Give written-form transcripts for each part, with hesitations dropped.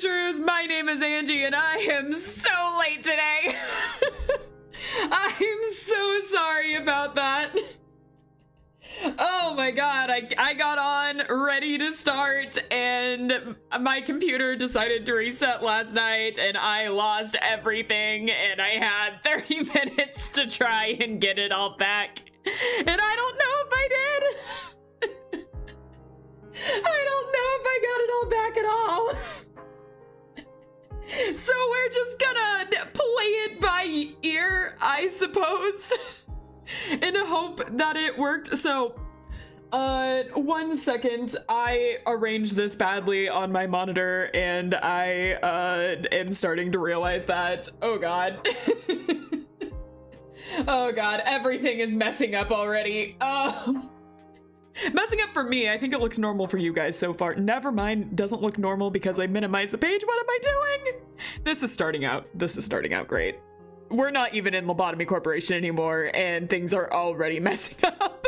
Shrews, my name is Angie and I am so late today. I'm so sorry about that. Oh my god, I got on ready to start and my computer decided to reset last night and I lost everything and I had 30 minutes to try and get it all back. And I don't know if I did. I don't know if I got it all back at all. So we're just gonna play it by ear, I suppose, in a hope that it worked. So, 1 second, I arranged this badly on my monitor and I am starting to realize that, oh god. Oh god, everything is messing up already. Messing up for me. I think it looks normal for you guys so far. Never mind, doesn't look normal because I minimized the page. What am I doing? This is starting out great. We're not even in Lobotomy Corporation anymore and things are already messing up.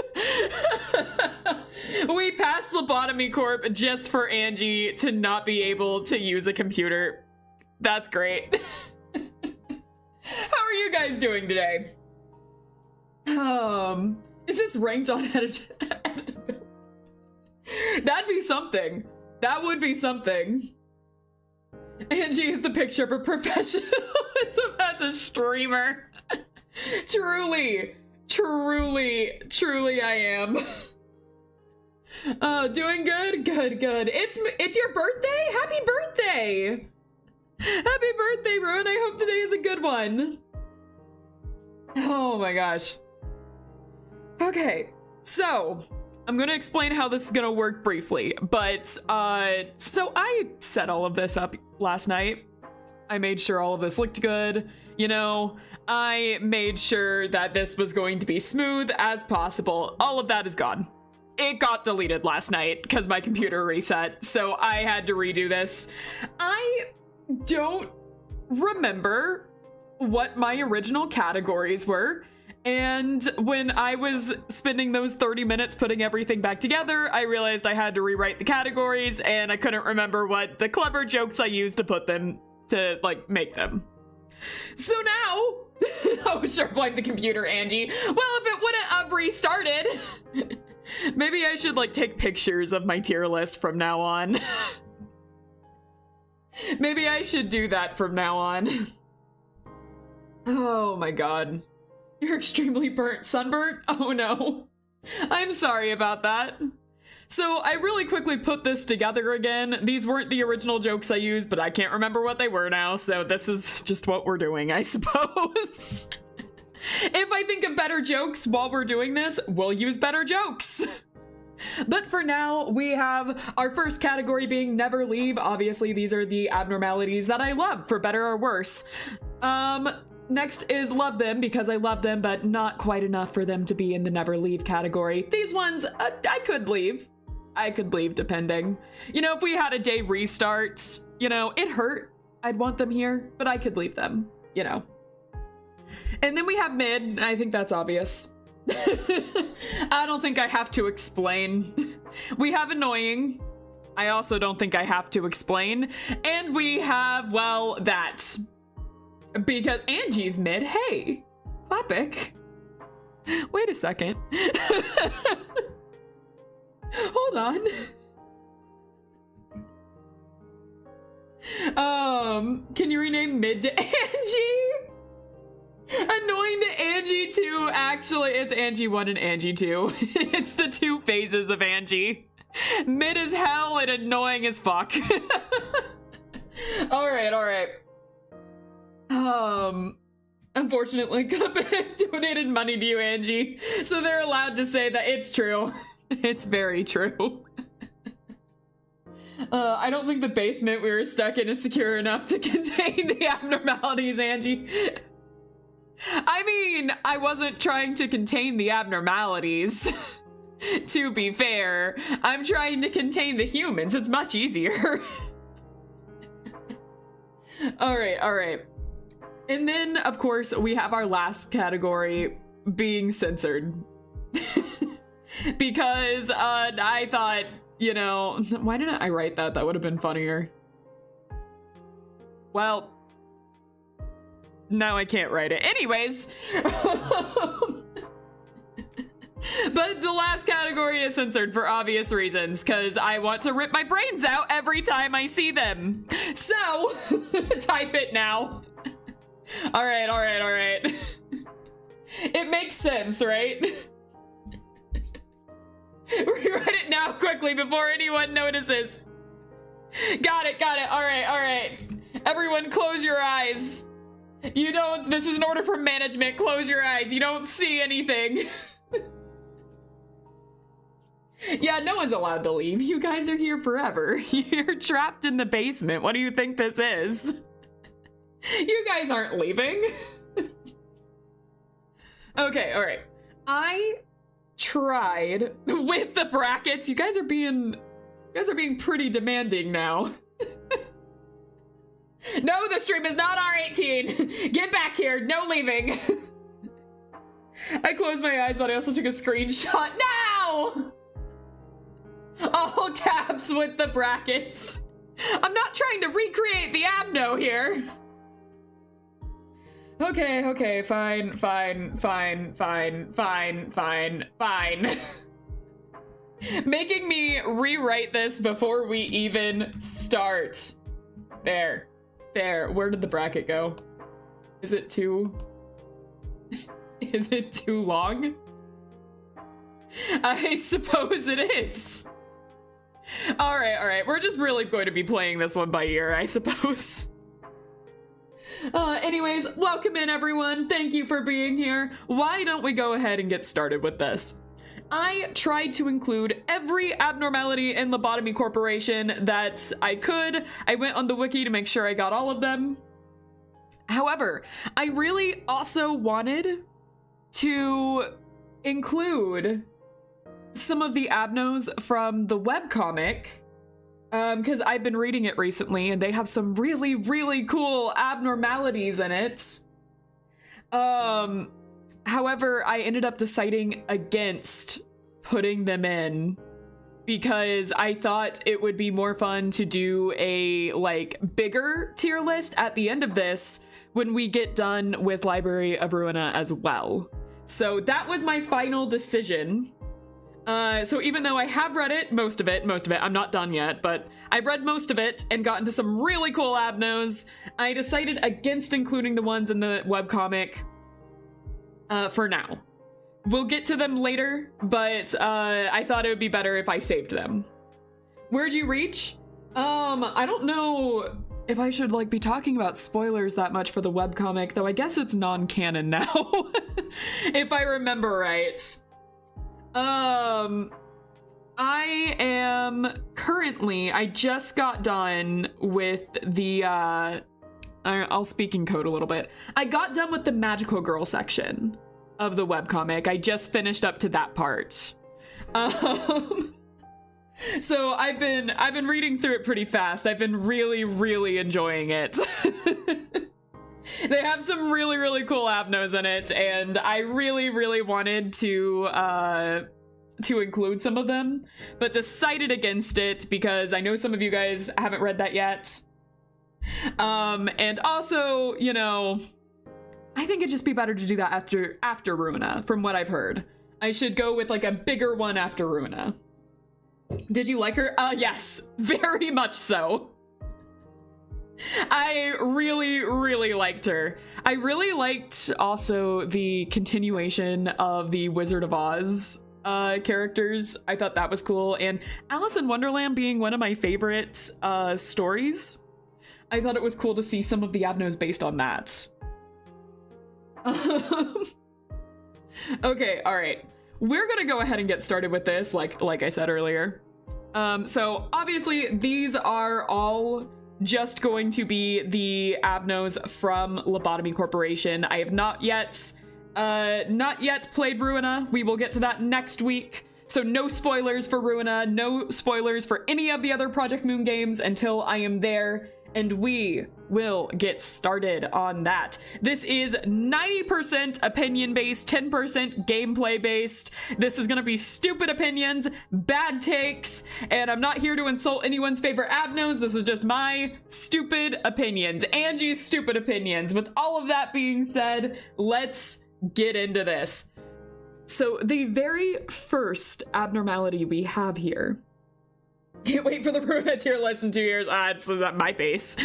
We passed Lobotomy Corp just for Angie to not be able to use a computer. That's great. How are you guys doing today? Is this ranked on edit? That'd be something. That would be something. Angie is the picture of a professionalism as a streamer. Truly I am. Doing good? Good. It's your birthday? Happy birthday! Happy birthday, Ruin. I hope today is a good one. Oh my gosh. Okay, so I'm gonna explain how this is gonna work briefly, but so I set all of this up last night. I made sure all of this looked good, you know, I made sure that this was going to be smooth as possible. All of that is gone. It got deleted last night because my computer reset, so I had to redo this. I don't remember what my original categories were. And when I was spending those 30 minutes putting everything back together, I realized I had to rewrite the categories and I couldn't remember what the clever jokes I used to put them to, like, make them. So now, oh, sure, blame the computer, Angie. Well, if it wouldn't have restarted, maybe I should, like, take pictures of my tier list from now on. Maybe I should do that from now on. Oh my god. You're extremely sunburnt? Oh no. I'm sorry about that. So I really quickly put this together again. These weren't the original jokes I used, but I can't remember what they were now, so this is just what we're doing, I suppose. If I think of better jokes while we're doing this, we'll use better jokes. But for now, we have our first category being Never Leave. Obviously, these are the abnormalities that I love, for better or worse. Next is Love Them, because I love them, but not quite enough for them to be in the Never Leave category. These ones, I could leave. I could leave, depending. You know, if we had a day restart, you know, it hurt. I'd want them here, but I could leave them, you know. And then we have Mid. I think that's obvious. I don't think I have to explain. We have Annoying. I also don't think I have to explain. And we have, well, that. Because Angie's Mid. Hey, Clapic. Wait a second. Hold on. Can you rename Mid to Angie? Annoying to Angie 2. Actually, it's Angie 1 and Angie 2. It's the two phases of Angie. Mid as hell and annoying as fuck. Alright. Unfortunately, Cuphead donated money to you, Angie, so they're allowed to say that it's true. It's very true. I don't think the basement we were stuck in is secure enough to contain the abnormalities, Angie. I mean, I wasn't trying to contain the abnormalities. To be fair, I'm trying to contain the humans. It's much easier. Alright. And then, of course, we have our last category being censored. Because I thought, you know, why didn't I write that? That would have been funnier. well, now I can't write it. Anyways, but the last category is censored for obvious reasons, because I want to rip my brains out every time I see them. So, type it now. All right. It makes sense, right? Rewrite it now quickly before anyone notices. Got it. All right. Everyone close your eyes. This is an order from management. Close your eyes. You don't see anything. Yeah, no one's allowed to leave. You guys are here forever. You're trapped in the basement. What do you think this is? You guys aren't leaving. Okay, all right. I tried with the brackets. You guys are being pretty demanding now. No, the stream is not R18. Get back here. No leaving. I closed my eyes, but I also took a screenshot. No! All caps with the brackets. I'm not trying to recreate the abno here. Okay, fine. Making me rewrite this before we even start. There. Where did the bracket go? Is it too long? I suppose it is. All right. We're just really going to be playing this one by ear, I suppose. Anyways, welcome in, everyone. Thank you for being here. Why don't we go ahead and get started with this? I tried to include every abnormality in Lobotomy Corporation that I could. I went on the wiki to make sure I got all of them. However, I really also wanted to include some of the abnos from the webcomic, because I've been reading it recently and they have some really, really cool abnormalities in it. However, I ended up deciding against putting them in because I thought it would be more fun to do a bigger tier list at the end of this when we get done with Library of Ruina as well. So that was my final decision. So even though I have read it, most of it, I'm not done yet, but I've read most of it and gotten to some really cool abnos, I decided against including the ones in the webcomic for now. We'll get to them later, but I thought it would be better if I saved them. Where'd you reach? I don't know if I should be talking about spoilers that much for the webcomic, though I guess it's non-canon now, if I remember right. I am currently, I just got done with the, I'll speak in code a little bit. I got done with the magical girl section of the webcomic. I just finished up to that part. So I've been reading through it pretty fast. I've been really, really enjoying it. They have some really, really cool abnos in it, and I really, really wanted to include some of them, but decided against it because I know some of you guys haven't read that yet. And also, I think it'd just be better to do that after Ruina, from what I've heard. I should go with a bigger one after Ruina. Did you like her? Yes, very much so. I really, really liked her. I really liked also the continuation of the Wizard of Oz characters. I thought that was cool. And Alice in Wonderland being one of my favorite stories, I thought it was cool to see some of the abnos based on that. Okay, all right. We're gonna go ahead and get started with this, like I said earlier. So obviously these are all just going to be the abnos from Lobotomy Corporation. I have not yet played Ruina. We will get to that next week. So no spoilers for Ruina, no spoilers for any of the other Project Moon games until I am there and we will get started on that. This is 90% opinion-based, 10% gameplay-based. This is gonna be stupid opinions, bad takes, and I'm not here to insult anyone's favorite abnos. This is just my stupid opinions, Angie's stupid opinions. With all of that being said, let's get into this. So the very first abnormality we have here, can't wait for the Ruina tier list in 2 years. It's my base.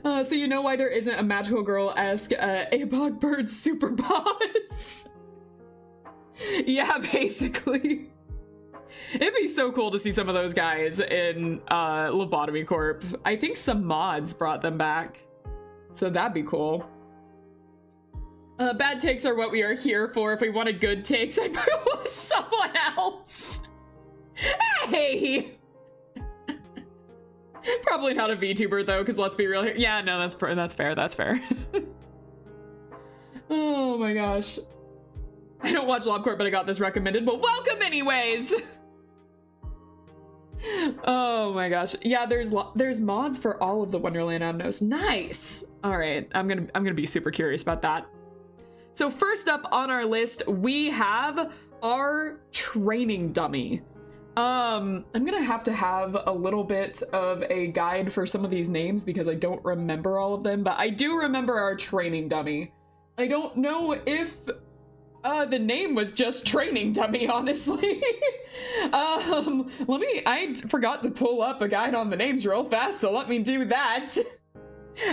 So you know why there isn't a magical girl-esque Abog Bird super boss? Yeah, basically. It'd be so cool to see some of those guys in Lobotomy Corp. I think some mods brought them back, so that'd be cool. Bad takes are what we are here for. If we wanted good takes, I'd watch someone else. Hey! Probably not a VTuber though, because let's be real here. Yeah, no, that's fair, that's fair. Oh my gosh. I don't watch LobCorp, but I got this recommended, but welcome anyways! Oh my gosh. Yeah, there's mods for all of the Wonderland Abnos. Nice! Alright, I'm gonna be super curious about that. So first up on our list, we have our training dummy. I'm gonna have to have a little bit of a guide for some of these names because I don't remember all of them, but I do remember our training dummy. I don't know if the name was just training dummy, honestly. I forgot to pull up a guide on the names real fast, so let me do that.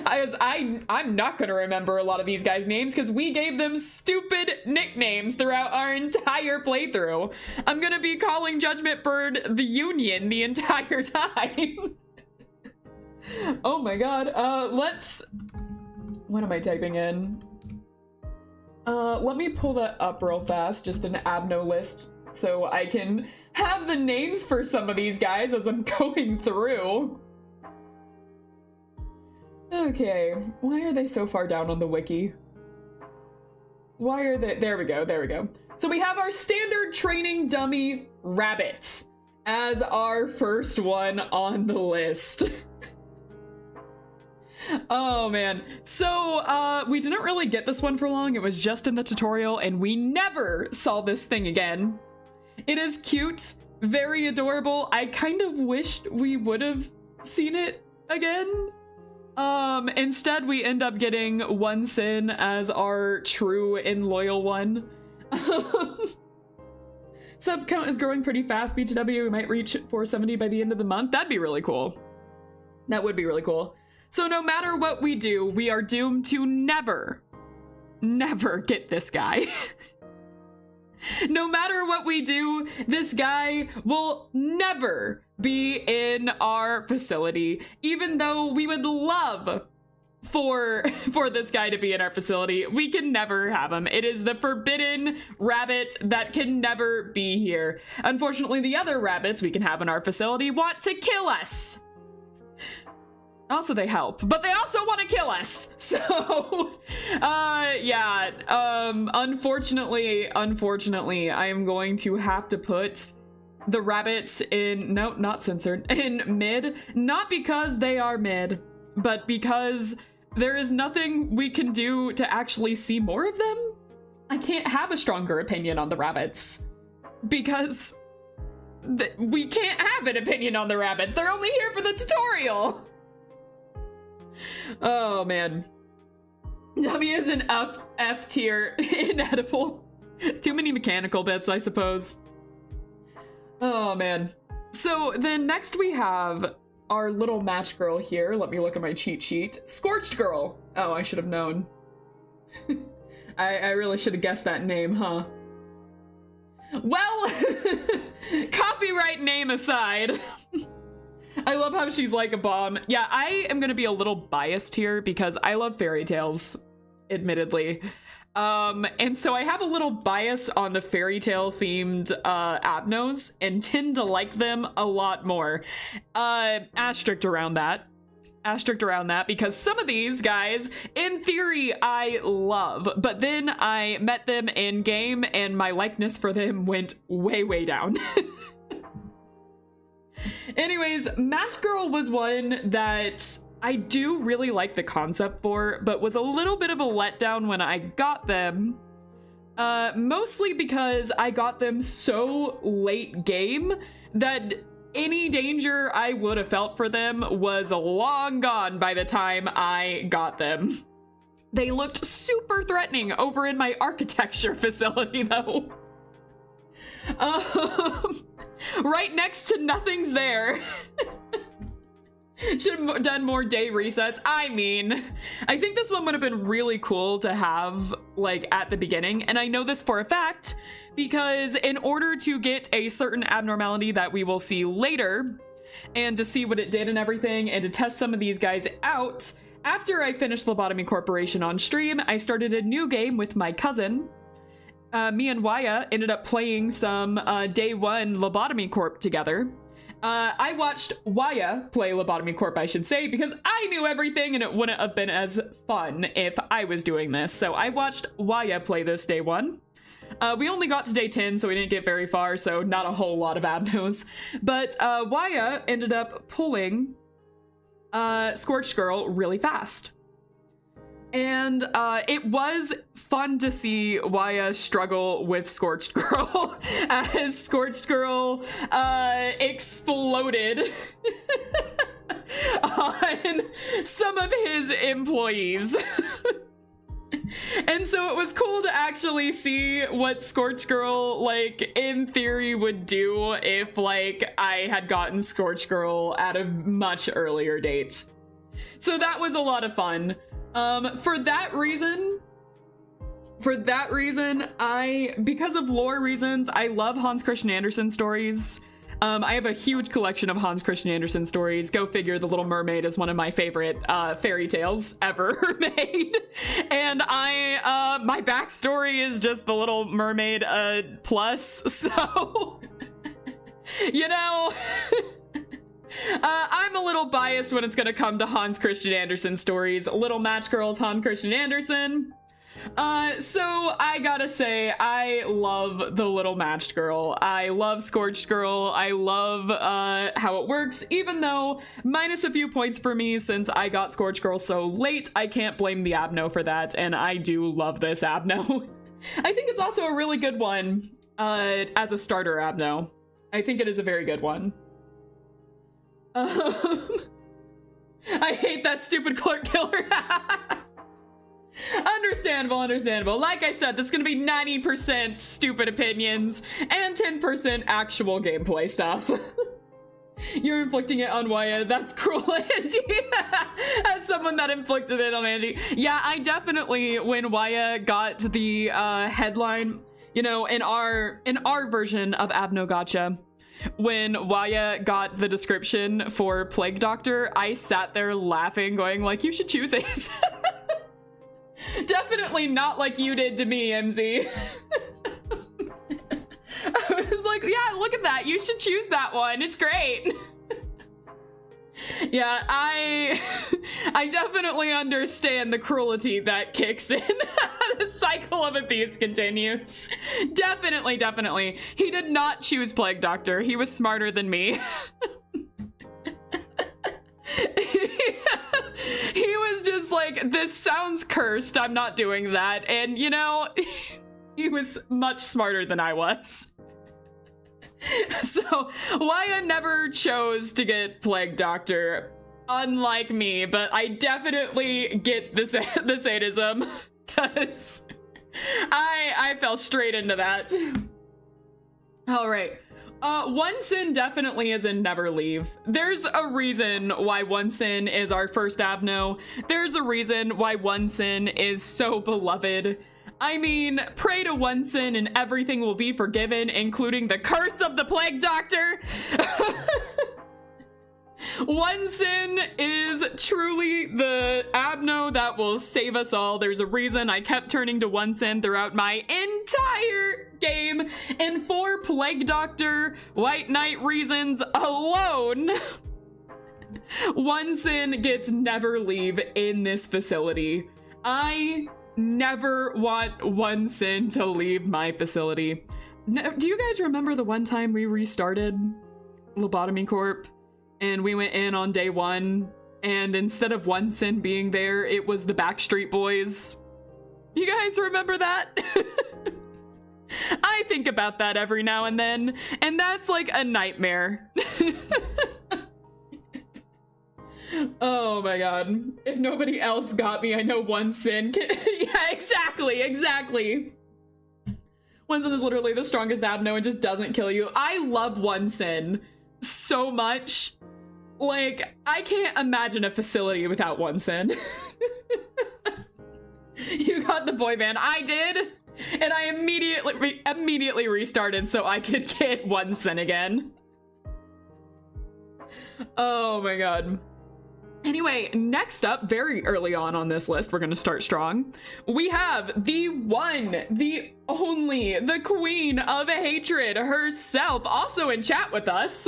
I'm not gonna remember a lot of these guys' names because we gave them stupid nicknames throughout our entire playthrough. I'm gonna be calling Judgment Bird the Union the entire time. Oh my god. What am I typing in? Let me pull that up real fast, just an abno list, so I can have the names for some of these guys as I'm going through. Okay, why are they so far down on the wiki? Why are they? There we go, there we go. So we have our standard training dummy Rabbit as our first one on the list. Oh man, so we didn't really get this one for long. It was just in the tutorial and we never saw this thing again. It is cute, very adorable. I kind of wished we would have seen it again. Instead we end up getting One Sin as our true and loyal one. Sub count is growing pretty fast, BTW. We might reach 470 by the end of the month. That'd be really cool. That would be really cool. So no matter what we do, we are doomed to never get this guy. No matter what we do, this guy will never be in our facility, even though we would love for this guy to be in our facility. We can never have him. It is the forbidden rabbit that can never be here. Unfortunately, the other rabbits we can have in our facility want to kill us. Also, they help, but they also want to kill us. So, yeah, unfortunately, I am going to have to put the rabbits in, no, not censored, in mid, not because they are mid, but because there is nothing we can do to actually see more of them. I can't have a stronger opinion on the rabbits because we can't have an opinion on the rabbits. They're only here for the tutorial. Oh man. Dummy is an F tier, inedible. Too many mechanical bits, I suppose. Oh man. So then next we have our little match girl here. Let me look at my cheat sheet. Scorched girl. Oh, I should have known. I really should have guessed that name, huh? Well, copyright name aside. I love how she's like a bomb. Yeah, I am gonna be a little biased here because I love fairy tales, admittedly. And so I have a little bias on the fairy tale themed abnos and tend to like them a lot more. Asterisk around that. Asterisk around that because some of these guys, in theory, I love, but then I met them in game and my likeness for them went way, way down. Anyways, Match Girl was one that I do really like the concept for, but was a little bit of a letdown when I got them. Mostly because I got them so late game that any danger I would have felt for them was long gone by the time I got them. They looked super threatening over in my architecture facility, though. Right next to nothing's there. Should have done more day resets. I mean, I think this one would have been really cool to have, like, at the beginning. And I know this for a fact, because in order to get a certain abnormality that we will see later, and to see what it did and everything, and to test some of these guys out, after I finished Lobotomy Corporation on stream, I started a new game with my cousin. Me and Waya ended up playing some Day 1 Lobotomy Corp together. I watched Waya play Lobotomy Corp, I should say, because I knew everything and it wouldn't have been as fun if I was doing this. So I watched Waya play this Day 1. We only got to Day 10, so we didn't get very far, so not a whole lot of abnos. But Waya ended up pulling Scorched Girl really fast. And it was fun to see Waya struggle with Scorched Girl as Scorched Girl exploded on some of his employees. And so it was cool to actually see what Scorched Girl, like, in theory would do if, like, I had gotten Scorched Girl at a much earlier date. So that was a lot of fun. For that reason, because of lore reasons, I love Hans Christian Andersen stories. I have a huge collection of Hans Christian Andersen stories. Go figure, The Little Mermaid is one of my favorite fairy tales ever made. And my backstory is just The Little Mermaid plus, so, you know... I'm a little biased when it's gonna come to Hans Christian Andersen stories. Little Match Girl's Hans Christian Andersen. So I gotta say, I love The Little Matched Girl. I love Scorched Girl. I love how it works, even though minus a few points for me since I got Scorched Girl so late. I can't blame the abno for that, and I do love this abno. I think it's also a really good one as a starter abno. I think it is a very good one. I hate that stupid clerk killer. Understandable. Like I said, this is gonna be 90% stupid opinions and 10% actual gameplay stuff. You're inflicting it on Waya. That's cruel, Angie. As someone that inflicted it on Angie. Yeah, I definitely, when Waya got the headline, you know, in our version of Abno Gotcha, when Waya got the description for Plague Doctor, I sat there laughing, going like, you should choose it. Definitely not like you did to me, MZ. I was like, yeah, look at that. You should choose that one. It's great. Yeah, I definitely understand the cruelty that kicks in. The cycle of abuse continues. Definitely. He did not choose Plague Doctor. He was smarter than me. He was just like, this sounds cursed. I'm not doing that. And, you know, he was much smarter than I was. So, Waya never chose to get Plague Doctor, unlike me, but I definitely get the sadism, because I fell straight into that. All right. One Sin definitely is in Never Leave. There's a reason why One Sin is our first abno. There's a reason why One Sin is so beloved. I mean, pray to One Sin and everything will be forgiven, including the curse of the Plague Doctor. One Sin is truly the abno that will save us all. There's a reason I kept turning to One Sin throughout my entire game, and for Plague Doctor White Knight reasons alone, One Sin gets Never Leave in this facility. I never want One Sin to leave my facility. Do you guys remember the one time we restarted? Lobotomy Corp, and we went in on day 1, and instead of One Sin being there, it was the Backstreet Boys. You guys remember that? I think about that every now and then, and that's like a nightmare. Oh my god. If nobody else got me, I know One Sin can. Yeah, exactly. One Sin is literally the strongest abno and just doesn't kill you. I love One Sin so much. Like, I can't imagine a facility without One Sin. You got the boy band. I did, and I immediately restarted so I could get One Sin again. Oh my god. Anyway, next up, very early on this list, we're gonna start strong. We have the one, the only, the Queen of Hatred herself, also in chat with us.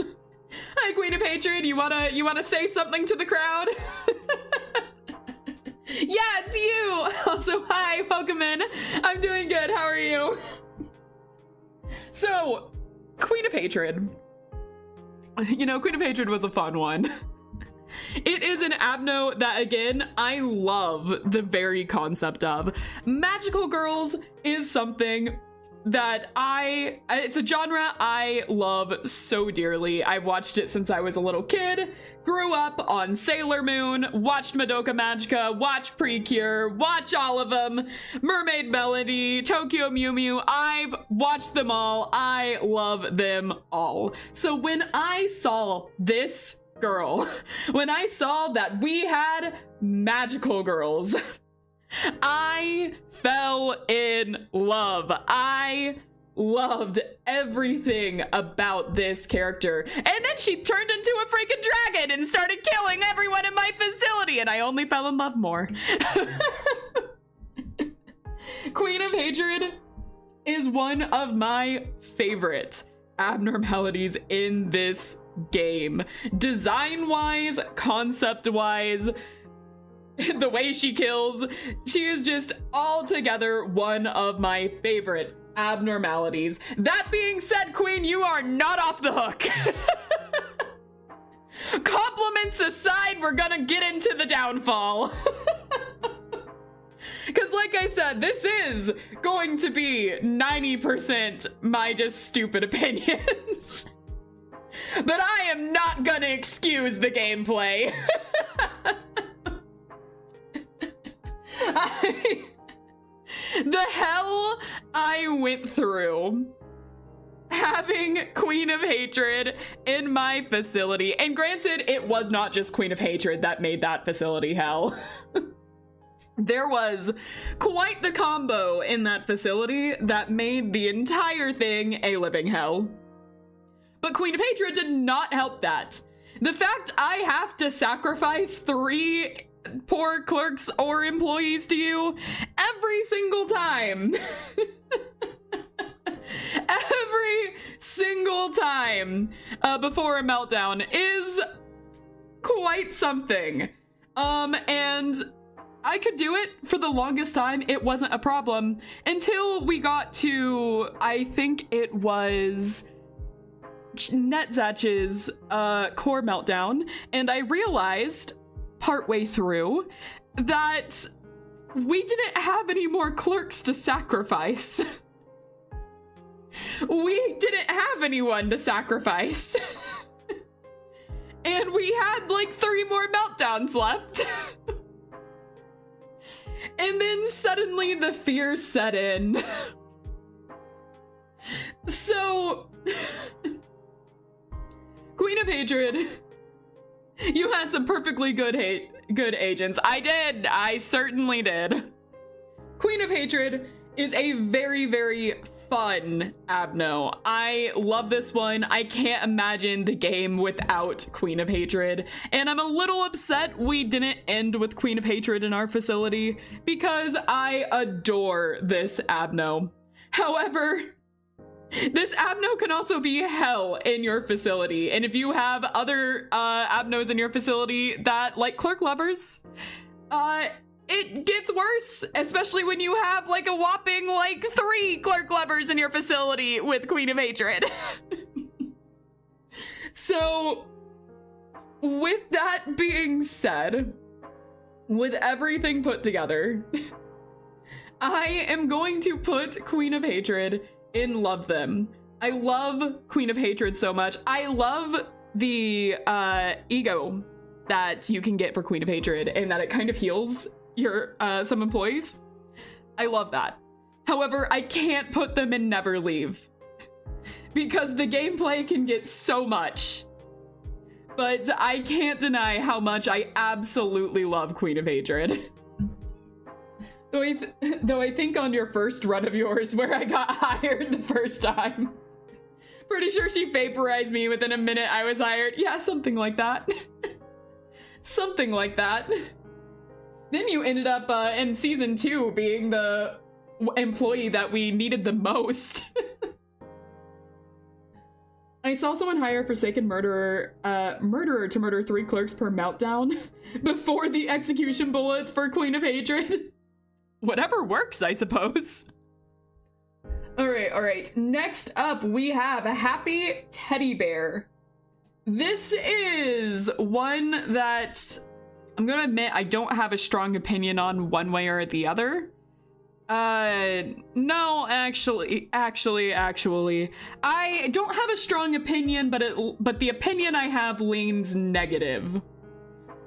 Hi, Queen of Hatred. You wanna say something to the crowd? Yeah, it's you. Also, hi, welcome in. I'm doing good. How are you? So, Queen of Hatred. You know, Queen of Hatred was a fun one. It is an abno that, again, I love the very concept of. Magical girls is something that it's a genre I love so dearly. I've watched it since I was a little kid, grew up on Sailor Moon, watched Madoka Magica, watched Precure, watch all of them, Mermaid Melody, Tokyo Mew Mew. I've watched them all. I love them all. So when I saw this girl, when I saw that we had magical girls, I fell in love. I loved everything about this character. And then she turned into a freaking dragon and started killing everyone in my facility, and I only fell in love more. Queen of Hatred is one of my favorite abnormalities in this game. Design-wise, concept-wise, the way she kills, she is just altogether one of my favorite abnormalities. That being said, Queen, you are not off the hook. Compliments aside, we're gonna get into the downfall. Because like I said, this is going to be 90% my just stupid opinions. But I am not gonna excuse the gameplay. The hell I went through having Queen of Hatred in my facility. And granted, it was not just Queen of Hatred that made that facility hell. There was quite the combo in that facility that made the entire thing a living hell. But Queen of Hatred did not help that. The fact I have to sacrifice 3 poor clerks or employees to you every single time. Every single time before a meltdown is quite something. And I could do it for the longest time. It wasn't a problem until we got to, I think it was Netzach's core meltdown, and I realized partway through that we didn't have any more clerks to sacrifice. We didn't have anyone to sacrifice. And we had like 3 more meltdowns left. And then suddenly the fear set in. So, Queen of Hatred, you had some perfectly good agents. I did. I certainly did. Queen of Hatred is a very, very fun abno. I love this one. I can't imagine the game without Queen of Hatred. And I'm a little upset we didn't end with Queen of Hatred in our facility because I adore this abno. However, this abno can also be hell in your facility. And if you have other abnos in your facility that like clerk lovers, it gets worse, especially when you have like a whopping like 3 clerk lovers in your facility with Queen of Hatred. So, with that being said, with everything put together, I am going to put Queen of Hatred in Love Them. I love Queen of Hatred so much. I love the ego that you can get for Queen of Hatred and that it kind of heals your some employees. I love that. However, I can't put them in Never Leave because the gameplay can get so much. But I can't deny how much I absolutely love Queen of Hatred. Though I think on your first run of yours where I got hired the first time, pretty sure she vaporized me within a minute I was hired. Yeah, something like that. Something like that. Then you ended up in season 2 being the employee that we needed the most. I saw someone hire a Forsaken murderer to murder 3 clerks per meltdown before the execution bullets for Queen of Hatred. Whatever works, I suppose. All right. Next up, we have a Happy Teddy Bear. This is one that I'm gonna admit I don't have a strong opinion on one way or the other. No, actually, I don't have a strong opinion, but the opinion I have leans negative.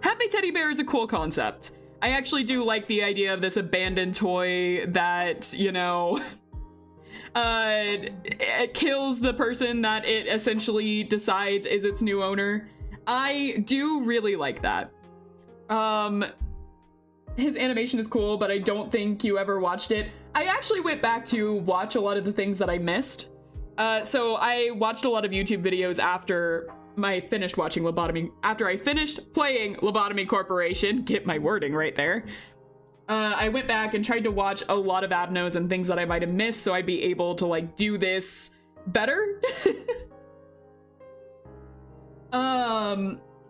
Happy Teddy Bear is a cool concept. I actually do like the idea of this abandoned toy that, you know, it kills the person that it essentially decides is its new owner. I do really like that. His animation is cool, but I don't think you ever watched it. I actually went back to watch a lot of the things that I missed. So I watched a lot of YouTube videos after I finished watching after I finished playing Lobotomy Corporation. Get my wording right there. I went back and tried to watch a lot of abnos and things that I might have missed so I'd be able to like do this better.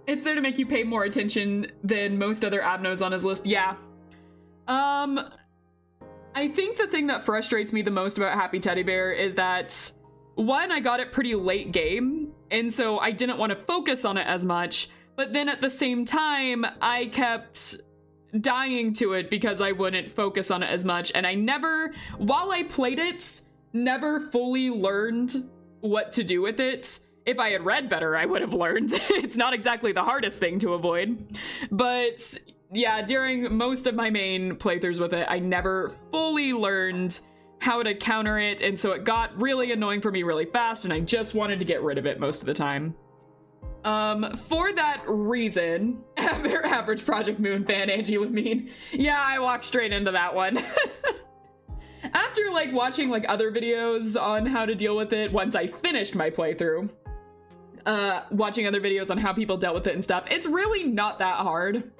It's there to make you pay more attention than most other abnos on his list. Yeah. I think the thing that frustrates me the most about Happy Teddy Bear is that, one, I got it pretty late game, and so I didn't want to focus on it as much, but then at the same time, I kept dying to it because I wouldn't focus on it as much, and I never, while I played it, never fully learned what to do with it. If I had read better, I would have learned. It's not exactly the hardest thing to avoid. But yeah, during most of my main playthroughs with it, I never fully learned how to counter it, and so it got really annoying for me really fast, and I just wanted to get rid of it most of the time. For that reason, average Project Moon fan Angie Lamine. Yeah, I walked straight into that one. After like watching like other videos on how to deal with it once I finished my playthrough, watching other videos on how people dealt with it and stuff, it's really not that hard.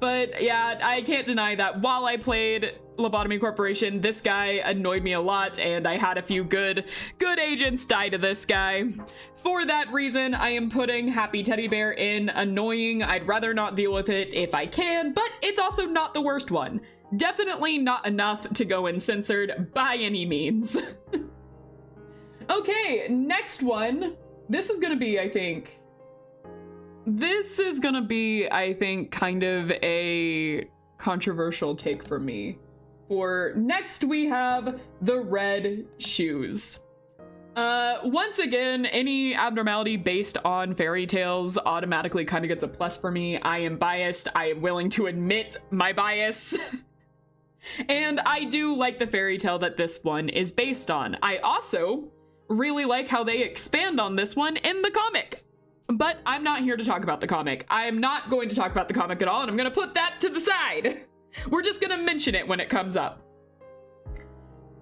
But yeah, I can't deny that while I played Lobotomy Corporation, this guy annoyed me a lot, and I had a few good agents die to this guy. For that reason, I am putting Happy Teddy Bear in annoying. I'd rather not deal with it if I can, but it's also not the worst one. Definitely not enough to go in censored by any means. Okay, next one. This is gonna be, I think, kind of a controversial take for me. For next, we have the red shoes. Once again, any abnormality based on fairy tales automatically kind of gets a plus for me. I am biased. I am willing to admit my bias. And I do like the fairy tale that this one is based on. I also really like how they expand on this one in the comic. But I'm not here to talk about the comic. I am not going to talk about the comic at all, and I'm going to put that to the side. We're just going to mention it when it comes up.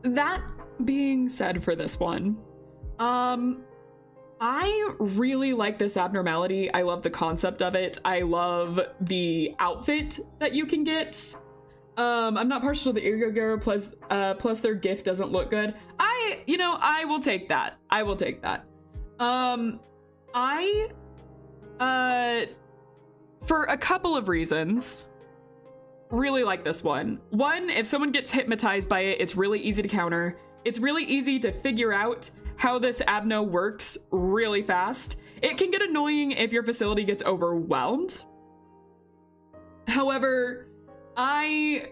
That being said for this one, I really like this abnormality. I love the concept of it. I love the outfit that you can get. I'm not partial to the Irgogero, plus their gift doesn't look good. I will take that. I will take that. For a couple of reasons, really like this one. One, if someone gets hypnotized by it, it's really easy to counter. It's really easy to figure out how this abno works really fast. It can get annoying if your facility gets overwhelmed. However, I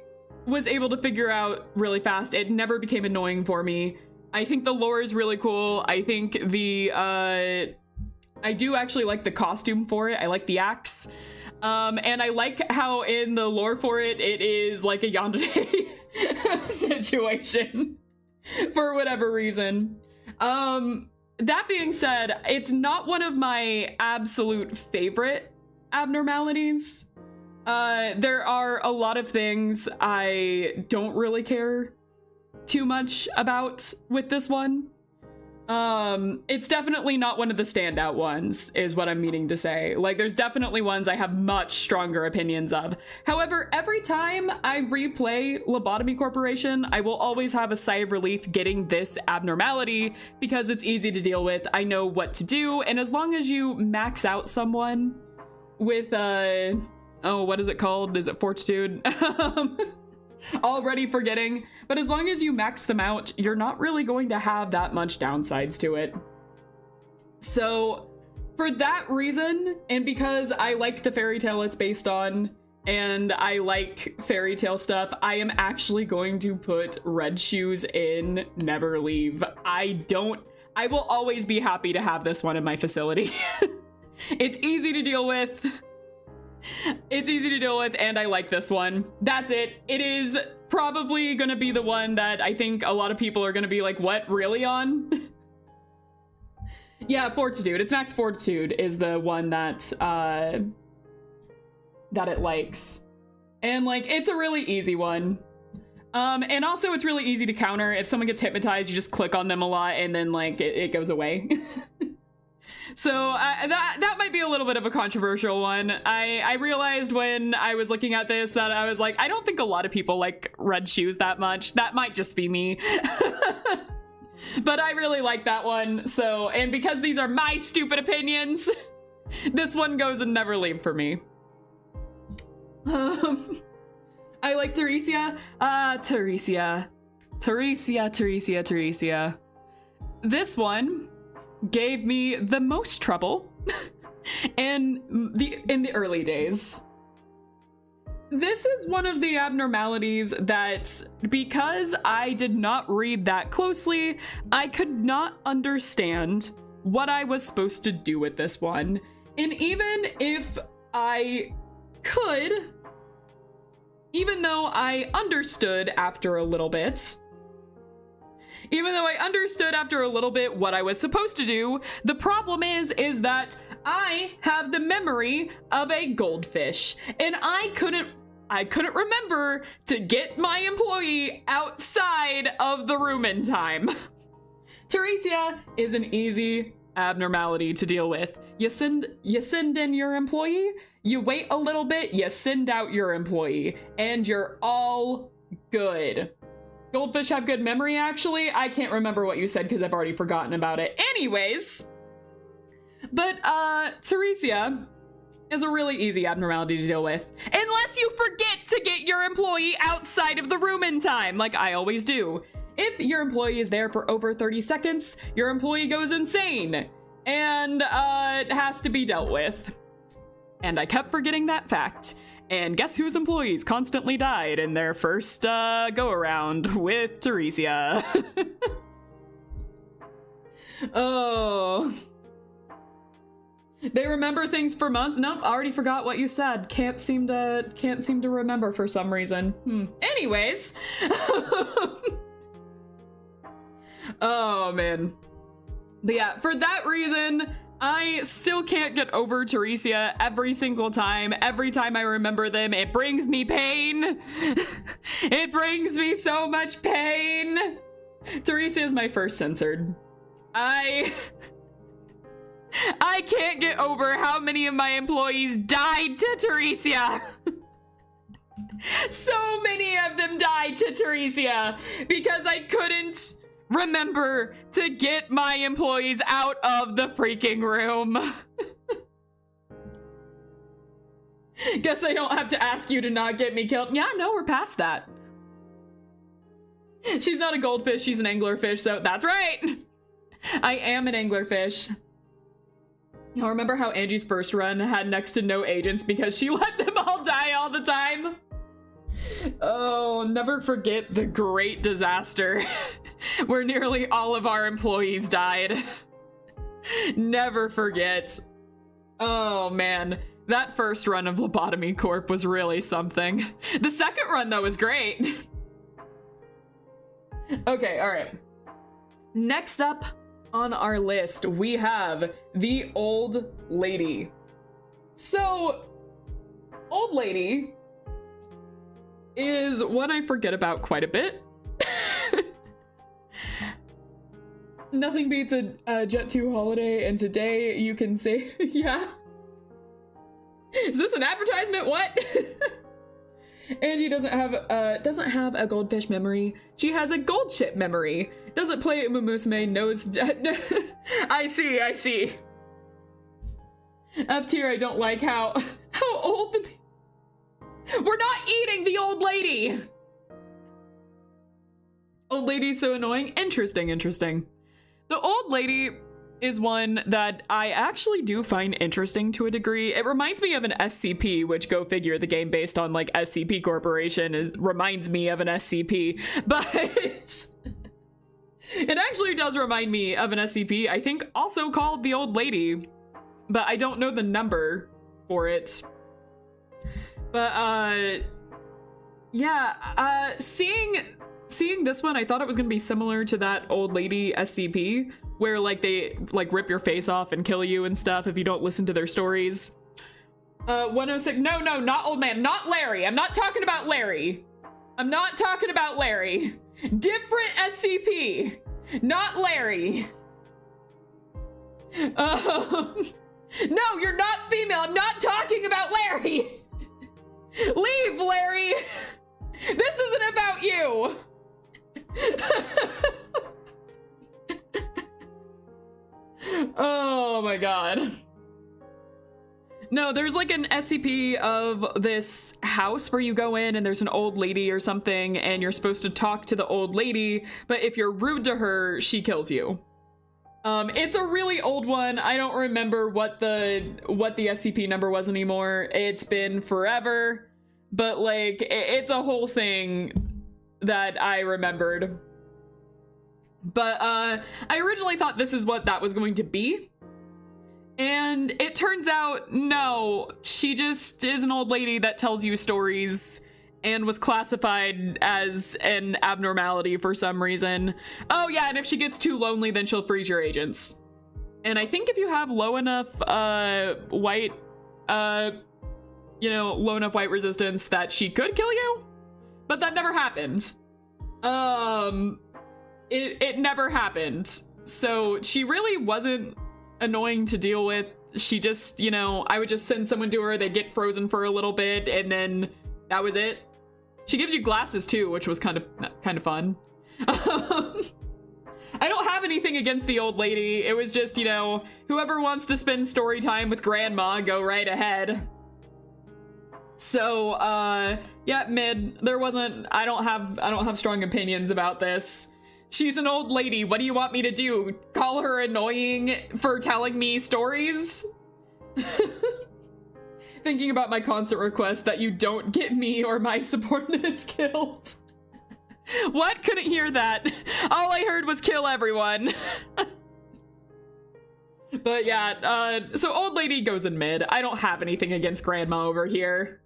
was able to figure out really fast. It never became annoying for me. I think the lore is really cool. I think I do actually like the costume for it. I like the axe. And I like how in the lore for it, it is like a yandere situation for whatever reason. That being said, it's not one of my absolute favorite abnormalities. There are a lot of things I don't really care too much about with this one. It's definitely not one of the standout ones, is what I'm meaning to say. Like, there's definitely ones I have much stronger opinions of. However, every time I replay Lobotomy Corporation, I will always have a sigh of relief getting this abnormality because it's easy to deal with. I know what to do, and as long as you max out someone with, oh, what is it called? Is it Fortitude? Already forgetting, but as long as you max them out, you're not really going to have that much downsides to it. So for that reason, and because I like the fairy tale it's based on, and I like fairy tale stuff, I am actually going to put Red Shoes in Never Leave. I will always be happy to have this one in my facility. It's easy to deal with. It's easy to deal with, and I like this one. That's it. It is probably gonna be the one that I think a lot of people are gonna be like, what, really on? Yeah, Fortitude. It's max Fortitude is the one that it likes. And like, it's a really easy one. And also it's really easy to counter. If someone gets hypnotized, you just click on them a lot and then like it goes away. So that might be a little bit of a controversial one. I realized when I was looking at this that I was like, I don't think a lot of people like Red Shoes that much. That might just be me. But I really like that one. So, and because these are my stupid opinions, this one goes in Never Leave for me. I like Theresia. Theresia. This one gave me the most trouble in the early days. This is one of the abnormalities that, because I did not read that closely, I could not understand what I was supposed to do with this one. And even if I could, even though I understood after a little bit, what I was supposed to do, the problem is that I have the memory of a goldfish, and I couldn't remember to get my employee outside of the room in time. Theresia is an easy abnormality to deal with. You send in your employee, you wait a little bit, you send out your employee, and you're all good. Goldfish have good memory, actually. I can't remember what you said because I've already forgotten about it. Anyways, but Theresia is a really easy abnormality to deal with. Unless you forget to get your employee outside of the room in time, like I always do. If your employee is there for over 30 seconds, your employee goes insane and has to be dealt with. And I kept forgetting that fact. And guess whose employees constantly died in their first go-around with Theresia? Oh. They remember things for months. Nope, already forgot what you said. Can't seem to remember for some reason. Anyways. Oh, man. But yeah, for that reason, I still can't get over Theresia every single time. Every time I remember them, it brings me pain. It brings me so much pain. Theresia is my first censored. I can't get over how many of my employees died to Theresia. So many of them died to Theresia because I couldn't remember to get my employees out of the freaking room. Guess I don't have to ask you to not get me killed. Yeah, no, we're past that. She's not a goldfish, she's an anglerfish, so that's right. I am an anglerfish. Y'all remember how Angie's first run had next to no agents because she let them all die all the time? Oh, never forget the great disaster where nearly all of our employees died. Never forget. Oh man, that first run of Lobotomy Corp was really something. The second run though was great. Okay, all right. Next up on our list, we have the Old Lady. So, Old Lady is one I forget about quite a bit. Nothing beats a Jet 2 holiday, and today you can say, yeah. Is this an advertisement? What? Angie doesn't have a goldfish memory. She has a gold ship memory. Doesn't play Umusume, knows. I see. F tier, I don't like how old the. We're not eating the old lady. Old lady's so annoying. Interesting. The old lady is one that I actually do find interesting to a degree. It reminds me of an SCP, which go figure, the game based on like SCP Corporation reminds me of an SCP, but it actually does remind me of an SCP, I think also called the Old Lady, but I don't know the number for it. But yeah, seeing this one, I thought it was gonna be similar to that Old Lady SCP, where like they like rip your face off and kill you and stuff if you don't listen to their stories. 106, no, not old man, not Larry. I'm not talking about Larry. Different SCP, not Larry. No, you're not female. I'm not talking about Larry. Leave, Larry. This isn't about you. Oh my god. No, there's like an SCP of this house where you go in and there's an old lady or something and you're supposed to talk to the old lady, but if you're rude to her, she kills you. It's a really old one. I don't remember what the SCP number was anymore. It's been forever, but like it's a whole thing that I remembered. But I originally thought this is what that was going to be. And it turns out, no, she just is an old lady that tells you stories and was classified as an abnormality for some reason. Oh yeah, and if she gets too lonely, then she'll freeze your agents. And I think if you have low enough white, low enough white resistance that she could kill you, but that never happened. It never happened. So she really wasn't annoying to deal with. She just, I would just send someone to her, they'd get frozen for a little bit, and then that was it. She gives you glasses too, which was kind of fun. I don't have anything against the old lady. It was just, whoever wants to spend story time with grandma, go right ahead. So, yeah, mid. I don't have strong opinions about this. She's an old lady. What do you want me to do? Call her annoying for telling me stories? Thinking about my constant request that you don't get me or my subordinates killed. What? Couldn't hear that. All I heard was kill everyone. But yeah, so old lady goes in mid. I don't have anything against grandma over here.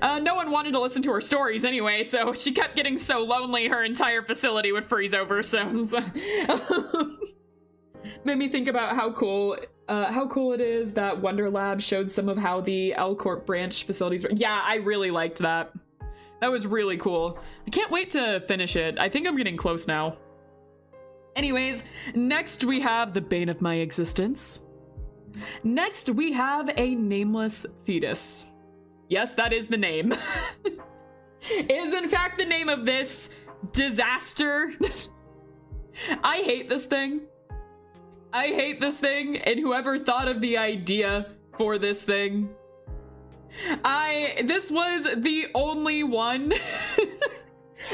No one wanted to listen to her stories anyway, so she kept getting so lonely her entire facility would freeze over, so made me think about how cool it is that Wonder Lab showed some of how the L Corp branch facilities were. Yeah, I really liked that. That was really cool. I can't wait to finish it. I think I'm getting close now. Anyways, next we have the bane of my existence. Next we have a Nameless Fetus. Yes, that is the name. It is in fact the name of this disaster. I hate this thing. And whoever thought of the idea for this thing. This was the only one.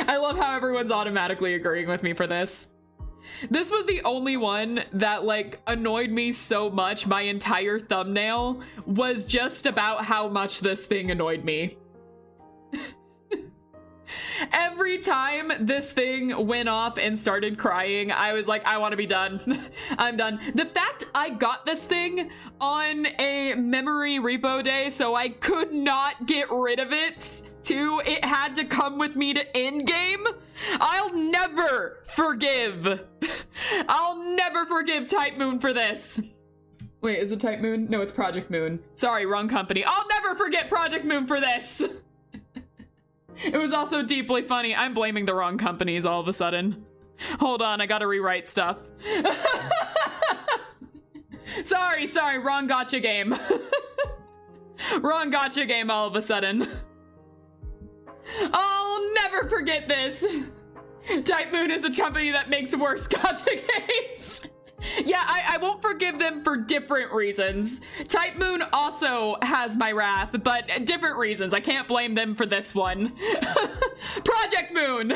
I love how everyone's automatically agreeing with me for this. This was the only one that, like, annoyed me so much. My entire thumbnail was just about how much this thing annoyed me. Every time this thing went off and started crying, I was like, I want to be done. I'm done. The fact I got this thing on a memory repo day, so I could not get rid of it, too. It had to come with me to endgame. I'll never forgive. I'll never forgive Type Moon for this. Wait, is it Type Moon? No, it's Project Moon. Sorry, wrong company. I'll never forget Project Moon for this. It was also deeply funny. I'm blaming the wrong companies all of a sudden. Hold on, I gotta rewrite stuff. Sorry, wrong gotcha game. Wrong gotcha game all of a sudden. I'll never forget this. Type Moon is a company that makes worse gotcha games. Yeah, I won't forgive them for different reasons. Type Moon also has my wrath, but different reasons. I can't blame them for this one. Project Moon!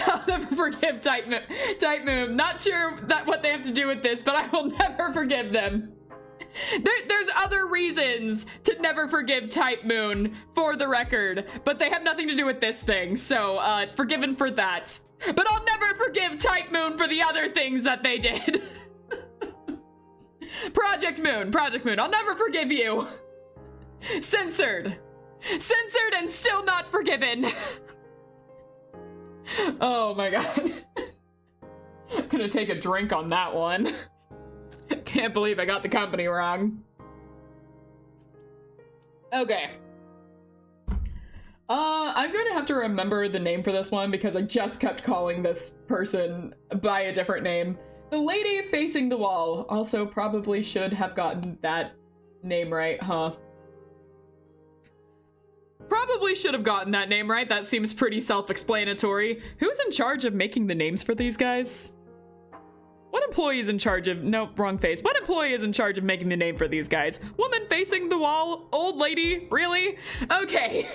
I'll never forgive Type Moon. Not sure what they have to do with this, but I will never forgive them. There's other reasons to never forgive Type Moon, for the record, but they have nothing to do with this thing, so forgiven for that. But I'll never forgive Type Moon for the other things that they did. Project Moon, I'll never forgive you. Censored and still not forgiven. Oh my god. I'm gonna take a drink on that one. Can't believe I got the company wrong. Okay. I'm gonna have to remember the name for this one because I just kept calling this person by a different name. The lady facing the wall. Also probably should have gotten that name right, huh? Probably should have gotten that name right. That seems pretty self-explanatory. Who's in charge of making the names for these guys? What employee is in charge of... Nope, wrong face. What employee is in charge of making the name for these guys? Woman facing the wall? Old lady? Really? Okay.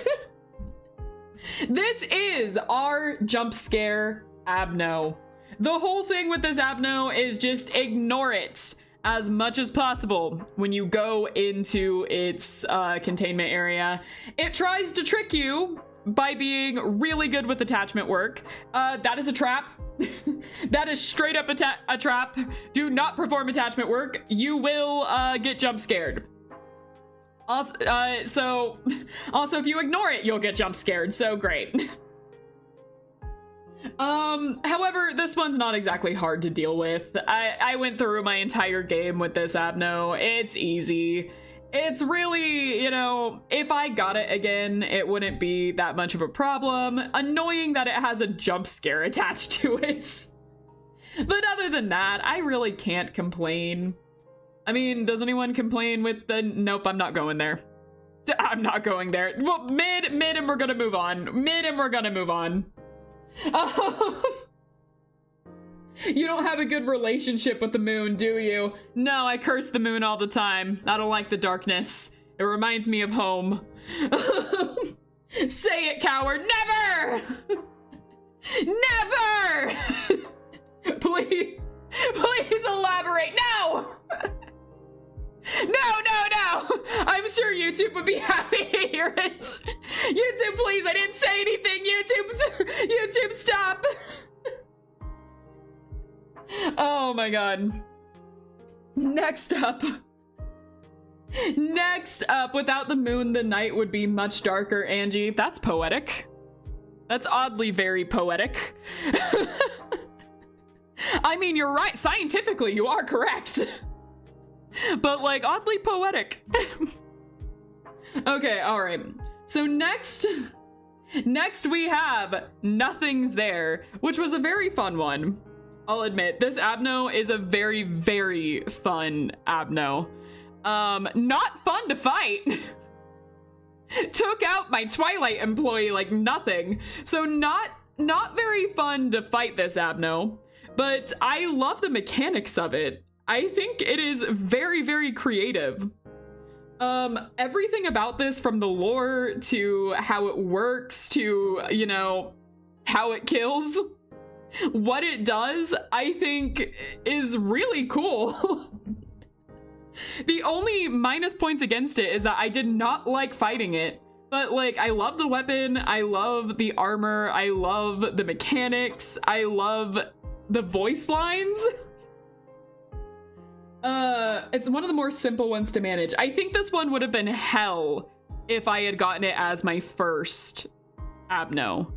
This is our jump scare abno. The whole thing with this abno is just ignore it as much as possible when you go into its containment area. It tries to trick you by being really good with attachment work. That is a trap. That is straight up a trap. Do not perform attachment work. You will get jump scared. Also, if you ignore it, you'll get jump scared, so great. However, this one's not exactly hard to deal with. I went through my entire game with this abno. It's easy. It's really, you know, if I got it again, it wouldn't be that much of a problem. Annoying that it has a jump scare attached to it. But other than that, I really can't complain. I mean, does anyone complain with the... Nope, I'm not going there. I'm not going there. Well, mid, and we're gonna move on. You don't have a good relationship with the moon, do you? No, I curse the moon all the time. I don't like the darkness. It reminds me of home. Say it, coward. Never! Never! Please elaborate. No! No! I'm sure YouTube would be happy to hear it. YouTube, please, I didn't say anything. YouTube, stop. Oh my god. Next up, without the moon, the night would be much darker, Angie. That's poetic. That's oddly very poetic. I mean, you're right. Scientifically, you are correct. But, like, oddly poetic. Okay, alright. So next we have Nothing's There, which was a very fun one. I'll admit, this abno is a very, very fun abno. Not fun to fight. Took out my Twilight employee like nothing. So not very fun to fight this abno, but I love the mechanics of it. I think it is very, very creative. Everything about this, from the lore to how it works to, you know, how it kills, what it does, I think is really cool. The only minus points against it is that I did not like fighting it. But, like, I love the weapon, I love the armor, I love the mechanics, I love the voice lines. It's one of the more simple ones to manage. I think this one would have been hell if I had gotten it as my first abno.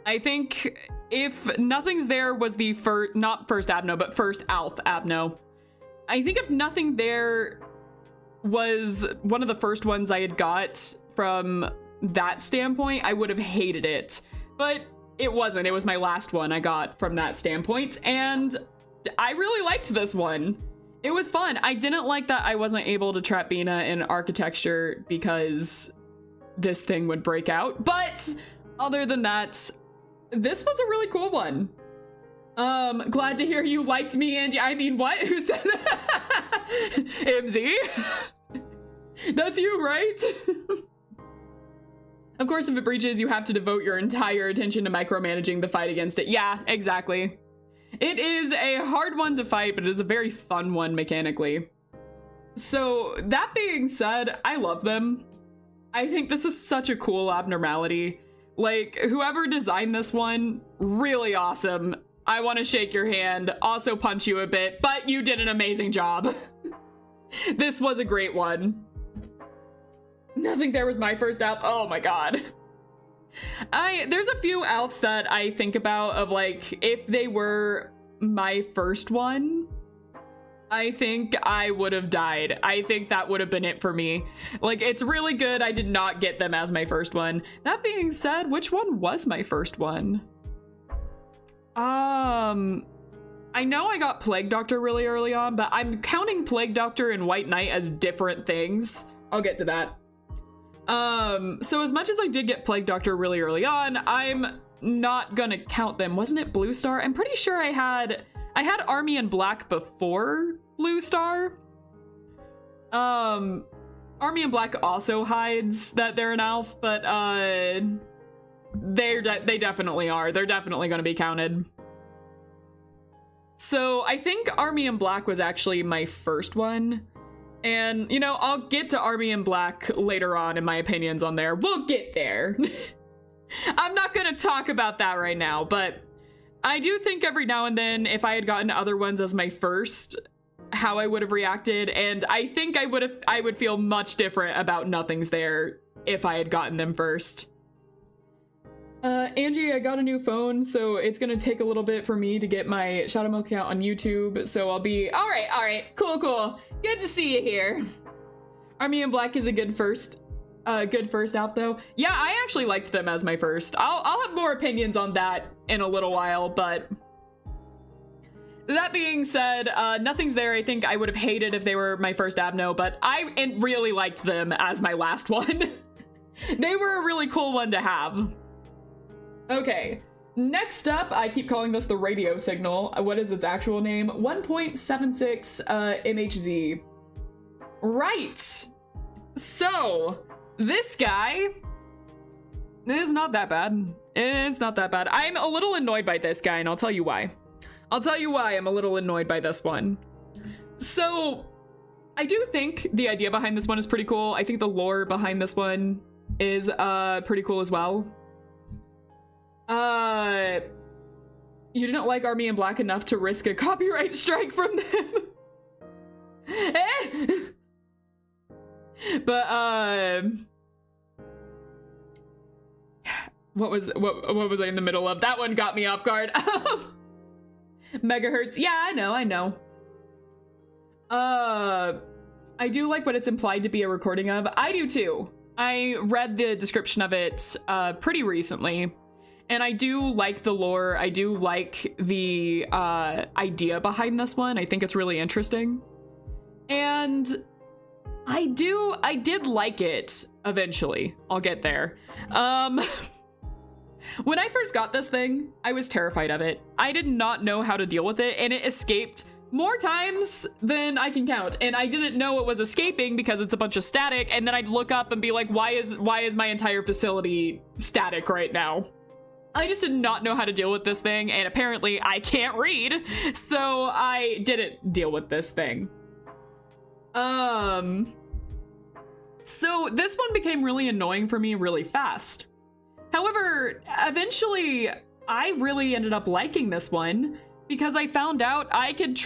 I think if Nothing's There was the first, not first abno, but first Alf abno. I think if Nothing There was one of the first ones I had got from that standpoint, I would have hated it. But it wasn't. It was my last one I got from that standpoint, and I really liked this one. It was fun. I didn't like that I wasn't able to trap Bina in architecture because this thing would break out. But other than that, this was a really cool one. Glad to hear you liked me, Angie. I mean, what? Who said that? MZ? That's you, right? Of course, if it breaches, you have to devote your entire attention to micromanaging the fight against it. Yeah, exactly. It is a hard one to fight, but it is a very fun one mechanically. So that being said, I love them. I think this is such a cool abnormality. Like, whoever designed this one, really awesome. I want to shake your hand, also punch you a bit, but you did an amazing job. This was a great one. Nothing There was my first Alf. Oh my god. There's a few Alfs that I think about of, like, if they were my first one, I think I would have died. I think that would have been it for me. Like, it's really good I did not get them as my first one. That being said, which one was my first one? I know I got Plague Doctor really early on, but I'm counting Plague Doctor and White Knight as different things. I'll get to that. So as much as I did get Plague Doctor really early on, I'm not gonna count them. Wasn't it Blue Star? I'm pretty sure I had Army and Black before Blue Star. Army and Black also hides that they're an Alf, but they definitely are. They're definitely gonna be counted. So I think Army and Black was actually my first one. And, you know, I'll get to Army and Black later on in my opinions on there. We'll get there. I'm not gonna talk about that right now, but I do think every now and then if I had gotten other ones as my first, how I would have reacted, and I think I would feel much different about Nothing's There if I had gotten them first. Angie, I got a new phone, so it's gonna take a little bit for me to get my Shadow Milk account on YouTube, so I'll be, all right, cool. Good to see you here. Army and Black is a good first Alf though. Yeah, I actually liked them as my first. I'll have more opinions on that in a little while, but that being said, Nothing's There, I think I would have hated if they were my first abno, but I really liked them as my last one. They were a really cool one to have. Okay, next up, I keep calling this the radio signal. What is its actual name? 1.76 MHz. Right. So, this guy is not that bad. It's not that bad. I'm a little annoyed by this guy, and I'll tell you why. I'll tell you why I'm a little annoyed by this one. So, I do think the idea behind this one is pretty cool. I think the lore behind this one is pretty cool as well. You didn't like Army and Black enough to risk a copyright strike from them. But, what was I in the middle of? That one got me off guard. Megahertz. Yeah, I know. I do like what it's implied to be a recording of. I do too. I read the description of it, pretty recently. And I do like the lore. I do like the idea behind this one. I think it's really interesting. And I did like it eventually. I'll get there. When I first got this thing, I was terrified of it. I did not know how to deal with it, and it escaped more times than I can count. And I didn't know it was escaping because it's a bunch of static, and then I'd look up and be like, why is my entire facility static right now? I just did not know how to deal with this thing, and apparently I can't read, so I didn't deal with this thing. So this one became really annoying for me really fast. However, eventually I really ended up liking this one because I found out I could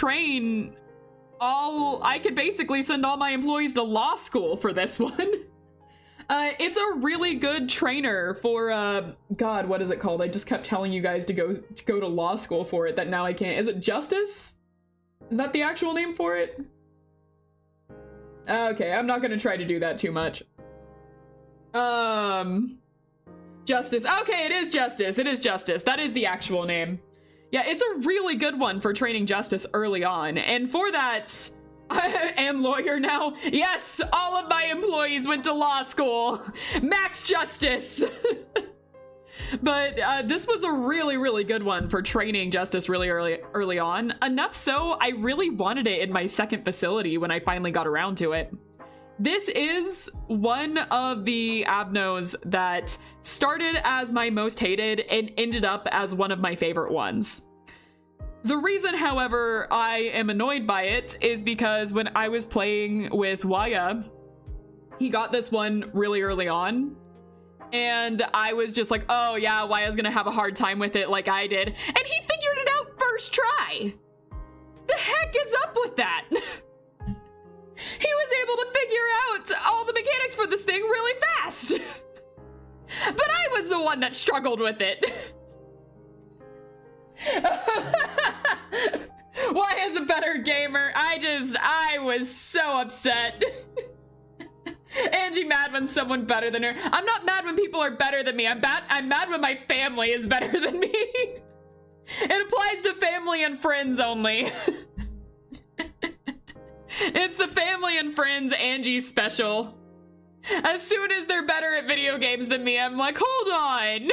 I could basically send all my employees to law school for this one. It's a really good trainer for, God, what is it called? I just kept telling you guys to go to law school for it, that now I can't. Is it Justice? Is that the actual name for it? Okay, I'm not gonna try to do that too much. Justice. Okay, it is Justice. It is Justice. That is the actual name. Yeah, it's a really good one for training Justice early on. And for that, I am lawyer now. Yes, all of my employees went to law school. Max Justice. But this was a really, really good one for training Justice really early on. Enough so, I really wanted it in my second facility when I finally got around to it. This is one of the abnos that started as my most hated and ended up as one of my favorite ones. The reason, however, I am annoyed by it is because when I was playing with Waya, he got this one really early on. And I was just like, oh yeah, Waya's gonna have a hard time with it like I did. And he figured it out first try. The heck is up with that? He was able to figure out all the mechanics for this thing really fast. But I was the one that struggled with it. Waya's a better gamer. I was so upset. Angie mad when someone better than her. I'm not mad when people are better than me. I'm mad when my family is better than me. It applies to family and friends only. It's the family and friends Angie special. As soon as they're better at video games than me, I'm like, hold on.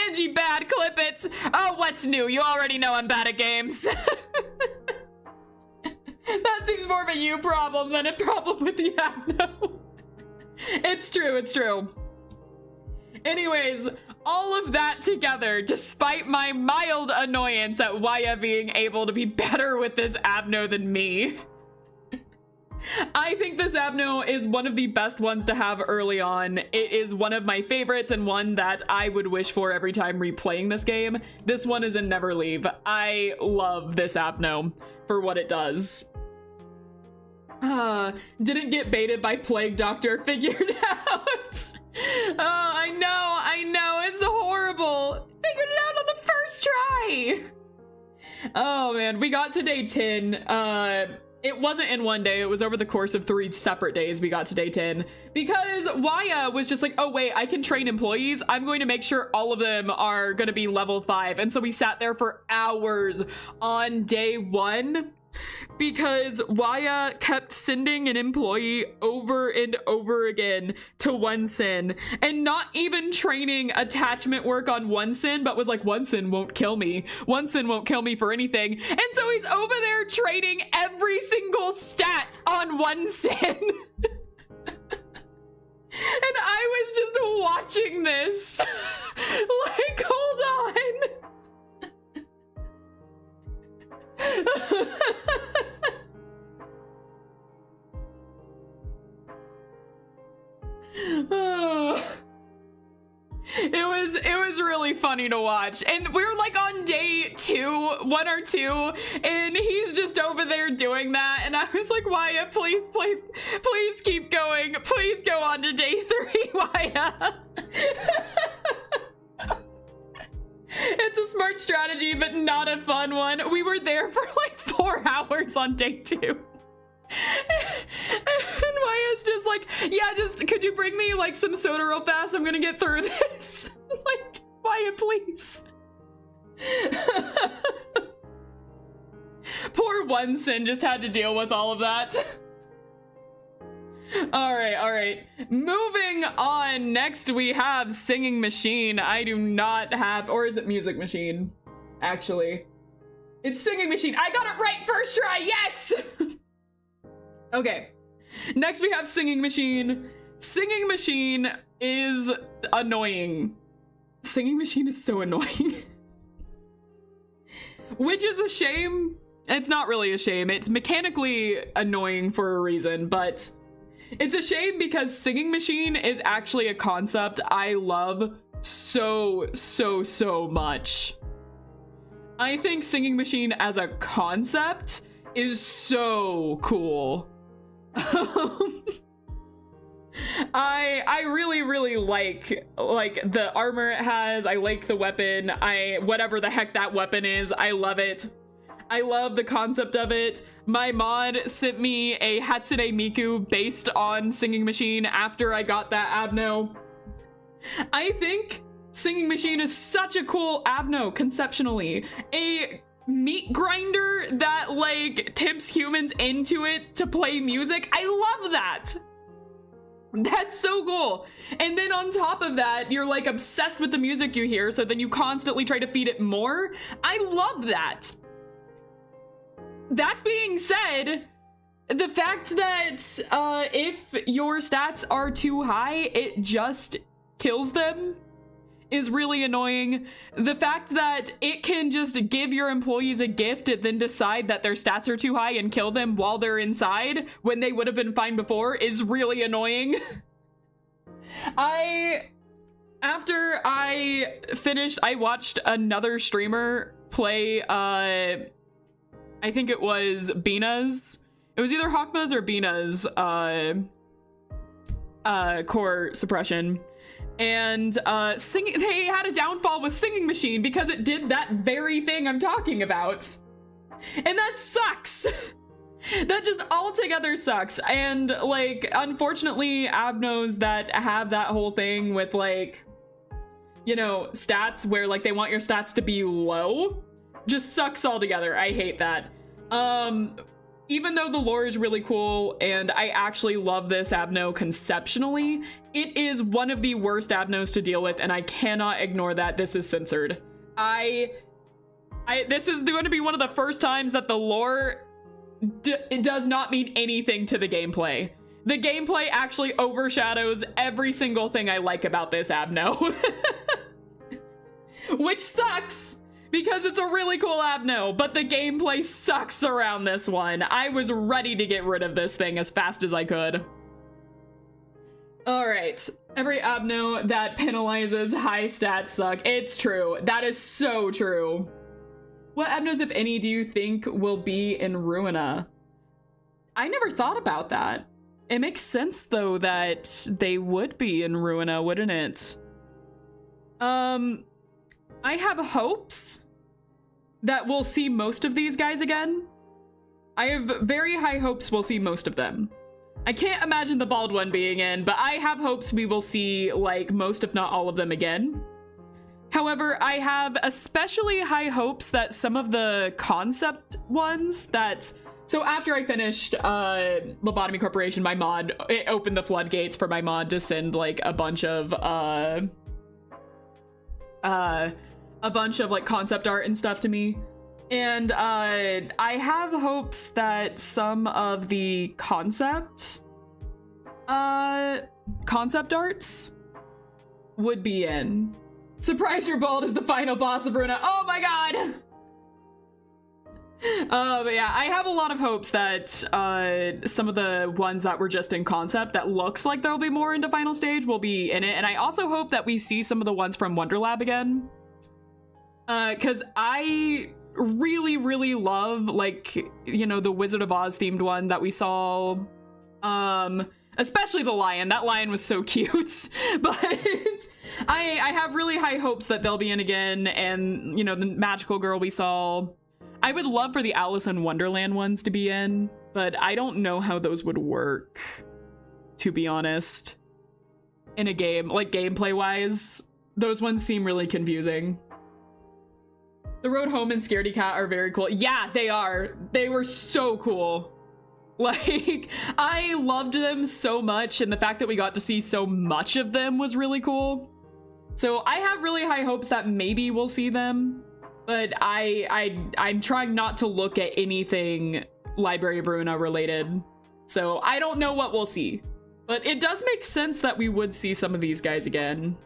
Angie bad, clip it. Oh, what's new? You already know I'm bad at games. That seems more of a you problem than a problem with the abno. It's true, it's true. Anyways, all of that together, despite my mild annoyance at Waya being able to be better with this abno than me, I think this abno is one of the best ones to have early on. It is one of my favorites and one that I would wish for every time replaying this game. This one is a never leave. I love this abno for what it does. Didn't get baited by Plague Doctor, figured out. Oh, I know, it's horrible. Figured it out on the first try. Oh man, we got to day 10. It wasn't in one day, it was over the course of 3 separate days we got to day 10. Because Waya was just like, oh wait, I can train employees. I'm going to make sure all of them are gonna be level 5. And so we sat there for hours on day 1. Because Waya kept sending an employee over and over again to one sin and not even training attachment work on one sin, but was like, one sin won't kill me. One sin won't kill me for anything. And so he's over there training every single stat on one sin. And I was just watching this. Like, hold on. It was really funny to watch, and we were like on day 1 or 2, and he's just over there doing that, and I was like, Waya, please keep going, please go on to day 3, Waya. It's a smart strategy, but not a fun one. We were there for like 4 hours on day 2. And Waya's just like, yeah, just could you bring me like some soda real fast? I'm gonna get through this. Like, Waya, please. Poor one sin just had to deal with all of that. All right. Moving on. Next, we have Singing Machine. I do not have, or is it Music Machine? Actually, it's Singing Machine. I got it right first try. Yes. Okay. Next, we have Singing Machine. Singing Machine is annoying. Singing Machine is so annoying. Which is a shame. It's not really a shame. It's mechanically annoying for a reason, but it's a shame because Singing Machine is actually a concept I love so much. I think Singing Machine as a concept is so cool. I really like the armor it has. I like the weapon. Whatever the heck that weapon is, I love it. I love the concept of it. My mod sent me a Hatsune Miku based on Singing Machine after I got that abno. I think Singing Machine is such a cool abno conceptually. A meat grinder that like tempts humans into it to play music. I love that. That's so cool. And then on top of that, you're like obsessed with the music you hear, so then you constantly try to feed it more. I love that. That being said, the fact that if your stats are too high, it just kills them is really annoying. The fact that it can just give your employees a gift and then decide that their stats are too high and kill them while they're inside when they would have been fine before is really annoying. After I finished, I watched another streamer play, I think it was Bina's. It was either Hawkma's or Bina's core suppression. And they had a downfall with Singing Machine because it did that very thing I'm talking about. And that sucks. That just altogether sucks. And like, unfortunately, abnos that have that whole thing with like, you know, stats where like they want your stats to be low just sucks altogether. I hate that. Even though the lore is really cool and I actually love this abno conceptually, it is one of the worst abnos to deal with, and I cannot ignore that this is censored. This is going to be one of the first times that the lore it does not mean anything to the gameplay. The gameplay actually overshadows every single thing I like about this abno. Which sucks! Because it's a really cool abno, but the gameplay sucks around this one. I was ready to get rid of this thing as fast as I could. Alright, every abno that penalizes high stats suck. It's true. That is so true. What abnos, if any, do you think will be in Ruina? I never thought about that. It makes sense, though, that they would be in Ruina, wouldn't it? I have hopes that we'll see most of these guys again. I have very high hopes we'll see most of them. I can't imagine the bald one being in, but I have hopes we will see, like, most if not all of them again. However, I have especially high hopes that some of the concept ones that... So after I finished Lobotomy Corporation, my mod, it opened the floodgates for my mod to send, like, a bunch of like concept art and stuff to me. And I have hopes that some of the concept arts would be in. Surprise, you're bald is the final boss of Ruina. Oh my god! But yeah, I have a lot of hopes that some of the ones that were just in concept that looks like there'll be more into final stage will be in it. And I also hope that we see some of the ones from Wonderlab again. Because I really love, like, you know, the Wizard of Oz themed one that we saw. Especially the lion. That lion was so cute. But I have really high hopes that they'll be in again. And, you know, the magical girl we saw. I would love for the Alice in Wonderland ones to be in, but I don't know how those would work, to be honest. In a game, like gameplay-wise, those ones seem really confusing. The Road Home and Scaredy Cat are very cool. Yeah, they are. They were so cool. Like, I loved them so much, and the fact that we got to see so much of them was really cool. So I have really high hopes that maybe we'll see them, but I'm trying not to look at anything Library of Ruina related. So I don't know what we'll see, but it does make sense that we would see some of these guys again.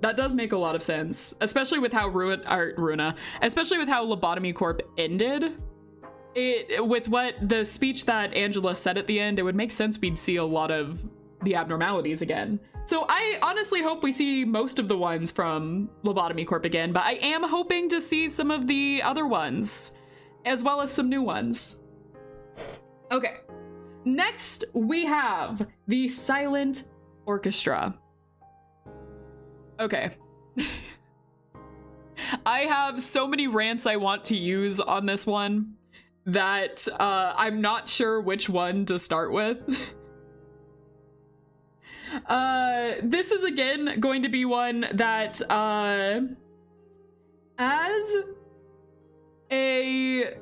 That does make a lot of sense, especially with how Ruina, especially with how Lobotomy Corp ended. With what the speech that Angela said at the end, it would make sense we'd see a lot of the abnormalities again. So I honestly hope we see most of the ones from Lobotomy Corp again, but I am hoping to see some of the other ones, as well as some new ones. Okay, next we have the Silent Orchestra. Okay. I have so many rants I want to use on this one that I'm not sure which one to start with. This is again going to be one that as a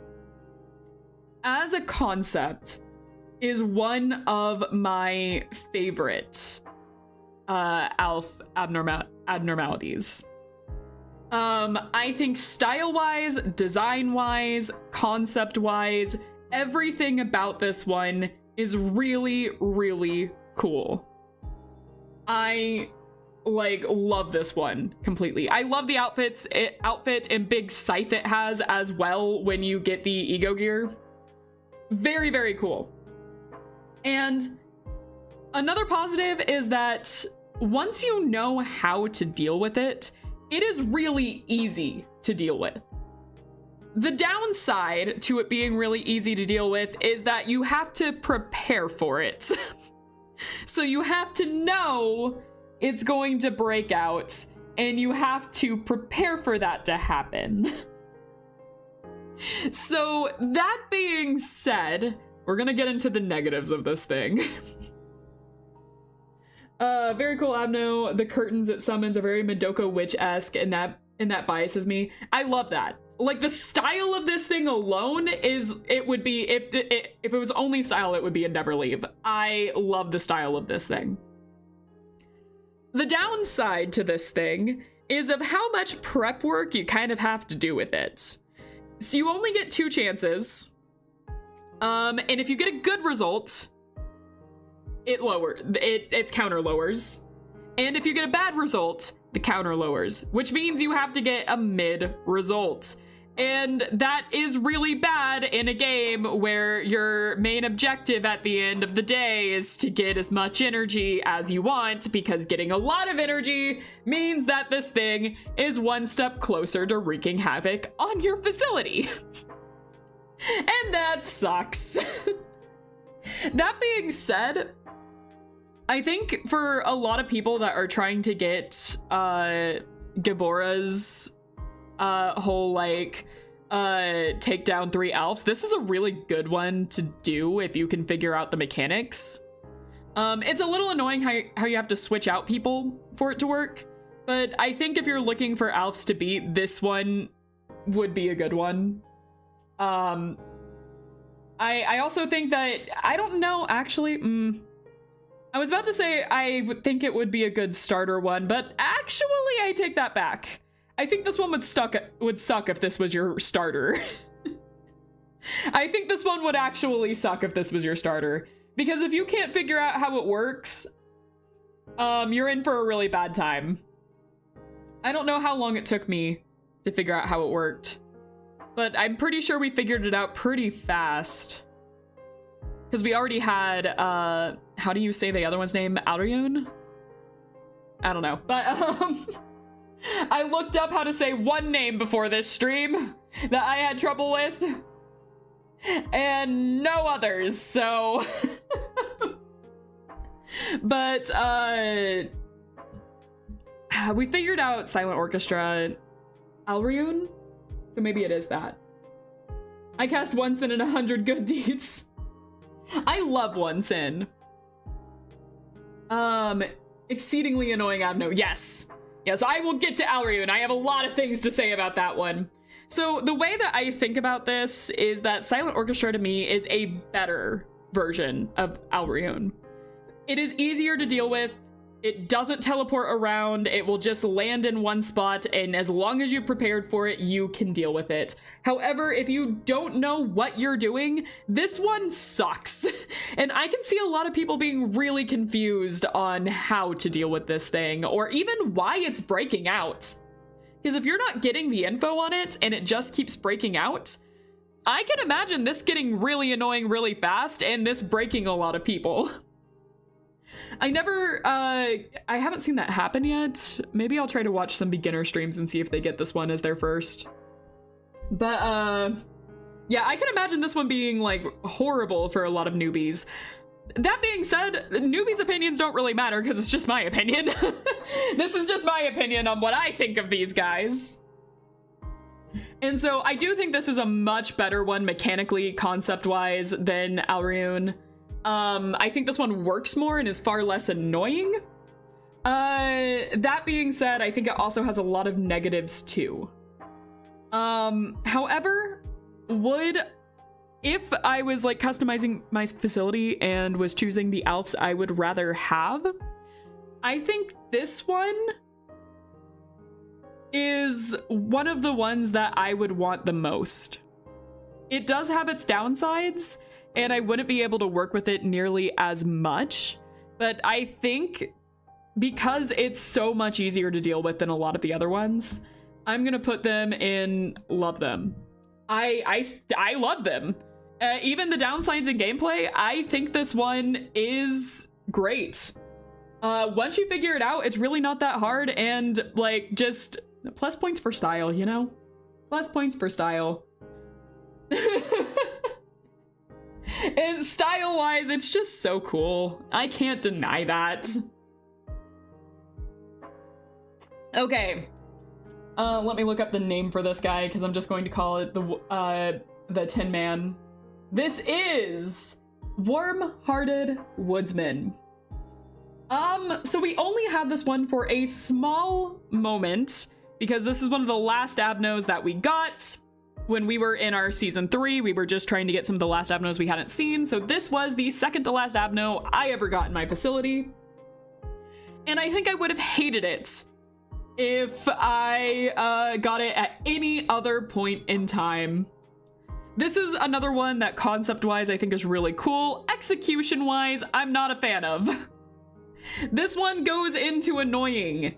concept is one of my favorite abnormalities. I think style-wise, design-wise, concept-wise, everything about this one is really, really cool. I love this one completely. I love the outfit and big scythe it has as well when you get the ego gear. Very, very cool. And another positive is that once you know how to deal with it, it is really easy to deal with. The downside to it being really easy to deal with is that you have to prepare for it. So you have to know it's going to break out, and you have to prepare for that to happen. So that being said, we're gonna get into the negatives of this thing. Very cool abno. The curtains it summons are very Madoka Witch-esque, and that biases me. I love that. Like, the style of this thing alone it would be, if it was only style, it would be a never leave. I love the style of this thing. The downside to this thing is of how much prep work you kind of have to do with it. So you only get 2 chances. And if you get a good result, its counter lowers. And if you get a bad result, the counter lowers, which means you have to get a mid result. And that is really bad in a game where your main objective at the end of the day is to get as much energy as you want, because getting a lot of energy means that this thing is one step closer to wreaking havoc on your facility. And that sucks. That being said, I think for a lot of people that are trying to get Gabora's whole take down 3 elves, this is a really good one to do if you can figure out the mechanics. It's a little annoying how you have to switch out people for it to work, but I think if you're looking for elves to beat, this one would be a good one. I also think that, I don't know, actually, I was about to say I would think it would be a good starter one, but actually I take that back. I think this one would suck if this was your starter. I think this one would actually suck if this was your starter, because if you can't figure out how it works, you're in for a really bad time. I don't know how long it took me to figure out how it worked, but I'm pretty sure we figured it out pretty fast. Because we already had, how do you say the other one's name? Alriune? I don't know. But, I looked up how to say one name before this stream that I had trouble with. And no others, so... But, we figured out Silent Orchestra Alriune? So maybe it is that. I cast 1 sin and 100 good deeds. I love 1 sin. Exceedingly annoying abno. Yes. Yes, I will get to Alriune. I have a lot of things to say about that one. So the way that I think about this is that Silent Orchestra to me is a better version of Alriune. It is easier to deal with. It doesn't teleport around, it will just land in one spot, and as long as you're prepared for it, you can deal with it. However, if you don't know what you're doing, this one sucks. And I can see a lot of people being really confused on how to deal with this thing, or even why it's breaking out. Because if you're not getting the info on it, and it just keeps breaking out, I can imagine this getting really annoying really fast, and this breaking a lot of people. I haven't seen that happen yet. Maybe I'll try to watch some beginner streams and see if they get this one as their first. But, yeah, I can imagine this one being, like, horrible for a lot of newbies. That being said, newbies' opinions don't really matter because it's just my opinion. This is just my opinion on what I think of these guys. And so I do think this is a much better one mechanically, concept-wise, than Alriune. I think this one works more and is far less annoying. That being said, I think it also has a lot of negatives too. However, if I was like customizing my facility and was choosing the elves I would rather have, I think this one is one of the ones that I would want the most. It does have its downsides, and I wouldn't be able to work with it nearly as much, but I think because it's so much easier to deal with than a lot of the other ones, I'm gonna put them in love them. I love them. Even the downsides in gameplay, I think this one is great. Once you figure it out, it's really not that hard, and like just plus points for style, you know? Plus points for style. And style-wise, it's just so cool. I can't deny that. Okay. Let me look up the name for this guy, because I'm just going to call it the Tin Man. This is Warmhearted Woodsman. So we only had this one for a small moment, because this is one of the last abnos that we got. When we were in our season 3, we were just trying to get some of the last abnos we hadn't seen, so this was the second to last abno I ever got in my facility. And I think I would have hated it if I got it at any other point in time. This is another one that concept-wise I think is really cool. Execution-wise, I'm not a fan of. This one goes into annoying.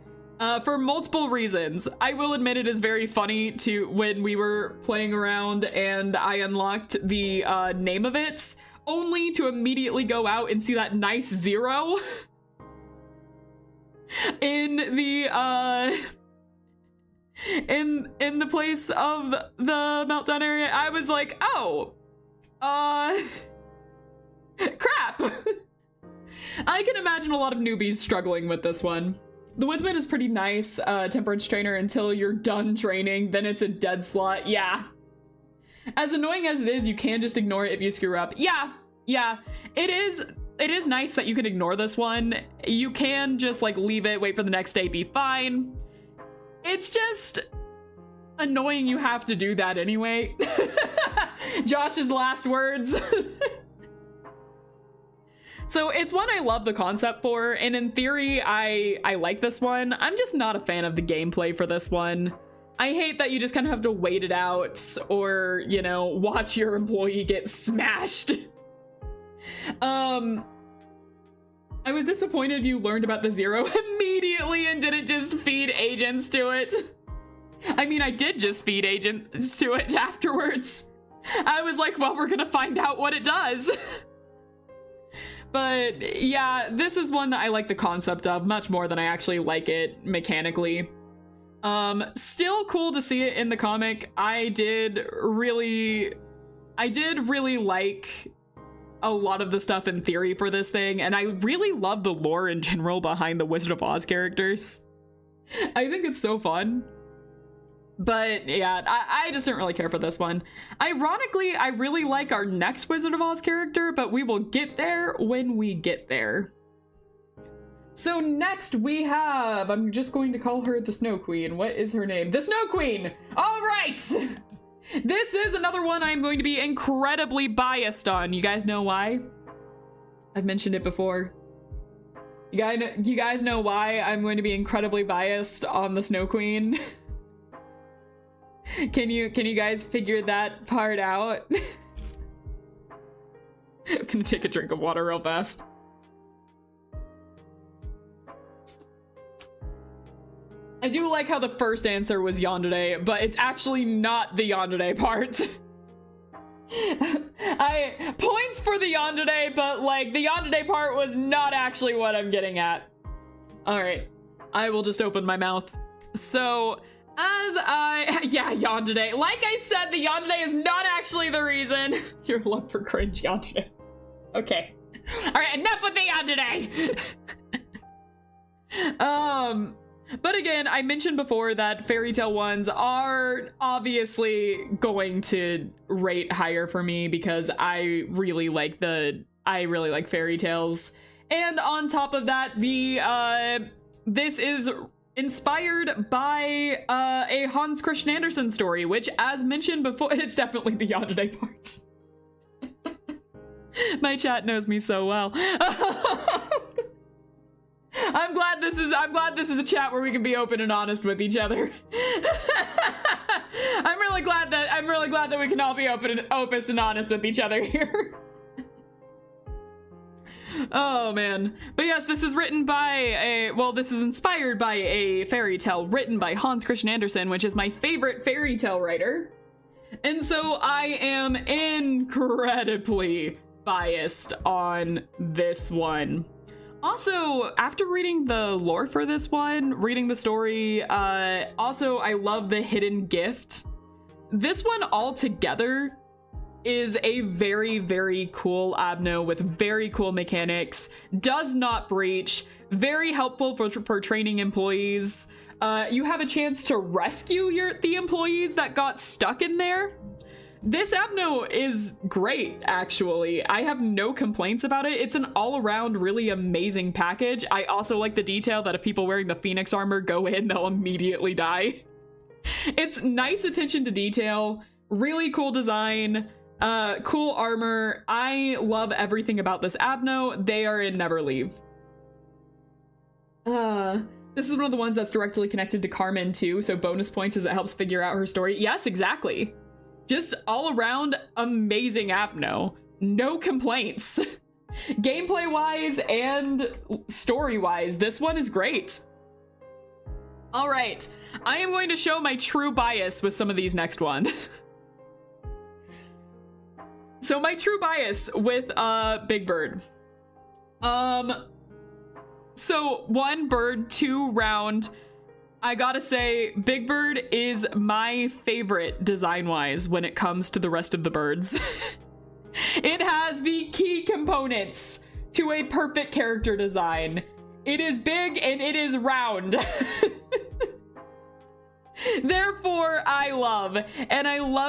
For multiple reasons. I will admit it is very funny to when we were playing around and I unlocked the name of it, only to immediately go out and see that nice 0 in the in the place of the meltdown area. I was like, oh, crap. I can imagine a lot of newbies struggling with this one. The Woodsman is pretty nice, temperance trainer, until you're done training, then it's a dead slot. Yeah. As annoying as it is, you can just ignore it if you screw up. Yeah. It is nice that you can ignore this one. You can just like leave it, wait for the next day, be fine. It's just annoying you have to do that anyway. Josh's last words. So it's one I love the concept for, and in theory, I like this one. I'm just not a fan of the gameplay for this one. I hate that you just kind of have to wait it out, or, you know, watch your employee get smashed. I was disappointed you learned about the 0 immediately and didn't just feed agents to it. I mean, I did just feed agents to it afterwards. I was like, well, we're gonna find out what it does. But yeah, this is one that I like the concept of much more than I actually like it mechanically. Still cool to see it in the comic. I did really like a lot of the stuff in theory for this thing, and I really love the lore in general behind the Wizard of Oz characters. I think it's so fun. But yeah, I just didn't really care for this one. Ironically, I really like our next Wizard of Oz character, but we will get there when we get there. So next we have, I'm just going to call her the Snow Queen. What is her name? The Snow Queen! All right! This is another one I'm going to be incredibly biased on. You guys know why? I've mentioned it before. You guys know why I'm going to be incredibly biased on the Snow Queen? Can you guys figure that part out? I'm gonna take a drink of water real fast. I do like how the first answer was Yandere, but it's actually not the Yandere part. Points for the Yandere, but like the Yandere part was not actually what I'm getting at. All right, I will just open my mouth. So yeah, Yandere. Like I said, the Yandere is not actually the reason. Your love for cringe, Yandere. Okay. All right, enough with the Yandere. But again, I mentioned before that fairy tale ones are obviously going to rate higher for me because I really like fairy tales. And on top of that, this is inspired by a Hans Christian Andersen story, which, as mentioned before, it's definitely the Yandere parts. My chat knows me so well. I'm glad this is a chat where we can be open and honest with each other. I'm really glad that we can all be open and honest with each other here. Oh man. But yes, this is this is inspired by a fairy tale written by Hans Christian Andersen, which is my favorite fairy tale writer. And so I am incredibly biased on this one. Also, after reading the lore for this one, reading the story, also I love the hidden gift. This one altogether is a very, very cool abno with very cool mechanics, does not breach, very helpful for training employees. You have a chance to rescue the employees that got stuck in there. This abno is great, actually. I have no complaints about it. It's an all-around really amazing package. I also like the detail that if people wearing the Phoenix armor go in, they'll immediately die. It's nice attention to detail, really cool design, cool armor. I love everything about this abno. They are in Never Leave. This is one of the ones that's directly connected to Carmen too, so bonus points as it helps figure out her story. Yes, exactly. Just all around amazing abno. No complaints. Gameplay wise and story wise, this one is great. All right, I am going to show my true bias with some of these next one. So my true bias with Big Bird. So 1 bird, 2 round. I gotta say, Big Bird is my favorite design-wise when it comes to the rest of the birds. It has the key components to a perfect character design. It is big and it is round. Therefore, I love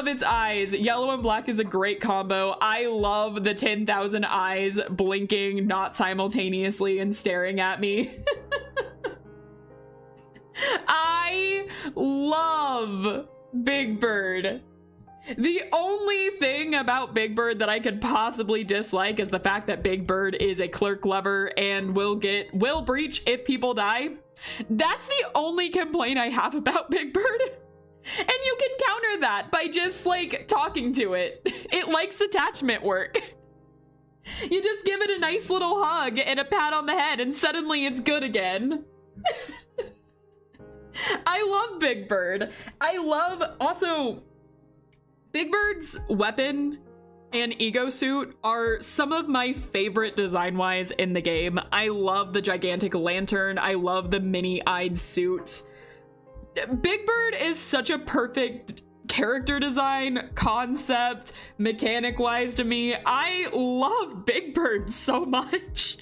its eyes. Yellow and black is a great combo. I love the 10,000 eyes blinking, not simultaneously and staring at me. I love Big Bird. The only thing about Big Bird that I could possibly dislike is the fact that Big Bird is a clerk lever and will breach if people die. That's the only complaint I have about Big Bird. And you can counter that by just like talking to it. It likes attachment work. You just give it a nice little hug and a pat on the head and suddenly it's good again. I love Big Bird. Also, Big Bird's weapon and ego suit are some of my favorite design-wise in the game. I love the gigantic lantern. I love the mini-eyed suit. Big Bird is such a perfect character design, concept, mechanic-wise to me. I love Big Bird so much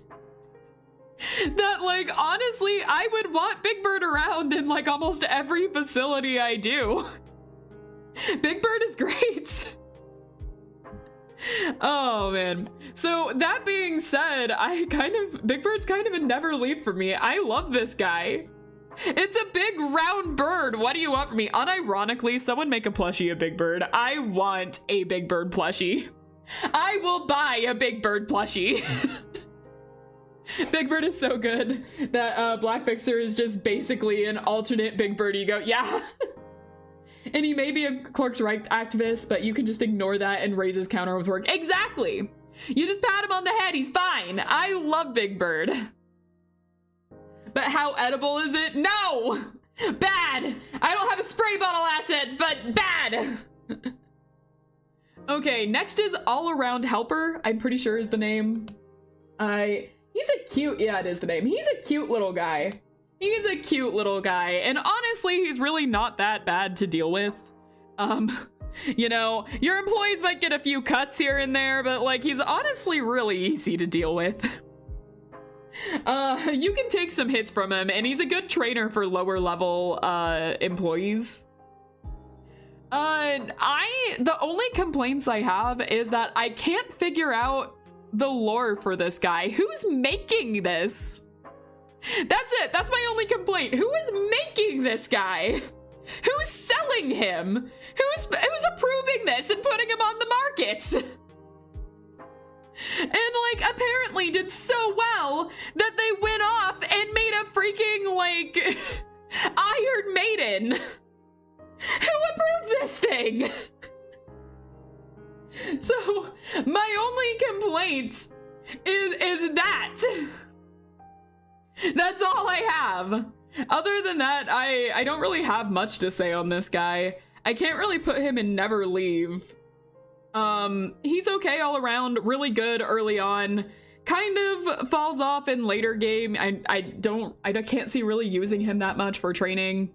that, like, honestly, I would want Big Bird around in, like, almost every facility I do. Big Bird is great. Oh, man. So, that being said, Big Bird's kind of a never leave for me. I love this guy. It's a big round bird. What do you want from me? Unironically, someone make a plushie of Big Bird. I want a Big Bird plushie. I will buy a Big Bird plushie. Big Bird is so good that Black Fixer is just basically an alternate Big Bird ego. Yeah. And he may be a clerk's right activist, but you can just ignore that and raise his counter with work. Exactly. You just pat him on the head. He's fine. I love Big Bird. But how edible is it? No. Bad. I don't have a spray bottle assets, but bad. Okay, next is All Around Helper. I'm pretty sure is the name. He's a cute, yeah, it is the name. He's a cute little guy. He's a cute little guy. And honestly, he's really not that bad to deal with. You know, your employees might get a few cuts here and there, but like, he's honestly really easy to deal with. You can take some hits from him, and he's a good trainer for lower level, employees. The only complaints I have is that I can't figure out the lore for this guy. Who's making this? That's it. That's my only complaint. Who is making this guy? Who's selling him? Who's approving this and putting him on the markets? And like apparently did so well that they went off and made a freaking like Iron Maiden. Who approved this thing? So my only complaint is that. That's all I have. Other than that, I don't really have much to say on this guy. I can't really put him in Never Leave. He's okay all around, really good early on. Kind of falls off in later game. I can't see really using him that much for training.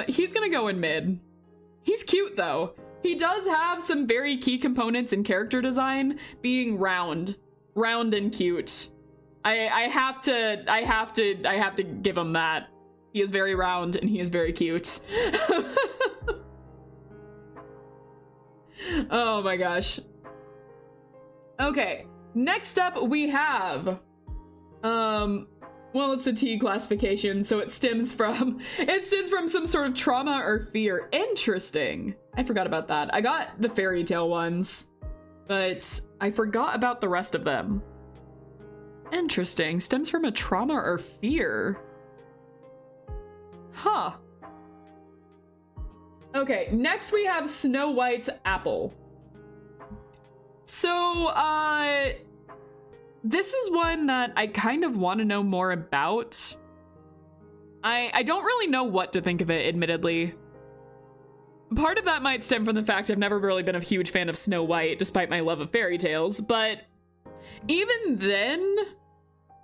He's gonna go in mid. He's cute though. He does have some very key components in character design, being round and cute. I have to give him that. He is very round and he is very cute. Oh my gosh. Okay, next up we have, well, it's a T classification, so it stems from some sort of trauma or fear. Interesting. I forgot about that. I got the fairy tale ones, but I forgot about the rest of them. Interesting. Stems from a trauma or fear. Huh. Okay, next we have Snow White's apple. So, this is one that I kind of want to know more about. I don't really know what to think of it, admittedly. Part of that might stem from the fact I've never really been a huge fan of Snow White, despite my love of fairy tales, but even then,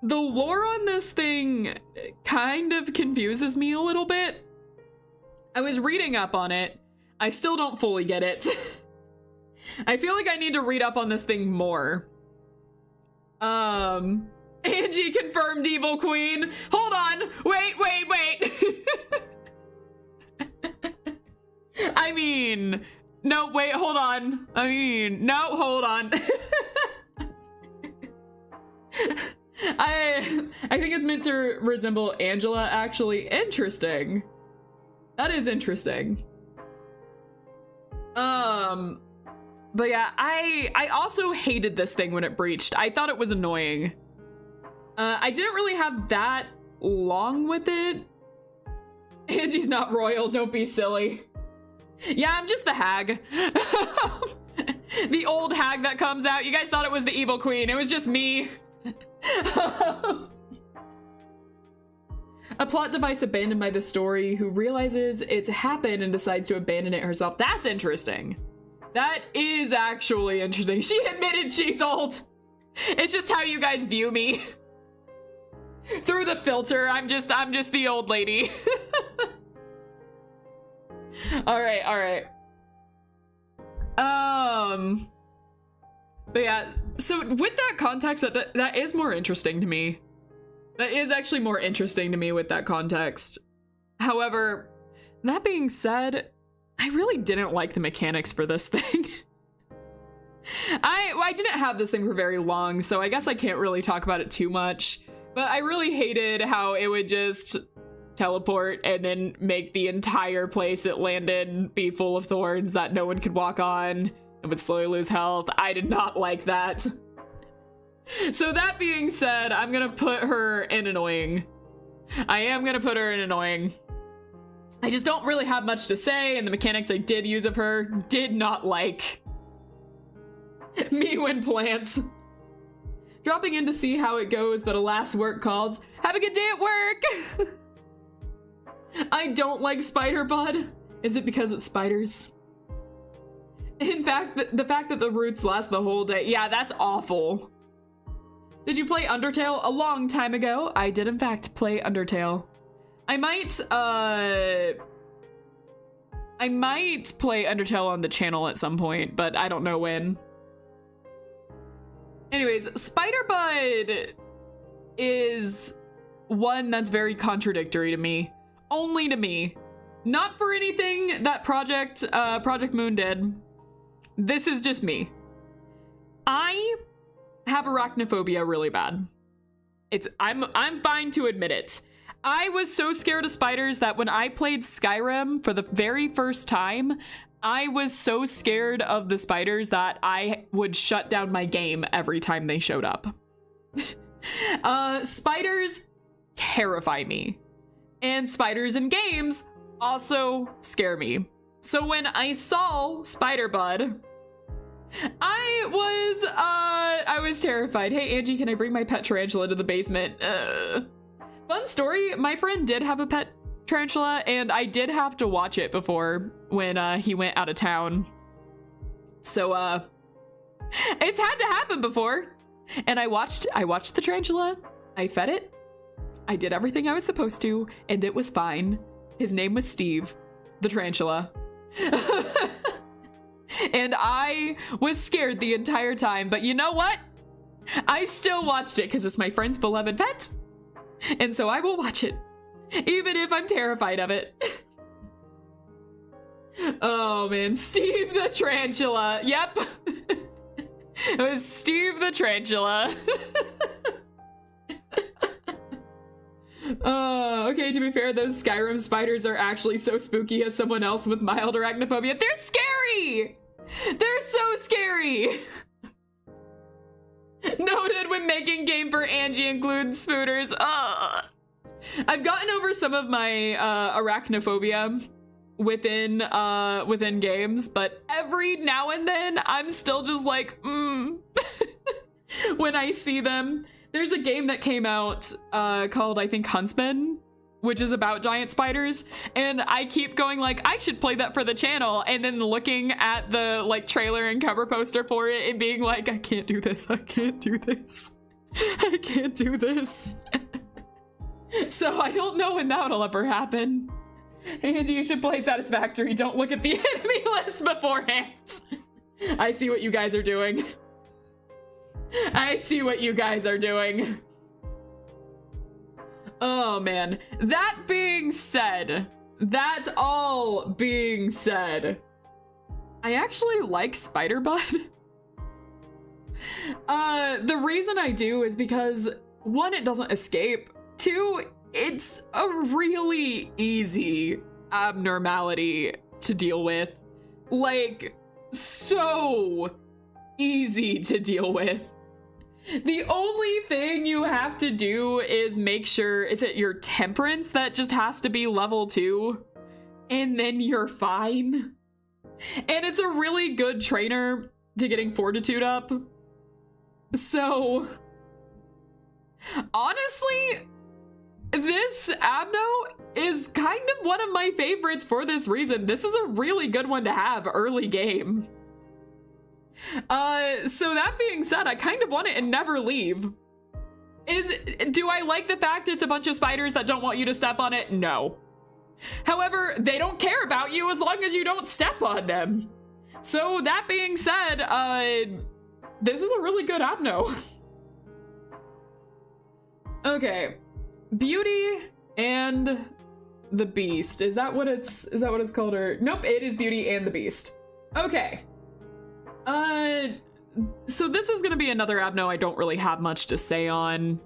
the lore on this thing kind of confuses me a little bit. I was reading up on it. I still don't fully get it. I feel like I need to read up on this thing more. Angie confirmed Evil Queen. Hold on. Wait. I mean, no, wait, hold on. I mean, no, hold on. I think it's meant to resemble Angela, actually. Interesting. That is interesting. But yeah, I also hated this thing when it breached. I thought it was annoying. I didn't really have that long with it. Angie's not royal, don't be silly. Yeah, I'm just the hag. The old hag that comes out. You guys thought it was the evil queen. It was just me. A plot device abandoned by the story who realizes it's happened and decides to abandon it herself. That's interesting. That is actually interesting. She admitted she's old. It's just how you guys view me. Through the filter, I'm just the old lady. All right. But yeah, so with that context, that is more interesting to me. That is actually more interesting to me with that context. However, that being said, I really didn't like the mechanics for this thing. I didn't have this thing for very long, so I guess I can't really talk about it too much. But I really hated how it would just teleport and then make the entire place it landed be full of thorns that no one could walk on and would slowly lose health. I did not like that. So that being said, I'm gonna put her in annoying. I am gonna put her in annoying. I just don't really have much to say, and the mechanics I did use of her did not like. Me when plants. Dropping in to see how it goes, but alas, work calls. Have a good day at work! I don't like Spiderbud. Is it because it's spiders? In fact, the fact that the roots last the whole day, yeah, that's awful. Did you play Undertale? A long time ago. I did in fact play Undertale. I might play Undertale on the channel at some point, but I don't know when. Anyways, Spiderbud is one that's very contradictory to me. Only to me. Not for anything that Project Moon did. This is just me. I have arachnophobia really bad. I'm fine to admit it. I was so scared of spiders that when I played Skyrim for the very first time, I was so scared of the spiders that I would shut down my game every time they showed up. Spiders terrify me. And spiders in games also scare me. So when I saw Spiderbud, I was terrified. Hey Angie, can I bring my pet tarantula to the basement? Fun story, my friend did have a pet tarantula, and I did have to watch it before when he went out of town. So it's had to happen before. And I watched the tarantula, I fed it, I did everything I was supposed to, and it was fine. His name was Steve, the tarantula. And I was scared the entire time, but you know what? I still watched it because it's my friend's beloved pet. And so I will watch it, even if I'm terrified of it. Oh man, Steve the tarantula. Yep. It was Steve the tarantula. Okay, to be fair, those Skyrim spiders are actually so spooky as someone else with mild arachnophobia. They're scary! They're so scary! Noted when making game for Angie includes spooters. I've gotten over some of my arachnophobia within games, but every now and then I'm still just like, when I see them. There's a game that came out called, I think, Huntsman, which is about giant spiders, and I keep going like, I should play that for the channel, and then looking at the like trailer and cover poster for it and being like, I can't do this, I can't do this, I can't do this. So I don't know when that'll ever happen. Angie, you should play Satisfactory. Don't look at the enemy list beforehand. I see what you guys are doing. I see what you guys are doing. Oh man. That being said, that all being said, I actually like Spiderbud. The reason I do is because, one, it doesn't escape. Two, it's a really easy abnormality to deal with. Like, so easy to deal with. The only thing you have to do is make sure, is it your temperance that just has to be level 2? And then you're fine. And it's a really good trainer to getting fortitude up. So, honestly, this abno is kind of one of my favorites for this reason. This is a really good one to have early game. So that being said, I kind of want it and never leave. Do I like the fact it's a bunch of spiders that don't want you to step on it? No. However, they don't care about you as long as you don't step on them. So that being said, this is a really good abno. Okay. Beauty and the Beast. Is that what it's called? Or nope, it is Beauty and the Beast. Okay. So this is gonna be another abno I don't really have much to say on.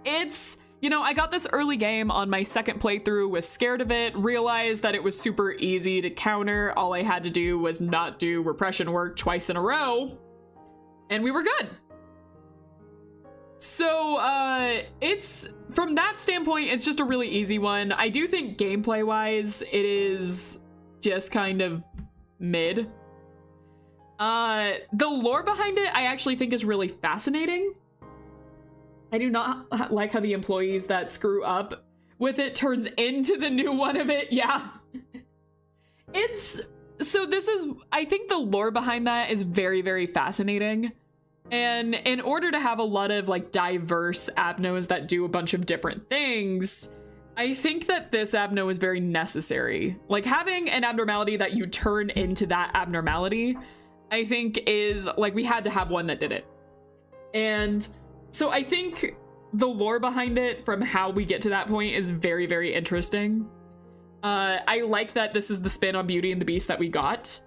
It's, you know, I got this early game on my second playthrough, was scared of it, realized that it was super easy to counter. All I had to do was not do repression work twice in a row, and we were good. So, it's, from that standpoint, it's just a really easy one. I do think gameplay-wise, it is just kind of mid. The lore behind it, I actually think is really fascinating. I do not like how the employees that screw up with it turns into the new one of it. Yeah. So this is, I think the lore behind that is very, very fascinating. And in order to have a lot of like diverse abnos that do a bunch of different things, I think that this abno is very necessary. Like having an abnormality that you turn into that abnormality, I think is like, we had to have one that did it. And so I think the lore behind it from how we get to that point is very, very interesting. I like that this is the spin on Beauty and the Beast that we got.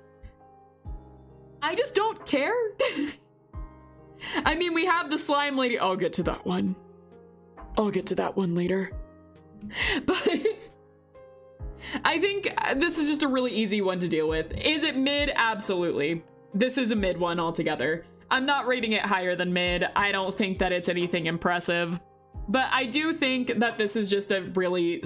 I just don't care. I mean, we have the slime lady. I'll get to that one. I'll get to that one later. But I think this is just a really easy one to deal with. Is it mid? Absolutely. This is a mid one altogether. I'm not rating it higher than mid. I don't think that it's anything impressive. But I do think that this is just a really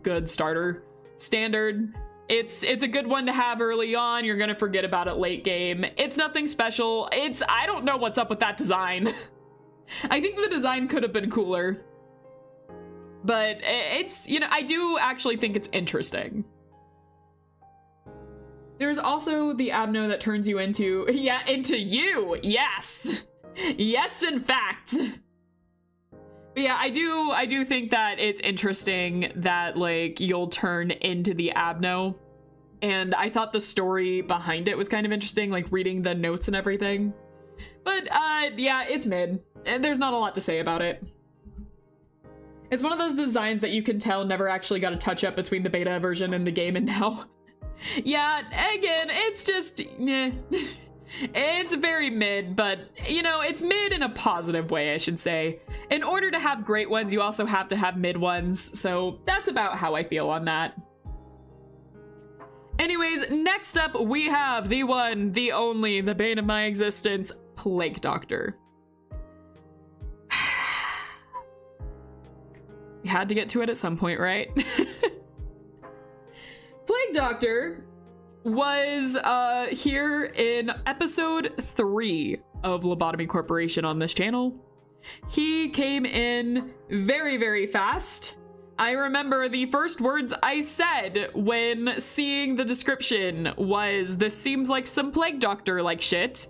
good starter. Standard. It's a good one to have early on. You're gonna forget about it late game. It's nothing special. I don't know what's up with that design. I think the design could have been cooler. But it's, you know, I do actually think it's interesting. There's also the abno that turns you into, yeah, into you. Yes. Yes, in fact. But yeah, I do think that it's interesting that like you'll turn into the abno. And I thought the story behind it was kind of interesting, like reading the notes and everything. But yeah, it's mid. And there's not a lot to say about it. It's one of those designs that you can tell never actually got a touch up between the beta version and the game and now. Yeah, again, it's just, eh. It's very mid, but, you know, it's mid in a positive way, I should say. In order to have great ones, you also have to have mid ones, so that's about how I feel on that. Anyways, next up, we have the one, the only, the bane of my existence, Plague Doctor. We had to get to it at some point, right? Plague Doctor was here in episode 3 of Lobotomy Corporation on this channel. He came in very, very fast. I remember the first words I said when seeing the description was, this seems like some Plague Doctor like shit.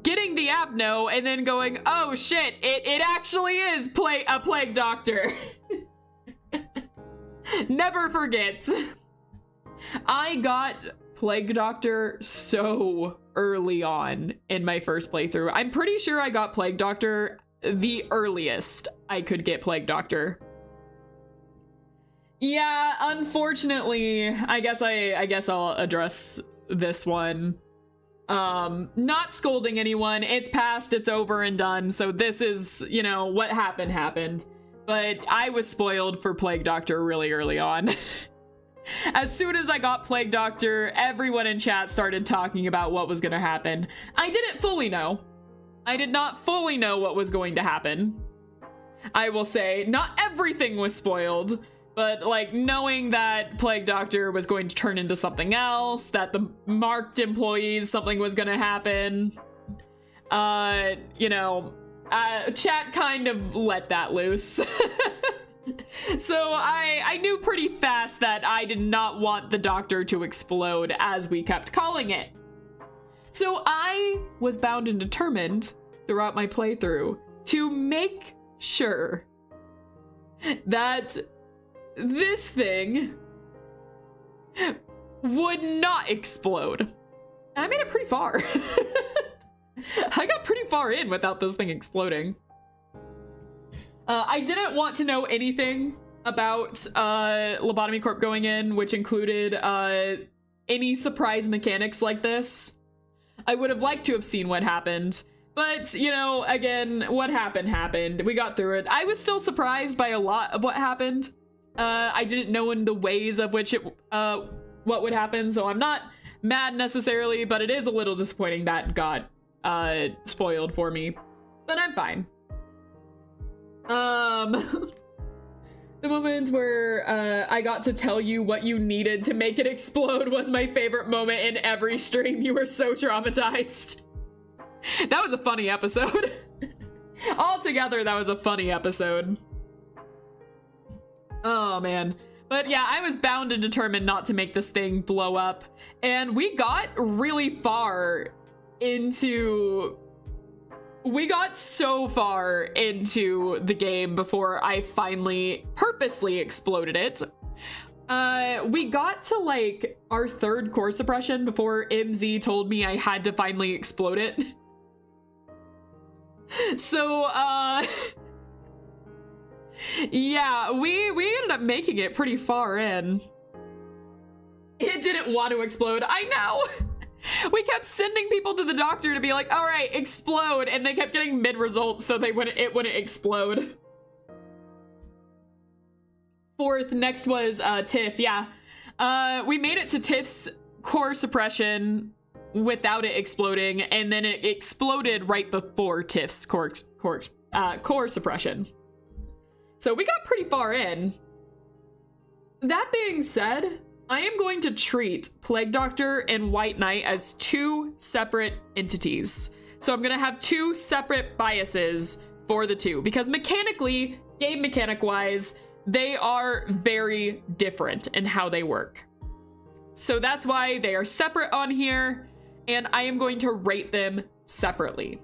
Getting the abno and then going, oh shit, it actually is a Plague Doctor. Never forget. I got Plague Doctor so early on in my first playthrough. I'm pretty sure I got Plague Doctor the earliest I could get Plague Doctor. Yeah, unfortunately, I guess I'll address this one. Not scolding anyone. It's past, it's over and done. So this is, you know, what happened. But I was spoiled for Plague Doctor really early on. As soon as I got Plague Doctor, everyone in chat started talking about what was going to happen. I didn't fully know. I did not fully know what was going to happen. I will say, not everything was spoiled, but like knowing that Plague Doctor was going to turn into something else, that the marked employees, something was going to happen. You know, chat kind of let that loose. So I knew pretty fast that I did not want the Doctor to explode, as we kept calling it. So I was bound and determined throughout my playthrough to make sure that this thing would not explode. And I made it pretty far. I got pretty far in without this thing exploding. I didn't want to know anything about Lobotomy Corp going in, which included any surprise mechanics like this. I would have liked to have seen what happened, but, you know, again, what happened. We got through it. I was still surprised by a lot of what happened. I didn't know in the ways of which what would happen, so I'm not mad necessarily, but it is a little disappointing that got spoiled for me. But I'm fine. The moment where I got to tell you what you needed to make it explode was my favorite moment in every stream. You were so traumatized. That was a funny episode. Altogether, that was a funny episode. Oh, man. But yeah, I was bound and determined not to make this thing blow up. And we got really far into... We got so far into the game before I finally purposely exploded it. We got to like our third core suppression before MZ told me I had to finally explode it. So, yeah, we ended up making it pretty far in. It didn't want to explode, I know! We kept sending people to the doctor to be like, all right, explode, and they kept getting mid-results, so it wouldn't explode. Fourth, next was Tiff, yeah. We made it to Tiff's core suppression without it exploding, and then it exploded right before Tiff's core suppression. So we got pretty far in. That being said, I am going to treat Plague Doctor and White Knight as two separate entities. So I'm going to have two separate biases for the two, because mechanically, game mechanic-wise, they are very different in how they work. So that's why they are separate on here, and I am going to rate them separately.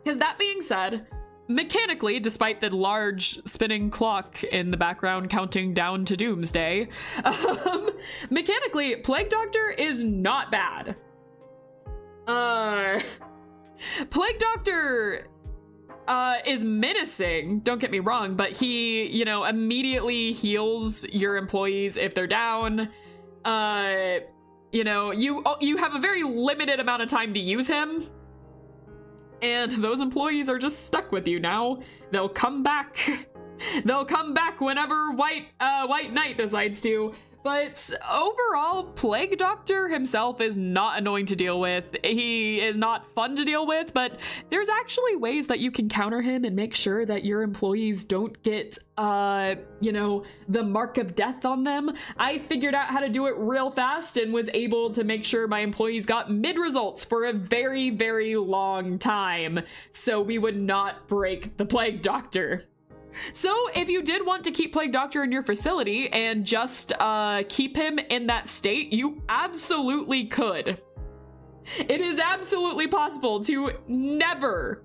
Because that being said, mechanically, despite the large spinning clock in the background counting down to doomsday, mechanically, Plague Doctor is not bad. Plague Doctor is menacing, don't get me wrong, but he, you know, immediately heals your employees if they're down. You know, you have a very limited amount of time to use him. And those employees are just stuck with you now. They'll come back. They'll come back whenever White Knight decides to. But overall, Plague Doctor himself is not annoying to deal with. He is not fun to deal with, but there's actually ways that you can counter him and make sure that your employees don't get, you know, the mark of death on them. I figured out how to do it real fast and was able to make sure my employees got mid-results for a very, very long time, so we would not break the Plague Doctor. So if you did want to keep Plague Doctor in your facility and just keep him in that state, you absolutely could. It is absolutely possible to never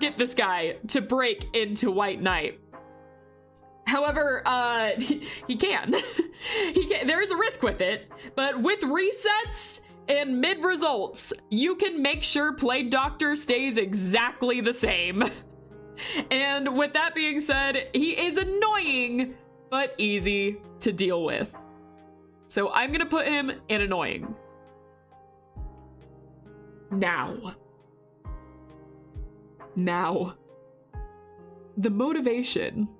get this guy to break into White Knight. However, he can. There is a risk with it, but with resets and mid-results, you can make sure Plague Doctor stays exactly the same. And with that being said, he is annoying, but easy to deal with. So I'm gonna put him in annoying. Now, the motivation.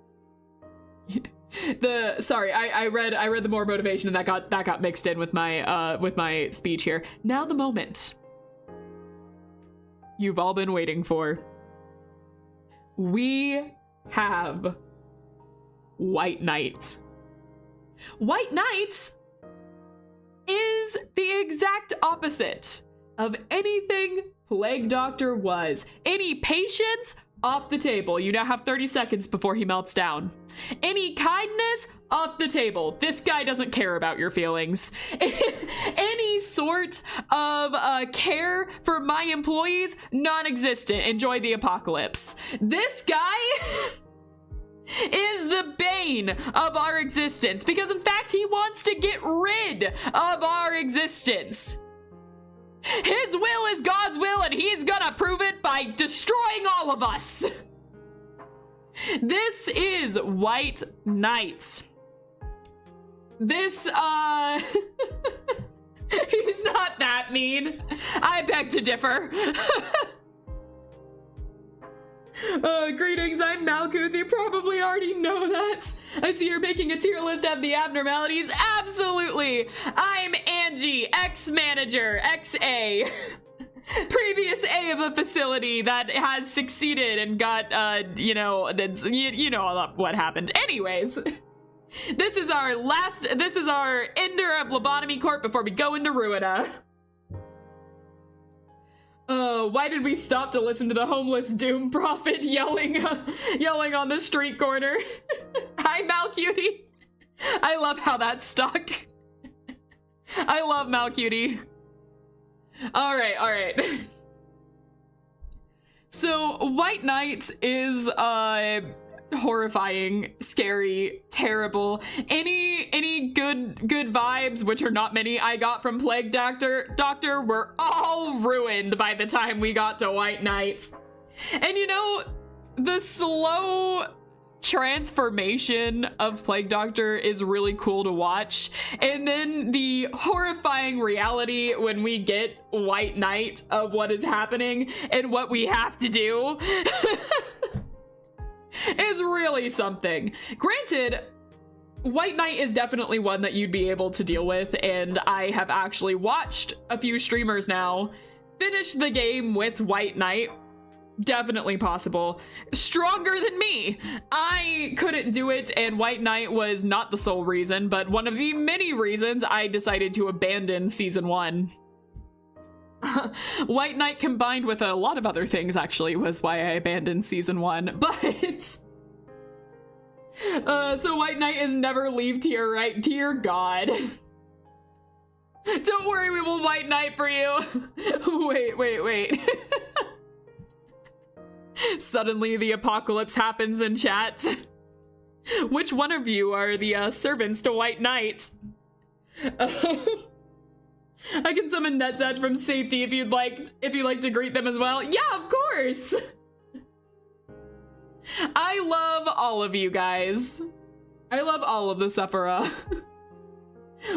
I read the more motivation, and that got mixed in with my speech here. Now the moment you've all been waiting for. We have White Knight. White Knight is the exact opposite of anything Plague Doctor was. Any patience, off the table. You now have 30 seconds before he melts down. Any kindness, off the table. This guy doesn't care about your feelings. Any sort of care for my employees, non-existent. Enjoy the apocalypse. This guy is the bane of our existence, because in fact he wants to get rid of our existence. His will is God's will, and he's gonna prove it by destroying all of us. This is White Knight. This, he's not that mean. I beg to differ. Greetings, I'm Malkuth. You probably already know that. I see you're making a tier list of the abnormalities. Absolutely. I'm Angie, ex-manager, XA. previous A of a facility that has succeeded and got, you know what happened. Anyways, this is our ender of Lobotomy Corp before we go into Ruina. Why did we stop to listen to the homeless doom prophet yelling on the street corner? Hi, Malcutie. I love how that stuck. I love Malcutie. All right. So White Knight is horrifying, scary, terrible. Any good vibes, which are not many, I got from Plague Doctor were all ruined by the time we got to White Knight. And you know, the slow transformation of Plague Doctor is really cool to watch, and then the horrifying reality when we get White Knight of what is happening and what we have to do is really something. Granted, White Knight is definitely one that you'd be able to deal with, and I have actually watched a few streamers now finish the game with White Knight. Definitely possible. Stronger than me. I couldn't do it, and White Knight was not the sole reason, but one of the many reasons I decided to abandon Season 1. White Knight combined with a lot of other things actually was why I abandoned Season 1, but... so White Knight is never leave tier, right? Dear God. Don't worry, we will White Knight for you. Wait. Suddenly the apocalypse happens in chat. Which one of you are the servants to White Knight? I can summon Netzach from safety if you'd like to greet them as well. Yeah, of course. I love all of you guys. I love all of the Sephora.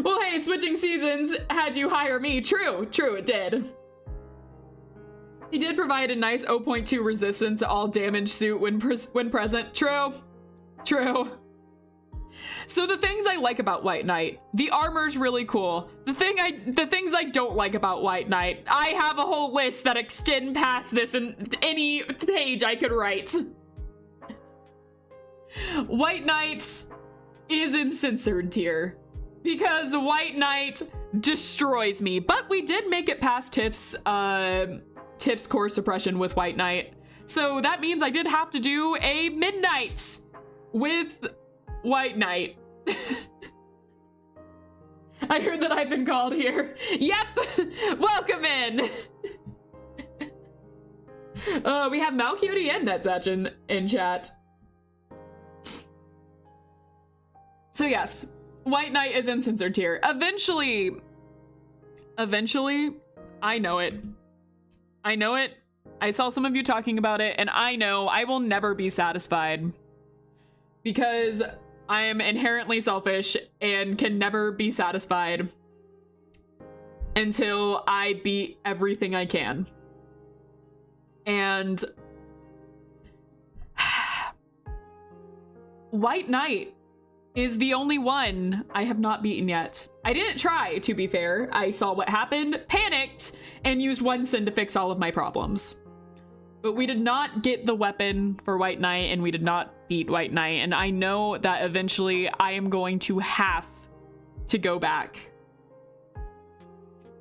Well, hey, switching seasons had you hire me. True, it did. He did provide a nice 0.2 resistance to all damage suit when present. True. So the things I like about White Knight, the armor's really cool. The things I don't like about White Knight, I have a whole list that extend past this in any page I could write. White Knight is in Censored tier because White Knight destroys me, but we did make it past Tiff's core suppression with White Knight. So that means I did have to do a midnight with White Knight. I heard that I've been called here. Yep! Welcome in! We have Malcutie and Netzach in chat. So yes, White Knight is in Censored tier. Eventually, I know it. I saw some of you talking about it, and I know I will never be satisfied because I am inherently selfish and can never be satisfied until I beat everything I can. And White Knight is the only one I have not beaten yet. I didn't try, to be fair. I saw what happened, panicked, and used one sin to fix all of my problems. But we did not get the weapon for White Knight, and we did not beat White Knight, and I know that eventually I am going to have to go back.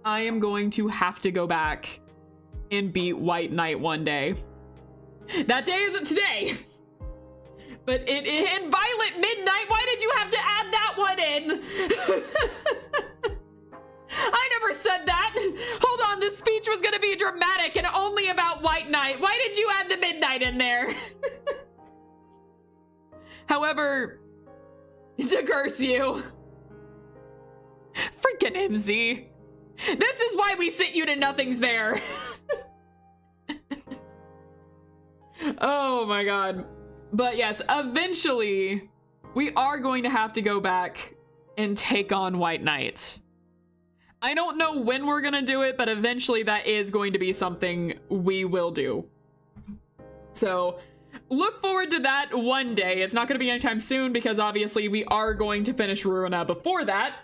I am going to have to go back and beat White Knight one day. That day isn't today. But in Violet Midnight, why did you have to add that one in? I never said that. Hold on, this speech was gonna be dramatic and only about White Knight. Why did you add the Midnight in there? However, to curse you. Freaking MZ. This is why we sent you to Nothing's There. Oh my god. But yes, eventually, we are going to have to go back and take on White Knight. I don't know when we're gonna do it, but eventually that is going to be something we will do. So, look forward to that one day. It's not gonna be anytime soon because obviously we are going to finish Ruina before that.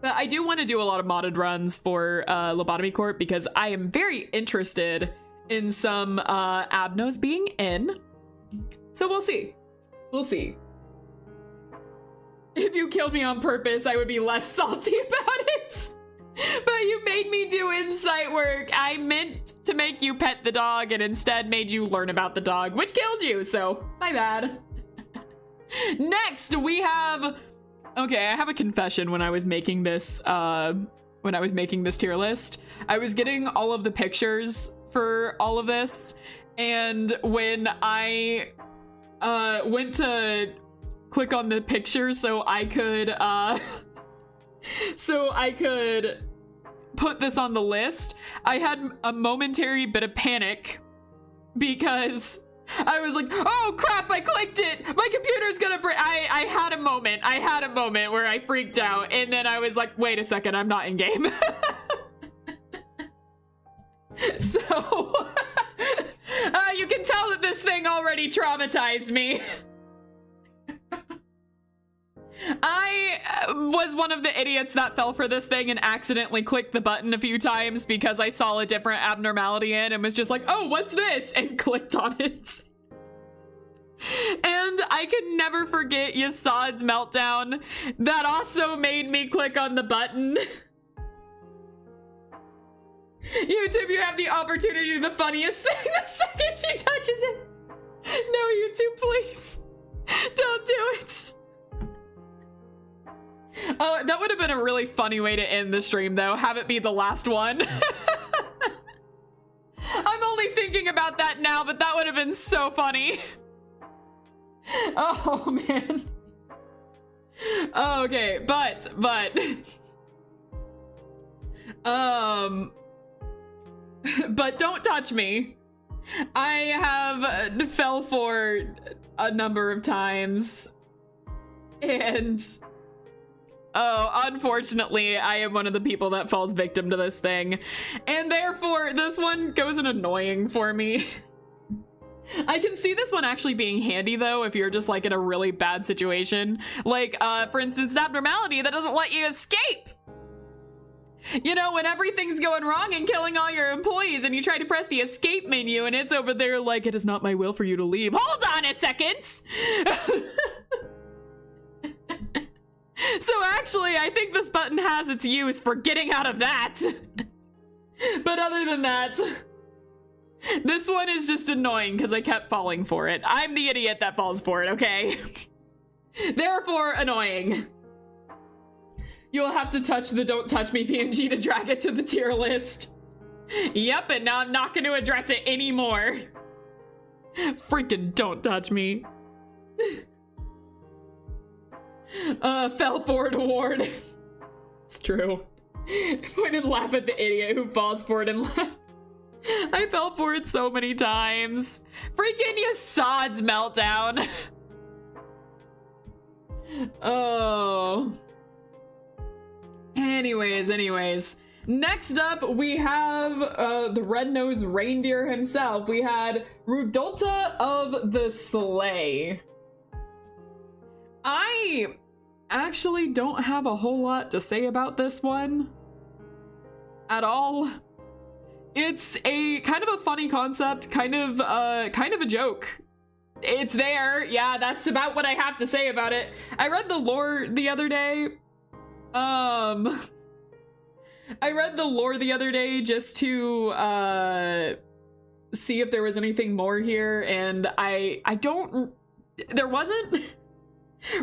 But I do want to do a lot of modded runs for Lobotomy Corp because I am very interested in some abnos being in. So we'll see. We'll see. If you killed me on purpose, I would be less salty about it. But you made me do insight work. I meant to make you pet the dog and instead made you learn about the dog, which killed you, so my bad. Next, we have... Okay, I have a confession when I was making this, tier list. I was getting all of the pictures for all of this, and when I went to click on the picture so I could put this on the list, I had a momentary bit of panic because I was like, oh crap, I clicked it, my computer's gonna break. I had a moment where I freaked out, and then I was like, wait a second, I'm not in game. So you can tell that this thing already traumatized me. I was one of the idiots that fell for this thing and accidentally clicked the button a few times because I saw a different abnormality in and was just like, oh, what's this? And clicked on it. And I could never forget Yasad's meltdown. That also made me click on the button. YouTube, you have the opportunity to do the funniest thing the second she touches it. No, YouTube, please. Don't do it. Oh, that would have been a really funny way to end the stream, though. Have it be the last one. I'm only thinking about that now, but that would have been so funny. Oh, man. Okay, but don't touch me. I have fell for a number of times, and oh, unfortunately, I am one of the people that falls victim to this thing, and therefore this one goes in annoying for me. I can see this one actually being handy, though, if you're just like in a really bad situation, like for instance, Abnormality that doesn't let you escape. You know, when everything's going wrong and killing all your employees and you try to press the escape menu and it's over there like, it is not my will for you to leave. Hold on a second! So actually, I think this button has its use for getting out of that. But other than that, this one is just annoying because I kept falling for it. I'm the idiot that falls for it, okay? Therefore, annoying. You'll have to touch the don't touch me PNG to drag it to the tier list. Yep, and now I'm not going to address it anymore. Freaking don't touch me. Fell for it award. It's true. Point and laugh at the idiot who falls for it and laugh. I fell for it so many times. Freaking Yasad's meltdown. Oh. Anyways. Next up, we have the Red-Nosed Reindeer himself. We had Rudolph of the Sleigh. I actually don't have a whole lot to say about this one at all. It's a kind of a funny concept, kind of a joke. It's there. Yeah, that's about what I have to say about it. I read the lore the other day. I read the lore the other day just to see if there was anything more here, and there wasn't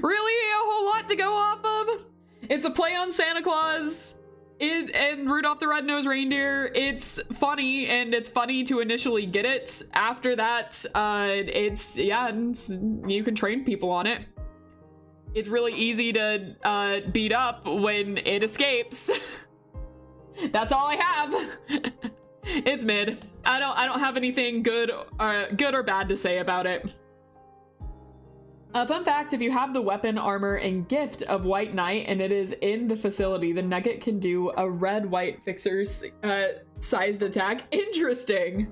really a whole lot to go off of. It's a play on Santa Claus and Rudolph the Red-Nosed Reindeer. It's funny, and it's funny to initially get it. After that, you can train people on it. It's really easy to beat up when it escapes. That's all I have. It's mid. I don't have anything good or bad to say about it. Fun fact, if you have the weapon, armor, and gift of White Knight and it is in the facility, the Nugget can do a red-white fixer's sized attack. Interesting.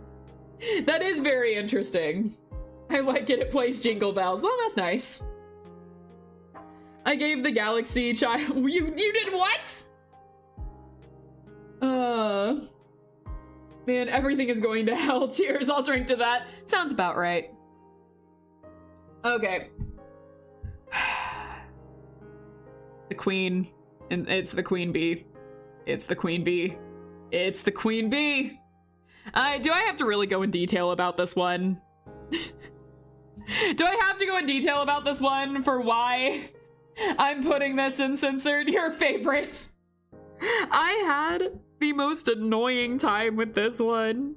That is very interesting. I like it. It plays Jingle Bells. Well, that's nice. I gave the Galaxy child. You did what? Man, everything is going to hell. Cheers, I'll drink to that. Sounds about right. Okay. The queen, and it's the queen bee. It's the queen bee. It's the queen bee. Do I have to really go in detail about this one? Do I have to go in detail about this one for why I'm putting this in censored? Your favorites. I had the most annoying time with this one.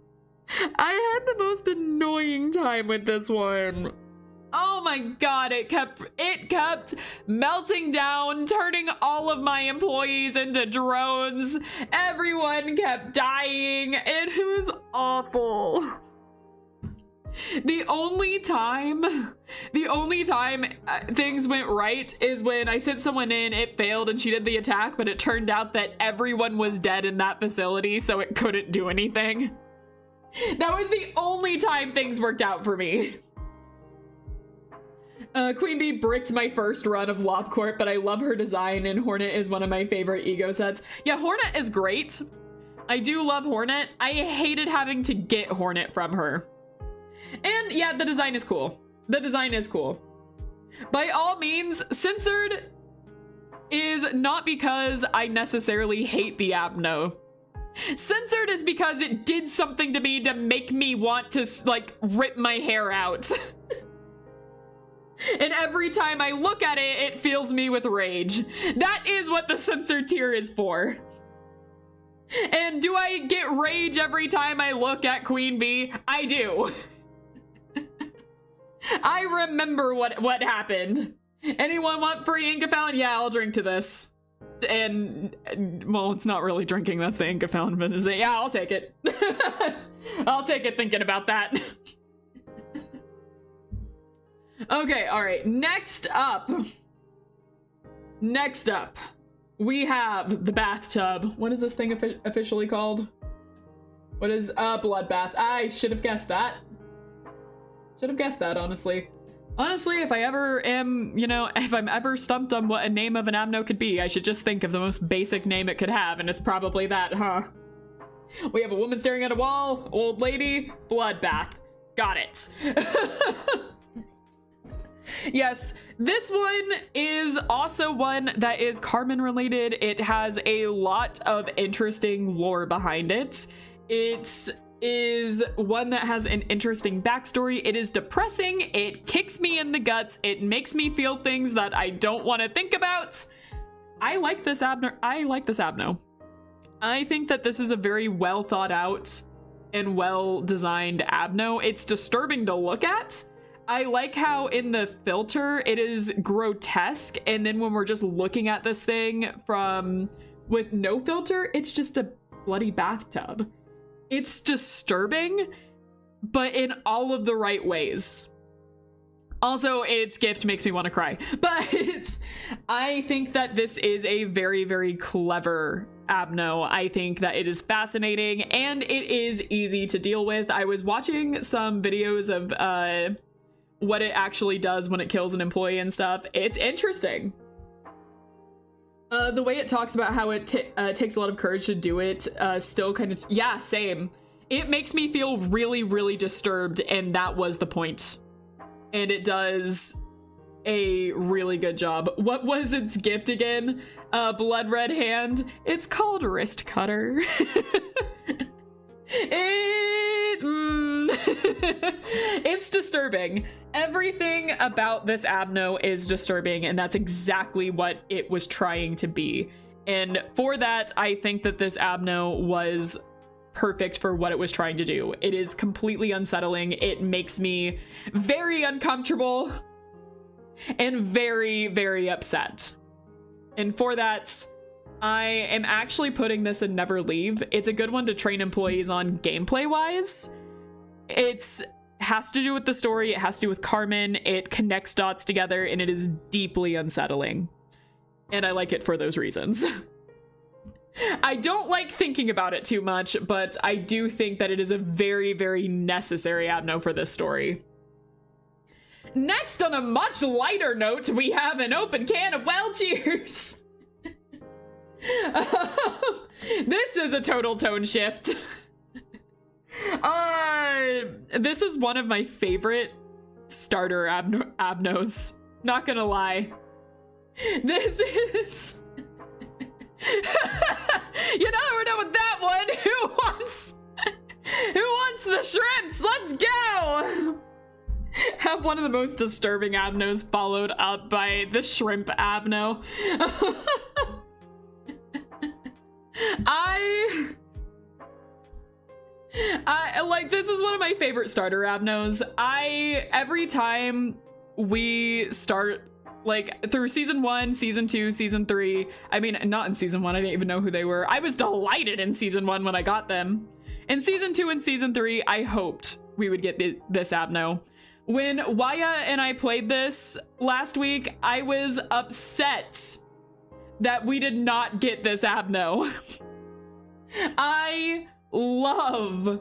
I had the most annoying time with this one. Oh my god, it kept melting down, turning all of my employees into drones. Everyone kept dying. It was awful. The only time things went right is when I sent someone in, it failed and she did the attack, but it turned out that everyone was dead in that facility, so it couldn't do anything. That was the only time things worked out for me. Queen Bee bricked my first run of LobCorp, but I love her design, and Hornet is one of my favorite ego sets. Yeah, Hornet is great. I do love Hornet. I hated having to get Hornet from her. And yeah, the design is cool. The design is cool. By all means, censored is not because I necessarily hate the abno. Censored is because it did something to me to make me want to, like, rip my hair out. And every time I look at it, it fills me with rage. That is what the censored tier is for. And do I get rage every time I look at Queen Bee? I do. I remember what happened. Anyone want free Inca-Fountain? Yeah, I'll drink to this. And, well, it's not really drinking, that's the Inca-Fountain, but is it? Yeah, I'll take it. I'll take it thinking about that. Okay, alright, next up, we have the bathtub. What is this thing officially called? What is a bloodbath? I should have guessed that. Honestly. Honestly, if I ever am, you know, if I'm ever stumped on what a name of an abno could be, I should just think of the most basic name it could have, and it's probably that, huh? We have a woman staring at a wall, old lady, bloodbath. Got it. Yes, this one is also one that is Carmen related. It has a lot of interesting lore behind it. It is one that has an interesting backstory. It is depressing. It kicks me in the guts. It makes me feel things that I don't want to think about. I like this abno. I think that this is a very well thought out and well designed abno. It's disturbing to look at. I like how in the filter it is grotesque, and then when we're just looking at this thing with no filter, it's just a bloody bathtub. It's disturbing, but in all of the right ways. Also, its gift makes me want to cry. But I think that this is a very, very clever abno. I think that it is fascinating, and it is easy to deal with. I was watching some videos of what it actually does when it kills an employee and stuff. It's interesting. The way it talks about how it takes a lot of courage to do it, still kind of, yeah, same. It makes me feel really, really disturbed, and that was the point. And it does a really good job. What was its gift again? Blood red hand. It's called wrist cutter. It's disturbing. Everything about this abno is disturbing, and that's exactly what it was trying to be. And for that, I think that this abno was perfect for what it was trying to do. It is completely unsettling. It makes me very uncomfortable and very, very upset. And for that, I am actually putting this in Never Leave. It's a good one to train employees on gameplay wise. It has to do with the story. It has to do with Carmen. It connects dots together, and it is deeply unsettling. And I like it for those reasons. I don't like thinking about it too much, but I do think that it is a very, very necessary abno for this story. Next, on a much lighter note, we have an open can of well cheers. This is a total tone shift. This is one of my favorite starter abnos. Not gonna lie. This is... You know, we're done with that one. Who wants the shrimps? Let's go! Have one of the most disturbing abnos followed up by the shrimp abno. I like, this is one of my favorite starter abnos. Every time we start, like, through season 1, season 2, season 3, I mean, not in season 1, I didn't even know who they were. I was delighted in season 1 when I got them. In season 2 and season 3, I hoped we would get this abno. When Waya and I played this last week, I was upset that we did not get this abno. I love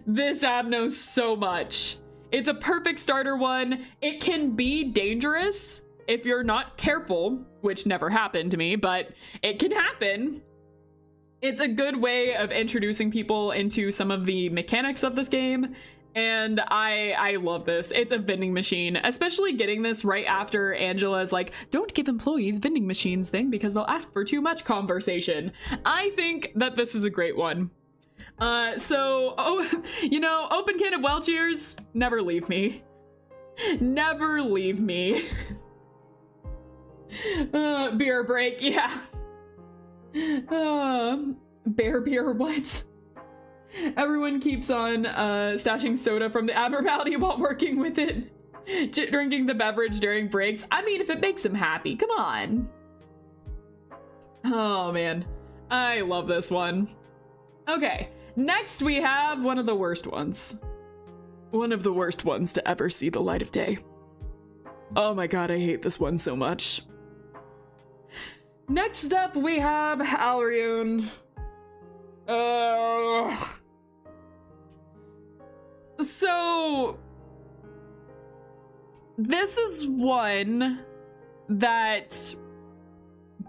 this abno so much. It's a perfect starter one. It can be dangerous if you're not careful, which never happened to me, but it can happen. It's a good way of introducing people into some of the mechanics of this game, and I love this. It's a vending machine, especially getting this right after Angela's like, don't give employees vending machines thing because they'll ask for too much conversation. I think that this is a great one. You know, open can of Welchers, never leave me. Never leave me. Beer break, yeah. Beer, what? Everyone keeps on stashing soda from the Abnormality while working with it. Drinking the beverage during breaks. I mean, if it makes him happy, come on. Oh man, I love this one. Okay, next we have one of the worst ones. One of the worst ones to ever see the light of day. Oh my god, I hate this one so much. Next up, we have Alriune. So, this is one that,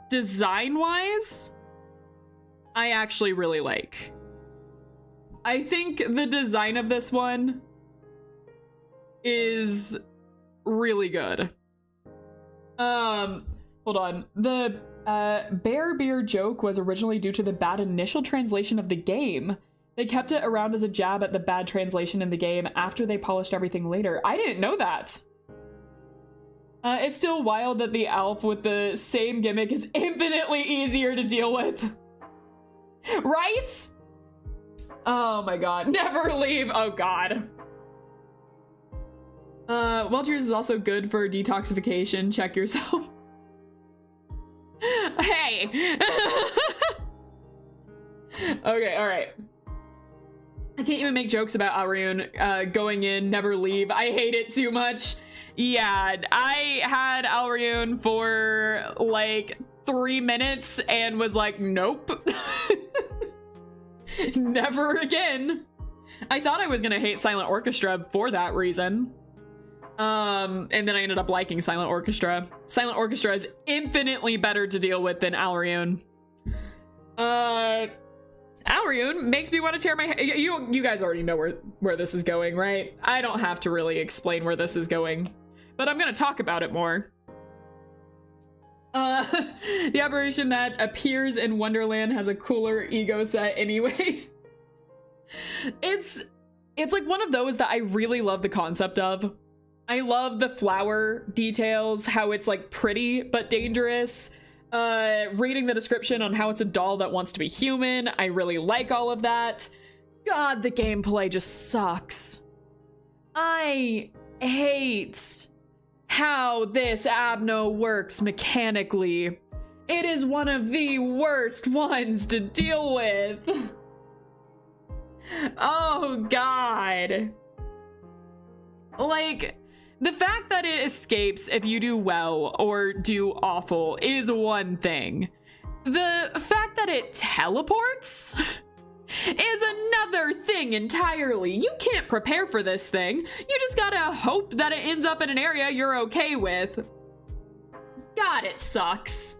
design-wise, I actually really like. I think the design of this one is really good. Hold on. The beer joke was originally due to the bad initial translation of the game. They kept it around as a jab at the bad translation in the game after they polished everything later. I didn't know that. It's still wild that the elf with the same gimmick is infinitely easier to deal with. Right? Oh my god. Never leave. Oh god. Welchers is also good for detoxification. Check yourself. Hey! Okay, alright. I can't even make jokes about Alriune going in, never leave. I hate it too much. Yeah, I had Alriune for like 3 minutes and was like, nope. Never again. I thought I was gonna hate Silent Orchestra for that reason. And then I ended up liking Silent Orchestra. Silent Orchestra is infinitely better to deal with than Alriune. Alriune makes me want to tear my hair. You guys already know where this is going, right? I don't have to really explain where this is going, but I'm gonna talk about it more. The aberration that appears in Wonderland has a cooler ego set anyway. It's like one of those that I really love the concept of. I love the flower details, how it's like pretty but dangerous. Reading the description on how it's a doll that wants to be human, I really like all of that. God, the gameplay just sucks. I hate how this abno works mechanically. It is one of the worst ones to deal with. Oh god. Like, the fact that it escapes if you do well or do awful is one thing. The fact that it teleports is another thing entirely. You can't prepare for this thing. You just gotta hope that it ends up in an area you're okay with. God, it sucks.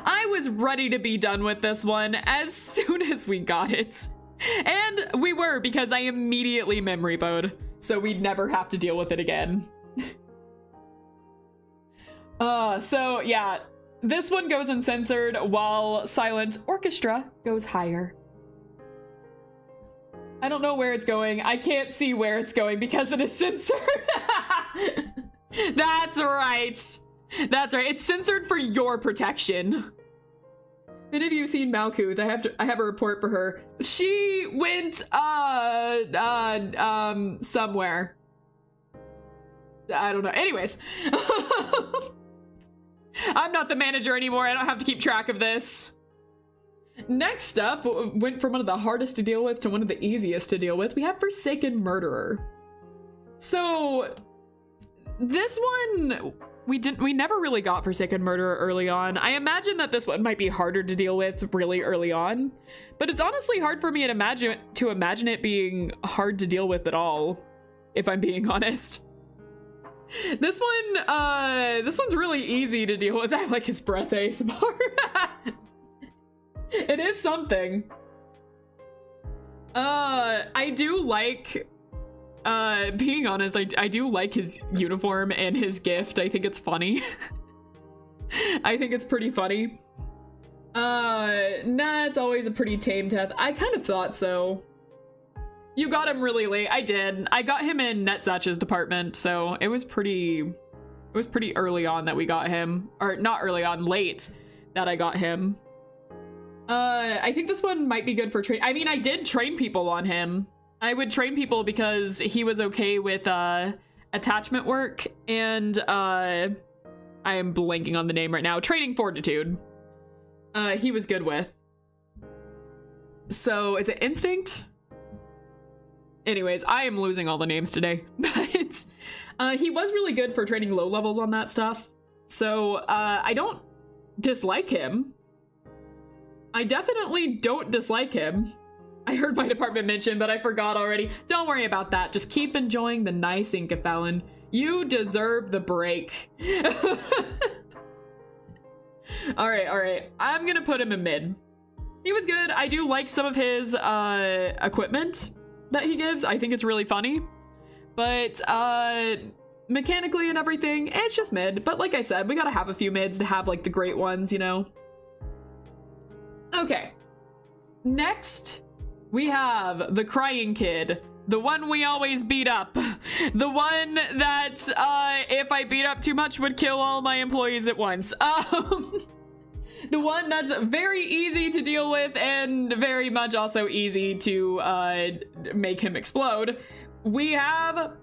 I was ready to be done with this one as soon as we got it. And we were, because I immediately memory bowed, so we'd never have to deal with it again. So yeah, this one goes in censored while Silent Orchestra goes higher. I don't know where it's going. I can't see where it's going because it is censored. That's right. That's right. It's censored for your protection. Many of you have seen Malkuth. I have a report for her. She went somewhere. I don't know. Anyways. I'm not the manager anymore. I don't have to keep track of this. Next up, went from one of the hardest to deal with to one of the easiest to deal with. We have Forsaken Murderer. So this one, we never really got Forsaken Murderer early on. I imagine that this one might be harder to deal with really early on, but it's honestly hard for me to imagine it being hard to deal with at all, if I'm being honest. This one's really easy to deal with. I like his breath ASMR. It is something. I do like, being honest, I do like his uniform and his gift. I think it's funny. I think it's pretty funny. Nah, it's always a pretty tame death. I kind of thought so. You got him really late. I did. I got him in Netzach's department, so it was pretty early on that we got him. Or not early on, late that I got him. I think this one might be good for train. I mean, I did train people on him. I would train people because he was okay with attachment work, and I am blanking on the name right now. Training Fortitude. He was good with. So is it Instinct? Anyways, I am losing all the names today. But he was really good for training low levels on that stuff. So I don't dislike him. I definitely don't dislike him. I heard my department mention, but I forgot already. Don't worry about that. Just keep enjoying the nice Inca You deserve the break. All right. I'm gonna put him in mid. He was good. I do like some of his equipment that he gives. I think it's really funny. But mechanically and everything, it's just mid. But like I said, we gotta have a few mids to have like the great ones, you know? Okay. Next, we have the Crying Kid. The one we always beat up. The one that, if I beat up too much, would kill all my employees at once. The one that's very easy to deal with and very much also easy to make him explode. We have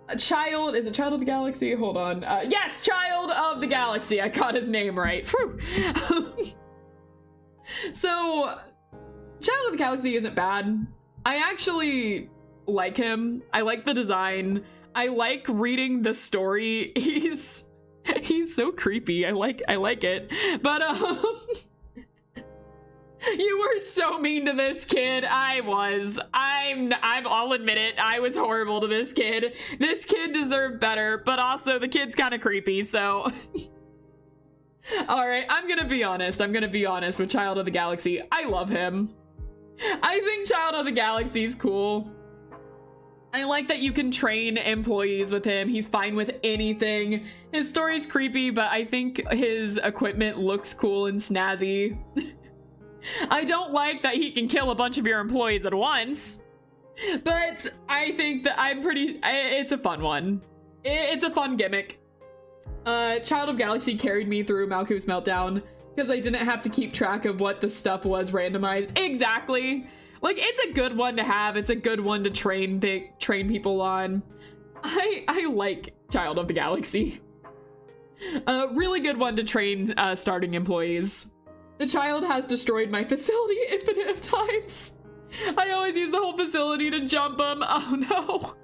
a child. Is it Child of the Galaxy? Hold on. Yes, Child of the Galaxy. I got his name right. So, Child of the Galaxy isn't bad. I actually like him. I like the design. I like reading the story. He's so creepy. I like it. But you were so mean to this kid. I'll admit it. I was horrible to this kid. This kid deserved better, but also the kid's kind of creepy, so all right, I'm gonna be honest with Child of the Galaxy. I love him. I think Child of the Galaxy is cool. I like that you can train employees with him. He's fine with anything. His story's creepy, but I think his equipment looks cool and snazzy. I don't like that he can kill a bunch of your employees at once, but I think that it's a fun one. It's a fun gimmick. Child of Galaxy carried me through Malkuth's Meltdown because I didn't have to keep track of what the stuff was randomized. Exactly. Like, it's a good one to have. It's a good one to train people on. I like Child of the Galaxy. A really good one to train starting employees. The child has destroyed my facility infinite of times. I always use the whole facility to jump him. Oh no.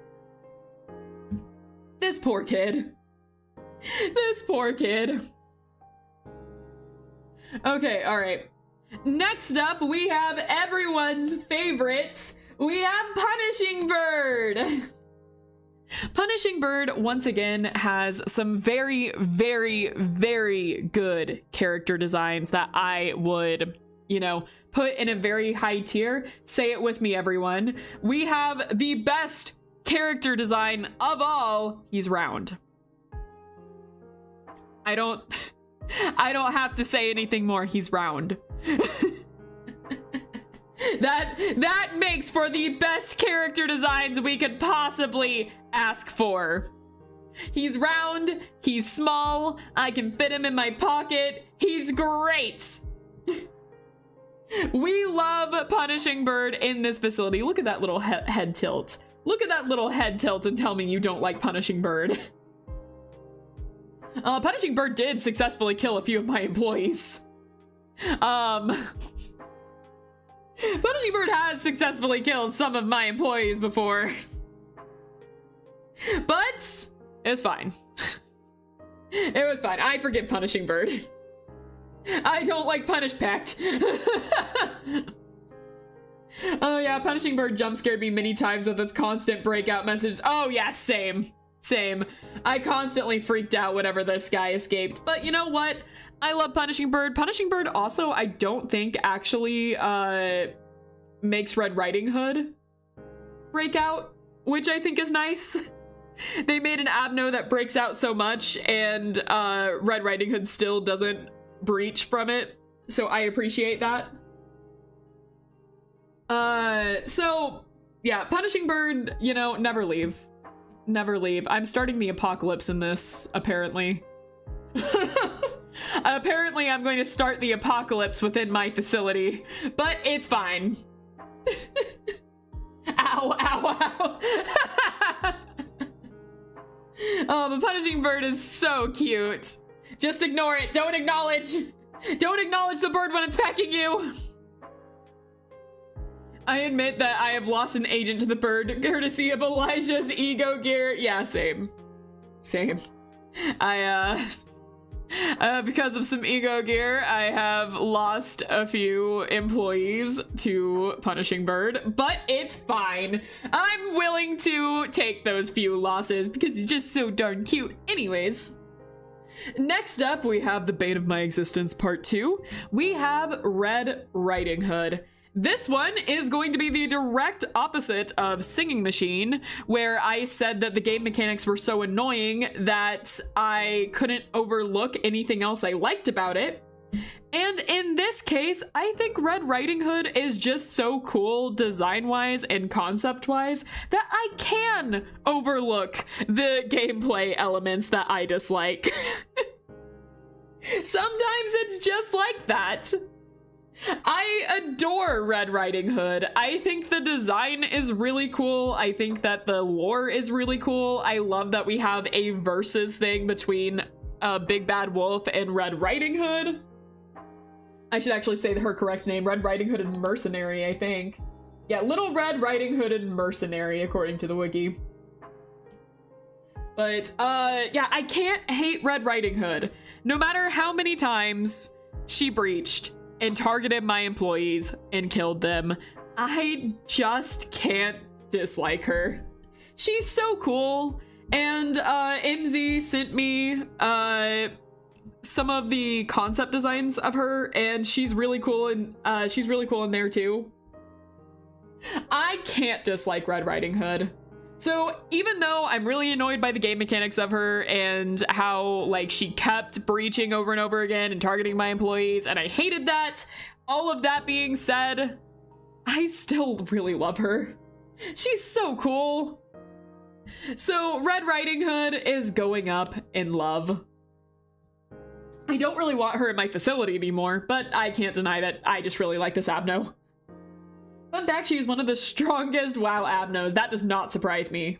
This poor kid. This poor kid. Okay, alright. Next up, we have everyone's favorites. We have Punishing Bird. Punishing Bird, once again, has some very, very, very good character designs that I would, you know, put in a very high tier. Say it with me, everyone. We have the best character design of all. He's round. I don't have to say anything more. He's round. That makes for the best character designs we could possibly ask for. He's round, he's small, I can fit him in my pocket, he's great. We love Punishing Bird in this facility. Look at that little head tilt. Look at that little head tilt and tell me you don't like Punishing Bird. Punishing Bird did successfully kill a few of my employees. Punishing Bird has successfully killed some of my employees before. But it's fine. It was fine. I forgive Punishing Bird. I don't like Punish Pact. Oh yeah, Punishing Bird jump scared me many times with its constant breakout messages. Oh yeah, same. Same. I constantly freaked out whenever this guy escaped. But you know what? I love Punishing Bird. Punishing Bird also, I don't think, actually makes Red Riding Hood break out, which I think is nice. They made an abno that breaks out so much, and Red Riding Hood still doesn't breach from it, so I appreciate that. So, yeah, Punishing Bird, you know, never leave. Never leave. I'm starting the apocalypse in this, apparently. Apparently, I'm going to start the apocalypse within my facility, but it's fine. Ow, ow, ow. Oh, the Punishing Bird is so cute. Just ignore it. Don't acknowledge. Don't acknowledge the bird when it's pecking you. I admit that I have lost an agent to the bird, courtesy of Elijah's ego gear. Yeah, same. Same. Because of some ego gear, I have lost a few employees to Punishing Bird, but it's fine. I'm willing to take those few losses because he's just so darn cute. Anyways, next up, we have The Bane of My Existence Part 2. We have Red Riding Hood. This one is going to be the direct opposite of Singing Machine, where I said that the game mechanics were so annoying that I couldn't overlook anything else I liked about it. And in this case, I think Red Riding Hood is just so cool design-wise and concept-wise that I can overlook the gameplay elements that I dislike. Sometimes it's just like that. I adore Red Riding Hood. I think the design is really cool. I think that the lore is really cool. I love that we have a versus thing between Big Bad Wolf and Red Riding Hood. I should actually say her correct name, Red Riding Hood and Mercenary, I think. Yeah, Little Red Riding Hood and Mercenary, according to the wiki. But, yeah, I can't hate Red Riding Hood. No matter how many times she breached and targeted my employees and killed them, I just can't dislike her. She's so cool, and MZ sent me some of the concept designs of her, and she's really cool, and she's really cool in there too. I can't dislike Red Riding Hood. So even though I'm really annoyed by the game mechanics of her and how like she kept breaching over and over again and targeting my employees, and I hated that, all of that being said, I still really love her. She's so cool. So Red Riding Hood is going up in love. I don't really want her in my facility anymore, but I can't deny that I just really like this abno. Fun fact, she is one of the strongest WoW abnos. That does not surprise me.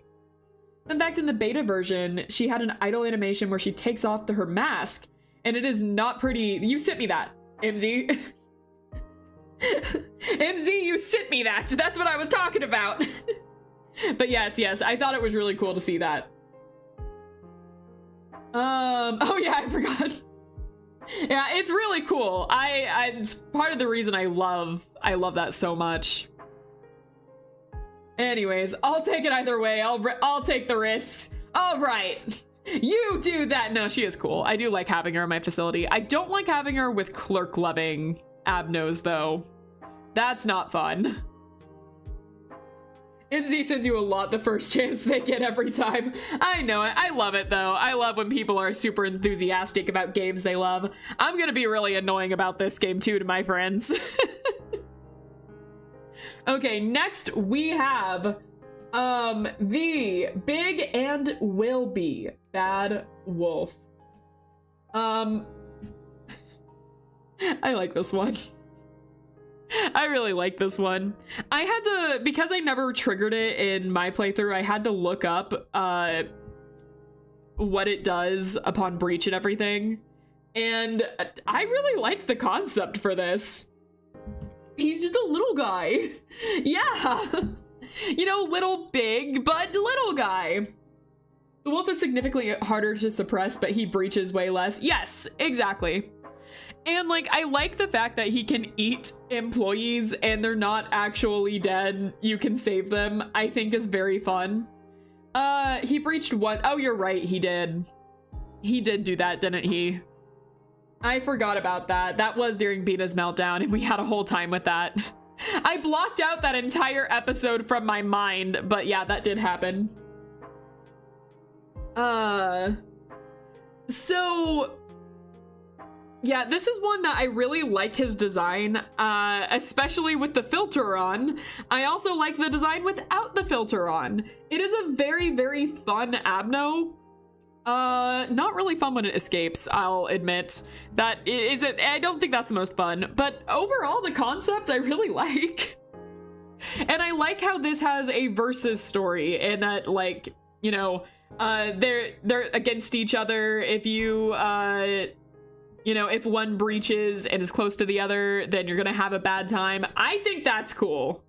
In fact, in the beta version, she had an idle animation where she takes off her mask, and it is not pretty. You sent me that, MZ. MZ, you sent me that. That's what I was talking about. But yes, I thought it was really cool to see that. Oh yeah, I forgot. Yeah, it's really cool. It's part of the reason I love that so much. Anyways, I'll take it either way. I'll take the risks. All right. You do that. No, she is cool. I do like having her in my facility. I don't like having her with clerk-loving abnos, though. That's not fun. MZ sends you a lot the first chance they get every time. I know it. I love it, though. I love when people are super enthusiastic about games they love. I'm gonna be really annoying about this game, too, to my friends. Okay, next we have the Big and Will Be Bad Wolf. I like this one. I really like this one. I had to, because I never triggered it in my playthrough, I had to look up what it does upon breach and everything. And I really like the concept for this. He's just a little guy. Yeah. You know, little big, but little guy. The wolf is significantly harder to suppress, but he breaches way less. Yes, exactly. And like, I like the fact that he can eat employees and they're not actually dead. You can save them, I think is very fun. He breached one. Oh, you're right, he did. He did do that, didn't he? I forgot about that. That was during Bina's meltdown and we had a whole time with that. I blocked out that entire episode from my mind, but yeah, that did happen. So yeah, this is one that I really like his design, especially with the filter on. I also like the design without the filter on. It is a very, very fun abno. Not really fun when it escapes, I'll admit. That isn't, I don't think that's the most fun, but overall the concept I really like. And I like how this has a versus story and that, like, you know, they're against each other. If you, you know, if one breaches and is close to the other, then you're gonna have a bad time. I think that's cool.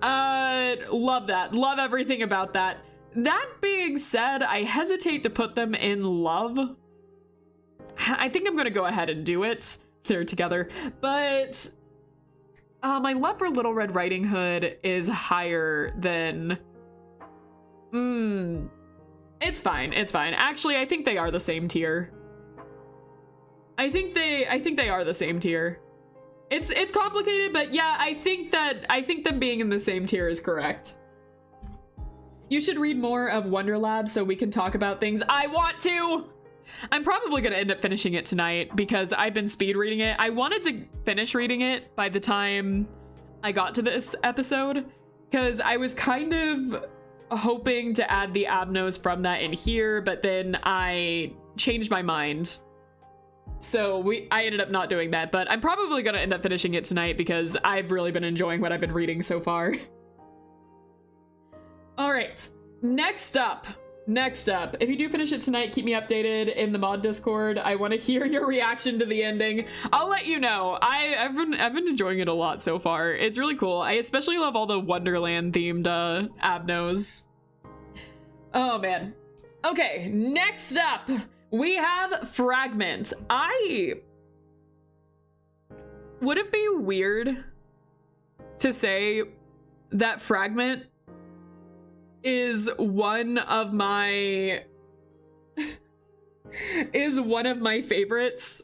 Love that. Love everything about that. That being said, I hesitate to put them in love. I think I'm gonna go ahead and do it. They're together. But my love for Little Red Riding Hood is higher than... It's fine, it's fine. Actually, I think they are the same tier. I think they are the same tier. It's complicated, but yeah, I think them being in the same tier is correct. You should read more of Wonderlab so we can talk about things. I want to! I'm probably gonna end up finishing it tonight because I've been speed reading it. I wanted to finish reading it by the time I got to this episode because I was kind of hoping to add the abnos from that in here, but then I changed my mind. So I ended up not doing that, but I'm probably gonna end up finishing it tonight because I've really been enjoying what I've been reading so far. All right, next up. If you do finish it tonight, keep me updated in the mod Discord. I want to hear your reaction to the ending. I'll let you know. I've been enjoying it a lot so far. It's really cool. I especially love all the Wonderland themed abnos. Oh man. Okay, next up we have Fragment. Would it be weird to say that Fragment is one of my favorites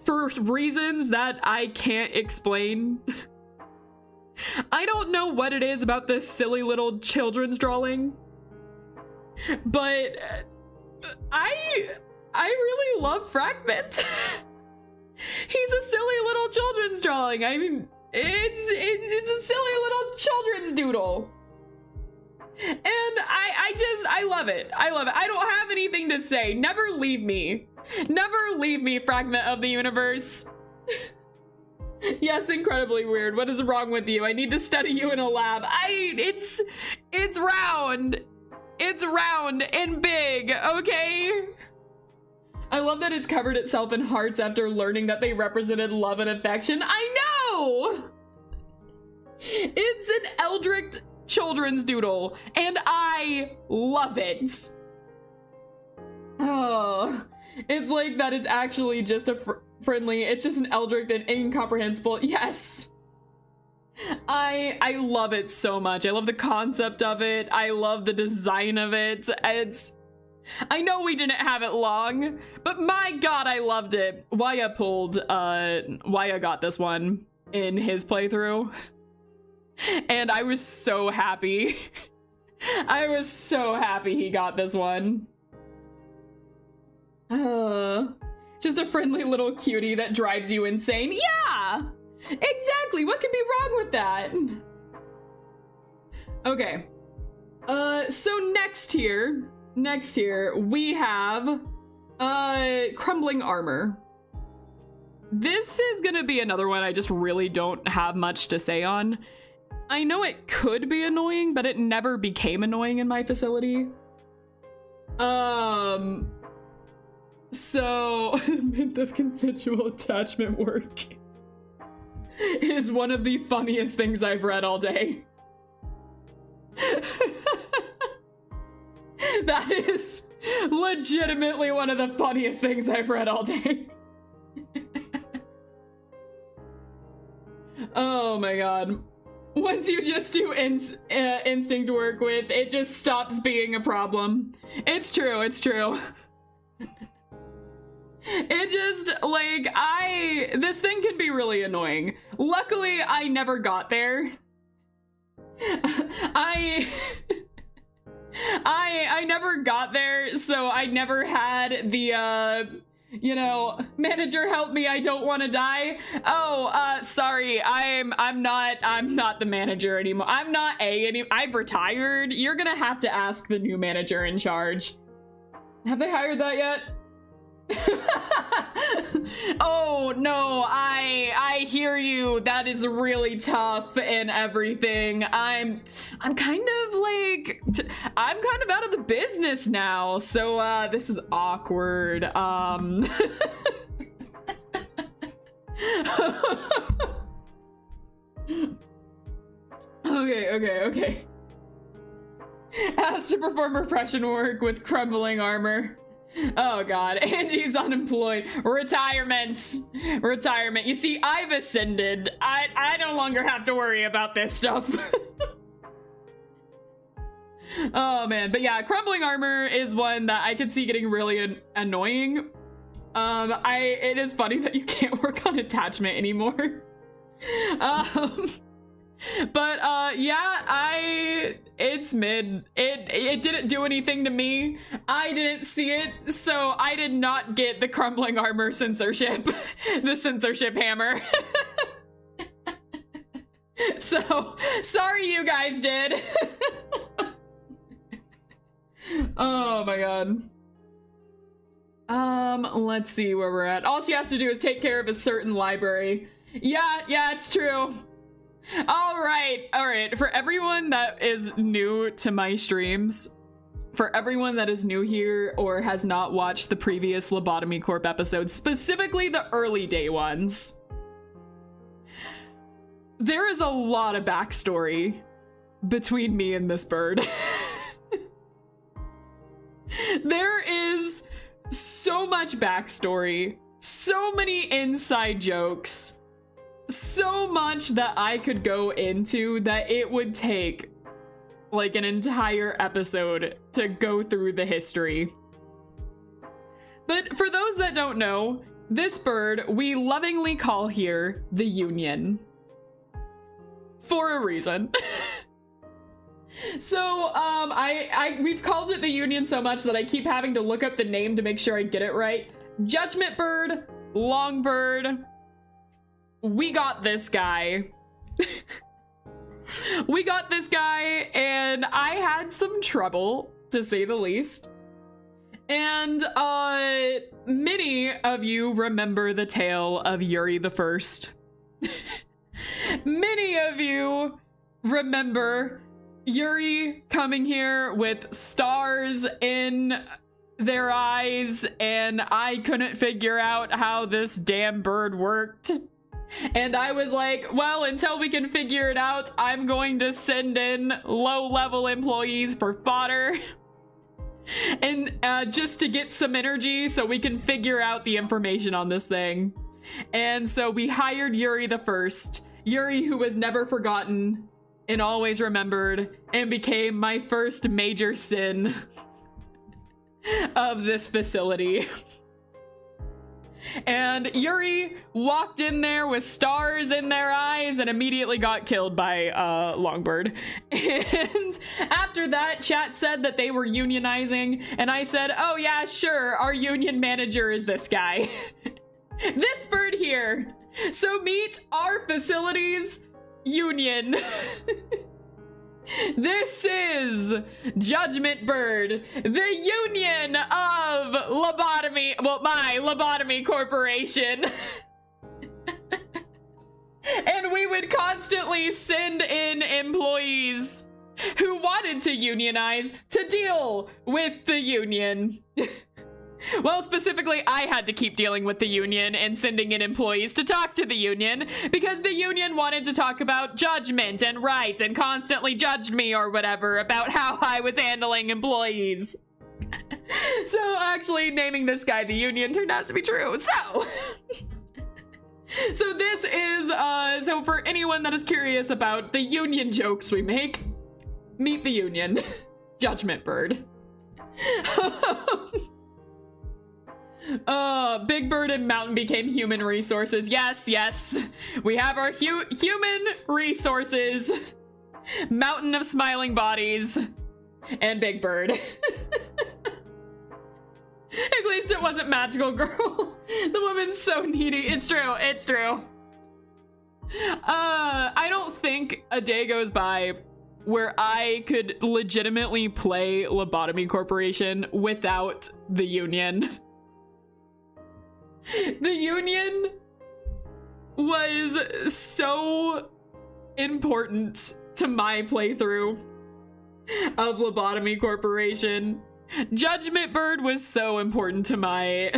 for reasons that I can't explain? I don't know what it is about this silly little children's drawing, but I really love Fragment. He's a silly little children's drawing. I mean, it's a silly little children's doodle. And I love it. I love it. I don't have anything to say. Never leave me. Never leave me, Fragment of the universe. Yes, incredibly weird. What is wrong with you? I need to study you in a lab. It's round. It's round and big, okay? I love that it's covered itself in hearts after learning that they represented love and affection. I know! It's an Eldritch children's doodle, and I love it. Oh, it's like that it's actually just a friendly, it's just an Eldritch and incomprehensible. Yes. I love it so much. I love the concept of it. I love the design of it. I know we didn't have it long, but my god, I loved it. Waya got this one in his playthrough, and I was so happy. I was so happy he got this one. Just a friendly little cutie that drives you insane. Yeah! Exactly! What could be wrong with that? Okay. So next here, we have Crumbling Armor. This is gonna be another one I just really don't have much to say on. I know it could be annoying, but it never became annoying in my facility. So, myth of consensual attachment work is one of the funniest things I've read all day. That is legitimately one of the funniest things I've read all day. Oh my god. Once you just do instinct work with, it just stops being a problem. It's true, it's true. It just, like, this thing can be really annoying. Luckily, I never got there. I never got there, so I never had the, you know, manager help me, I don't want to die. Oh, sorry, I'm not the manager anymore. I'm not I've retired. You're gonna have to ask the new manager in charge. Have they hired that yet? Oh no, I hear you. That is really tough and everything. I'm kind of out of the business now, so this is awkward. Okay. Asked to perform repression work with Crumbling Armor. Oh god, Angie's unemployed. Retirement. You see, I've ascended. I no longer have to worry about this stuff. Oh man, but yeah, Crumbling Armor is one that I could see getting really annoying. It is funny that you can't work on attachment anymore. But yeah, it's mid. It didn't do anything to me. I didn't see it, so I did not get the Crumbling Armor censorship. The censorship hammer. So sorry you guys did. Oh my god. Let's see where we're at. All she has to do is take care of a certain library. Yeah, it's true. All right. For everyone that is new to my streams, for everyone that is new here or has not watched the previous Lobotomy Corp episodes, specifically the early day ones, there is a lot of backstory between me and this bird. There is so much backstory, so many inside jokes, so much that I could go into that it would take like an entire episode to go through the history. But for those that don't know, this bird we lovingly call here the Union. For a reason. So, we've called it the Union so much that I keep having to look up the name to make sure I get it right. Judgment Bird, Longbird. We got this guy. We got this guy, and I had some trouble, to say the least. And, many of you remember the tale of Yuri the First. Many of you remember Yuri coming here with stars in their eyes, and I couldn't figure out how this damn bird worked. And I was like, well, until we can figure it out, I'm going to send in low-level employees for fodder. And just to get some energy so we can figure out the information on this thing. And so we hired Yuri the First. Yuri, who was never forgotten and always remembered, and became my first major sin of this facility. And Yuri walked in there with stars in their eyes and immediately got killed by Longbird. And after that, chat said that they were unionizing, and I said, oh yeah, sure, our union manager is this guy. This bird here. So meet our facility's union. This is Judgment Bird, the union of Lobotomy, well, my Lobotomy Corporation. And we would constantly send in employees who wanted to unionize to deal with the union. Well, specifically, I had to keep dealing with the union and sending in employees to talk to the union because the union wanted to talk about judgment and rights and constantly judged me or whatever about how I was handling employees. So actually naming this guy the union turned out to be true. So this is, so for anyone that is curious about the union jokes we make, meet the union. Judgment Bird. Big Bird and Mountain became human resources. Yes, yes. We have our human resources. Mountain of smiling bodies. And Big Bird. At least it wasn't Magical Girl. The woman's so needy. It's true. It's true. I don't think a day goes by where I could legitimately play Lobotomy Corporation without the union. The union was so important to my playthrough of Lobotomy Corporation. Judgment Bird was so important to my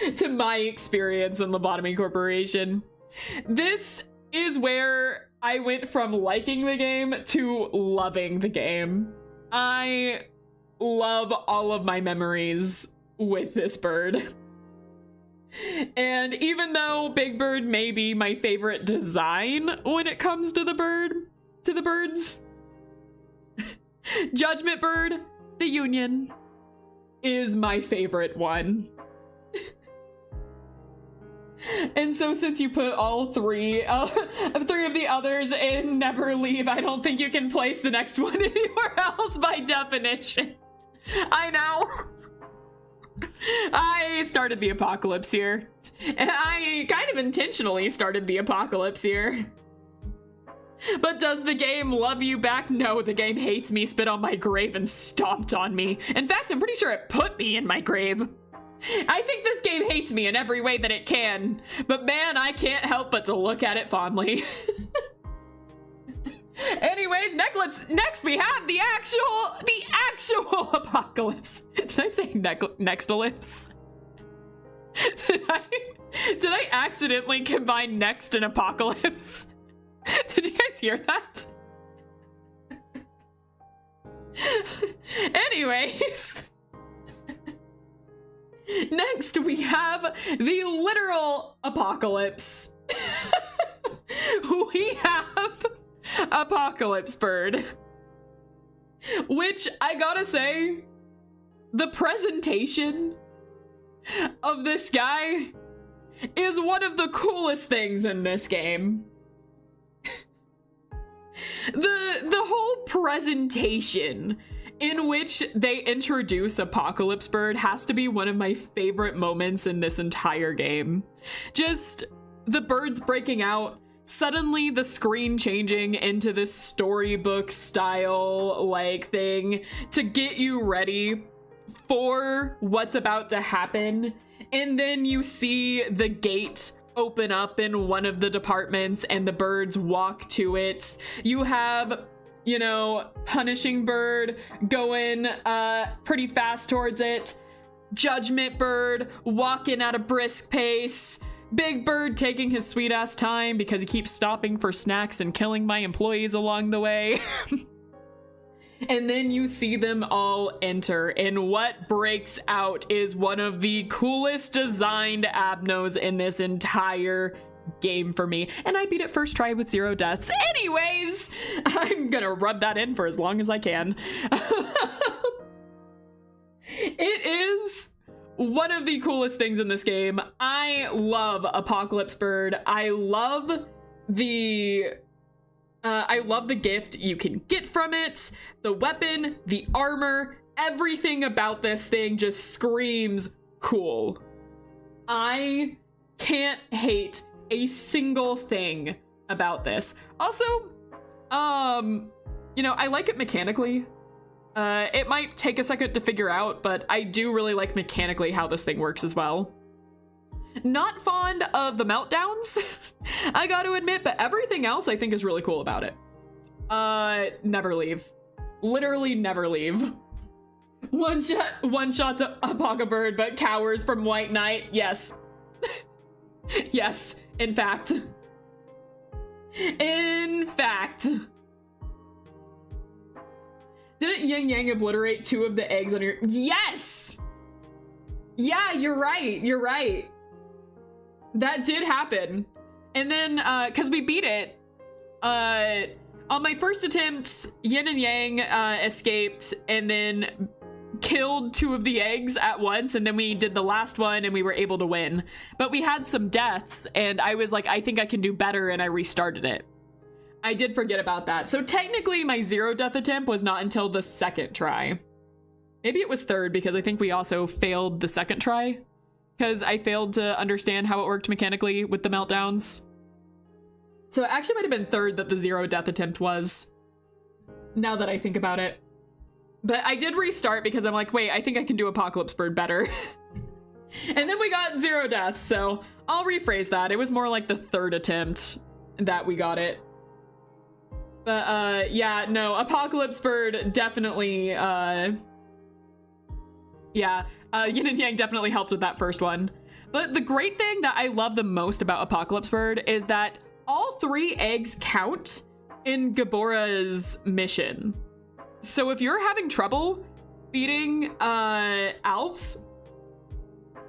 experience in Lobotomy Corporation. This is where I went from liking the game to loving the game. I love all of my memories with this bird. And even though Big Bird may be my favorite design when it comes to the birds, Judgment Bird, the union, is my favorite one. And so since you put all three of the others in Never Leave, I don't think you can place the next one anywhere else by definition. I know. I started the apocalypse here. And I kind of intentionally started the apocalypse here. But does the game love you back? No, the game hates me, spit on my grave, and stomped on me. In fact, I'm pretty sure it put me in my grave. I think this game hates me in every way that it can. But man, I can't help but to look at it fondly. Anyways, next we have the actual apocalypse. Did I say next ellipse? Did I accidentally combine next and apocalypse? Did you guys hear that? Anyways. Next we have the literal apocalypse. We have Apocalypse Bird, which I gotta say, the presentation of this guy is one of the coolest things in this game. The whole presentation in which they introduce Apocalypse Bird has to be one of my favorite moments in this entire game. Just the birds breaking out, suddenly the screen changing into this storybook style like thing to get you ready for what's about to happen. And then you see the gate open up in one of the departments and the birds walk to it. You have, you know, Punishing Bird going pretty fast towards it. Judgment Bird walking at a brisk pace. Big Bird taking his sweet ass time because he keeps stopping for snacks and killing my employees along the way. And then you see them all enter, and what breaks out is one of the coolest designed abnos in this entire game for me. And I beat it first try with 0 deaths. Anyways, I'm gonna rub that in for as long as I can. It is one of the coolest things in this game. I love Apocalypse Bird. I love the gift you can get from it, the weapon, the armor, everything about this thing just screams cool. I can't hate a single thing about this. Also, you know, I like it mechanically. It might take a second to figure out, but I do really like mechanically how this thing works as well. Not fond of the meltdowns, I got to admit, but everything else I think is really cool about it. Never leave. Literally never leave. One shot's Apocalypse Bird, but cowers from White Knight. Yes. Yes, in fact. In fact. Didn't Yin Yang obliterate 2 of the eggs on your... Yes! Yeah, you're right. You're right. That did happen. And then, because we beat it, on my first attempt, Yin and Yang escaped and then killed 2 of the eggs at once, and then we did the last one and we were able to win. But we had some deaths, and I was like, I think I can do better, and I restarted it. I did forget about that. So technically my 0 death attempt was not until the 2nd try. Maybe it was 3rd, because I think we also failed the 2nd try, because I failed to understand how it worked mechanically with the meltdowns. So it actually might have been 3rd that the 0 death attempt was, now that I think about it. But I did restart because I'm like, wait, I think I can do Apocalypse Bird better. And then we got 0 deaths, so I'll rephrase that. It was more like the 3rd attempt that we got it. But yeah, no, Apocalypse Bird definitely, yeah, Yin and Yang definitely helped with that first one. But the great thing that I love the most about Apocalypse Bird is that all 3 eggs count in Gabora's mission. So if you're having trouble feeding Alfs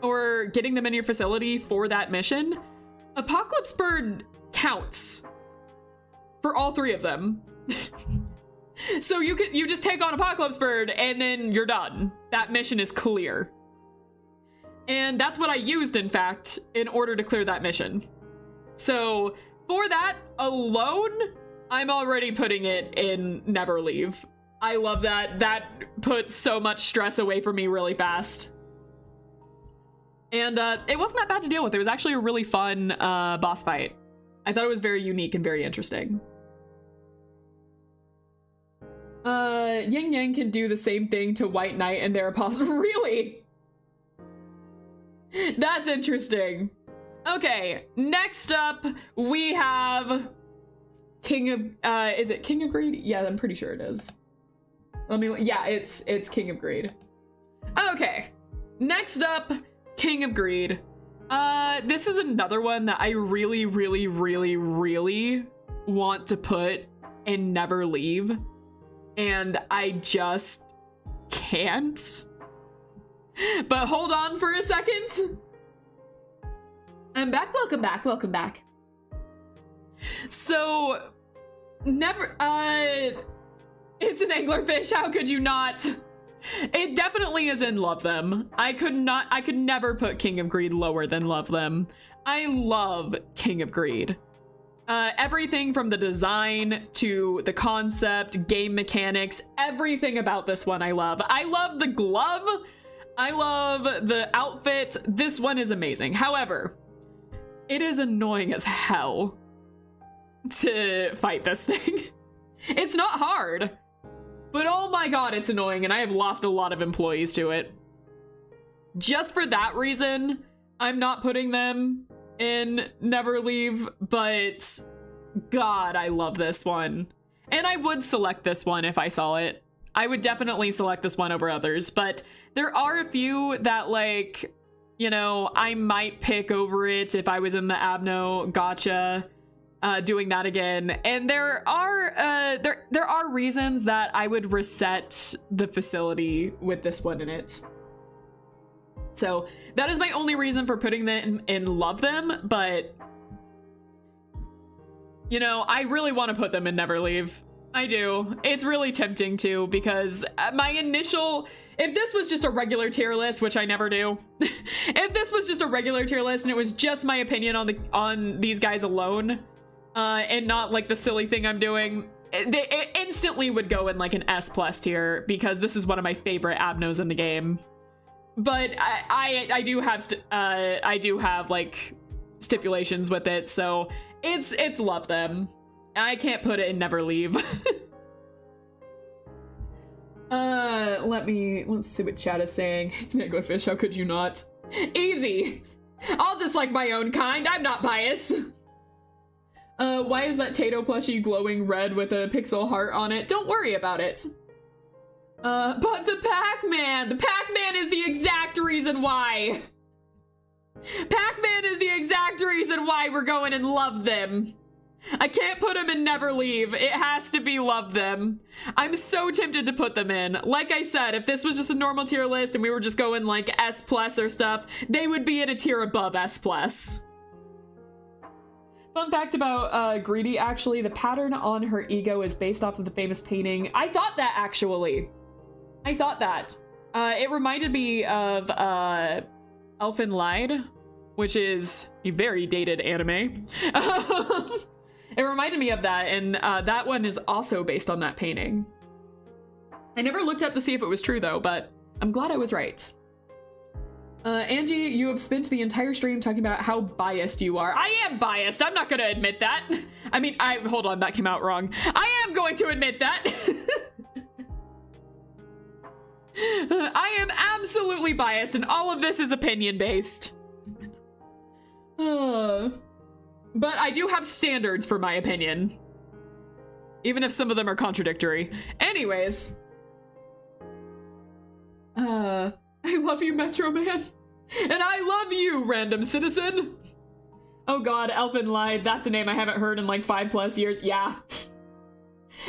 or getting them in your facility for that mission, Apocalypse Bird counts for all 3 of them. So you just take on Apocalypse Bird and then you're done. That mission is clear. And that's what I used, in fact, in order to clear that mission. So for that alone, I'm already putting it in Never Leave. I love that. That put so much stress away from me really fast. And it wasn't that bad to deal with. It was actually a really fun boss fight. I thought it was very unique and very interesting. Yin Yang can do the same thing to White Knight and their apostle. Really? That's interesting. Okay, next up we have King of, is it King of Greed? Yeah, I'm pretty sure it is. Let me, yeah, it's King of Greed. Okay, next up, King of Greed. This is another one that I really, really, really, really want to put and Never Leave. And I just can't. But hold on for a second. I'm back, welcome back, welcome back. So, it's an anglerfish, how could you not? It definitely is in Love Them. I could never put King of Greed lower than Love Them. I love King of Greed. Everything from the design to the concept, game mechanics, everything about this one I love. I love the glove. I love the outfit. This one is amazing. However, it is annoying as hell to fight this thing. It's not hard, but oh my god, it's annoying, and I have lost a lot of employees to it. Just for that reason, I'm not putting them in Never Leave, but god, I love this one. And I would select this one if I saw it. I would definitely select this one over others, but there are a few that, like, you know, I might pick over it if I was in the Abno gotcha, doing that again. And there are reasons that I would reset the facility with this one in it. So that is my only reason for putting them in Love Them, but You know, I really want to put them in Never Leave. I do. It's really tempting to, because my initial, if this was just a regular tier list, which I never do, if this was just a regular tier list and it was just my opinion on these guys alone, and not like the silly thing I'm doing, it instantly would go in like an S+ tier, because this is one of my favorite abnos in the game. But I do have like stipulations with it, so it's love them. I can't put it in Never Leave. Let's see what chat is saying. It's Anglerfish, how could you not? Easy! I'll dislike my own kind, I'm not biased. Why is that Tato plushie glowing red with a pixel heart on it? Don't worry about it. But the Pac-Man is the exact reason why. Pac-Man is the exact reason why we're going and love them. I can't put them in Never Leave. It has to be love them. I'm so tempted to put them in. Like I said, if this was just a normal tier list and we were just going like S+ or stuff, they would be in a tier above S+. Fun fact about Greedy, actually, the pattern on her ego is based off of the famous painting. I thought that, actually. I thought that. It reminded me of Elfen Lied, which is a very dated anime. It reminded me of that, and that one is also based on that painting. I never looked up to see if it was true, though, but I'm glad I was right. Angie, you have spent the entire stream talking about how biased you are. I am biased. I'm not going to admit that. I mean, hold on, that came out wrong. I am going to admit that. I am absolutely biased, and all of this is opinion-based. But I do have standards for my opinion, even if some of them are contradictory. Anyways. I love you, Metro Man. And I love you, random citizen. Oh god, Elfen Lied. That's a name I haven't heard in like 5+ years. Yeah.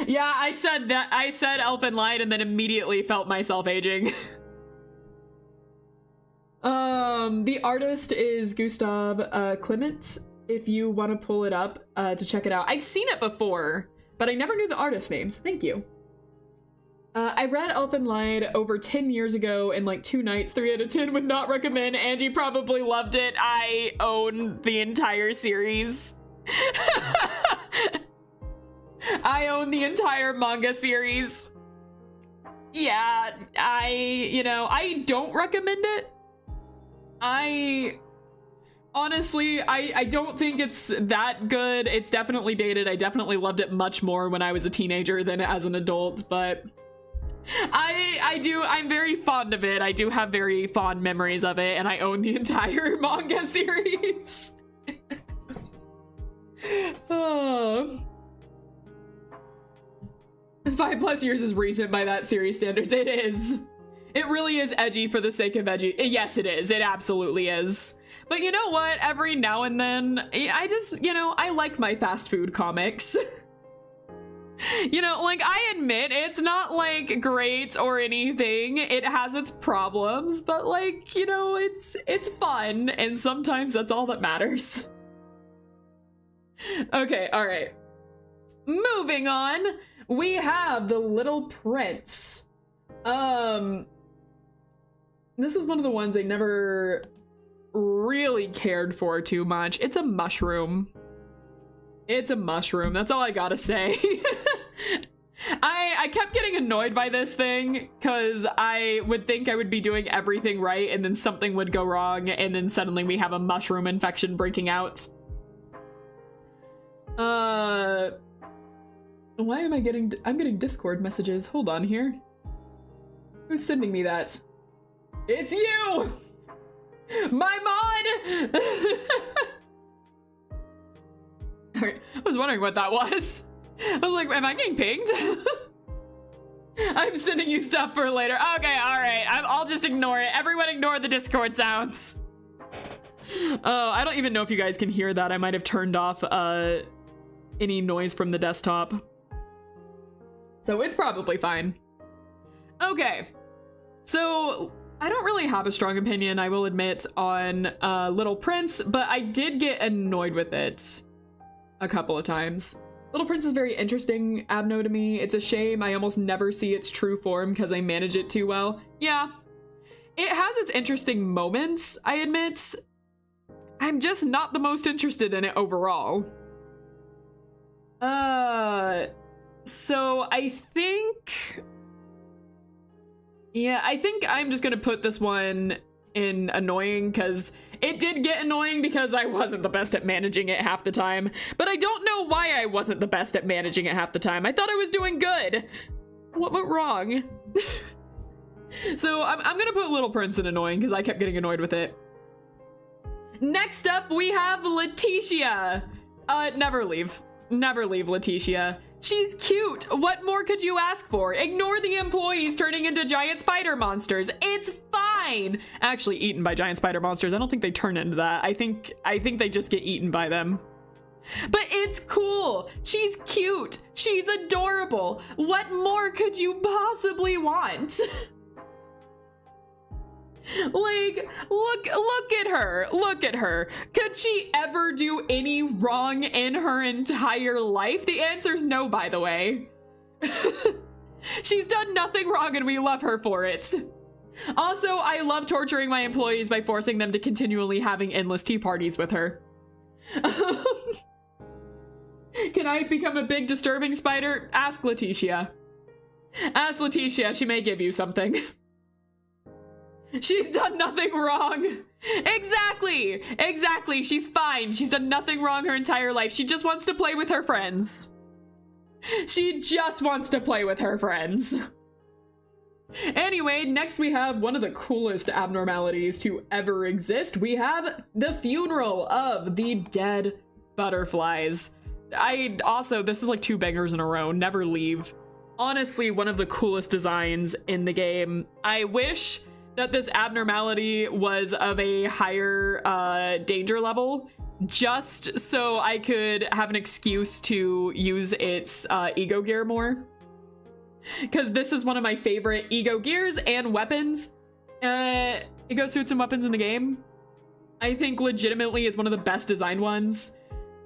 Yeah, I said that. I said Elfen Lied and then immediately felt myself aging. The artist is Gustav Clement. If you want to pull it up to check it out. I've seen it before, but I never knew the artist names. Thank you. I read Elfen Lied over 10 years ago in like 2 nights. 3 out of 10 would not recommend. Angie probably loved it. I own the entire series. I own the entire manga series. Yeah, I don't recommend it. Honestly, I don't think it's that good. It's definitely dated. I definitely loved it much more when I was a teenager than as an adult, but I'm very fond of it. I do have very fond memories of it, and I own the entire manga series. Oh. 5+ years is recent by that series standards. It is. It really is edgy for the sake of edgy. Yes, it is. It absolutely is. But you know what? Every now and then, I just, I like my fast food comics. Like, I admit it's not, like, great or anything. It has its problems, but, like, it's fun, and sometimes that's all that matters. Okay, all right. Moving on, we have The Little Prince. This is one of the ones I never really cared for too much. It's a mushroom. It's a mushroom. That's all I gotta say. I kept getting annoyed by this thing because I would think I would be doing everything right and then something would go wrong and then suddenly we have a mushroom infection breaking out. Why am I'm getting Discord messages. Hold on here. Who's sending me that? It's you! My mod! Alright, I was wondering what that was. I was like, am I getting pinged? I'm sending you stuff for later. Okay, alright. I'll just ignore it. Everyone ignore the Discord sounds. Oh, I don't even know if you guys can hear that. I might have turned off any noise from the desktop. So it's probably fine. Okay. So I don't really have a strong opinion, I will admit, on Little Prince, but I did get annoyed with it. a couple of times. Little Prince is very interesting abno to me. It's a shame I almost never see its true form because I manage it too well. Yeah, it has its interesting moments, I admit. I'm just not the most interested in it overall. So I think... Yeah, I think I'm just gonna put this one in annoying because it did get annoying because I wasn't the best at managing it half the time. But I don't know why I wasn't the best at managing it half the time. I thought I was doing good. What went wrong? So I'm gonna put Little Prince in annoying because I kept getting annoyed with it. Next up, we have Letitia. Never leave. Never leave Letitia. She's cute. What more could you ask for? Ignore the employees turning into giant spider monsters. It's fine. Actually, eaten by giant spider monsters. I don't think they turn into that. I think they just get eaten by them. But it's cool. She's cute. She's adorable. What more could you possibly want? Like, look at her. Look at her. Could she ever do any wrong in her entire life? The answer's no, by the way. She's done nothing wrong and we love her for it. Also, I love torturing my employees by forcing them to continually having endless tea parties with her. Can I become a big disturbing spider? Ask Letitia. Ask Letitia, she may give you something. She's done nothing wrong. Exactly. Exactly. She's fine. She's done nothing wrong her entire life. She just wants to play with her friends. She just wants to play with her friends. Anyway, next we have one of the coolest abnormalities to ever exist. We have the funeral of the dead butterflies. This is like 2 bangers in a row. Never leave. Honestly, one of the coolest designs in the game. I wish that this abnormality was of a higher danger level, just so I could have an excuse to use its ego gear more. Because this is one of my favorite ego gears and weapons. Ego suits and weapons in the game. I think legitimately is one of the best designed ones.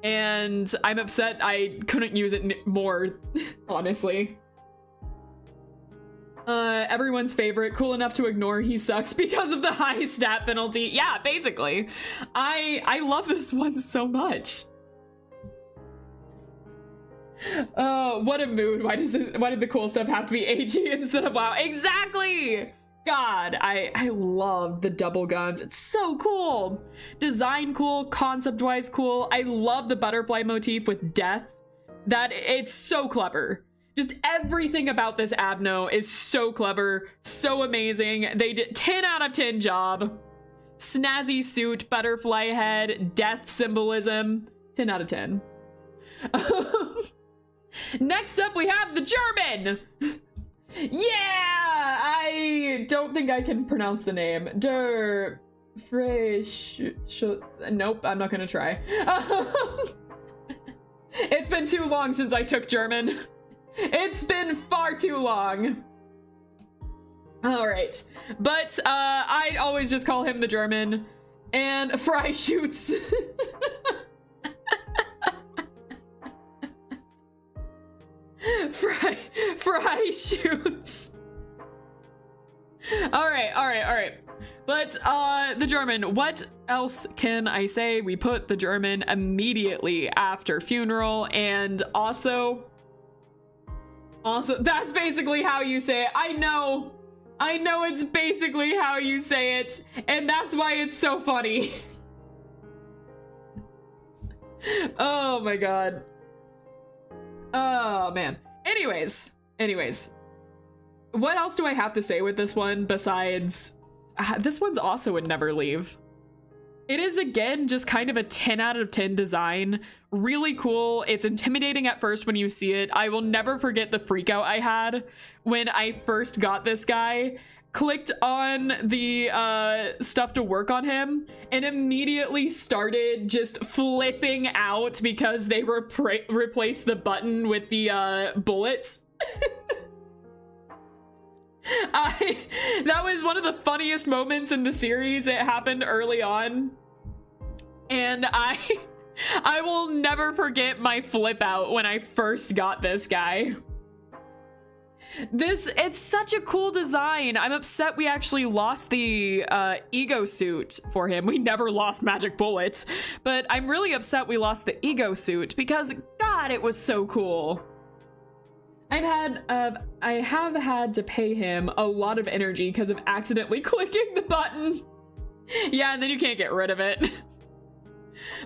And I'm upset I couldn't use it more, honestly. Everyone's favorite, cool enough to ignore he sucks because of the high stat penalty. Yeah, basically. I love this one so much. What a mood. Why did the cool stuff have to be AG instead of WoW? Exactly! God, I love the double guns. It's so cool. Design cool, concept-wise cool. I love the butterfly motif with death. It's so clever. Just everything about this abno is so clever, so amazing. They did 10 out of 10 job. Snazzy suit, butterfly head, death symbolism, 10 out of 10. Next up, we have the German. Yeah, I don't think I can pronounce the name. Nope, I'm not gonna try. It's been too long since I took German. It's been far too long. All right, but I always just call him the German. And Fry shoots. Fry shoots. All right. But the German, what else can I say? We put the German immediately after funeral, and also that's basically how you say it. I know it's basically how you say it, and that's why it's so funny. Oh my god. Oh man. Anyways. What else do I have to say with this one besides this one's also would never leave. It is again just kind of a 10 out of 10 design. Really cool. It's intimidating at first when you see it. I will never forget the freak out I had when I first got this guy. Clicked on the stuff to work on him and immediately started just flipping out because they replaced the button with the bullets. That was one of the funniest moments in the series. It happened early on, and I will never forget my flip out when I first got this guy. It's such a cool design. I'm upset we actually lost the ego suit for him. We never lost Magic Bullet, but I'm really upset we lost the ego suit because God, it was so cool. I have had to pay him a lot of energy because of accidentally clicking the button. Yeah, and then you can't get rid of it.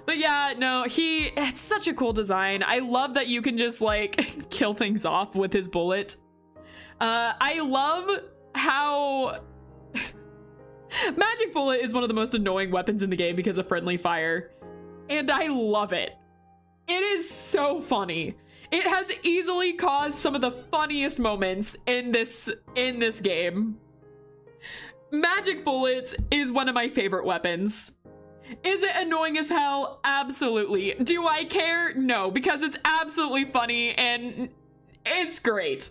But yeah, no, it's such a cool design. I love that you can just like kill things off with his bullet. I love how Magic Bullet is one of the most annoying weapons in the game because of friendly fire. And I love it. It is so funny. It has easily caused some of the funniest moments in this game. Magic Bullet is one of my favorite weapons. Is it annoying as hell? Absolutely. Do I care? No, because it's absolutely funny and it's great.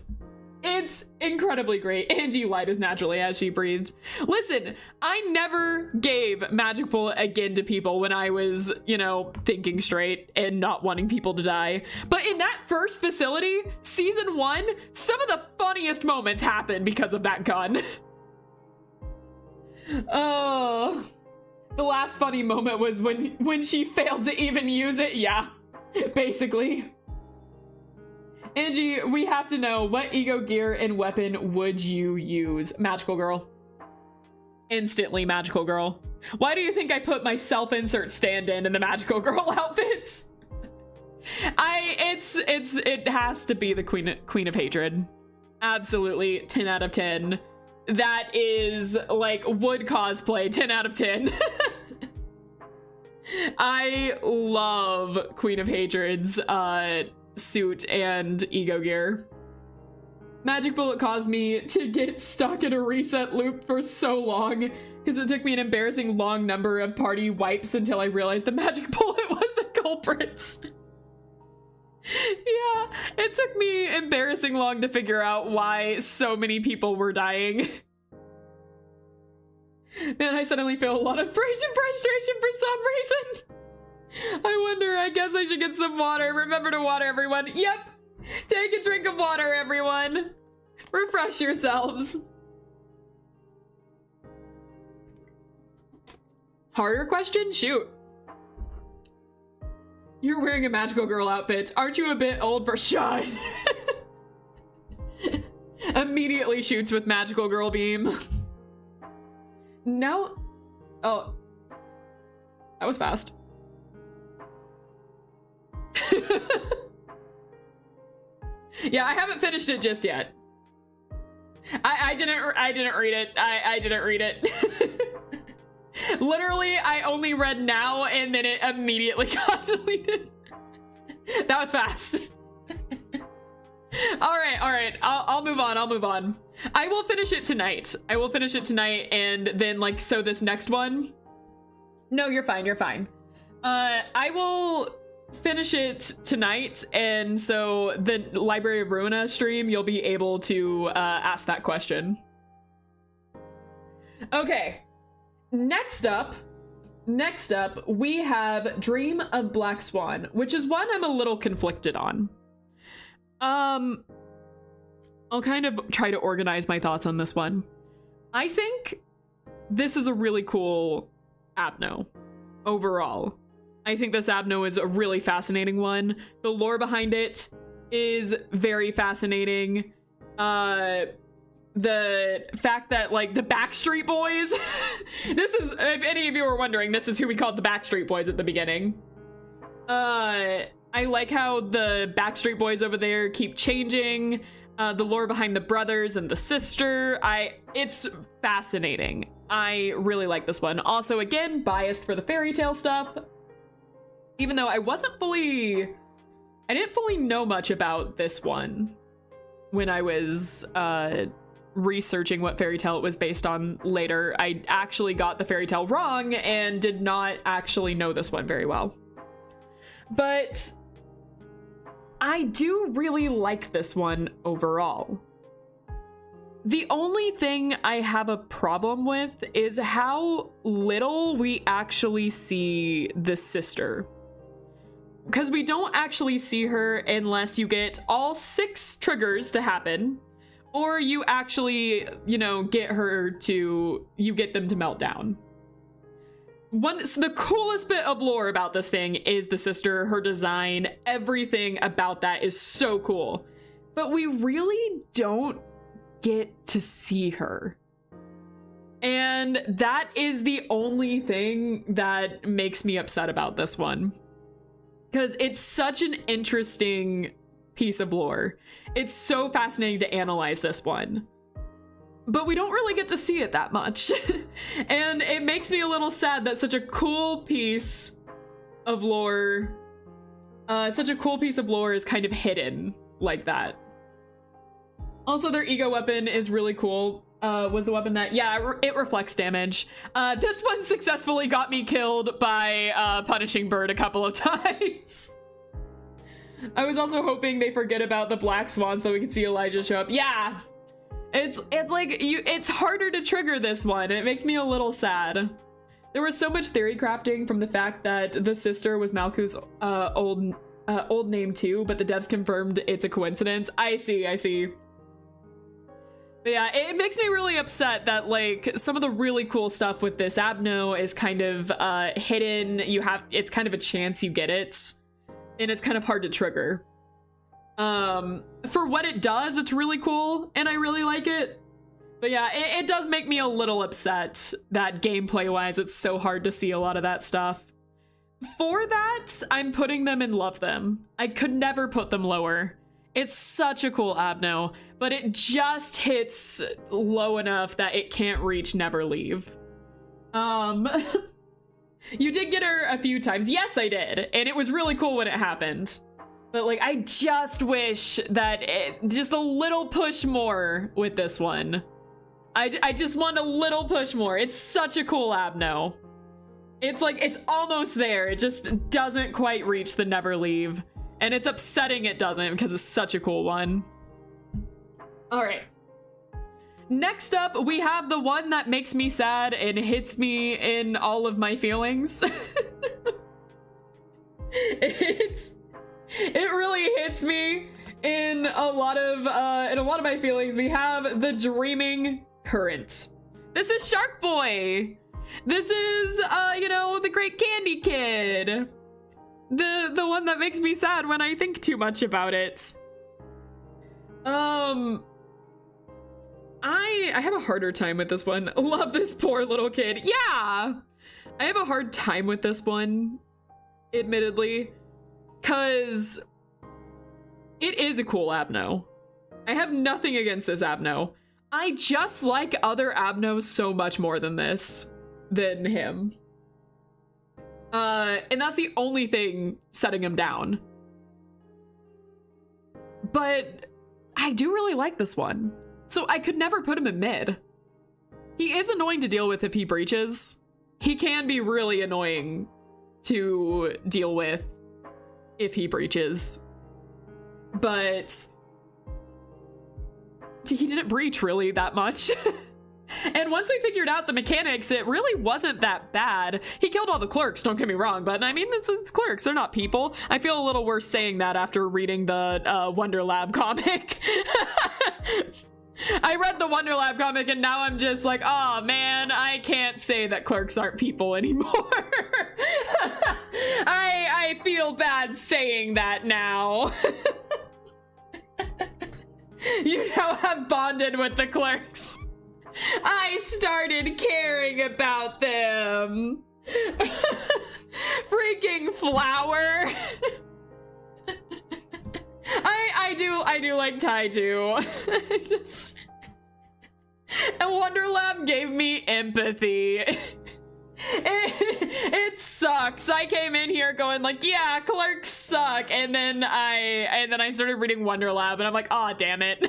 It's incredibly great. Angie lied as naturally as she breathed. Listen, I never gave Magic Bullet again to people when I was, you know, thinking straight and not wanting people to die. But in that first facility, season 1, some of the funniest moments happened because of that gun. Oh, the last funny moment was when she failed to even use it. Yeah, basically. Angie, we have to know, what ego gear and weapon would you use? Magical Girl. Instantly Magical Girl. Why do you think I put my self-insert stand-in the Magical Girl outfits? It has to be the Queen of Hatred. Absolutely, 10 out of 10. That is like wood cosplay, 10 out of 10. I love Queen of Hatred's suit and ego gear. Magic Bullet caused me to get stuck in a reset loop for so long because it took me an embarrassing long number of party wipes until I realized the Magic Bullet was the culprits. Yeah, it took me embarrassing long to figure out why so many people were dying. Man, I suddenly feel a lot of rage and frustration for some reason. I wonder, I guess I should get some water. Remember to water, everyone. Yep. Take a drink of water, everyone. Refresh yourselves. Harder question? Shoot. You're wearing a Magical Girl outfit. Aren't you a bit old for shut? Immediately shoots with Magical Girl beam. No. Oh. That was fast. Yeah, I haven't finished it just yet. I didn't read it. I didn't read it. Literally, I only read now and then it immediately got deleted. That was fast. All right. I'll move on. I will finish it tonight. And then like, so this next one. No, you're fine. I will finish it tonight, and so the Library of Ruina stream, you'll be able to ask that question. Okay, next up, we have Dream of Black Swan, which is one I'm a little conflicted on. I'll kind of try to organize my thoughts on this one. I think this is a really cool abno overall. I think this abno is a really fascinating one. The lore behind it is very fascinating. The fact that like the Backstreet Boys, this is, if any of you were wondering, this is who we called the Backstreet Boys at the beginning. I like how the Backstreet Boys over there keep changing. The lore behind the brothers and the sister. It's fascinating. I really like this one. Also, again, biased for the fairy tale stuff. Even though I didn't fully know much about this one when I was researching what fairy tale it was based on later. I actually got the fairy tale wrong and did not actually know this one very well. But I do really like this one overall. The only thing I have a problem with is how little we actually see the sister. because we don't actually see her unless you get all 6 triggers to happen, or you actually, you know, get them to melt down. The coolest bit of lore about this thing is the sister, her design, everything about that is so cool. But we really don't get to see her. And that is the only thing that makes me upset about this one. Because it's such an interesting piece of lore. It's so fascinating to analyze this one. But we don't really get to see it that much. And it makes me a little sad that such a cool piece of lore is kind of hidden like that. Also, their ego weapon is really cool. Was the weapon that, yeah, it reflects damage. This one successfully got me killed by Punishing Bird a couple of times. I was also hoping they forget about the Black Swan so we could see Elijah show up. Yeah, it's like it's harder to trigger this one. It makes me a little sad. There was so much theory crafting from the fact that the sister was Malkuth's old name too, but the devs confirmed it's a coincidence. I see. But yeah, it makes me really upset that like some of the really cool stuff with this abno is kind of hidden. It's kind of a chance you get it, and it's kind of hard to trigger. For what it does, it's really cool, and I really like it. But yeah, it does make me a little upset that gameplay-wise, it's so hard to see a lot of that stuff. For that, I'm putting them in Love Them. I could never put them lower. It's such a cool abno, but it just hits low enough that it can't reach Never Leave. You did get her a few times. Yes, I did. And it was really cool when it happened. But like, I just wish that just a little push more with this one. I just want a little push more. It's such a cool abno. It's like, it's almost there. It just doesn't quite reach the Never Leave. And it's upsetting it doesn't because it's such a cool one. All right. Next up, we have the one that makes me sad and hits me in all of my feelings. It really hits me in a lot of my feelings. We have the Dreaming Current. This is Shark Boy. This is you know, the Great Candy Kid. The one that makes me sad when I think too much about it. I have a harder time with this one. Love this poor little kid. Yeah! I have a hard time with this one, admittedly, because it is a cool abno. I have nothing against this abno. I just like other abnos so much more than him. And that's the only thing setting him down. But I do really like this one. So I could never put him in mid. He is annoying to deal with if he breaches. He can be really annoying to deal with if he breaches. But he didn't breach really that much. And once we figured out the mechanics, it really wasn't that bad. He killed all the clerks, don't get me wrong, but I mean, it's clerks, they're not people. I feel a little worse saying that after reading the Wonder Lab comic. I read the Wonder Lab comic and now I'm just like, oh man, I can't say that clerks aren't people anymore. I feel bad saying that now. You now have bonded with the clerks. I started caring about them. Freaking Flower. I do like Ty too. And Wonder Lab gave me empathy. It sucks. I came in here going like, yeah, clerks suck, and then I started reading Wonder Lab and I'm like, aw, damn it.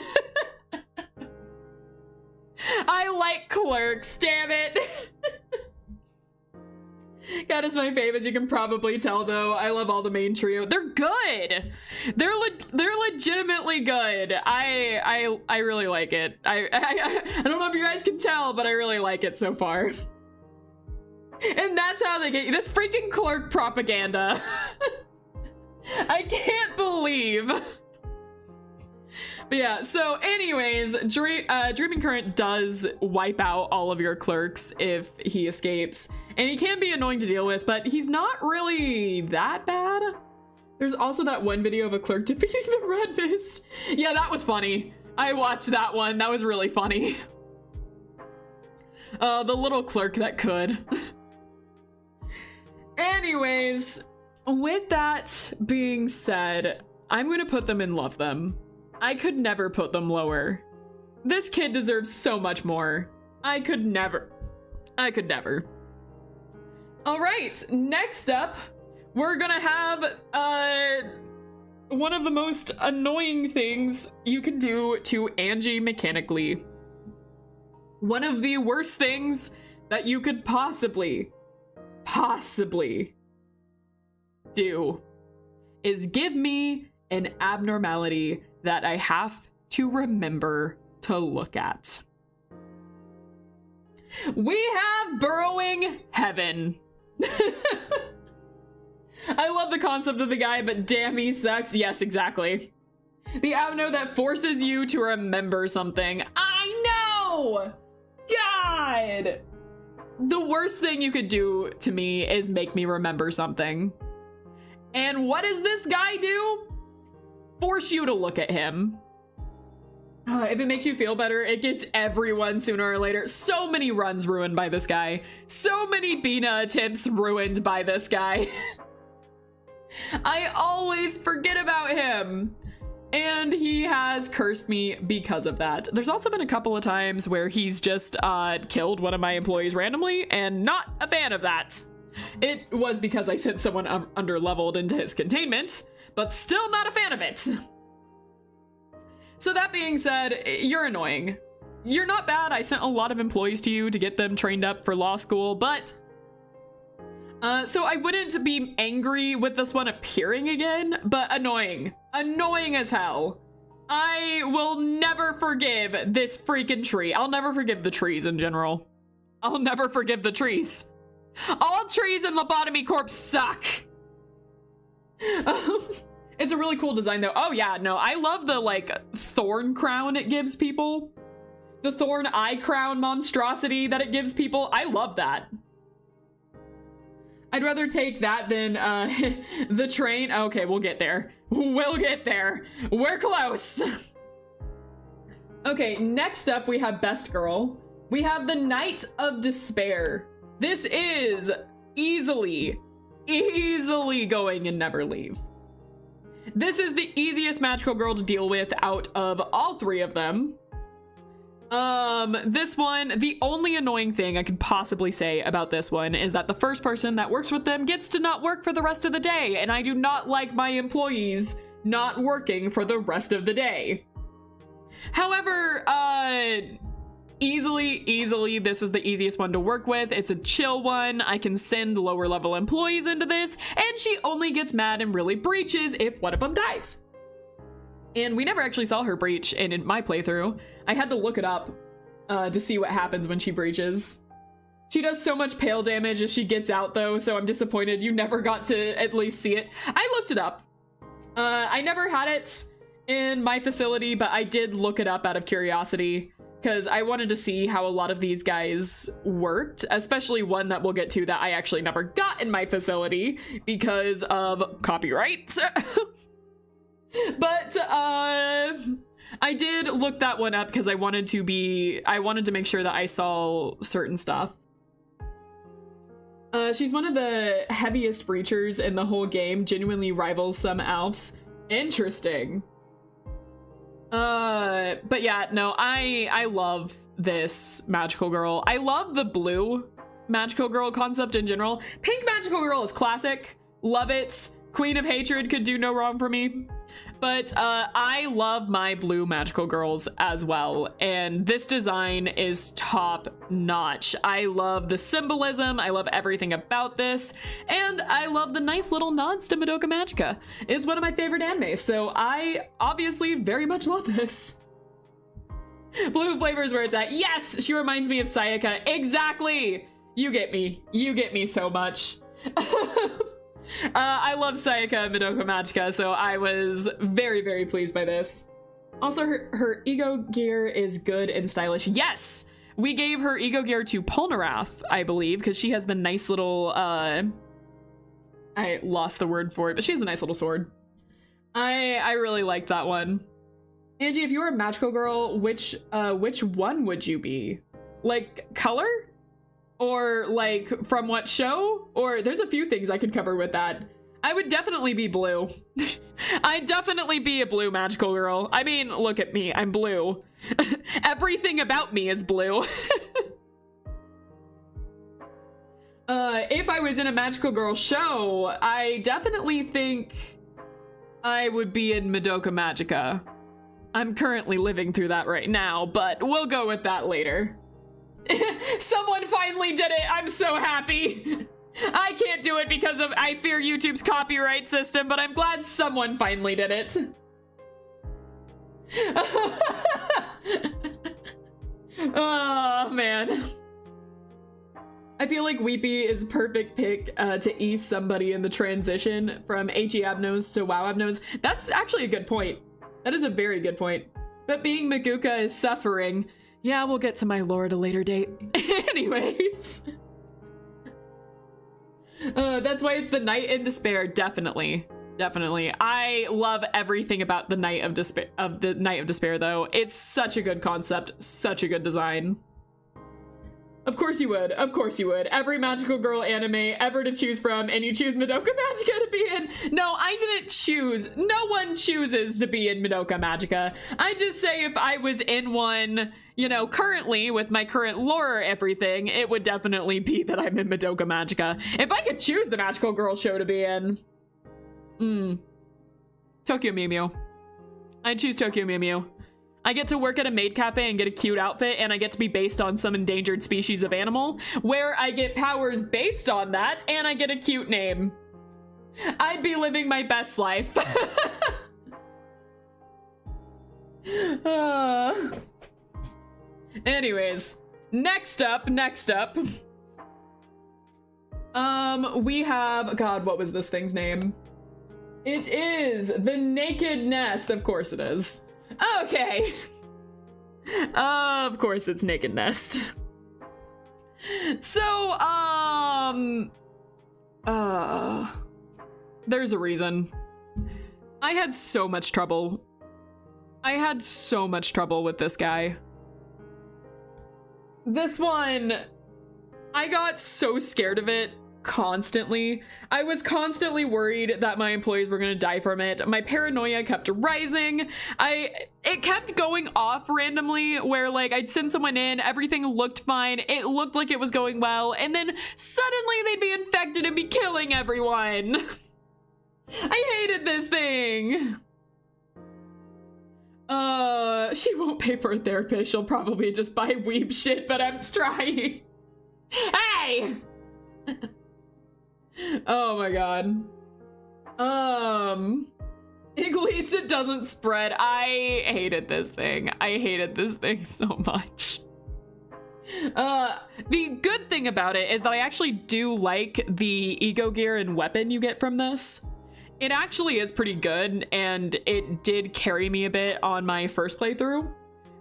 I like clerks, damn it. God is my fave, as you can probably tell, though. I love all the main trio. They're good. They're legitimately good. I really like it. I don't know if you guys can tell, but I really like it so far. And that's how they get you. This freaking clerk propaganda. I can't believe. But yeah, so anyways, Dreaming Current does wipe out all of your clerks if he escapes. And he can be annoying to deal with, but he's not really that bad. There's also that one video of a clerk defeating the Red Mist. Yeah, that was funny. I watched that one. That was really funny. The little clerk that could. Anyways, with that being said, I'm going to put them in Love Them. I could never put them lower. This kid deserves so much more. I could never. All right, next up, we're gonna have one of the most annoying things you can do to Angie mechanically. One of the worst things that you could possibly do is give me an abnormality that I have to remember to look at. We have Burrowing Heaven. I love the concept of the guy, but damn, he sucks. Yes, exactly. The abno that forces you to remember something. I know! God! The worst thing you could do to me is make me remember something. And what does this guy do? Force you to look at him. If it makes you feel better, it gets everyone sooner or later. So many runs ruined by this guy. So many Bina attempts ruined by this guy. I always forget about him. And he has cursed me because of that. There's also been a couple of times where he's just killed one of my employees randomly, and not a fan of that. It was because I sent someone under-leveled into his containment, but still not a fan of it. So that being said, you're annoying. You're not bad. I sent a lot of employees to you to get them trained up for law school, but... so I wouldn't be angry with this one appearing again, but annoying. Annoying as hell. I will never forgive this freaking tree. I'll never forgive the trees in general. I'll never forgive the trees. All trees in Lobotomy Corp suck. It's a really cool design though. Oh yeah, no, I love the like thorn crown it gives people. The thorn eye crown monstrosity that it gives people. I love that. I'd rather take that than the train. Okay, we'll get there. We'll get there. We're close. Okay, next up we have Best Girl. We have the Night of Despair. This is easily going in Never Leave. This is the easiest magical girl to deal with out of all three of them. This one, the only annoying thing I could possibly say about this one is that the first person that works with them gets to not work for the rest of the day, and I do not like my employees not working for the rest of the day. However, easily, this is the easiest one to work with. It's a chill one. I can send lower level employees into this, and she only gets mad and really breaches if one of them dies. And we never actually saw her breach in my playthrough. I had to look it up to see what happens when she breaches. She does so much pale damage as she gets out though, so I'm disappointed you never got to at least see it. I looked it up. I never had it in my facility, but I did look it up out of curiosity because I wanted to see how a lot of these guys worked, especially one that we'll get to that I actually never got in my facility because of copyright. But I did look that one up because I wanted to make sure that I saw certain stuff. She's one of the heaviest breachers in the whole game, genuinely rivals some Alps. Interesting. But yeah, no, I love this magical girl. I love the blue magical girl concept in general. Pink magical girl is classic. Love it. Queen of Hatred could do no wrong for me. But I love my blue magical girls as well, and this design is top notch. I love the symbolism, I love everything about this, and I love the nice little nods to Madoka Magica. It's one of my favorite animes, so I obviously very much love this. Blue flavor is where it's at. Yes, she reminds me of Sayaka. Exactly! You get me so much. I love Sayaka and Madoka Magica, so I was very, very pleased by this. Also, her ego gear is good and stylish. Yes! We gave her ego gear to Polnareff, I believe, because she has the nice little, I lost the word for it, but she has a nice little sword. I really liked that one. Angie, if you were a magical girl, which one would you be? Like, color? Or, like, from what show? Or, there's a few things I could cover with that. I would definitely be blue. I'd definitely be a blue magical girl. I mean, look at me, I'm blue. Everything about me is blue. If I was in a magical girl show, I definitely think I would be in Madoka Magica. I'm currently living through that right now, but we'll go with that later. Someone finally did it! I'm so happy! I can't do it because of, I fear YouTube's copyright system, but I'm glad someone finally did it. Oh, man. I feel like Weepy is perfect pick to ease somebody in the transition from HE Abnos to WoW Abnos. That's actually a good point. That is a very good point. But being Maguka is suffering. Yeah, we'll get to my lore at a later date. Anyways. That's why it's the Night in Despair, definitely. Definitely. I love everything about the Night of Despair, though. It's such a good concept, such a good design. Of course you would. Of course you would. Every magical girl anime ever to choose from, and you choose Madoka Magica to be in. No, I didn't choose. No one chooses to be in Madoka Magica. I just say if I was in one, you know, currently with my current lore everything, it would definitely be that I'm in Madoka Magica. If I could choose the magical girl show to be in, Tokyo Mew Mew. I'd choose Tokyo Mew Mew. I get to work at a maid cafe and get a cute outfit, and I get to be based on some endangered species of animal, where I get powers based on that, and I get a cute name. I'd be living my best life. Anyways, next up. We have, God, what was this thing's name? It is the Naked Nest. Of course it is. Okay. Of course it's Naked Nest. So, there's a reason. I had so much trouble. With this guy. This one, I got so scared of it constantly. I was constantly worried that my employees were gonna die from it. My paranoia kept rising. It kept going off randomly where like I'd send someone in, everything looked fine, it looked like it was going well, and then suddenly they'd be infected and be killing everyone. I hated this thing. She won't pay for a therapist. She'll probably just buy weeb shit, but I'm trying. Hey! Oh my god. At least it doesn't spread. I hated this thing. I hated this thing so much. The good thing about it is that I actually do like the ego gear and weapon you get from this. It actually is pretty good, and it did carry me a bit on my first playthrough.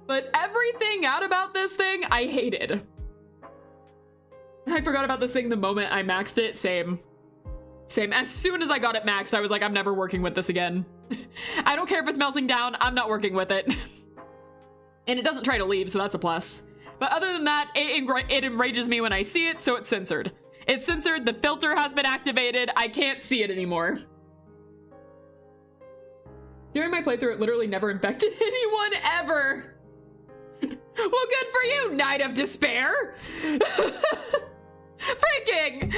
But everything out about this thing, I hated. I forgot about this thing the moment I maxed it. Same. As soon as I got it maxed, I was like, I'm never working with this again. I don't care if it's melting down, I'm not working with it. And it doesn't try to leave, so that's a plus. But other than that, it enrages me when I see it, so it's censored. It's censored, the filter has been activated, I can't see it anymore. During my playthrough, it literally never infected anyone ever. Well, good for you, Night of Despair. Freaking!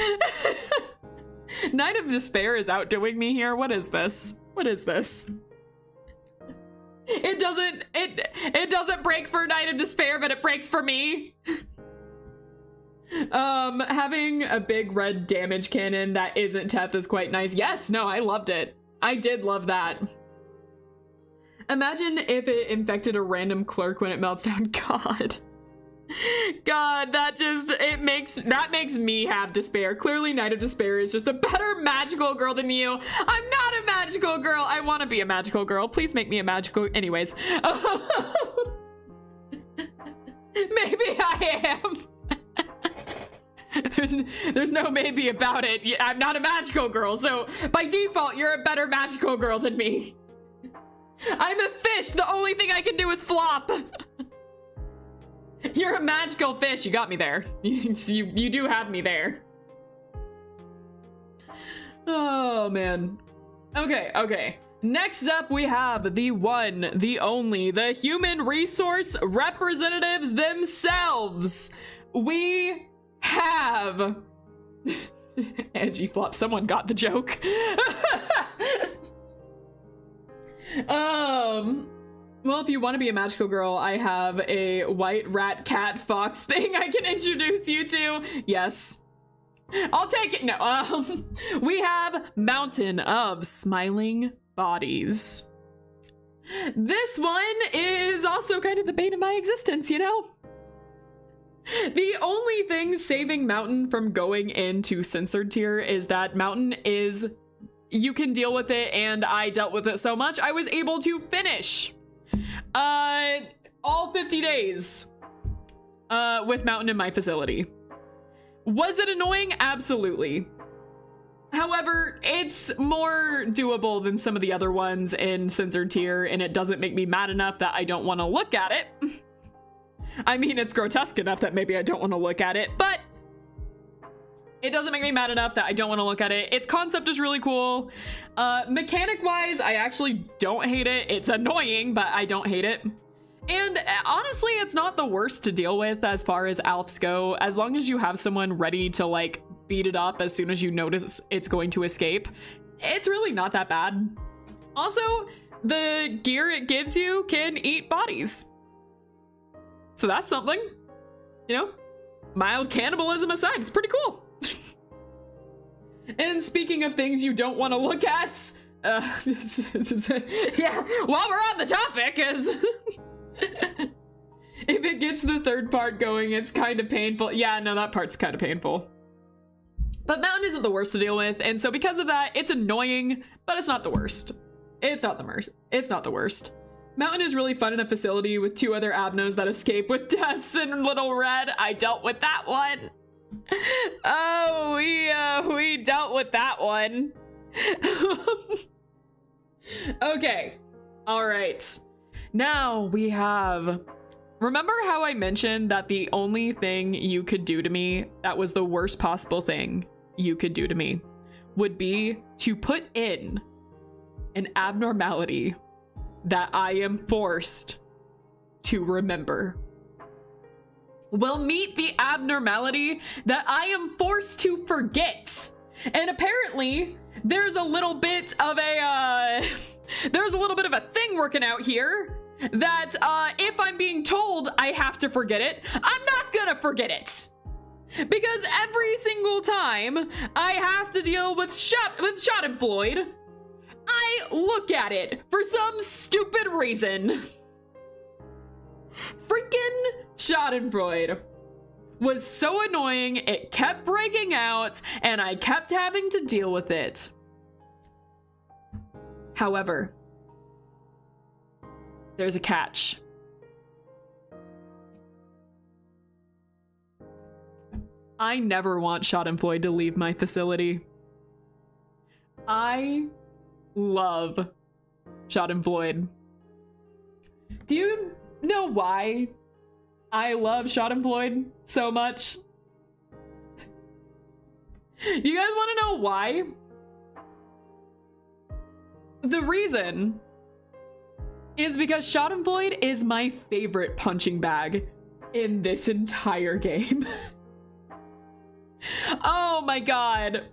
Night of Despair is outdoing me here. What is this? What is this? It doesn't break for Night of Despair, but it breaks for me. Having a big red damage cannon that isn't Teth is quite nice. Yes, no, I loved it. I did love that. Imagine if it infected a random clerk when it melts down. God. God, that makes me have despair. Clearly, Knight of Despair is just a better magical girl than you. I'm not a magical girl. I want to be a magical girl. Please make me a magical. Anyways. Maybe I am. There's no maybe about it. I'm not a magical girl, so by default, you're a better magical girl than me. I'm a fish. The only thing I can do is flop. You're a magical fish. You got me there. You do have me there. Oh, man. Okay. Next up, we have the one, the only, the human resource representatives themselves. We have... Angie Flop, someone got the joke. Well, if you want to be a magical girl, I have a white rat cat fox thing I can introduce you to. Yes. I'll take it. No, we have Mountain of Smiling Bodies. This one is also kind of the bane of my existence, you know? The only thing saving Mountain from going into Censored tier is that Mountain is... You can deal with it, and I dealt with it so much, I was able to finish all 50 days with Mountain in my facility. Was it annoying? Absolutely. However, it's more doable than some of the other ones in Censored tier, and it doesn't make me mad enough that I don't want to look at it. I mean, it's grotesque enough that maybe I don't want to look at it, but it doesn't make me mad enough that I don't want to look at it. Its concept is really cool. Mechanic-wise, I actually don't hate it. It's annoying, but I don't hate it. And honestly, it's not the worst to deal with as far as ALFs go, as long as you have someone ready to, like, beat it up as soon as you notice it's going to escape. It's really not that bad. Also, the gear it gives you can eat bodies. So that's something. You know? Mild cannibalism aside, it's pretty cool. And speaking of things you don't want to look at, yeah, while we're on the topic, is if it gets the third part going, it's kind of painful. Yeah, no, that part's kind of painful. But Mountain isn't the worst to deal with, and so because of that, it's annoying, but it's not the worst. It's not the worst. Mountain is really fun in a facility with 2 other abnos that escape with deaths in Little Red. I dealt with that one. Oh, we dealt with that one. Okay. All right. Now we have... Remember how I mentioned that the only thing you could do to me that was the worst possible thing you could do to me would be to put in an abnormality that I am forced to remember. Will meet the abnormality that I am forced to forget. And apparently there's a little bit of a thing working out here that if I'm being told I have to forget it, I'm not gonna forget it. Because every single time I have to deal with Schadenfreude, I look at it for some stupid reason. Freaking Schadenfreude was so annoying, it kept breaking out, and I kept having to deal with it. However, there's a catch. I never want Schadenfreude to leave my facility. I love Schadenfreude. Do you know why I love Schadenfreude so much? You guys want to know why? The reason is because Schadenfreude is my favorite punching bag in this entire game. Oh my god.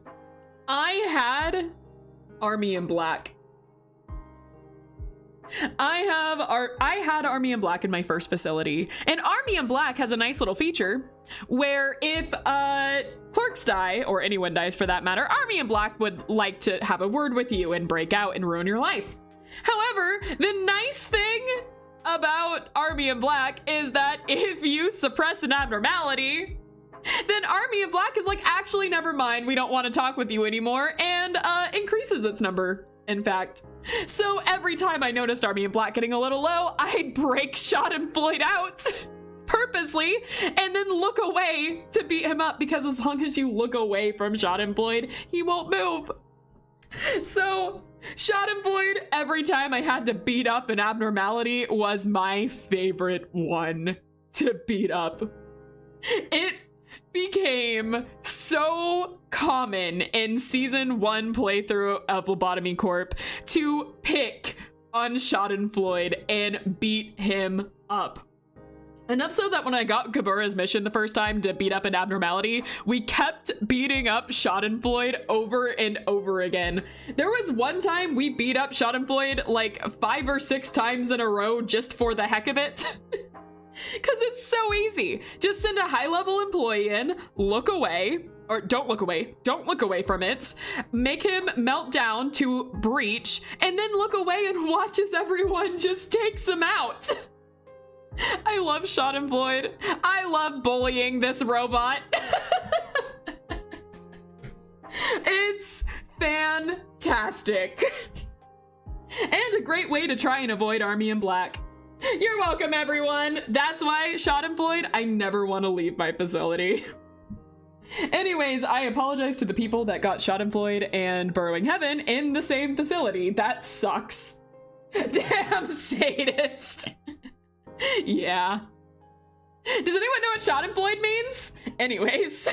I had Army in Black. I had Army in Black in my first facility, and Army in Black has a nice little feature where if clerks die, or anyone dies for that matter, Army in Black would like to have a word with you and break out and ruin your life. However, the nice thing about Army in Black is that if you suppress an abnormality, then Army in Black is like, actually, never mind, we don't want to talk with you anymore, and increases its number, in fact. So every time I noticed Army in Black getting a little low, I'd break Schadenfreude out purposely and then look away to beat him up, because as long as you look away from Schadenfreude, he won't move. So Schadenfreude, every time I had to beat up an abnormality, was my favorite one to beat up. It became so common in season 1 playthrough of Lobotomy Corp to pick on Schadenfreude and beat him up. Enough so that when I got Kabura's mission the first time to beat up an abnormality, we kept beating up Schadenfreude over and over again. There was one time we beat up Schadenfreude like 5 or 6 times in a row just for the heck of it. Because it's so easy. Just send a high-level employee in, look away, or don't look away from it, make him melt down to breach, and then look away and watch as everyone just takes him out. I love Schadenfreude. I love bullying this robot. It's fantastic. And a great way to try and avoid Army in Black. You're welcome, everyone. That's why, Schadenfreude, I never want to leave my facility. Anyways, I apologize to the people that got Schadenfreude and Burrowing Heaven in the same facility. That sucks. Damn sadist. Yeah. Does anyone know what Schadenfreude means? Anyways.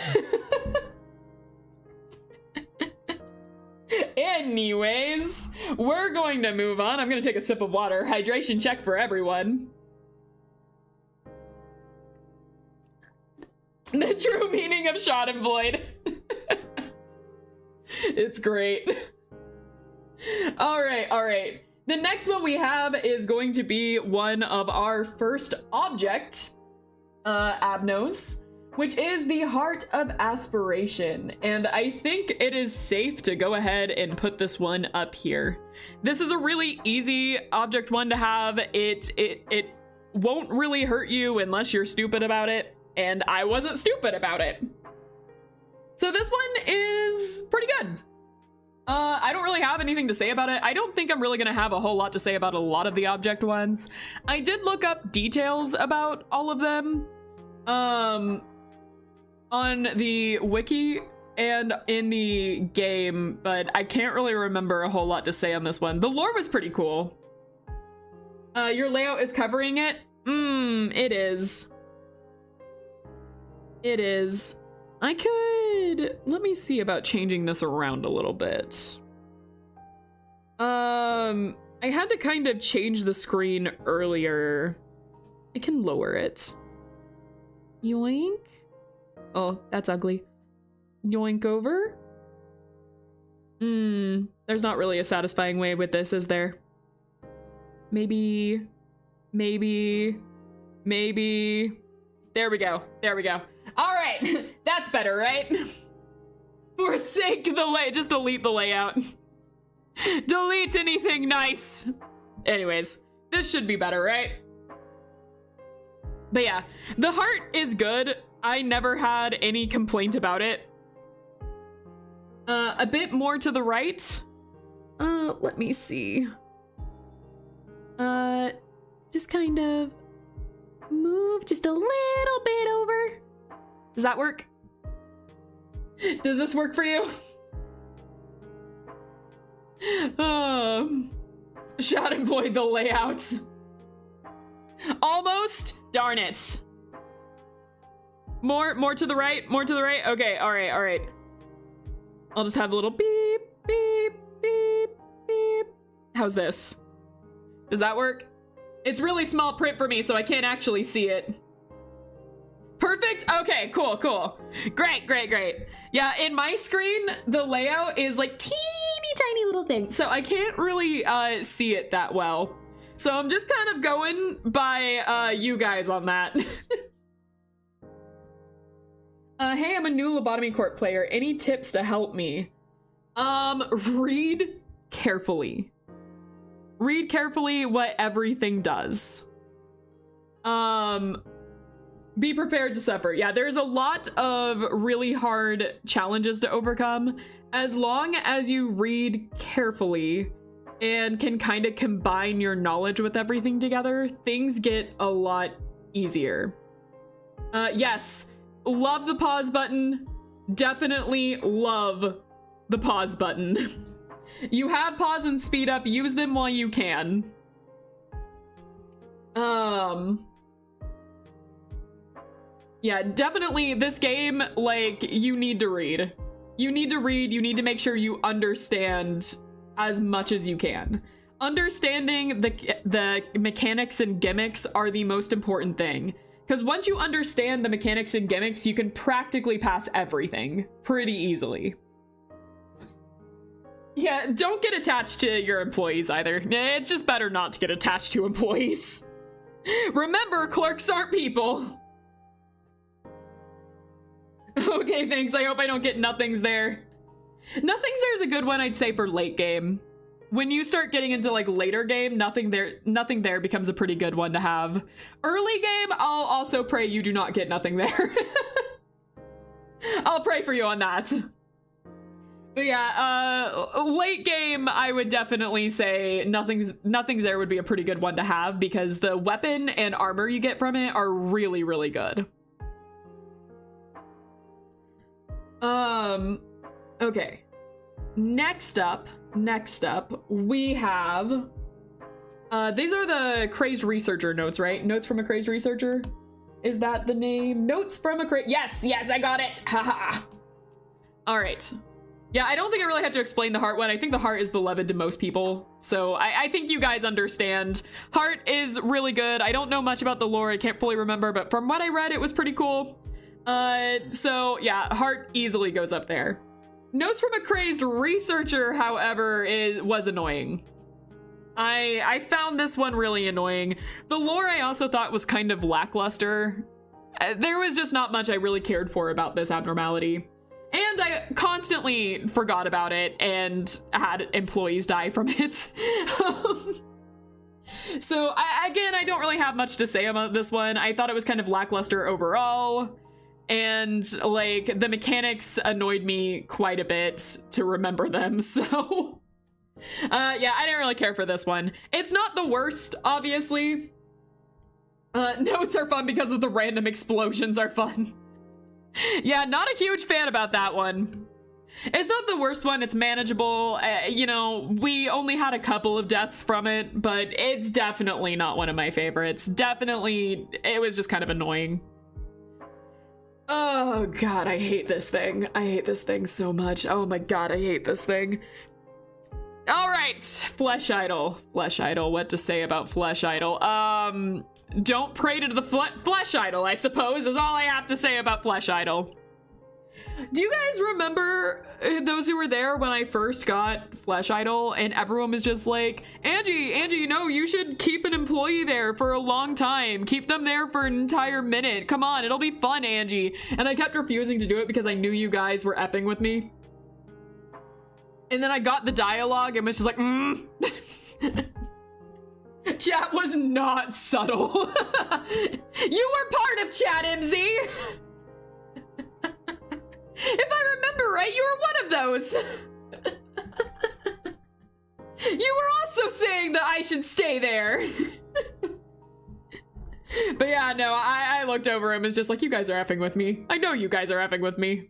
Anyways, we're going to move on. I'm going to take a sip of water. Hydration check for everyone. The true meaning of Schadenfreude. It's great. All right. The next one we have is going to be one of our first object abnos, which is the Heart of Aspiration. And I think it is safe to go ahead and put this one up here. This is a really easy object one to have. It won't really hurt you unless you're stupid about it. And I wasn't stupid about it. So this one is pretty good. I don't really have anything to say about it. I don't think I'm really gonna have a whole lot to say about a lot of the object ones. I did look up details about all of them. On the wiki and in the game, but I can't really remember a whole lot to say on this one. The lore was pretty cool. Your layout is covering it? It is. It is. I could... Let me see about changing this around a little bit. I had to kind of change the screen earlier. I can lower it. Yoink. Oh, that's ugly. Yoink over. There's not really a satisfying way with this, is there? Maybe. There we go. All right, that's better, right? Forsake the just delete the layout. Delete anything nice. Anyways, this should be better, right? But yeah, the heart is good. I never had any complaint about it. A bit more to the right. Let me see. Just kind of move just a little bit over. Does that work? Does this work for you? Schadenfreude the layout. Almost. Darn it. More to the right. Okay, all right. I'll just have a little beep, beep, beep, beep. How's this? Does that work? It's really small print for me, so I can't actually see it. Perfect? Okay, cool. Great. Yeah, in my screen, the layout is like teeny tiny little thing, so I can't really see it that well. So I'm just kind of going by you guys on that. Hey, I'm a new Lobotomy Corp player. Any tips to help me? Read carefully. Read carefully what everything does. Be prepared to suffer. Yeah, there's a lot of really hard challenges to overcome. As long as you read carefully and can kind of combine your knowledge with everything together, things get a lot easier. Yes, love the pause button. Definitely love the pause button. You have pause and speed up, use them while you can. Yeah, definitely this game, like, you need to read. You need to read, you need to make sure you understand as much as you can. Understanding the mechanics and gimmicks are the most important thing. Because once you understand the mechanics and gimmicks, you can practically pass everything pretty easily. Yeah, don't get attached to your employees either. It's just better not to get attached to employees. Remember, clerks aren't people. Okay, thanks. I hope I don't get nothings there. Nothings there is a good one, I'd say, for late game. When you start getting into like later game, nothing there becomes a pretty good one to have. Early game, I'll also pray you do not get nothing there. I'll pray for you on that. But yeah, late game, I would definitely say nothing's there would be a pretty good one to have because the weapon and armor you get from it are really, really good. Okay. Next up, we have, these are the Crazed Researcher notes, right? Notes from a Crazed Researcher? Is that the name? Notes from a yes, I got it! Haha! Alright. Yeah, I don't think I really have to explain the heart one. I think the heart is beloved to most people, so I think you guys understand. Heart is really good. I don't know much about the lore, I can't fully remember, but from what I read, it was pretty cool. So yeah, heart easily goes up there. Notes from a Crazed Researcher, however, was annoying. I found this one really annoying. The lore I also thought was kind of lackluster. There was just not much I really cared for about this abnormality. And I constantly forgot about it and had employees die from it. So again, I don't really have much to say about this one. I thought it was kind of lackluster overall. And like the mechanics annoyed me quite a bit to remember them, so yeah, I didn't really care for this one. It's not the worst, obviously. Notes are fun because of the random explosions are fun. Yeah, not a huge fan about that one. It's not the worst one, it's manageable. You know, we only had a couple of deaths from it, but it's definitely not one of my favorites. Definitely, it was just kind of annoying. Oh god, I hate this thing. I hate this thing so much. Oh my god, I hate this thing. Alright, Flesh Idol. Flesh Idol, what to say about Flesh Idol? Don't pray to the Flesh Idol, I suppose, is all I have to say about Flesh Idol. Do you guys remember those who were there when I first got Flesh Idol and everyone was just like, Angie, no, you should keep an employee there for a long time. Keep them there for an entire minute. Come on, it'll be fun, Angie. And I kept refusing to do it because I knew you guys were effing with me. And then I got the dialogue and was just like, Chat was not subtle. You were part of chat, MZ. If I remember right, you were one of those. You were also saying that I should stay there. But yeah, no, I looked over him and was just like, you guys are effing with me. I know you guys are effing with me.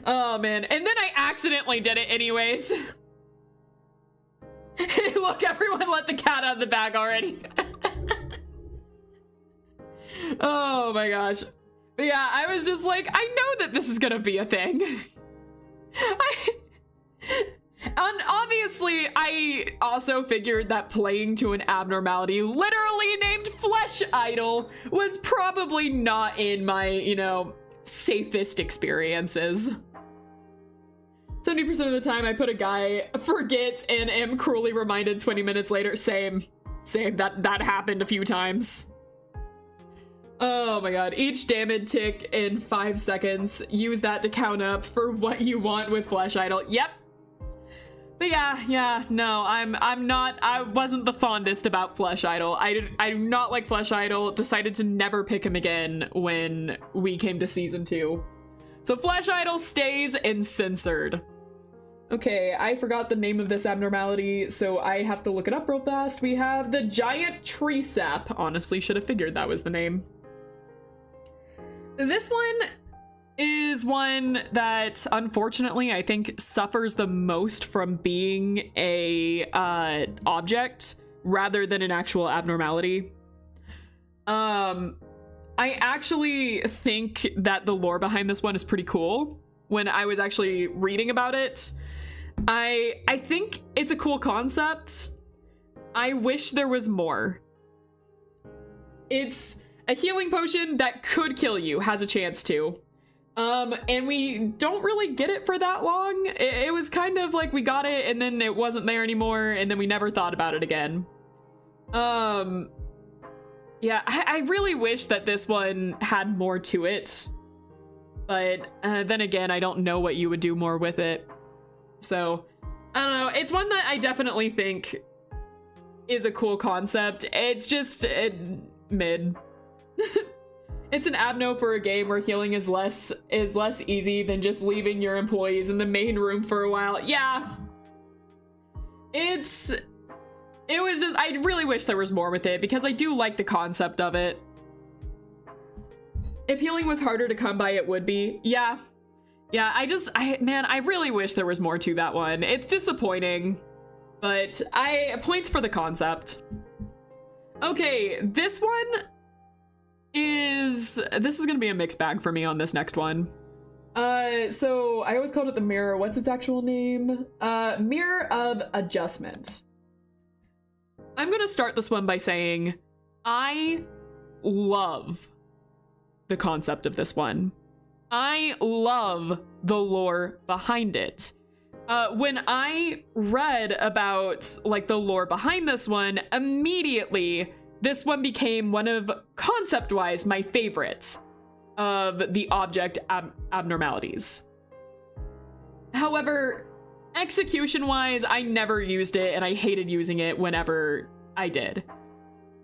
Oh man, and then I accidentally did it anyways. Look, everyone let the cat out of the bag already. Oh my gosh. But yeah, I was just like, I know that this is gonna be a thing. And obviously, I also figured that playing to an abnormality literally named Flesh Idol was probably not in my, you know, safest experiences. 70% of the time I put a guy, forget, and am cruelly reminded 20 minutes later. Same, that happened a few times. Oh my god, each damage tick in 5 seconds. Use that to count up for what you want with Flesh Idol. Yep. But But no, I wasn't the fondest about Flesh Idol. I do not like Flesh Idol. Decided to never pick him again when we came to season 2. So Flesh Idol stays in Censored. Okay, I forgot the name of this abnormality, so I have to look it up real fast. We have the Giant Tree Sap. Honestly, should have figured that was the name. This one is one that, unfortunately, I think suffers the most from being a object rather than an actual abnormality. I actually think that the lore behind this one is pretty cool. When I was actually reading about it, I think it's a cool concept. I wish there was more. It's a healing potion that could kill you, has a chance to. And we don't really get it for that long. It was kind of like we got it and then it wasn't there anymore and then we never thought about it again. Yeah, I really wish that this one had more to it. But then again, I don't know what you would do more with it. So, I don't know. It's one that I definitely think is a cool concept. It's just mid. It's an abno for a game where healing is less easy than just leaving your employees in the main room for a while. Yeah. It was just, I really wish there was more with it because I do like the concept of it. If healing was harder to come by, it would be. Yeah. Yeah, man, I really wish there was more to that one. It's disappointing, but points for the concept. Okay, this is gonna be a mixed bag for me on this next one. So I always called it the Mirror. What's its actual name? Mirror of Adjustment. I'm gonna start this one by saying I love the concept of this one. I love the lore behind it. When I read about like the lore behind this one, immediately this one became one of, concept-wise, my favorite of the object abnormalities. However, execution-wise, I never used it and I hated using it whenever I did.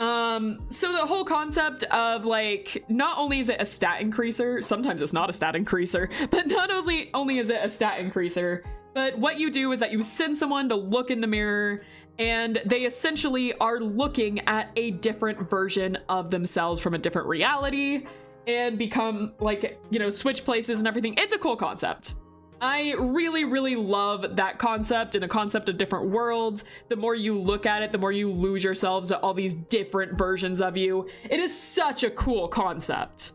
So the whole concept of like, not only is it a stat increaser, sometimes it's not a stat increaser, but not only is it a stat increaser, but what you do is that you send someone to look in the mirror and they essentially are looking at a different version of themselves from a different reality and become like, you know, switch places and everything. It's a cool concept. I really, really love that concept and a concept of different worlds. The more you look at it, the more you lose yourselves to all these different versions of you. It is such a cool concept.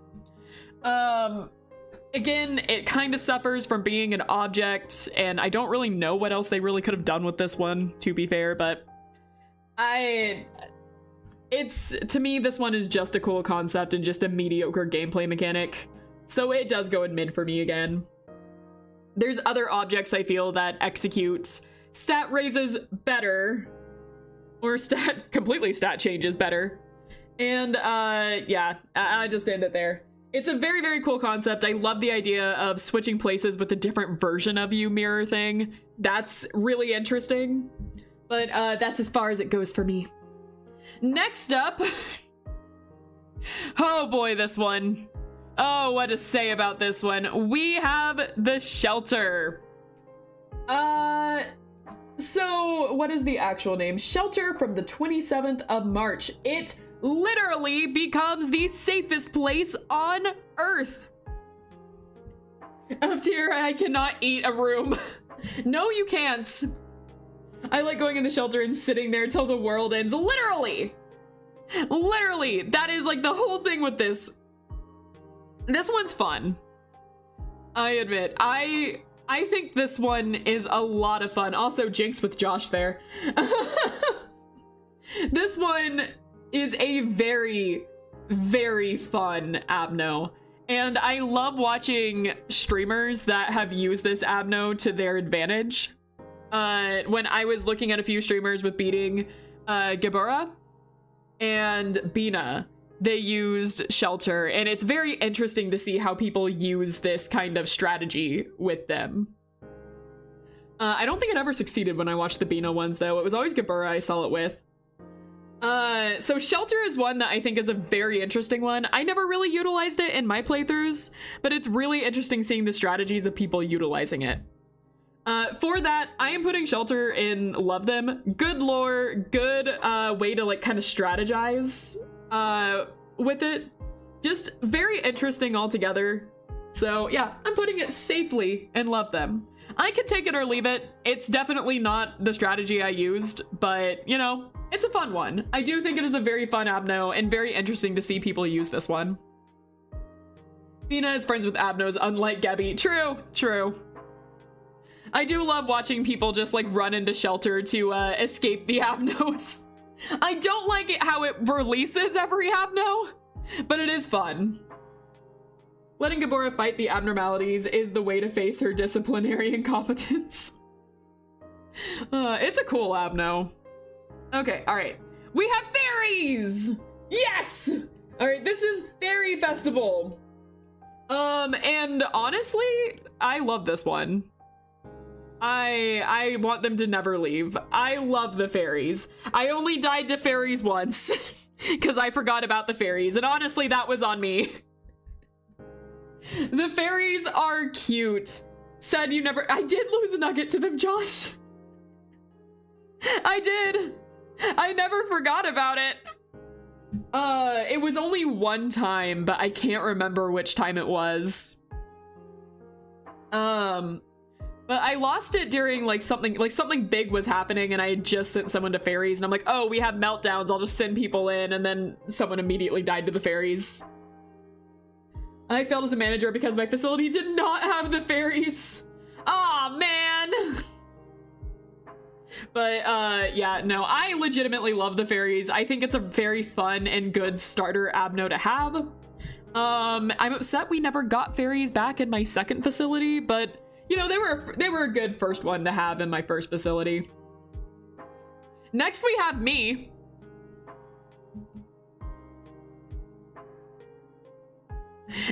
Again, it kind of suffers from being an object, and I don't really know what else they really could have done with this one, to be fair, but to me, this one is just a cool concept and just a mediocre gameplay mechanic. So it does go in mid for me again. There's other objects I feel that execute stat raises better, or completely stat changes better. And yeah, I just end it there. It's a very, very cool concept. I love the idea of switching places with a different version of you mirror thing. That's really interesting, but that's as far as it goes for me. Next up, oh boy, this one. Oh, what to say about this one. We have the Shelter. So what is the actual name? Shelter from the 27th of March. It literally becomes the safest place on Earth. Up tier, I cannot eat a room. No, you can't. I like going in the shelter and sitting there till the world ends. Literally. Literally. That is like the whole thing with this. This one's fun. I admit. I think this one is a lot of fun. Also, Jinx with Josh there. This one is a very, very fun abno. And I love watching streamers that have used this abno to their advantage. When I was looking at a few streamers with beating Gabura and Bina, they used Shelter, and it's very interesting to see how people use this kind of strategy with them. I don't think it ever succeeded when I watched the Beano ones, though. It was always Gabura I saw it with. So Shelter is one that I think is a very interesting one. I never really utilized it in my playthroughs, but it's really interesting seeing the strategies of people utilizing it. For that, I am putting Shelter in Love Them. Good lore, good way to like kind of strategize with it. Just very interesting altogether. So yeah, I'm putting it safely in Love Them. I could take it or leave it. It's definitely not the strategy I used, but you know, it's a fun one. I do think it is a very fun abno and very interesting to see people use this one. Fina is friends with abnos, unlike Gebby. True, true. I do love watching people just like run into Shelter to escape the abnos. I don't like it how it releases every abno, but it is fun. Letting Gabora fight the abnormalities is the way to face her disciplinary incompetence. It's a cool abno. Okay, all right. We have fairies! Yes! All right, this is Fairy Festival. And honestly, I love this one. I want them to never leave. I love the fairies. I only died to fairies once because I forgot about the fairies, and honestly, that was on me. The fairies are cute. Said you never— I did lose a nugget to them, Josh. I did. I never forgot about it. It was only one time, but I can't remember which time it was. But I lost it during like something big was happening and I had just sent someone to fairies and I'm like, oh, we have meltdowns, I'll just send people in, and then someone immediately died to the fairies. I failed as a manager because my facility did not have the fairies. Aw, man. But yeah, no, I legitimately love the fairies. I think it's a very fun and good starter abno to have. I'm upset we never got fairies back in my second facility, but you know, they were a good first one to have in my first facility. Next we have me.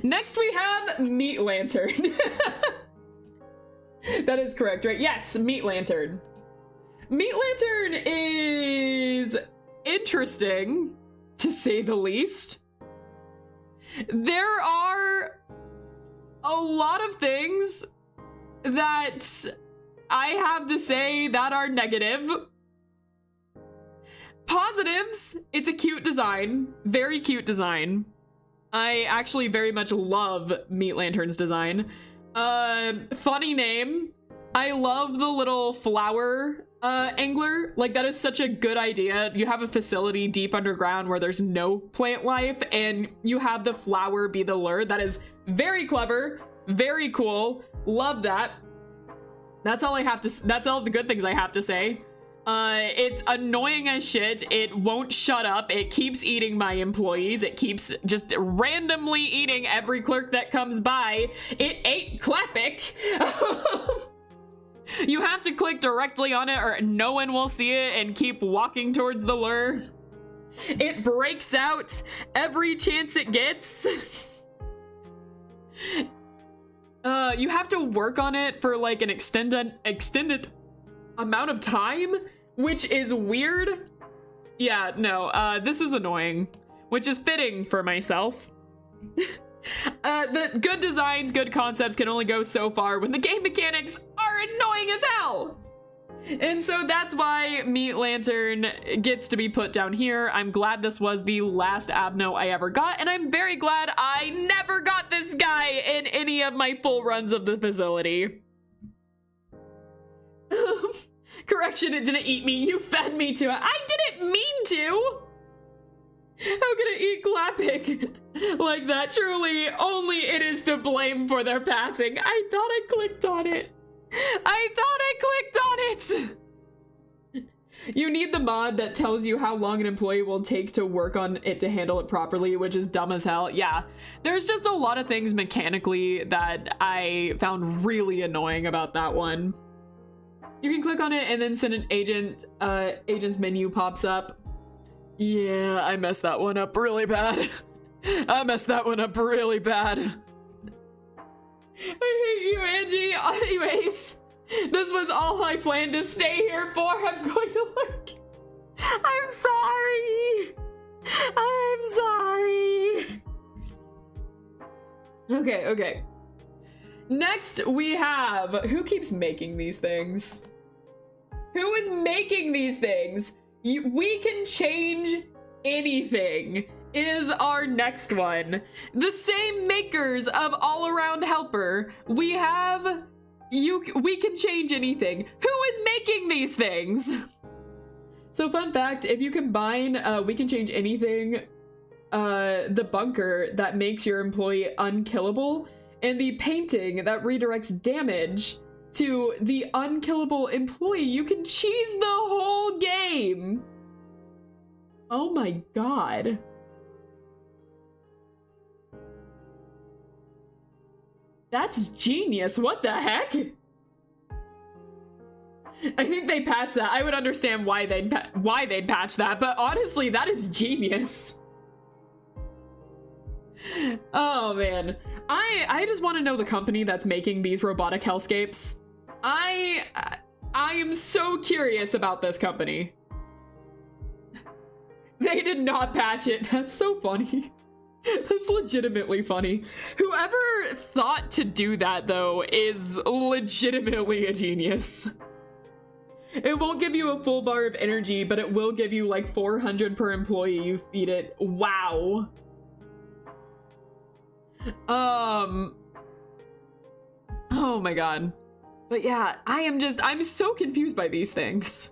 Next we have Meat Lantern. That is correct, right? Yes, Meat Lantern. Meat Lantern is interesting, to say the least. There are a lot of things that I have to say that are negative. Positives, it's a cute design, very cute design. I actually very much love Meat Lantern's design. Funny name. I love the little flower angler. Like, that is such a good idea. You have a facility deep underground where there's no plant life and you have the flower be the lure. That is very clever, very cool. Love that. That's all I have to— that's all the good things I have to say. It's annoying as shit. It won't shut up. It keeps eating my employees. It keeps just randomly eating every clerk that comes by. It ate Clapic. You have to click directly on it or no one will see it and keep walking towards the lure. It breaks out every chance it gets. You have to work on it for like an extended amount of time, which is weird. Yeah, no, this is annoying, which is fitting for myself. The good designs, good concepts can only go so far when the game mechanics are annoying as hell. And so that's why Meat Lantern gets to be put down here. I'm glad this was the last abno I ever got, and I'm very glad I never got this guy in any of my full runs of the facility. Correction, it didn't eat me. You fed me to it. I didn't mean to. How could it eat Clapic like that? Truly, only it is to blame for their passing. I thought I clicked on it. You need the mod that tells you how long an employee will take to work on it to handle it properly, which is dumb as hell. Yeah, there's just a lot of things mechanically that I found really annoying about that one. You can click on it and then send an agent, agent's menu pops up. Yeah, I messed that one up really bad. I messed that one up really bad. I hate you, Angie. Anyways, This was all I planned to stay here for. I'm going to look. I'm sorry. I'm sorry. Okay, okay. Next we have, who keeps making these things? Who is making these things? We can change anything is our next one. The same makers of All Around Helper. We have, we can change anything. Who is making these things? So fun fact, if you combine we can change anything, the bunker that makes your employee unkillable, and the painting that redirects damage to the unkillable employee, you can cheese the whole game. Oh my god. That's genius. What the heck? I think they patched that. I would understand why they'd patch that, but honestly, that is genius. Oh man, I just want to know the company that's making these robotic hellscapes. I am so curious about this company. They did not patch it. That's so funny. That's legitimately funny. Whoever thought to do that though is legitimately a genius. It won't give you a full bar of energy, but it will give you like 400 per employee you feed it. Wow. Oh my god. But yeah, I'm so confused by these things.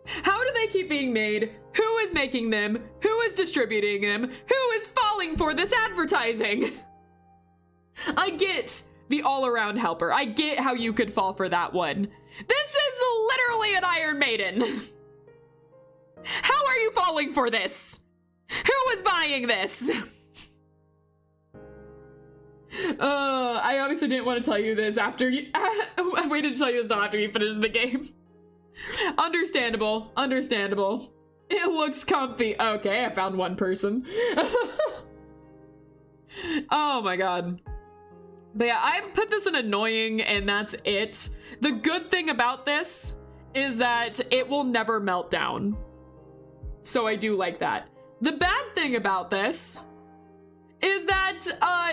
How do they keep being made? Who is making them? Who is distributing them? Who is falling for this advertising? I get the all-around helper. I get how you could fall for that one. This is literally an Iron Maiden. How are you falling for this? Who is buying this? I obviously didn't want to tell you this after you. I waited to tell you this not after you finished the game. Understandable, understandable. It looks comfy. Okay, I found one person. Oh my god. But yeah, I put this in annoying and that's it. The good thing about this is that it will never melt down. So I do like that. The bad thing about this is that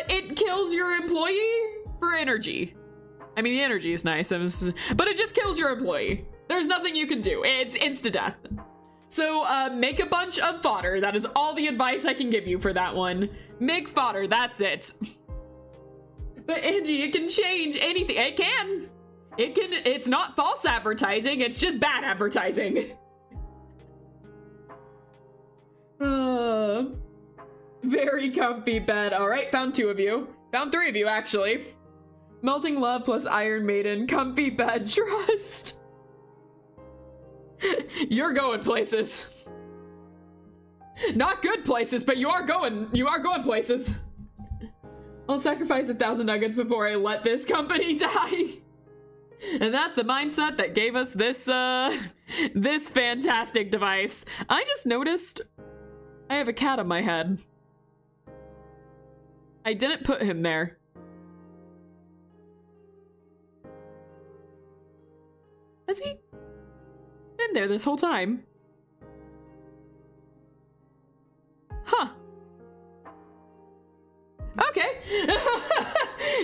it kills your employee for energy. I mean, the energy is nice, but it just kills your employee. There's nothing you can do. It's insta-death. So make a bunch of fodder. That is all the advice I can give you for that one. Make fodder, that's it. But Angie, it can change anything. It can. It's not false advertising, it's just bad advertising. Very comfy bed. All right, found 2 of you. Found 3 of you, actually. Melting Love plus Iron Maiden, comfy bed, trust. You're going places. Not good places, but you are going places. I'll sacrifice 1,000 nuggets before I let this company die. And that's the mindset that gave us this, this fantastic device. I just noticed I have a cat on my head. I didn't put him there. Has he been there this whole time? Huh. Okay.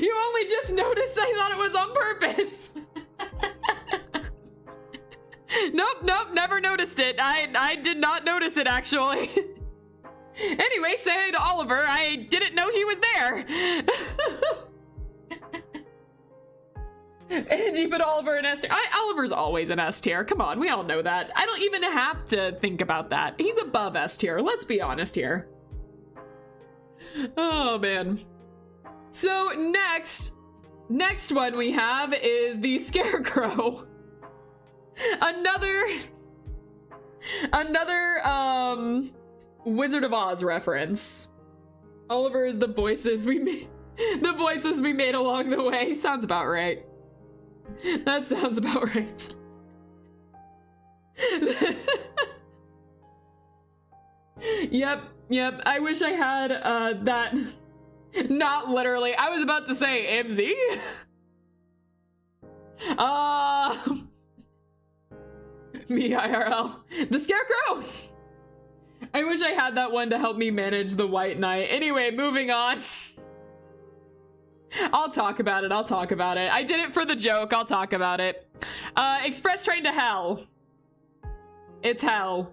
You only just noticed. I thought it was on purpose. Nope, never noticed it. I did not notice it, actually. Anyway, say hi to Oliver. I didn't know he was there. Angie put Oliver in S tier. Oliver's always an S tier. Come on, we all know that. I don't even have to think about that. He's above S tier. Let's be honest here. Oh, man. So next one we have is the Scarecrow. Another Wizard of Oz reference. Oliver is the voices we made. The voices we made along the way. Sounds about right. That sounds about right. Yep. I wish I had that. Not literally. I was about to say MZ. Me IRL. The Scarecrow! I wish I had that one to help me manage the White Knight. Anyway, moving on. I'll talk about it. I did it for the joke. I'll talk about it. Express train to hell. It's hell.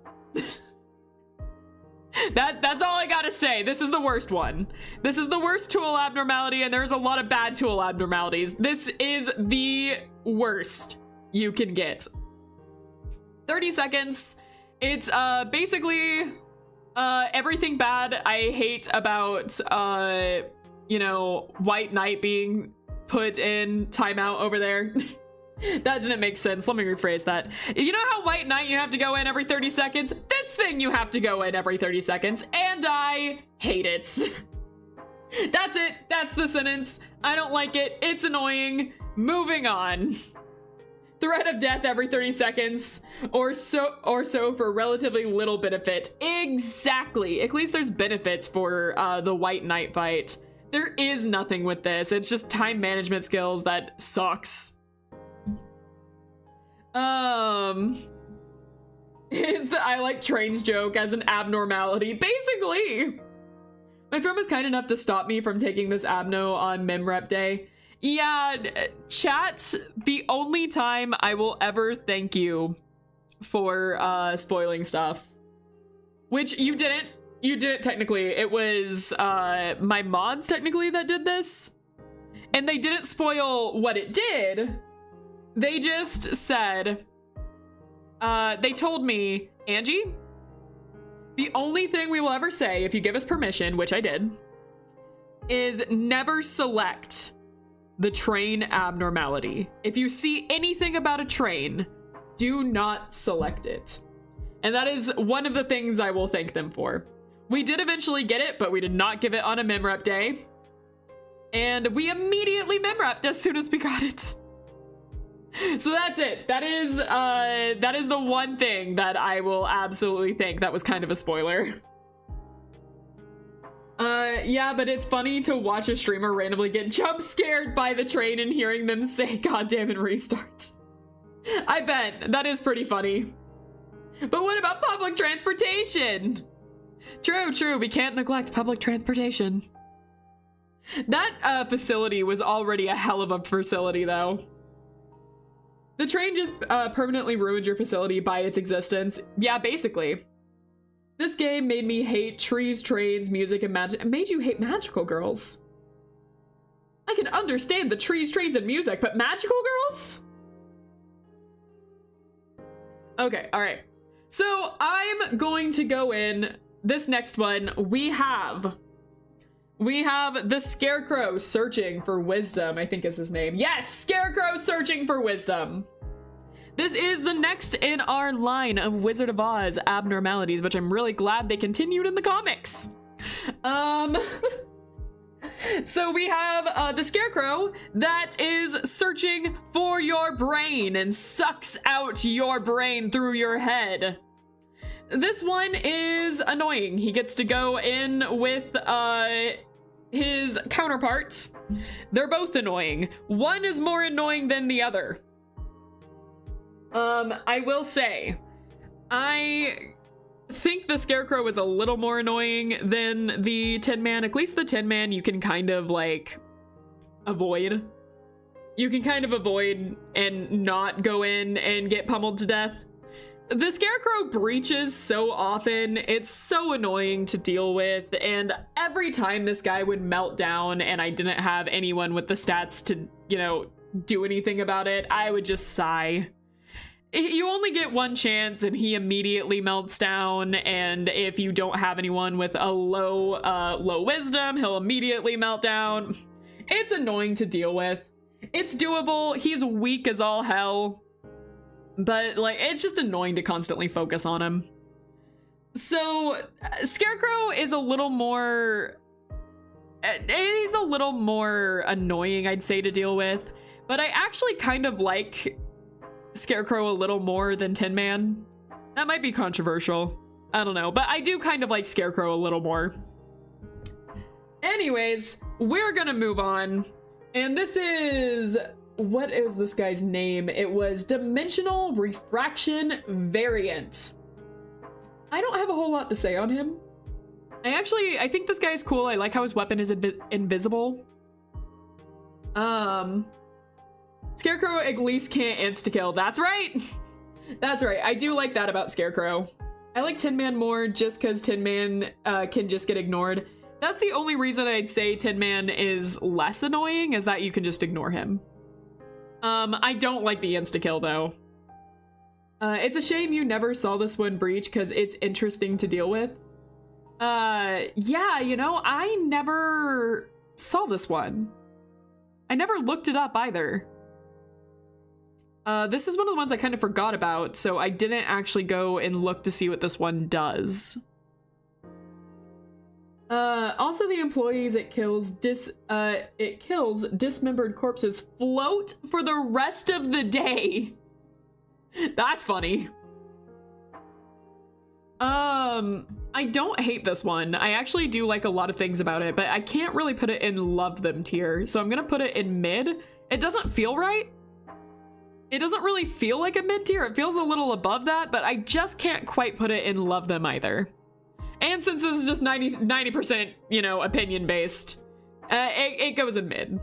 That's all I gotta say. This is the worst one. This is the worst tool abnormality, and there's a lot of bad tool abnormalities. This is the worst you can get. 30 seconds. It's basically everything bad I hate about you know, White Knight being put in timeout over there. That didn't make sense. Let me rephrase that. You know how White Knight you have to go in every 30 seconds? This thing you have to go in every 30 seconds, and I hate it. That's it. That's the sentence. I don't like it. It's annoying. Moving on. Threat of death every 30 seconds or so for relatively little benefit. Exactly. At least there's benefits for the White Knight fight. There is nothing with this. It's just time management skills that sucks. It's the I like trains joke as an abnormality. Basically. My friend was kind enough to stop me from taking this abno on MemRep day. Yeah, chat, the only time I will ever thank you for spoiling stuff. Which you didn't. You didn't technically. It was my mods technically that did this. And they didn't spoil what it did. They just said, they told me, Angie, the only thing we will ever say, if you give us permission, which I did, is never select the train abnormality. If you see anything about a train, do not select it. And that is one of the things I will thank them for. We did eventually get it, but we did not give it on a memrep day. And we immediately memrepped as soon as we got it. So that's it. That is the one thing that I will absolutely thank. That was kind of a spoiler. Yeah, but it's funny to watch a streamer randomly get jump scared by the train and hearing them say goddamn and restart. I bet. That is pretty funny. But what about public transportation? True. We can't neglect public transportation. That facility was already a hell of a facility, though. The train just permanently ruined your facility by its existence. Yeah, basically. This game made me hate trees, trains, music, and magic. It made you hate magical girls. I can understand the trees, trains, and music, but magical girls? Okay, alright. So I'm going to go in this next one. We have the Scarecrow Searching for Wisdom, I think is his name. Yes, Scarecrow Searching for Wisdom. This is the next in our line of Wizard of Oz abnormalities, which I'm really glad they continued in the comics. So we have the Scarecrow that is searching for your brain and sucks out your brain through your head. This one is annoying. He gets to go in with his counterpart. They're both annoying. One is more annoying than the other. I will say, I think the Scarecrow is a little more annoying than the Tin Man. At least the Tin Man you can kind of like avoid. You can kind of avoid and not go in and get pummeled to death. The Scarecrow breaches so often, it's so annoying to deal with, and every time this guy would melt down and I didn't have anyone with the stats to, you know, do anything about it, I would just sigh. You only get one chance and he immediately melts down, and if you don't have anyone with a low wisdom, he'll immediately melt down. It's annoying to deal with. It's doable, he's weak as all hell, but like it's just annoying to constantly focus on him. So Scarecrow is a little more annoying, I'd say, to deal with, but I actually kind of like Scarecrow a little more than Tin Man. That might be controversial, I don't know, but I do kind of like Scarecrow a little more. Anyways, we're gonna move on, and this is what is this guy's name? It was Dimensional Refraction Variant. I don't have a whole lot to say on him. I think this guy's cool. I like how his weapon is invisible. Scarecrow at least can't insta-kill. That's right! That's right. I do like that about Scarecrow. I like Tin Man more just because Tin Man can just get ignored. That's the only reason I'd say Tin Man is less annoying, is that you can just ignore him. I don't like the insta-kill though. It's a shame you never saw this one breach because it's interesting to deal with. Yeah, you know, I never saw this one. I never looked it up either. This is one of the ones I kind of forgot about, so I didn't actually go and look to see what this one does. Also the employees it kills dismembered corpses float for the rest of the day. That's funny. I don't hate this one. I actually do like a lot of things about it, but I can't really put it in love them tier, so I'm gonna put it in mid. It doesn't feel right. It doesn't really feel like a mid tier. It feels a little above that, but I just can't quite put it in love them either. And since this is just 90%, you know, opinion based, it goes in mid.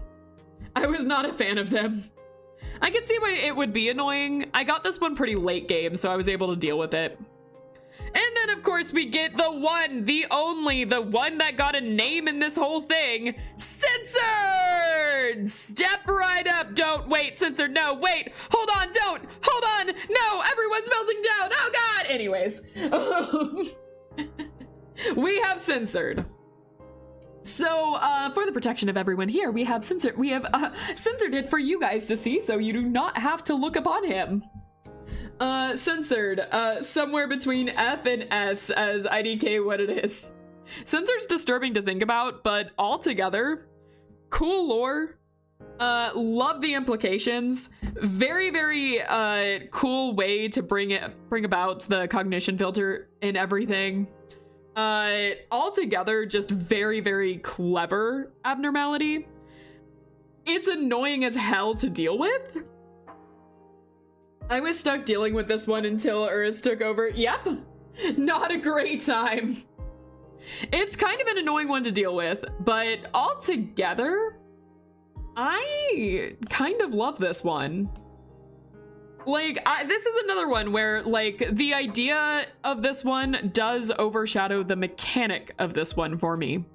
I was not a fan of them. I could see why it would be annoying. I got this one pretty late game, so I was able to deal with it. And then, of course, we get the one, the only, the one that got a name in this whole thing, Censored! Step right up. Don't wait, Censored. No, wait. Hold on. Don't. Hold on. No, everyone's melting down. Oh, God. Anyways. We have Censored. So, for the protection of everyone here, we have censored it for you guys to see, so you do not have to look upon him. Censored, somewhere between F and S as IDK what it is. Censored's disturbing to think about, but altogether, cool lore. Love the implications. Very, very, cool way to bring about the cognition filter and everything. Altogether, just very, very clever abnormality. It's annoying as hell to deal with. I was stuck dealing with this one until Urus took over. Yep, not a great time. It's kind of an annoying one to deal with, but altogether, I kind of love this one. Like, this is another one where, like, the idea of this one does overshadow the mechanic of this one for me.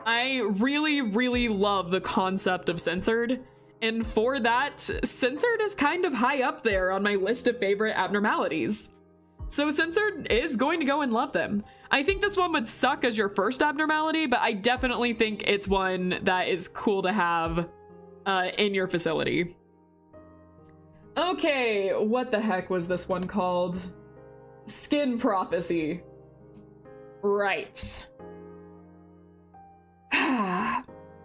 I really, really love the concept of Censored. And for that, Censored is kind of high up there on my list of favorite abnormalities. So Censored is going to go and love them. I think this one would suck as your first abnormality, but I definitely think it's one that is cool to have in your facility. Okay, what the heck was this one called? Skin Prophecy. Right.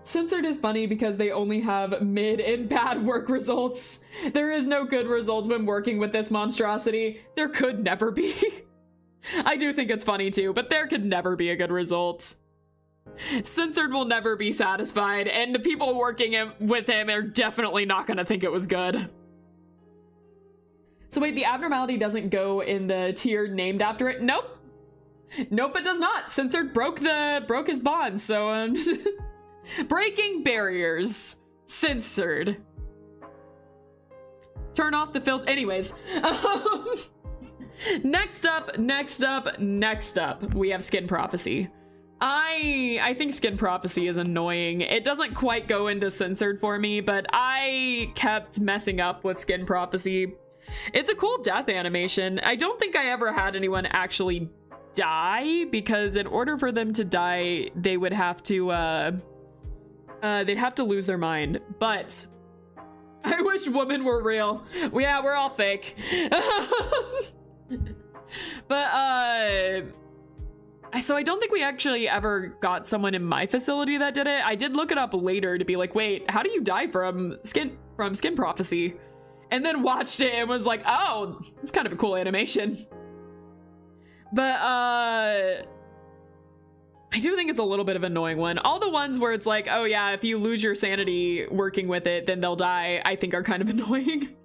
Censored is funny because they only have mid and bad work results. There is no good results when working with this monstrosity. There could never be. I do think it's funny too, but there could never be a good result. Censored will never be satisfied, and the people working with him are definitely not gonna think it was good. So wait, the abnormality doesn't go in the tier named after it? Nope. Nope, it does not. Censored broke his bond, so breaking barriers. Censored. Turn off the filter. Anyways. Next up, we have Skin Prophecy. I think Skin Prophecy is annoying. It doesn't quite go into Censored for me, but I kept messing up with Skin Prophecy. It's a cool death animation. I don't think I ever had anyone actually die, because in order for them to die, they would have to, they'd have to lose their mind. But I wish women were real. Yeah, we're all fake. But, so I don't think we actually ever got someone in my facility that did it. I did look it up later to be like, wait, how do you die from Skin Prophecy? And then watched it and was like, oh, it's kind of a cool animation. But, I do think it's a little bit of an annoying one. All the ones where it's like, oh yeah, if you lose your sanity working with it, then they'll die, I think are kind of annoying.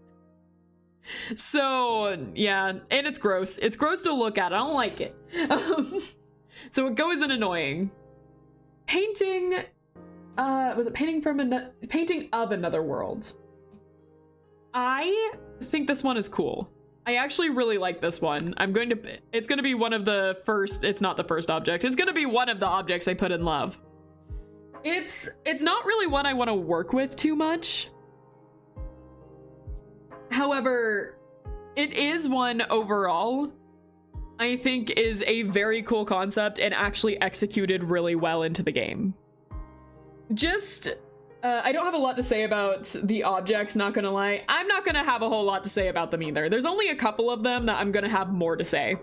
So yeah, and it's gross. It's gross to look at. I don't like it. So it goes in annoying. Painting, was it painting of another world? I think this one is cool. I actually really like this one. It's gonna be one of the first, it's not the first object. It's gonna be one of the objects I put in love. It's not really one I want to work with too much. However, it is one overall I think is a very cool concept and actually executed really well into the game. I don't have a lot to say about the objects, not gonna lie. I'm not gonna have a whole lot to say about them either. There's only a couple of them that I'm gonna have more to say.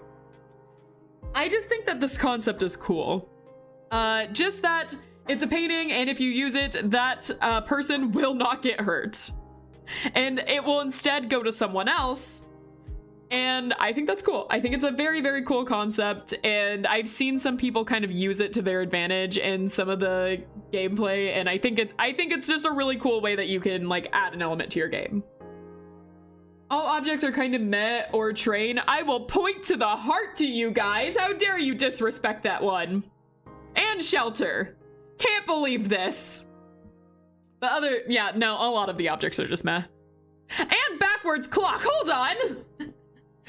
I just think that this concept is cool. Just that it's a painting, and if you use it, that person will not get hurt. And it will instead go to someone else. And I think that's cool. I think it's a very, very cool concept, and I've seen some people kind of use it to their advantage in some of the gameplay, and I think it's just a really cool way that you can like add an element to your game. All objects are kind of meh or train. I will point to the heart to you guys. How dare you disrespect that one? And shelter. Can't believe this. The yeah, no, a lot of the objects are just meh. And backwards clock. Hold on.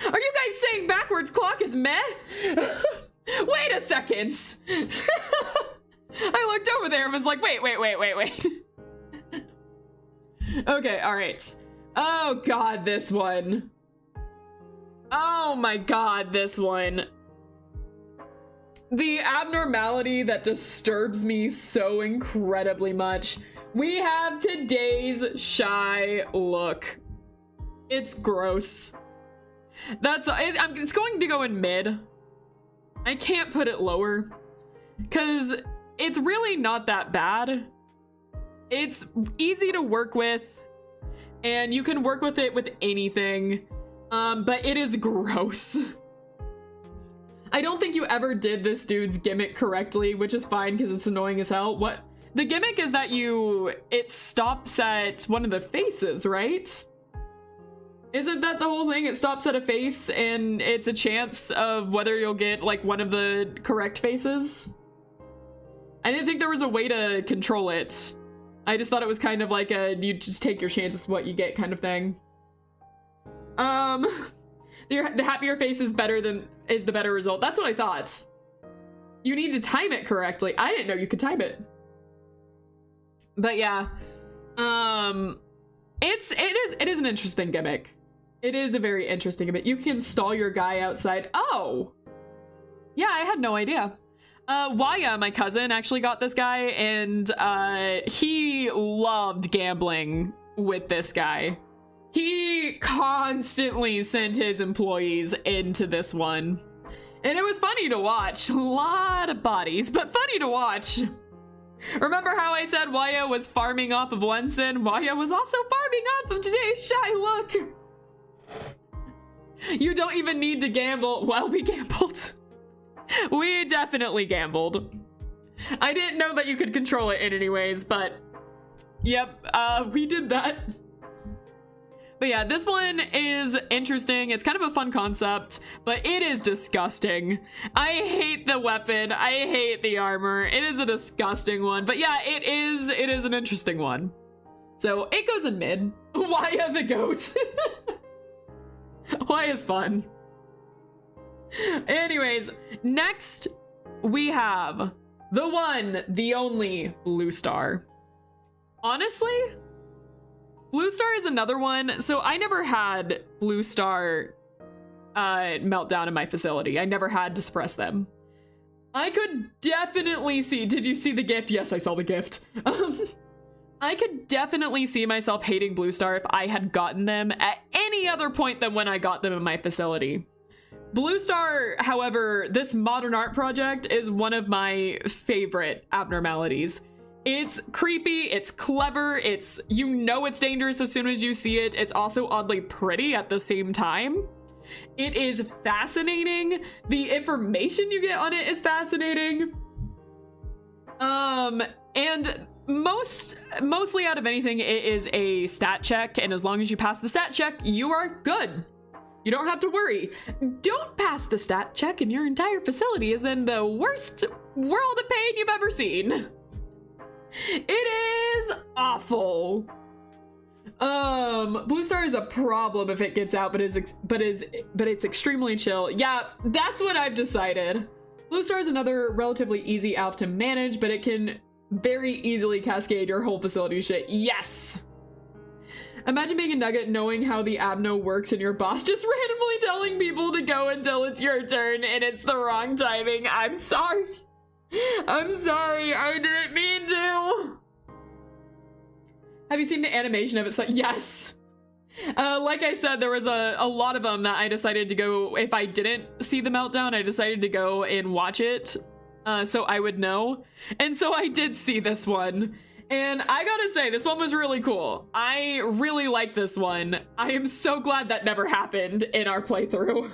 Are you guys saying backwards clock is meh? Wait a second. I looked over there and was like, wait. Okay, all right. Oh God, this one. Oh my God, this one. The abnormality that disturbs me so incredibly much. We have today's shy look. It's gross. It's going to go in mid. I can't put it lower because it's really not that bad. It's easy to work with and you can work with it with anything, but it is gross. I don't think you ever did this dude's gimmick correctly, which is fine because it's annoying as hell. What? The gimmick is that it stops at one of the faces, right? Isn't that the whole thing? It stops at a face and it's a chance of whether you'll get like one of the correct faces. I didn't think there was a way to control it. I just thought it was kind of like you just take your chances with what you get kind of thing. The happier face is the better result. That's what I thought. You need to time it correctly. I didn't know you could time it. But yeah, it is an interesting gimmick. It is a very interesting gimmick. You can stall your guy outside. Oh, yeah, I had no idea. Waya, my cousin, actually got this guy, and he loved gambling with this guy. He constantly sent his employees into this one, and it was funny to watch. A lot of bodies, but funny to watch. Remember how I said Waya was farming off of one sin? Waya was also farming off of today's shy look. You don't even need to gamble. Well, we gambled. We definitely gambled. I didn't know that you could control it in any ways, but yep, we did that. But yeah, this one is interesting. It's kind of a fun concept, but it is disgusting. I hate the weapon. I hate the armor. It is a disgusting one, but yeah, it is an interesting one. So it goes in mid. Why the goat? Why is fun? Anyways, next we have the one, the only Blue Star. Honestly, Blue Star is another one. So I never had Blue Star meltdown in my facility. I never had to suppress them. I could definitely see, did you see the gift? Yes, I saw the gift. I could definitely see myself hating Blue Star if I had gotten them at any other point than when I got them in my facility. Blue Star, however, this modern art project is one of my favorite abnormalities. It's creepy, it's clever, you know it's dangerous as soon as you see it. It's also oddly pretty at the same time. It is fascinating. The information you get on it is fascinating. And mostly out of anything, it is a stat check, and as long as you pass the stat check, you are good. You don't have to worry. Don't pass the stat check and your entire facility is in the worst world of pain you've ever seen. It is awful. Blue Star is a problem if it gets out, but it's extremely chill. Yeah, that's what I've decided. Blue Star is another relatively easy elf to manage, but it can very easily cascade your whole facility shit. Yes! Imagine being a nugget knowing how the abno works and your boss just randomly telling people to go until it's your turn and it's the wrong timing. I'm sorry. I'm sorry. I didn't mean to. Have you seen the animation of it? So yes. Like I said, there was a lot of them that I decided to go, if I didn't see the meltdown, I decided to go and watch it so I would know. And so I did see this one. And I gotta say, this one was really cool. I really like this one. I am so glad that never happened in our playthrough.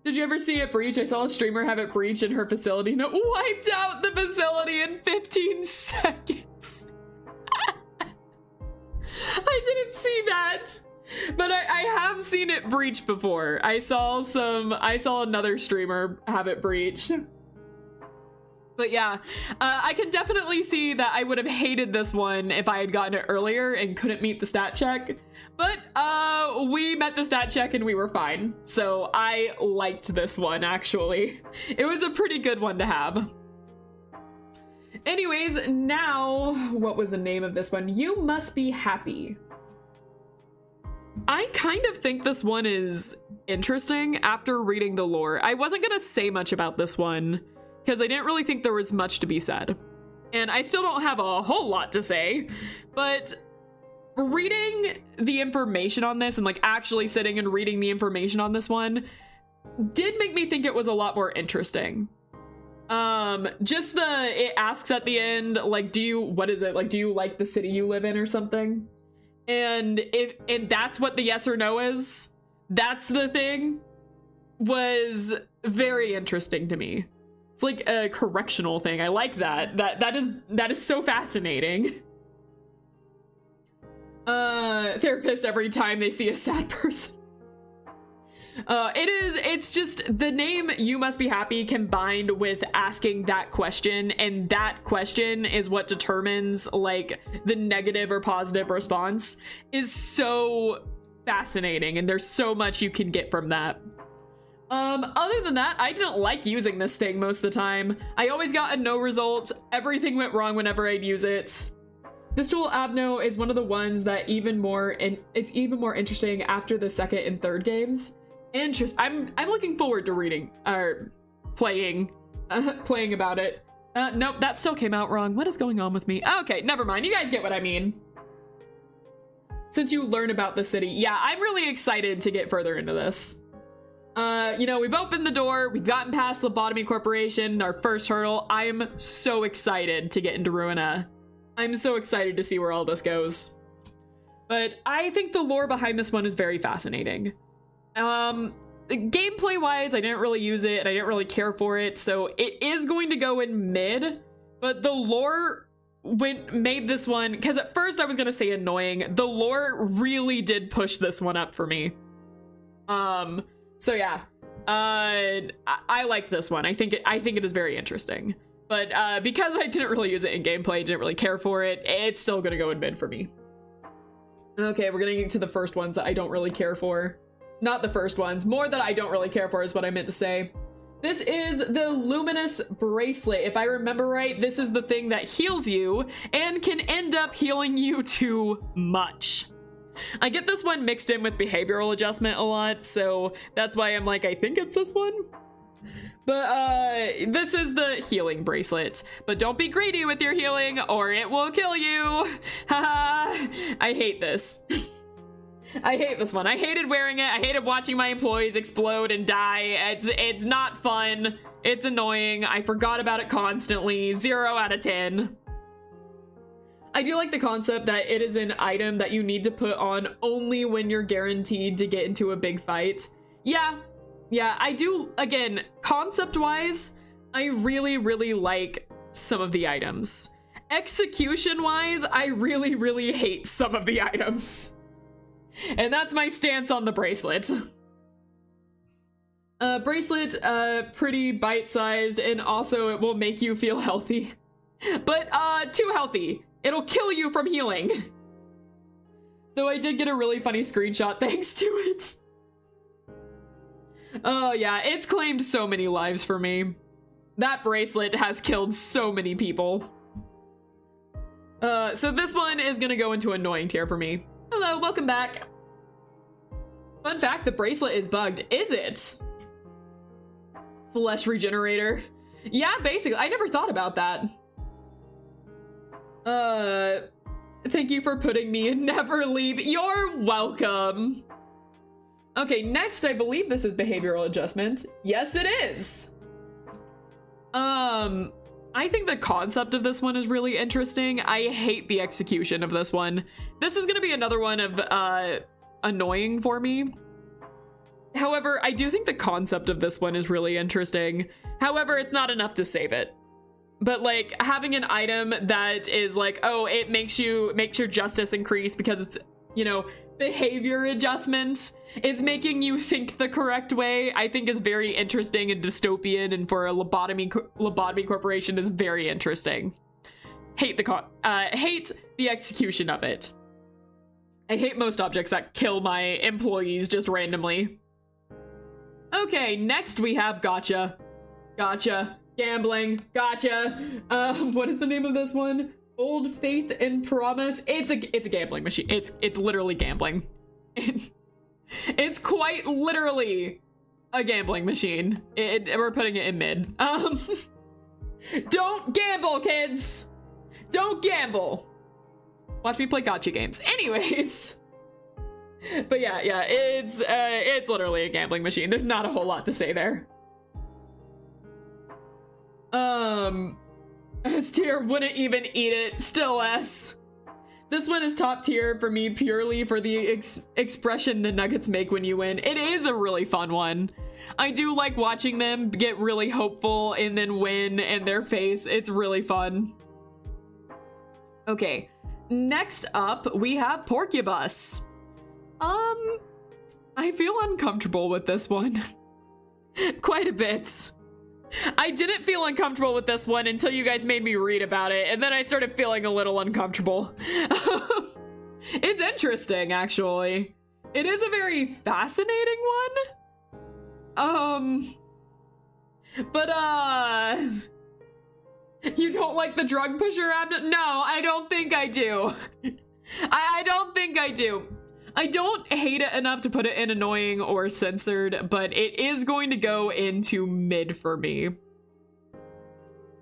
Did you ever see it breach? I saw a streamer have it breach in her facility and it wiped out the facility in 15 seconds. I didn't see that, but I have seen it breach before. I saw another streamer have it breach. But yeah, I can definitely see that I would have hated this one if I had gotten it earlier and couldn't meet the stat check. But we met the stat check and we were fine. So I liked this one, actually. It was a pretty good one to have. Anyways, now, what was the name of this one? You Must Be Happy. I kind of think this one is interesting after reading the lore. I wasn't gonna say much about this one because I didn't really think there was much to be said. And I still don't have a whole lot to say, but reading the information on this and like actually sitting and reading the information on this one did make me think it was a lot more interesting. Just it asks at the end, like, do you like the city you live in or something? And that's what the yes or no is. That's the thing. Was very interesting to me. It's like a correctional thing. I like that. That is so fascinating. Therapist every time they see a sad person. It's just the name You Must Be Happy combined with asking that question, and that question is what determines like the negative or positive response, is so fascinating, and there's so much you can get from that. Other than that, I didn't like using this thing most of the time. I always got a no result. Everything went wrong whenever I'd use it. This tool abno is one of the ones that it's even more interesting after the second and third games. I'm looking forward to reading or playing about it. Nope, that still came out wrong. What is going on with me? Okay, never mind. You guys get what I mean. Since you learn about the city, yeah, I'm really excited to get further into this. You know, we've opened the door, we've gotten past Lobotomy Corporation, our first hurdle. I'm so excited to get into Ruina. I'm so excited to see where all this goes. But I think the lore behind this one is very fascinating. Gameplay wise, I didn't really use it and I didn't really care for it, so it is going to go in mid, but the lore made this one, because at first I was gonna say annoying, the lore really did push this one up for me. So yeah, I like this one. I think it is very interesting, but because I didn't really use it in gameplay, didn't really care for it, it's still gonna go in mid for me. Okay, we're gonna get to the first ones that I don't really care for. Not the first ones, more that I don't really care for is what I meant to say. This is the Luminous Bracelet. If I remember right, this is the thing that heals you and can end up healing you too much. I get this one mixed in with behavioral adjustment a lot, so that's why I'm like, I think it's this one. But this is the healing bracelet. But don't be greedy with your healing or it will kill you. Haha, I hate this. I hate this one. I hated wearing it. I hated watching my employees explode and die. It's not fun. It's annoying. I forgot about it constantly. 0 out of 10. I do like the concept that it is an item that you need to put on only when you're guaranteed to get into a big fight. Yeah, I do. Again, concept-wise, I really, really like some of the items. Execution-wise, I really, really hate some of the items. And that's my stance on the bracelet. Bracelet, pretty bite-sized, and also it will make you feel healthy. But, too healthy. It'll kill you from healing. Though I did get a really funny screenshot thanks to it. Oh yeah, it's claimed so many lives for me. That bracelet has killed so many people. So this one is gonna go into annoying tier for me. Hello, welcome back. Fun fact, the bracelet is bugged. Is it? Flesh regenerator. Yeah, basically. I never thought about that. Thank you for putting me in Never Leave. You're welcome. Okay, next, I believe this is behavioral adjustment. Yes, it is. I think the concept of this one is really interesting. I hate the execution of this one. This is gonna be another one of, annoying for me. However, I do think the concept of this one is really interesting. However, it's not enough to save it. But like having an item that is like, oh, it makes your justice increase because it's, you know, behavior adjustment. It's making you think the correct way. I think is very interesting and dystopian, and for a Lobotomy Corporation is very interesting. Hate the execution of it. I hate most objects that kill my employees just randomly. Okay, next we have gotcha. Gotcha. Gambling. Gotcha. What is the name of this one? Old Faith and Promise. It's a gambling machine. It's literally gambling. It's quite literally a gambling machine. We're putting it in mid. Don't gamble, kids. Don't gamble. Watch me play gotcha games. Anyways. But yeah, it's literally a gambling machine. There's not a whole lot to say there. S tier, wouldn't even eat it. Still S. This one is top tier for me purely for the expression the Nuggets make when you win. It is a really fun one. I do like watching them get really hopeful and then win in their face. It's really fun. Okay, next up we have Porcubus. I feel uncomfortable with this one. Quite a bit. I didn't feel uncomfortable with this one until you guys made me read about it, and then I started feeling a little uncomfortable. It's interesting, actually. It is a very fascinating one. But, you don't like the drug pusher abno? No, I don't think I do. I don't think I do. I don't hate it enough to put it in annoying or censored, but it is going to go into mid for me.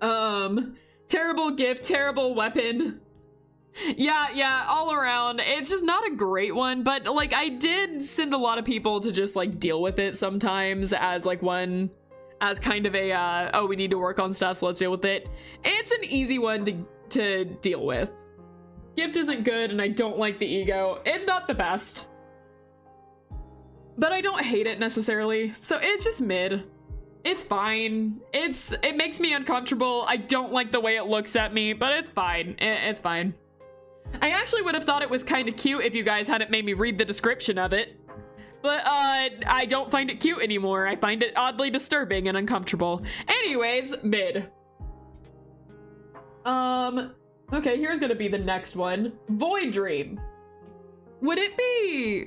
Terrible gift, terrible weapon. Yeah, all around. It's just not a great one, but like I did send a lot of people to just like deal with it sometimes as like one, as kind of a, oh, we need to work on stuff, so let's deal with it. It's an easy one to deal with. Gift isn't good, and I don't like the ego. It's not the best. But I don't hate it necessarily, so it's just mid. It's fine. It makes me uncomfortable. I don't like the way it looks at me, but it's fine. It's fine. I actually would have thought it was kind of cute if you guys hadn't made me read the description of it. But, I don't find it cute anymore. I find it oddly disturbing and uncomfortable. Anyways, mid. Okay, here's gonna be the next one. Void Dream. Would it be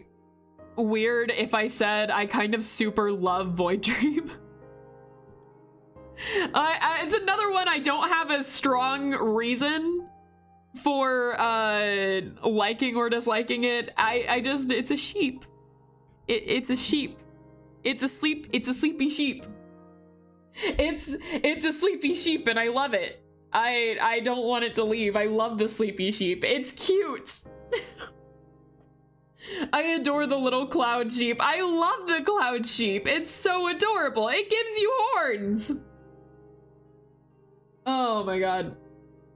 weird if I said I kind of super love Void Dream? It's another one I don't have a strong reason for liking or disliking it. I just, it's a sheep. It's a sheep. It's a sleepy sheep. It's a sleepy sheep and I love it. I don't want it to leave. I love the sleepy sheep. It's cute. I adore the little cloud sheep. I love the cloud sheep. It's so adorable. It gives you horns. Oh my god.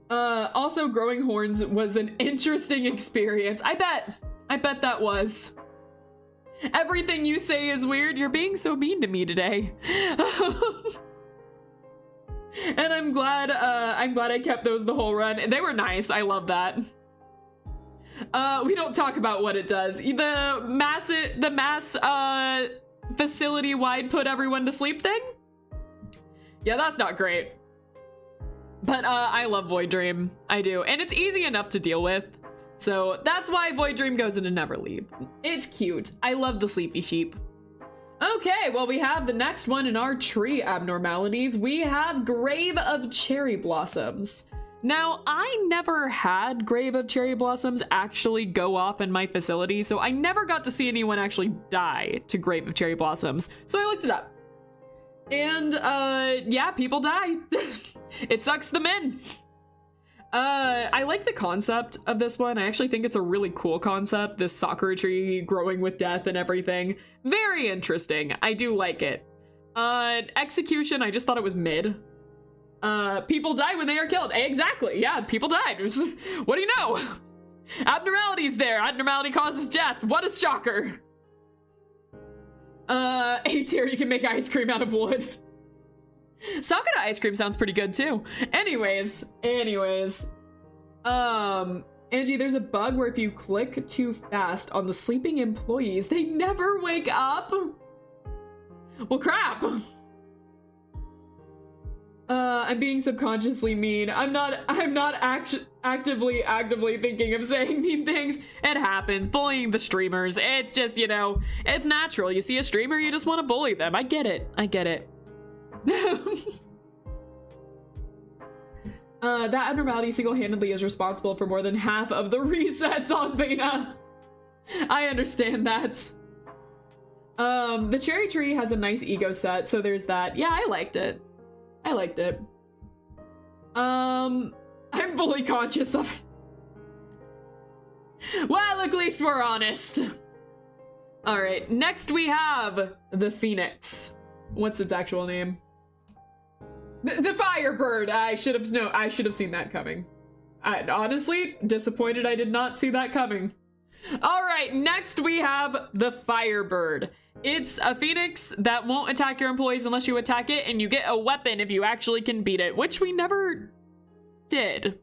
Also, growing horns was an interesting experience. I bet that was. Everything you say is weird. You're being so mean to me today. And I'm glad I kept those the whole run. They were nice. I love that. We don't talk about what it does. The mass facility-wide put everyone to sleep thing? Yeah, that's not great. But I love Void Dream. I do. And it's easy enough to deal with. So that's why Void Dream goes into Never Leave. It's cute. I love the sleepy sheep. Okay, well, we have the next one in our tree abnormalities. We have Grave of Cherry Blossoms. Now, I never had Grave of Cherry Blossoms actually go off in my facility, so I never got to see anyone actually die to Grave of Cherry Blossoms. So I looked it up. And, yeah, people die. It sucks them in. I like the concept of this one. I actually think it's a really cool concept. This sakura tree growing with death and everything. Very interesting. I do like it. Execution, I just thought it was mid. People die when they are killed. Exactly. Yeah, people died. What do you know? Abnormalities there. Abnormality causes death. What a shocker. A tier, you can make ice cream out of wood. Sakura ice cream sounds pretty good too. Anyways. Angie, there's a bug where if you click too fast on the sleeping employees, they never wake up. Well, crap. I'm being subconsciously mean. I'm not actively thinking of saying mean things. It happens. Bullying the streamers. It's just, you know, it's natural. You see a streamer, you just want to bully them. I get it. That abnormality single-handedly is responsible for more than half of the resets on Beta. I understand that. The cherry tree has a nice ego set, so there's that. Yeah, I liked it. I'm fully conscious of it. Well, at least we're honest. All right, next we have the Phoenix. What's its actual name? The Firebird. I should have seen that coming. Honestly, disappointed I did not see that coming. All right, next we have the Firebird. It's a phoenix that won't attack your employees unless you attack it, and you get a weapon if you actually can beat it, which we never did.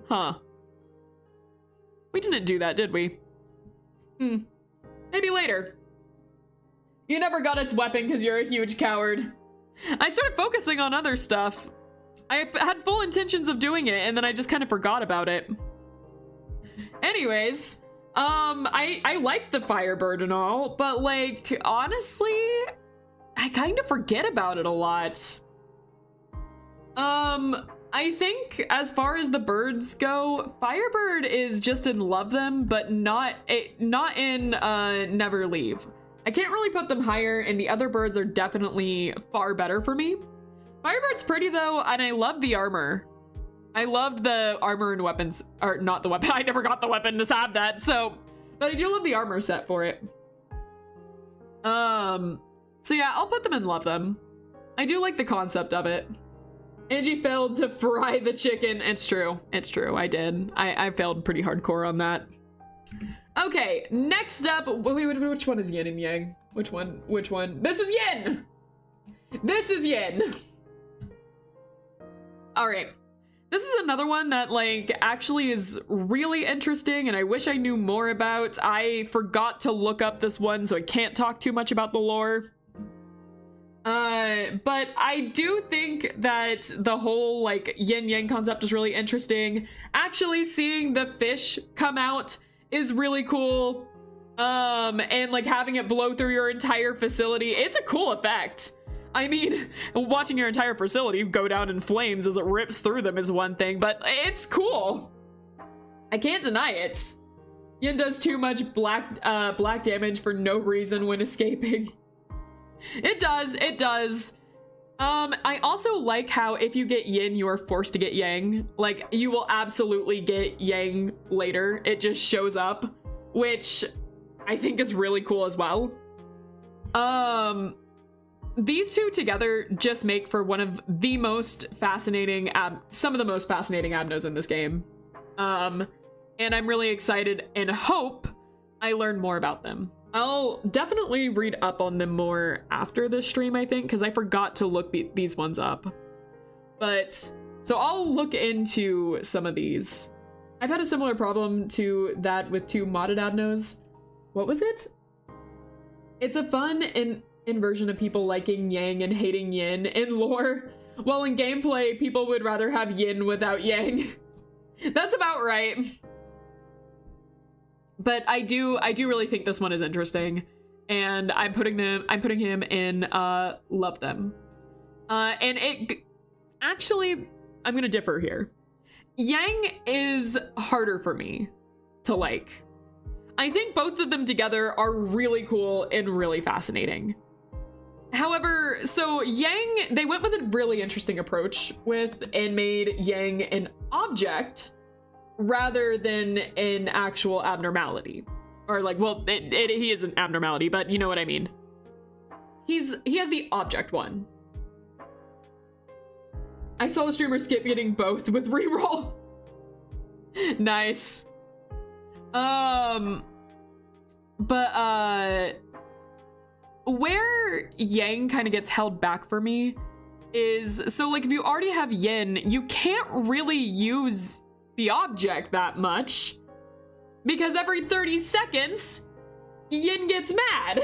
Huh. We didn't do that, did we? Maybe later. You never got its weapon because you're a huge coward. I started focusing on other stuff. I had full intentions of doing it, and then I just kind of forgot about it. Anyways, I like the Firebird and all, but like, honestly, I kind of forget about it a lot. I think as far as the birds go, Firebird is just in Love Them, but not in Never Leave. I can't really put them higher, and the other birds are definitely far better for me. Firebird's pretty though, and I love the armor. I loved the armor and weapons, or not the weapon. I never got the weapon to have that, so, but I do love the armor set for it. So yeah, I'll put them in Love Them. I do like the concept of it. Angie failed to fry the chicken. It's true. I did. I failed pretty hardcore on that. Okay, next up, wait, which one is Yin and Yang? Which one? This is Yin! All right. This is another one that, like, actually is really interesting, and I wish I knew more about. I forgot to look up this one, so I can't talk too much about the lore. But I do think that the whole, like, yin-yang concept is really interesting. Actually seeing the fish come out is really cool. And, like, having it blow through your entire facility, it's a cool effect. I mean, watching your entire facility go down in flames as it rips through them is one thing, but it's cool. I can't deny it. Yin does too much black damage for no reason when escaping. It does. I also like how if you get Yin, you are forced to get Yang. Like, you will absolutely get Yang later. It just shows up, which I think is really cool as well. These two together just make for one of the most fascinating some of the most fascinating abnos in this game. And I'm really excited and hope I learn more about them. I'll definitely read up on them more after this stream, I think, because I forgot to look these ones up. But, so I'll look into some of these. I've had a similar problem to that with 2 modded abnos. What was it? It's a fun inversion of people liking Yang and hating Yin in lore, while in gameplay, people would rather have Yin without Yang. That's about right. But I do really think this one is interesting, and I'm putting him in love them. And it actually, I'm gonna differ here. Yang is harder for me to like. I think both of them together are really cool and really fascinating. However, so Yang, they went with a really interesting approach with and made Yang an object rather than an actual abnormality. Or like, well, he is an abnormality, but you know what I mean. He has the object one. I saw the streamer skip getting both with reroll. Nice. But where Yang kind of gets held back for me is, so like if you already have Yin, you can't really use the object that much because every 30 seconds Yin gets mad.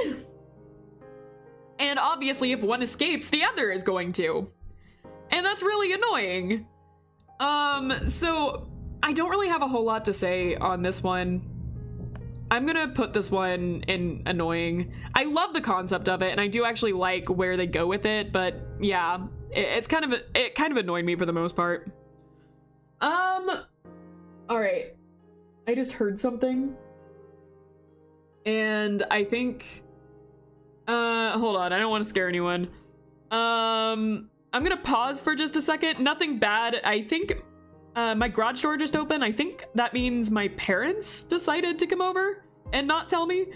And obviously if one escapes, the other is going to. And that's really annoying. So I don't really have a whole lot to say on this one. I'm gonna put this one in annoying. I love the concept of it, and I do actually like where they go with it, but yeah, it kind of annoyed me for the most part. All right, I just heard something, and I think, hold on, I don't want to scare anyone. I'm gonna pause for just a second. Nothing bad. I think my garage door just opened. I think that means my parents decided to come over and not tell me.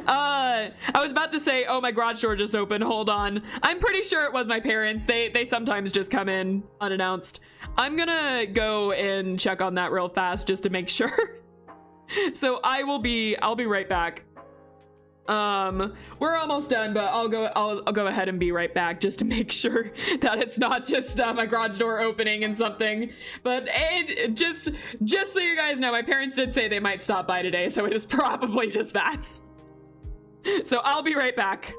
I was about to say, oh, my garage door just opened. Hold on. I'm pretty sure it was my parents. They sometimes just come in unannounced. I'm gonna go and check on that real fast just to make sure. So I'll be right back. We're almost done, but I'll go ahead and be right back just to make sure that it's not just my garage door opening and something. But just so you guys know, my parents did say they might stop by today, so it is probably just that. So I'll be right back.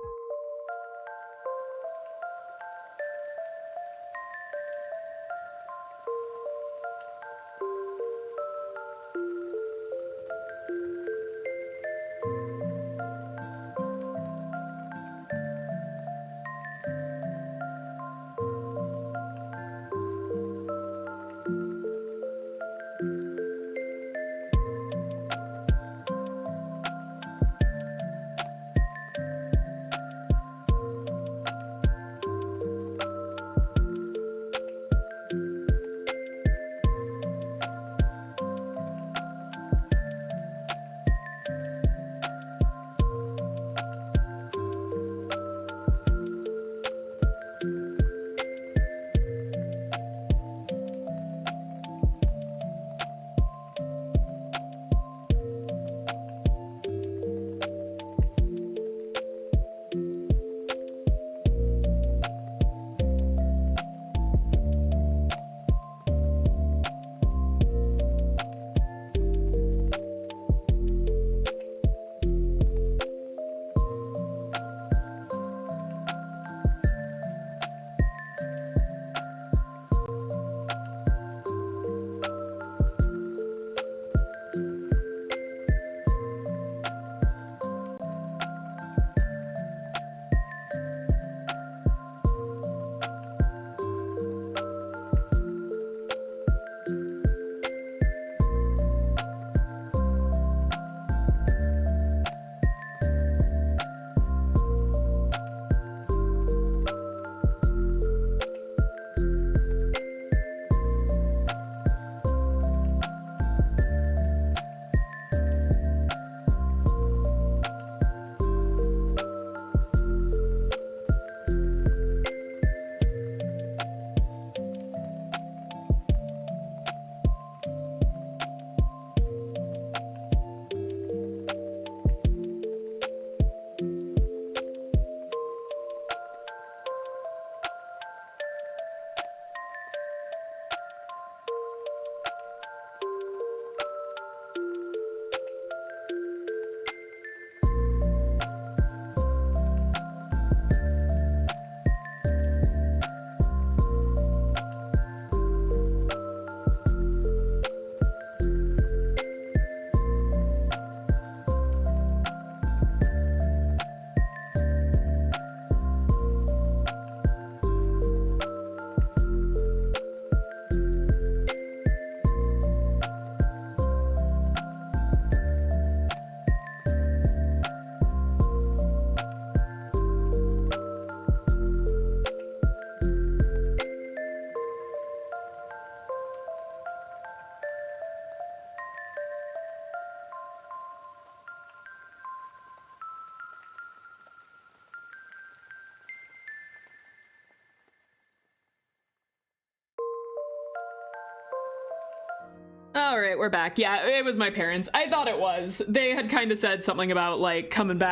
All right, we're back. Yeah, it was my parents. I thought it was. They had kind of said something about like coming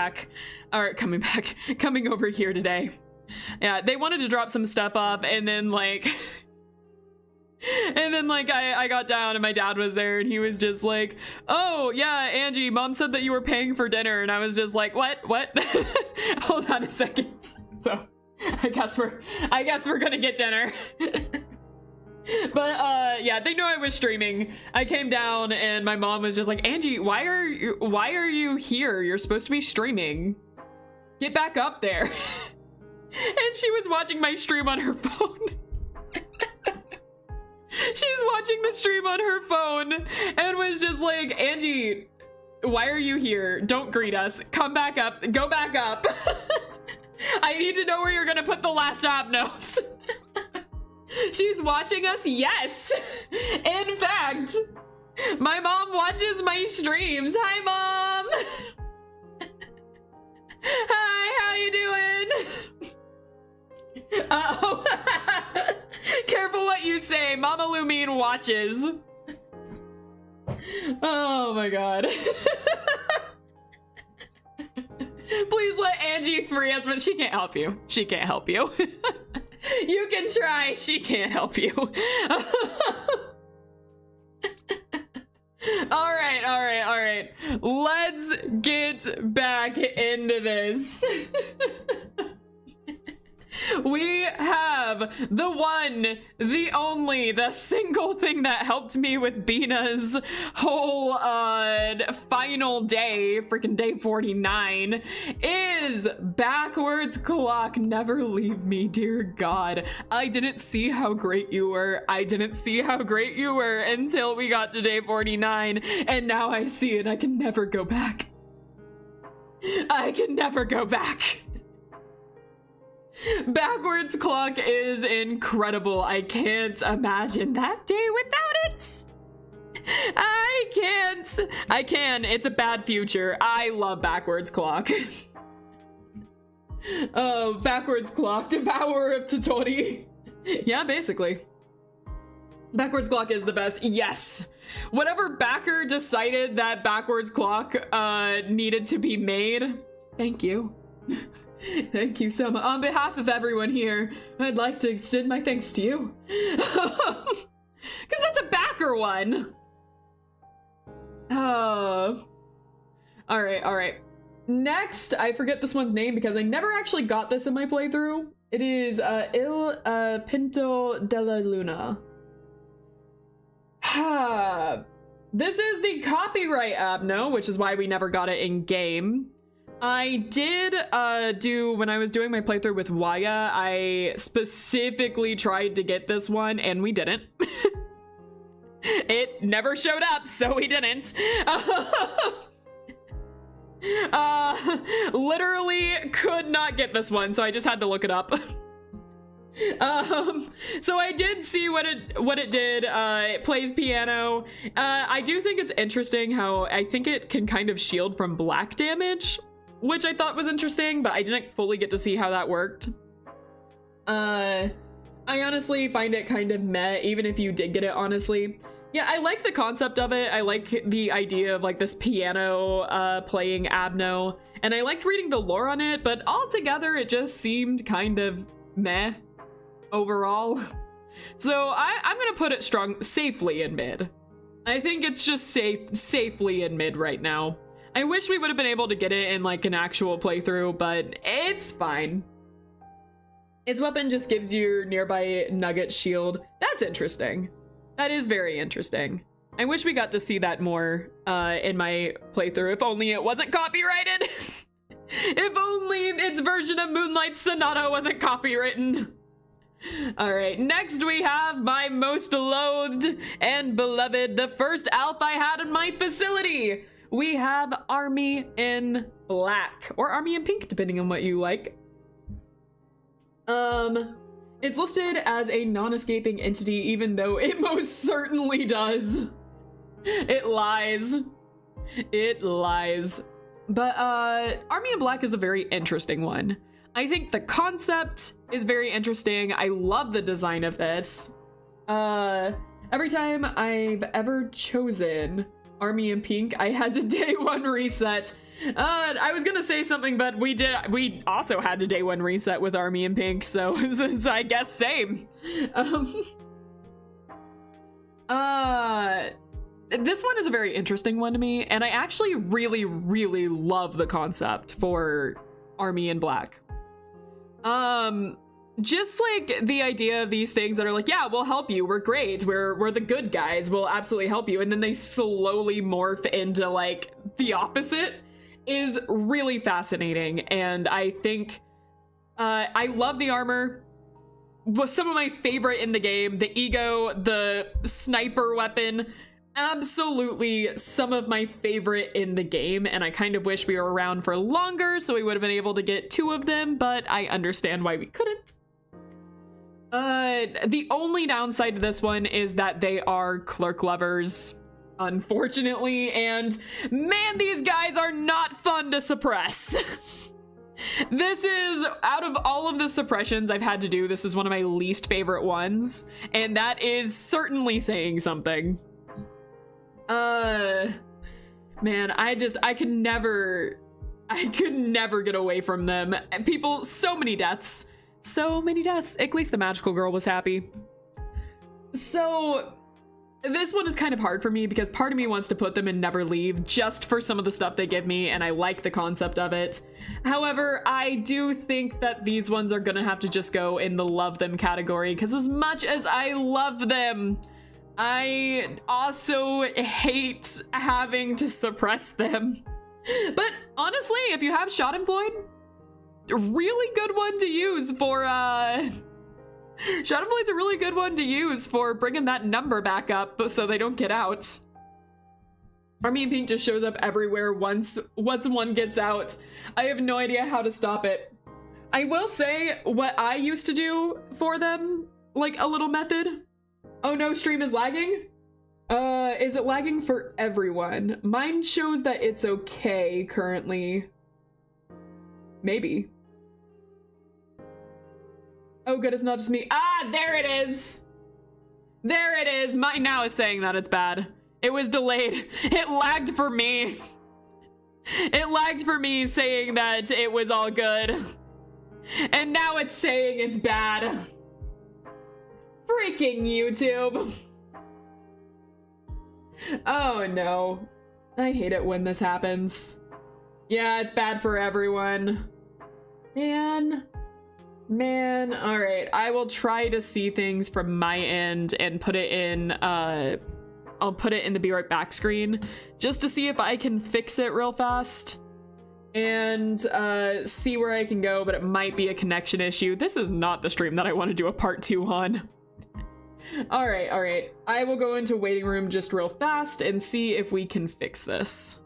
over here today. Yeah, they wanted to drop some stuff off, and then like, I got down and my dad was there and he was just like, oh yeah, Angie, mom said that you were paying for dinner, and I was just like, what? Hold on a second. So I guess we're gonna get dinner. But yeah, they knew I was streaming. I came down and my mom was just like, Angie, why are you here? You're supposed to be streaming. Get back up there. And she was watching my stream on her phone. She's watching the stream on her phone and was just like, Angie, why are you here? Don't greet us. Come back up. Go back up. I need to know where you're gonna put the last abnos. She's watching us? Yes! In fact, my mom watches my streams. Hi, Mom! Hi, how you doing? Uh-oh. Careful what you say. Mama Lumine watches. Oh my god. Please let Angie free us, but she can't help you. She can't help you. You can try, she can't help you. All right. Let's get back into this. We have the one, the only, the single thing that helped me with Bina's whole final day, freaking day 49, is Backwards Clock. Never leave me, dear God. I didn't see how great you were. I didn't see how great you were until we got to day 49, and now I see it. I can never go back. I can never go back. Backwards Clock is incredible. I can't imagine that day without it. I can. It's a bad future. I love Backwards Clock. Oh, Backwards Clock, devourer of Totori. Yeah, basically. Backwards Clock is the best. Yes. Whatever backer decided that Backwards Clock needed to be made, thank you. Thank you so much. On behalf of everyone here, I'd like to extend my thanks to you. Because that's a backer one. All right. Next, I forget this one's name because I never actually got this in my playthrough. It is Il Pinto della Luna. This is the copyright abno, which is why we never got it in game. I did when I was doing my playthrough with Waya, I specifically tried to get this one and we didn't. It never showed up, so we didn't. Literally could not get this one, so I just had to look it up. So I did see what it did. It plays piano. I do think it's interesting how I think it can kind of shield from black damage, which I thought was interesting, but I didn't fully get to see how that worked. I honestly find it kind of meh, even if you did get it, honestly. Yeah, I like the concept of it. I like the idea of like this piano playing abno, and I liked reading the lore on it, but altogether it just seemed kind of meh overall. So I'm gonna put it safely in mid. I think it's just safely in mid right now. I wish we would have been able to get it in like an actual playthrough, but it's fine. Its weapon just gives you nearby nugget shield. That's interesting. That is very interesting. I wish we got to see that more in my playthrough. If only it wasn't copyrighted. If only its version of Moonlight Sonata wasn't copywritten. All right, next we have my most loathed and beloved, the first elf I had in my facility. We have Army in Black, or Army in Pink, depending on what you like. It's listed as a non-escaping entity, even though it most certainly does. It lies. It lies. But Army in Black is a very interesting one. I think the concept is very interesting. I love the design of this. Every time I've ever chosen Army in Pink, I had to day one reset. I was gonna say something, but we also had to day one reset with Army in Pink, so I guess same. This one is a very interesting one to me, and I actually really, really love the concept for Army in Black. Just like the idea of these things that are like, yeah, we'll help you, we're great, we're the good guys, we'll absolutely help you, and then they slowly morph into like the opposite is really fascinating. And I think I love the armor. Was some of my favorite in the game. The ego, the sniper weapon, absolutely some of my favorite in the game, and I kind of wish we were around for longer so we would have been able to get 2 of them, but I understand why we couldn't. The only downside to this one is that they are clerk lovers, unfortunately, and man, these guys are not fun to suppress. This is, out of all of the suppressions I've had to do, this is one of my least favorite ones, and that is certainly saying something. Man, I could never get away from them. People, so many deaths. So many deaths. At least the magical girl was happy. So this one is kind of hard for me because part of me wants to put them in Never Leave just for some of the stuff they give me, and I like the concept of it. However, I do think that these ones are gonna have to just go in the love them category, because as much as I love them, I also hate having to suppress them. But honestly, if you have Shot Employed, a really good one to use for, Shot Employed's a really good one to use for bringing that number back up so they don't get out. Army in Pink just shows up everywhere once one gets out. I have no idea how to stop it. I will say what I used to do for them, like a little method. Oh no, stream is lagging? Is it lagging for everyone? Mine shows that it's okay currently. Maybe. Oh good, it's not just me. Ah, there it is! There it is! Mine now is saying that it's bad. It was delayed. It lagged for me. It lagged for me saying that it was all good. And now it's saying it's bad. Freaking YouTube. Oh no. I hate it when this happens. Yeah, it's bad for everyone. Man, all right. I will try to see things from my end and put it in, I'll put it in the be right back screen just to see if I can fix it real fast and see where I can go, but it might be a connection issue. This is not the stream that I want to do a part 2 on. All right. I will go into waiting room just real fast and see if we can fix this.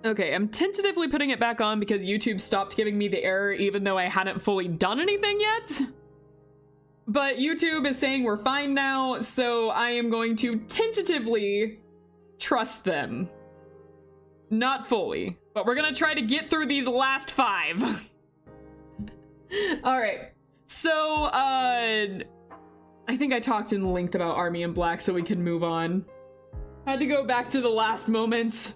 Okay, I'm tentatively putting it back on because YouTube stopped giving me the error even though I hadn't fully done anything yet. But YouTube is saying we're fine now, so I am going to tentatively trust them. Not fully, but we're gonna try to get through these last 5. Alright, so, I think I talked in length about Army in Black so we can move on. Had to go back to the last moments.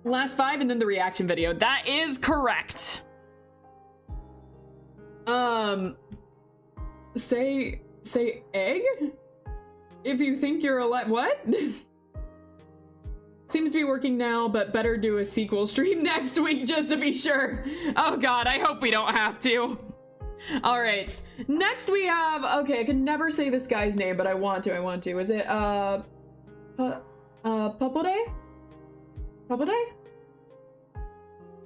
Last 5 and then the reaction video. That is correct. Say egg? If you think you're alive, what? Seems to be working now, but better do a sequel stream next week just to be sure. Oh god, I hope we don't have to. All right, next we have, okay, I can never say this guy's name, but I want to. Is it, Popode? Popode?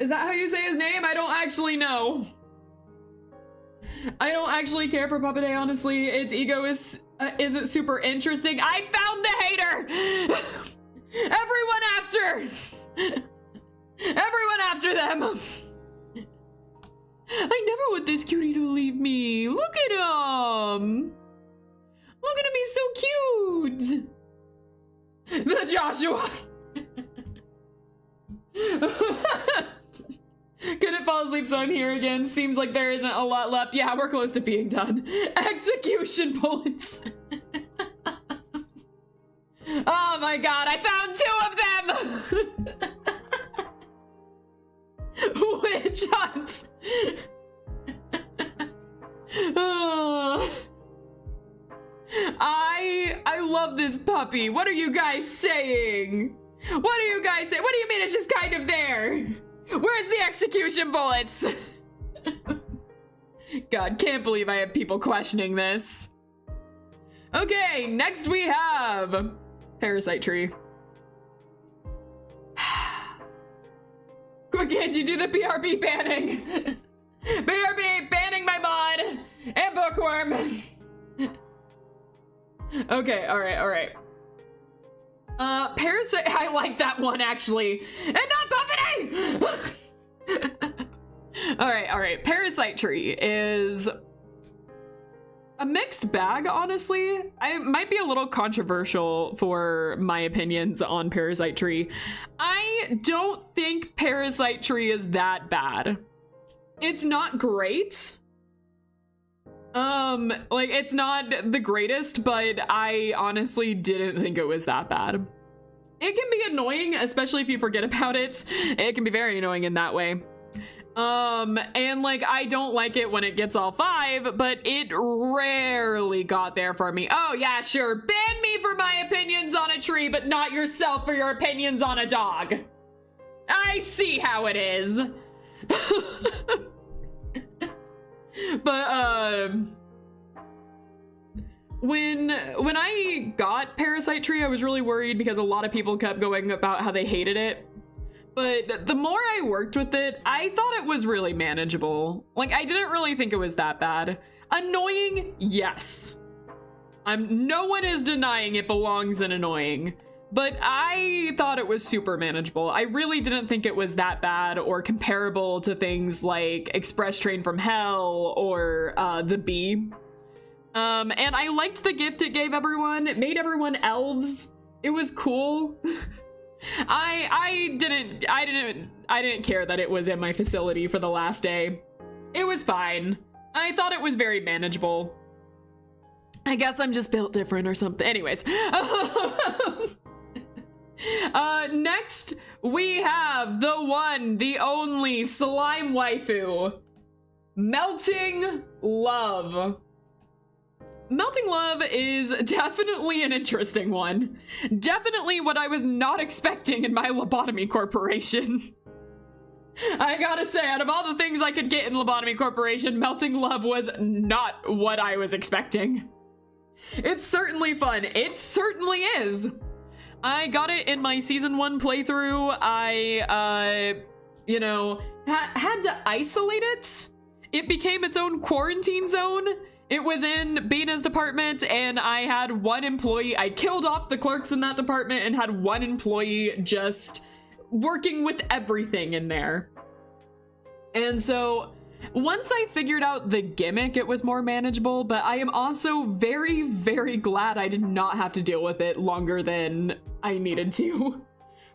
Is that how you say his name? I don't actually know. I don't actually care for Popode, honestly. Its ego isn't super interesting. I found the hater! Everyone after them! I never want this cutie to leave me. Look at him! Look at him, he's so cute! The Joshua! Couldn't fall asleep, so I'm here again. Seems like there isn't a lot left. Yeah, we're close to being done. Execution bullets. Oh my god, I found 2 of them! Witch hunts! I love this puppy. What are you guys saying? What are you guys saying? What do you mean it's just kind of there? Where's the execution bullets? God, can't believe I have people questioning this. Okay, next we have Parasite Tree. Quick, can't you do the BRB banning? BRB banning my mod and Bookworm. Okay, alright. Parasite, I like that one actually. And not Puppety! Alright. Parasite Tree is a mixed bag, honestly. I might be a little controversial for my opinions on Parasite Tree. I don't think Parasite Tree is that bad. It's not great. Like, it's not the greatest, but I honestly didn't think it was that bad. It can be annoying, especially if you forget about it. It can be very annoying in that way. And like, I don't like it when it gets all 5, but it rarely got there for me. Oh yeah, sure, ban me for my opinions on a tree, but not yourself for your opinions on a dog. I see how it is. But, when I got Parasite Tree, I was really worried because a lot of people kept going about how they hated it. But the more I worked with it, I thought it was really manageable. Like, I didn't really think it was that bad. Annoying? Yes. No one is denying it belongs in annoying. But I thought it was super manageable. I really didn't think it was that bad or comparable to things like Express Train from Hell or The Bee. And I liked the gift it gave everyone. It made everyone elves. It was cool. I didn't care that it was in my facility for the last day. It was fine. I thought it was very manageable. I guess I'm just built different or something. Anyways. Next we have the one, the only slime waifu, Melting Love. Melting Love is definitely an interesting one. Definitely what I was not expecting in my Lobotomy Corporation. I gotta say, out of all the things I could get in Lobotomy Corporation, Melting Love was not what I was expecting. It's certainly fun. It certainly is. I got it in my season 1 playthrough. I, you know, had to isolate it. It became its own quarantine zone. It was in Bina's department, and I had one employee. I killed off the clerks in that department and had one employee just working with everything in there. And so once I figured out the gimmick, it was more manageable, but I am also very, very glad I did not have to deal with it longer than I needed to.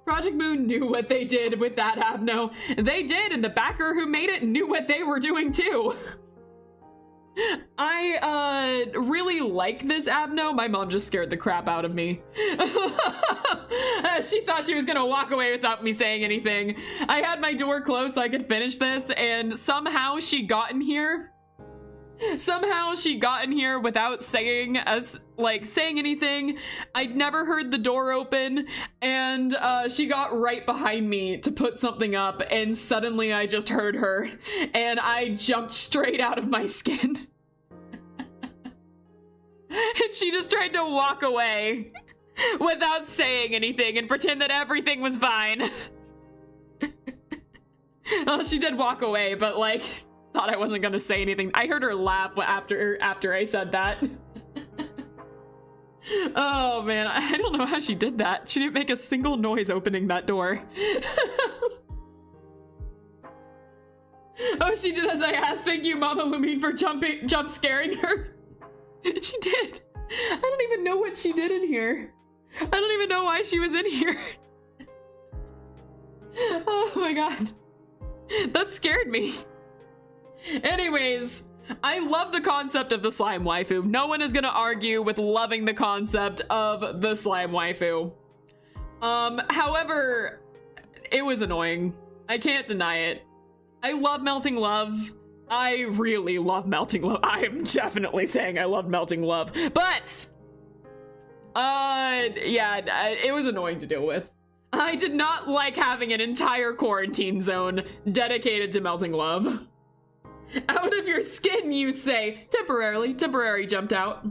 Project Moon knew what they did with that abno. They did, and the backer who made it knew what they were doing too. I really like this abno. My mom just scared the crap out of me. She thought she was gonna walk away without me saying anything. I had my door closed so I could finish this, and somehow she got in here. Somehow she got in here without saying anything. I'd never heard the door open, and she got right behind me to put something up, and suddenly I just heard her, and I jumped straight out of my skin. And she just tried to walk away without saying anything and pretend that everything was fine. Well, she did walk away, but like, thought I wasn't gonna say anything. I heard her laugh after I said that. Oh man, I don't know how she did that. She didn't make a single noise opening that door. Oh, she did as I asked. Thank you, Mama Lumine, for jump scaring her. She did. I don't even know what she did in here. I don't even know why she was in here. Oh my god. That scared me. Anyways, I love the concept of the slime waifu. No one is gonna argue with loving the concept of the slime waifu. However, it was annoying. I can't deny it. I love Melting Love. I really love Melting Love. I am definitely saying I love Melting Love. But, yeah, it was annoying to deal with. I did not like having an entire quarantine zone dedicated to Melting Love. Out of your skin, you say. Temporarily. Temporary jumped out.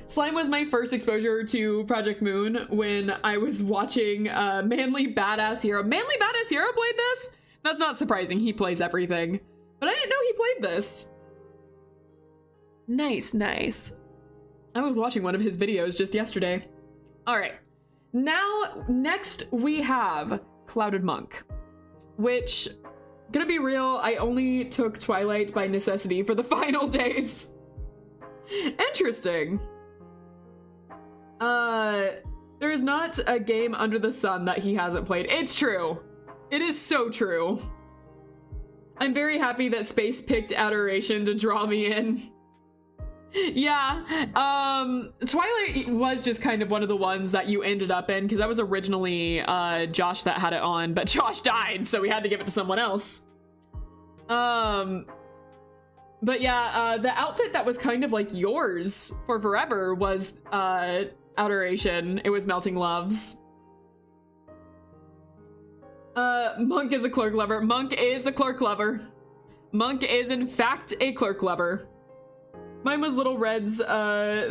Slime was my first exposure to Project Moon when I was watching Manly Badass Hero. Manly Badass Hero played this? That's not surprising. He plays everything. But I didn't know he played this. Nice, nice. I was watching one of his videos just yesterday. All right. Now, next we have Clouded Monk, which, gonna be real, I only took Twilight by necessity for the final days. Interesting. There is not a game under the sun that he hasn't played. It's true. It is so true. I'm very happy that Space picked Adoration to draw me in. Yeah, Twilight was just kind of one of the ones that you ended up in, because that was originally Josh that had it on, but Josh died, so we had to give it to someone else. But yeah, the outfit that was kind of like yours for forever was Adoration. It was Melting Loves. Monk is a clerk lover. Monk is a clerk lover. Monk is in fact a clerk lover. Mine was Little Red's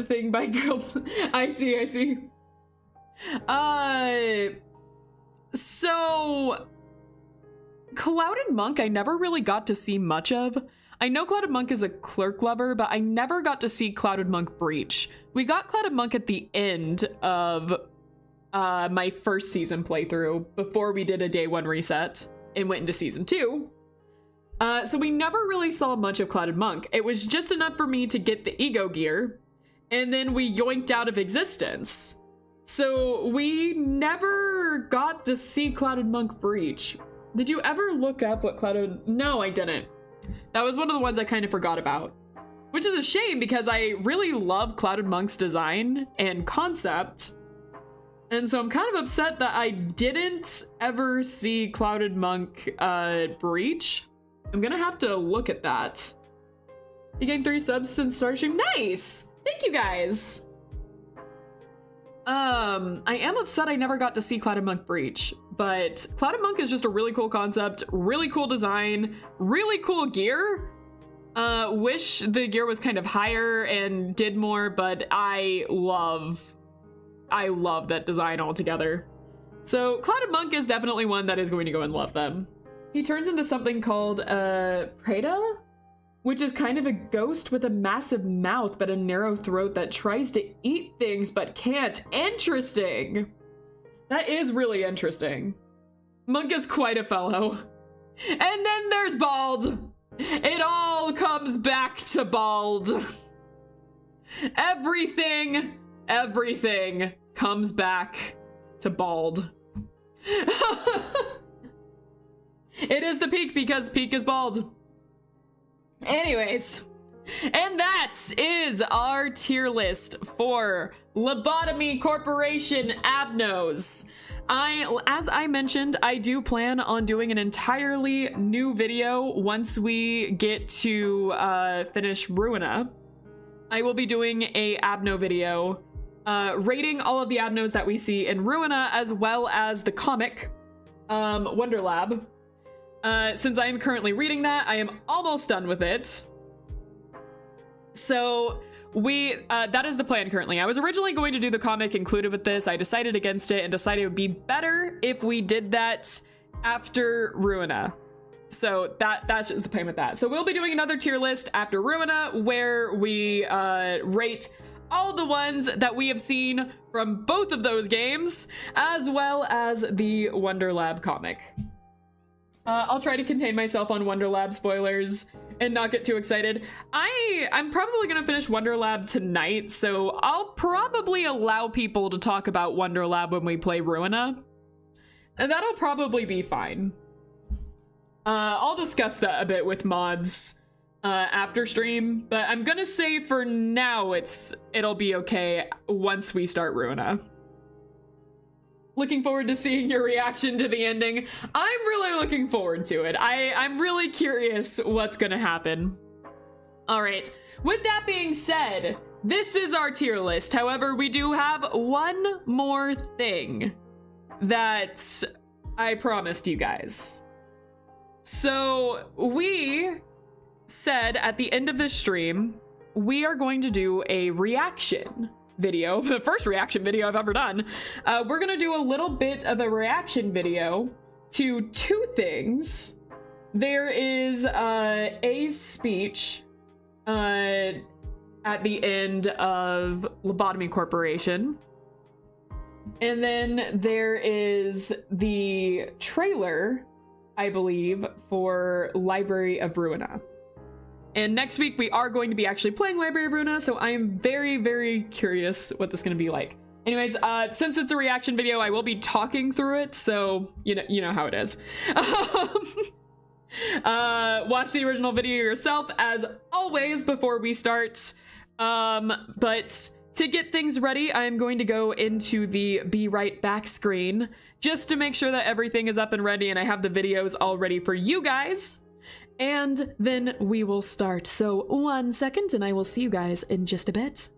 thing by Girl. I see. So Clouded Monk I never really got to see much of. I know Clouded Monk is a clerk lover, but I never got to see Clouded Monk Breach. We got Clouded Monk at the end of my first season playthrough before we did a day one reset and went into season 2. So we never really saw much of Clouded Monk. It was just enough for me to get the ego gear, and then we yoinked out of existence. So we never got to see Clouded Monk Breach. Did you ever look up what Clouded... No, I didn't. That was one of the ones I kind of forgot about. Which is a shame, because I really love Clouded Monk's design and concept. And so I'm kind of upset that I didn't ever see Clouded Monk Breach. I'm gonna have to look at that. You gained 3 subs since searching. Nice! Thank you guys! I am upset I never got to see Clouded Monk Breach, but Clouded Monk is just a really cool concept, really cool design, really cool gear. Wish the gear was kind of higher and did more, but I love that design altogether. So Clouded Monk is definitely one that is going to go and love them. He turns into something called Prada, which is kind of a ghost with a massive mouth but a narrow throat that tries to eat things but can't. Interesting. That is really interesting. Monk is quite a fellow. And then there's Bald. It all comes back to Bald. Everything comes back to Bald. It is the peak because peak is bald. Anyways, and that is our tier list for Lobotomy Corporation Abnos. As I mentioned, I do plan on doing an entirely new video once we get to finish Ruina. I will be doing a Abno video rating all of the Abnos that we see in Ruina, as well as the comic Wonder Lab. Since I am currently reading that, I am almost done with it. So that is the plan currently. I was originally going to do the comic included with this. I decided against it and decided it would be better if we did that after Ruina. So that's just the plan with that. So we'll be doing another tier list after Ruina where we rate all the ones that we have seen from both of those games, as well as the Wonder Lab comic. I'll try to contain myself on Wonder Lab spoilers and not get too excited. I'm probably gonna finish Wonder Lab tonight, so I'll probably allow people to talk about Wonder Lab when we play Ruina. And that'll probably be fine. I'll discuss that a bit with mods after stream, but I'm gonna say for now it'll be okay once we start Ruina. Looking forward to seeing your reaction to the ending. I'm really looking forward to it. I'm really curious what's gonna happen. All right, with that being said, this is our tier list. However, we do have one more thing that I promised you guys. So we said at the end of this stream, we are going to do a reaction video, the first reaction video I've ever done. We're gonna do a little bit of a reaction video to two things. There is A's speech at the end of Lobotomy Corporation, and then there is the trailer, I believe, for Library of Ruina. And next week, we are going to be actually playing Library of Ruina, so I am very, very curious what this is going to be like. Anyways, since it's a reaction video, I will be talking through it, so you know how it is. Watch the original video yourself, as always, before we start. But to get things ready, I'm going to go into the Be Right Back screen, just to make sure that everything is up and ready and I have the videos all ready for you guys. And then we will start. So 1 second and I will see you guys in just a bit.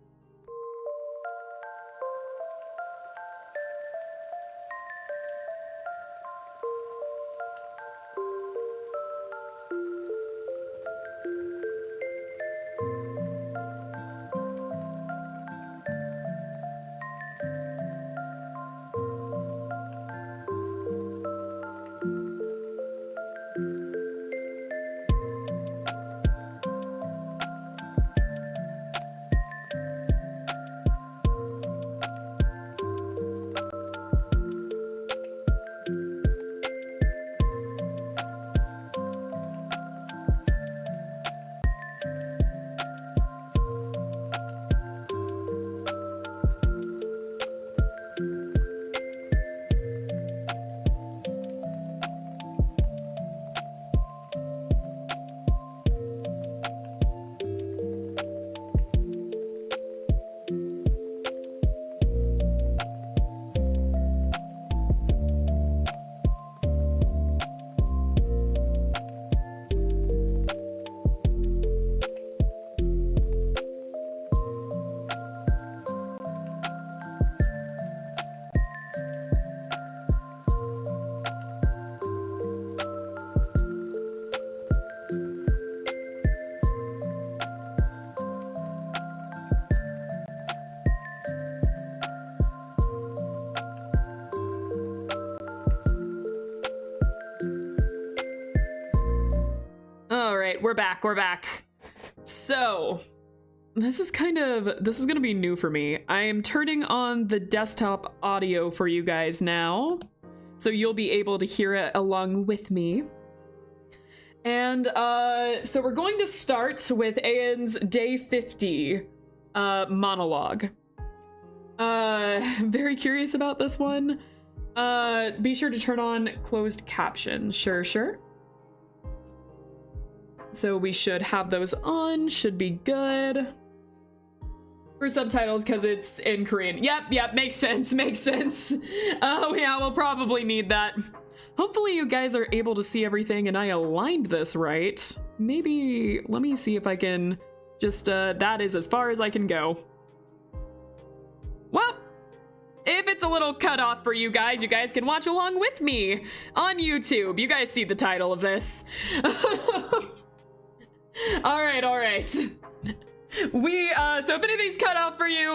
We're back. so this is gonna be new for me. I am turning on the desktop audio for you guys now, so you'll be able to hear it along with me. And so we're going to start with Aen's Day 50 monologue. Very curious about this one. Be sure to turn on closed caption. Sure. So we should have those on, should be good. For subtitles, because it's in Korean. Yep, makes sense. Oh yeah, we'll probably need that. Hopefully you guys are able to see everything and I aligned this right. Maybe, let me see if I can just, that is as far as I can go. Well, if it's a little cut off for you guys can watch along with me on YouTube. You guys see the title of this. All right. So if anything's cut out for you,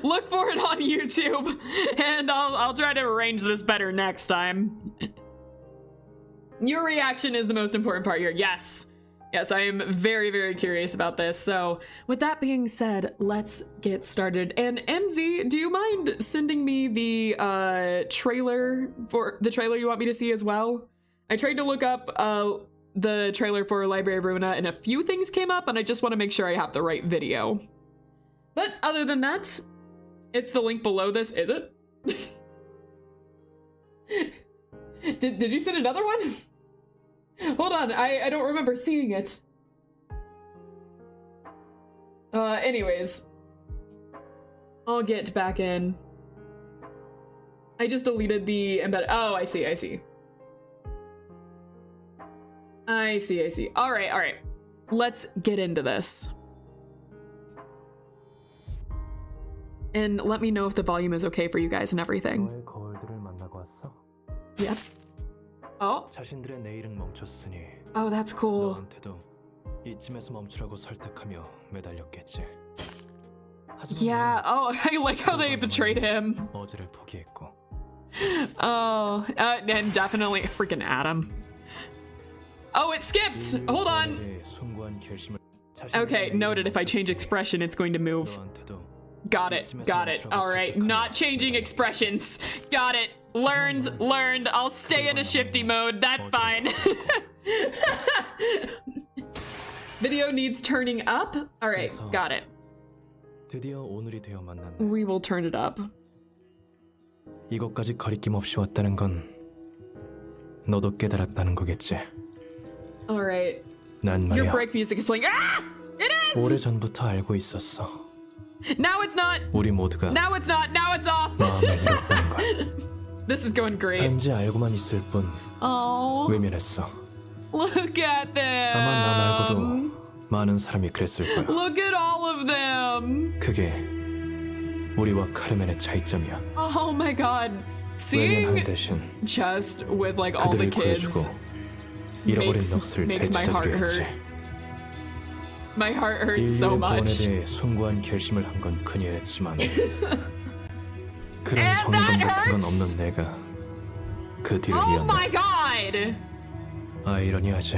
look for it on YouTube, and I'll try to arrange this better next time. Your reaction is the most important part here. Yes, I am very, very curious about this. So with that being said, let's get started. And MZ, do you mind sending me the trailer you want me to see as well? I tried to look up the trailer for Library of Ruina, and a few things came up, and I just want to make sure I have the right video. But other than that, it's the link below this, is it? Did you send another one? Hold on, I don't remember seeing it. Anyways. I'll get back in. I just deleted the embed. Oh, I see. I see. All right. Let's get into this. And let me know if the volume is okay for you guys and everything. Yep. Oh. Oh, that's cool. Yeah, oh, I like how they betrayed him. Oh, and definitely freaking Adam. Oh, it skipped! Hold on! Okay, noted. If I change expression, it's going to move. Got it. Alright, not changing expressions. Got it. Learned. I'll stay in a shifty mode. That's fine. Video needs turning up? Alright, got it. We will turn it up. 이것까지 거리낌 없이 왔다는 건 너도 깨달았다는 거겠지. Alright. 난 Your 말이야. break music is playing. Ah! It is! 오래전부터 알고 있었어. Now it's not. 우리 모두가 Now it's not. Now it's off. 마음을 잃었다는 걸. This is going great. 단지 알고만 있을 뿐 Oh. 외면했어. Look at them. 아마 나 말고도 많은 사람이 그랬을 거야. Look at all of them. 그게 우리와 카르멘의 차이점이야. Oh my god. 외면하는 Seeing 대신 just with like all the 그들을 kids 구해주고 잃어버린 넋을 makes my heart 되찾아주려 hurt. 했지. My heart hurts so 인류의 구원에 much. 대해 숭고한 결심을 한 건 그녀였지만 그런 And 정의감 that 같은 건 hurts! 없는 내가 그 뒤를 Oh my 이었다. god. 아이러니하지.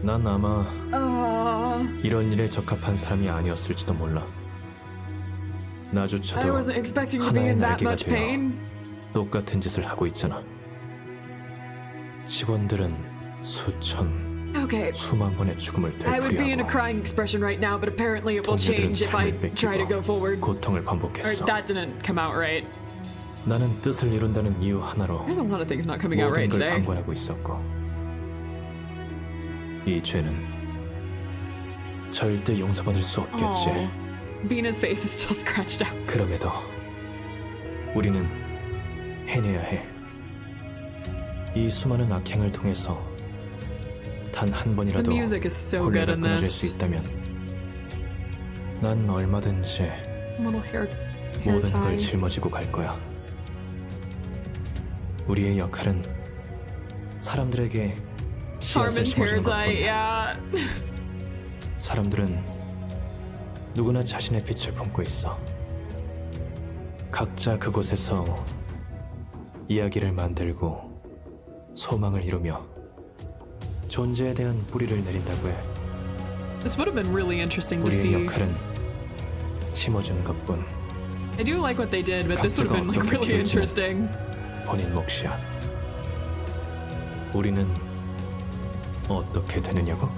난 아마 이런 일에 적합한 사람이 아니었을지도 몰라. I 나조차도 wasn't expecting to be 하나의 in that 날개가 much 되어 pain. 똑같은 짓을 하고 있잖아. 직원들은 수천, Okay. 수만 번의 죽음을 I would be in a 되풀이하고 crying expression right now, but apparently it will 동료들은 change if I 삶을 try to go 뺏기고 forward. 고통을 Or 반복했어. that didn't come out right. 나는 뜻을 이룬다는 이유 하나로 There's a lot of things not coming out 모든 right 걸 today. 방관하고 있었고 이 죄는 절대 용서받을 수 없겠지. Oh. Bina's face is still scratched out. 그럼에도 우리는 해내야 해. 이 수많은 악행을 통해서 단 한 번이라도 The music is so good 곤란을 in 끊어줄 수 this. 있다면 난 얼마든지 Little hair 모든 걸 tie. 짊어지고 갈 거야. 우리의 역할은 사람들에게 씨앗을 Carmen's 심어주는 hair tie, 것뿐이야. yeah. 사람들은 누구나 자신의 빛을 품고 있어. 각자 그곳에서 이야기를 만들고 소망을 이루며 존재에 대한 뿌리를 내린다고 해. This would have been really interesting to 우리의 see. 역할은 심어주는 것뿐. I do like what they did, but this would have been like really interesting. 본인 몫이야. 우리는 어떻게 되느냐고?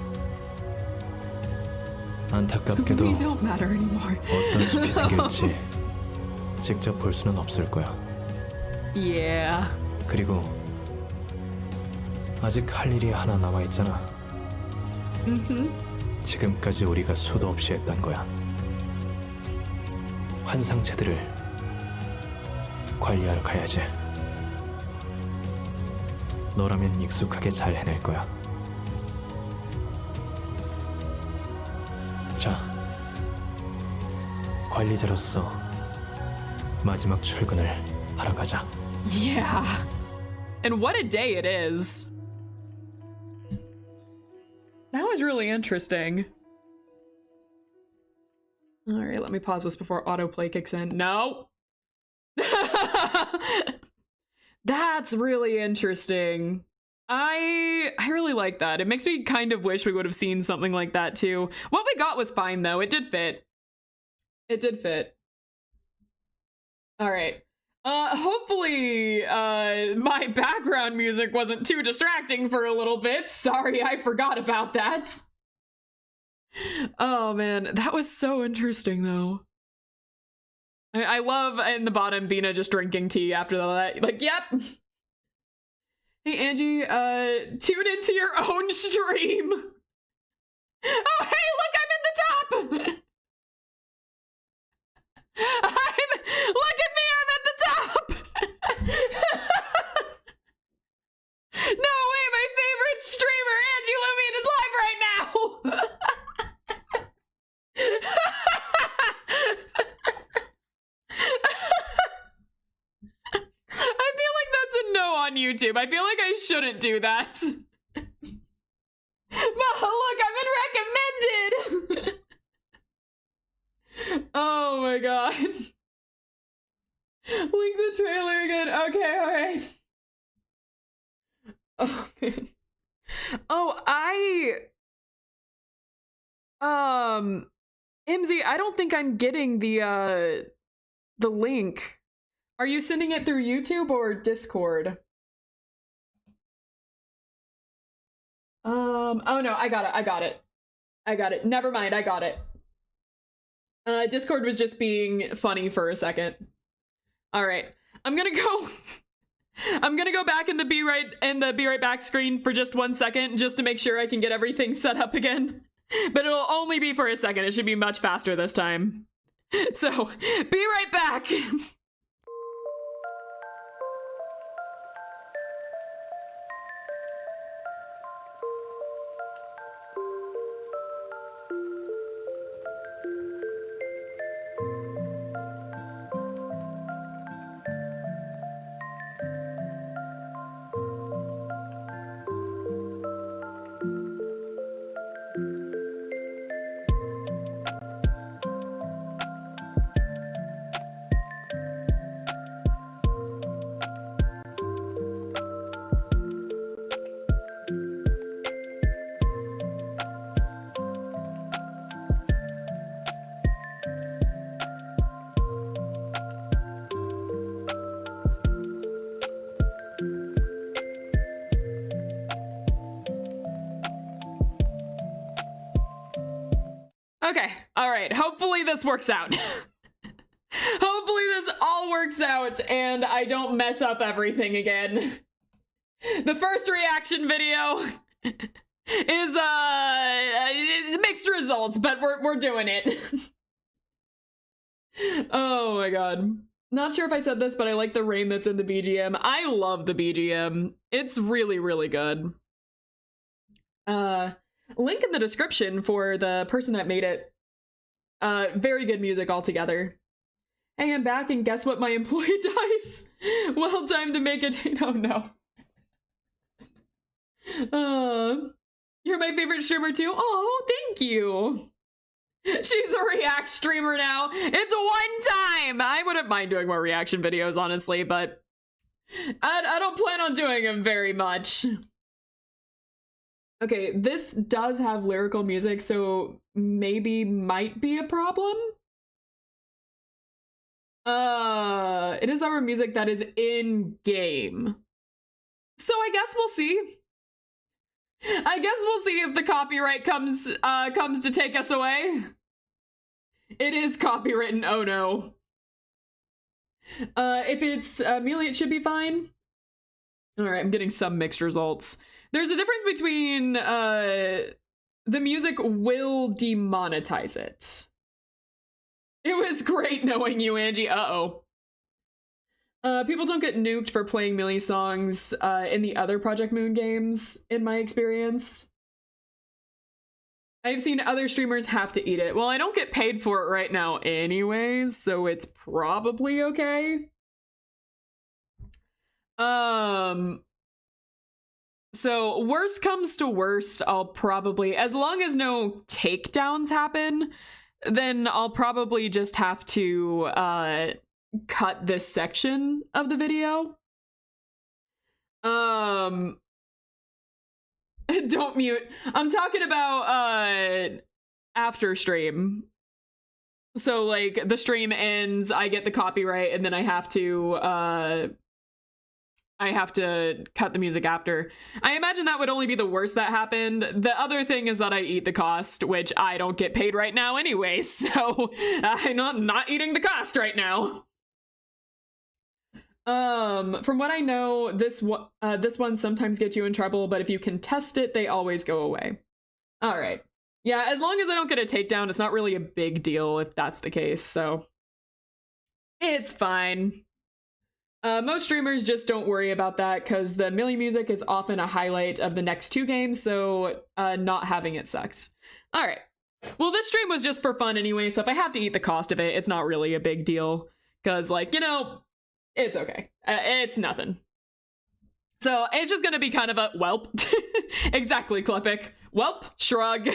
안타깝게도 We don't matter anymore. 어떤 숲이 생길지 직접 볼 수는 없을 거야. Yeah. 그리고 아직 할 일이 하나 남아 있잖아. 지금까지 우리가 수도 없이 했던 거야. 환상체들을 관리하러 가야지. 너라면 익숙하게 잘 해낼 거야. 자, 관리자로서 마지막 출근을 하러 가자. Yeah. And what a day it is. That was really interesting. All right, let me pause this before autoplay kicks in. No. That's really interesting. I really like that. It makes me kind of wish we would have seen something like that too. What we got was fine though. It did fit. It did fit. All right. Hopefully, my background music wasn't too distracting for a little bit. Sorry, I forgot about that. Oh man, that was so interesting though. I love in the bottom Bina just drinking tea after that. Like, yep. Hey Angie, tune into your own stream. Oh hey, look, I'm in the top. Look at me, I'm at the top. No way, my favorite streamer, Angie Lumine, is live right now. I feel like that's a no on YouTube. I feel like I shouldn't do that. Look, I've been recommended. Oh my god. Link the trailer again. Okay, alright. Oh man. Oh, Imzy, I don't think I'm getting the link. Are you sending it through YouTube or Discord? Oh no, I got it. Never mind, I got it. Discord was just being funny for a second. All right, I'm gonna go back in the be right back screen for just 1 second, just to make sure I can get everything set up again. But it'll only be for a second. It should be much faster this time. So, be right back. Okay, all right. Hopefully this works out. Hopefully this all works out and I don't mess up everything again. The first reaction video is mixed results, but we're doing it. Oh my god. Not sure if I said this, but I like the rain that's in the BGM. I love the BGM. It's really, really good. Link in the description for the person that made it. Very good music altogether. Hey, I'm back, and guess what? My employee dies. Well, time to make it. Oh no. You're my favorite streamer too. Oh, thank you. She's a React streamer now. It's one time. I wouldn't mind doing more reaction videos, honestly, but I don't plan on doing them very much. Okay, this does have lyrical music, so maybe might be a problem. It is our music that is in game. So I guess we'll see. I guess we'll see if the copyright comes to take us away. It is copywritten, oh no. If it's Melee, it should be fine. All right, I'm getting some mixed results. There's a difference between the music will demonetize it. It was great knowing you, Angie. Uh-oh. People don't get nuked for playing Melee songs in the other Project Moon games, in my experience. I've seen other streamers have to eat it. Well, I don't get paid for it right now anyways, so it's probably okay. So worst comes to worst, I'll probably, as long as no takedowns happen, then I'll probably just have to cut this section of the video. Don't mute. I'm talking about after stream. So like the stream ends, I get the copyright, and then I have to cut the music after. I imagine that would only be the worst that happened. The other thing is that I eat the cost, which I don't get paid right now anyway, so I'm not eating the cost right now. From what I know, this one sometimes gets you in trouble, but if you contest it, they always go away. All right. Yeah, as long as I don't get a takedown, it's not really a big deal if that's the case, so it's fine. Most streamers just don't worry about that because the Melee music is often a highlight of the next two games, so not having it sucks. All right. Well, this stream was just for fun anyway, so if I have to eat the cost of it, it's not really a big deal because, like, you know, it's okay. It's nothing. So it's just gonna be kind of a welp. Exactly, Klepik. Welp, shrug.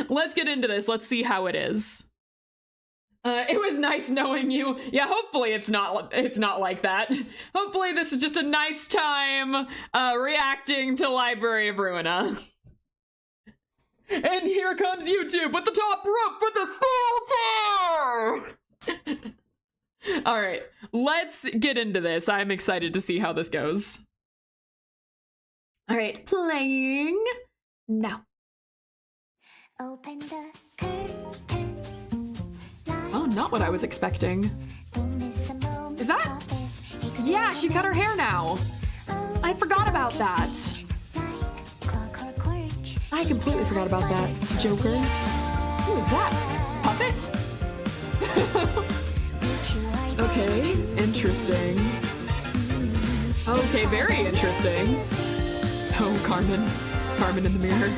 Let's get into this. Let's see how it is. It was nice knowing you. Yeah, hopefully it's not like that. Hopefully this is just a nice time reacting to Library of Ruina. And here comes YouTube with the top rope for the steel chair! All right, let's get into this. I'm excited to see how this goes. All right, playing now. Open the curtains. Oh, not what I was expecting. Is that? Yeah, she cut her hair now. I forgot about that. I completely forgot about that. Joker. Who is that? Puppet? Okay, interesting. Okay, very interesting. Oh, Carmen. Carmen in the mirror.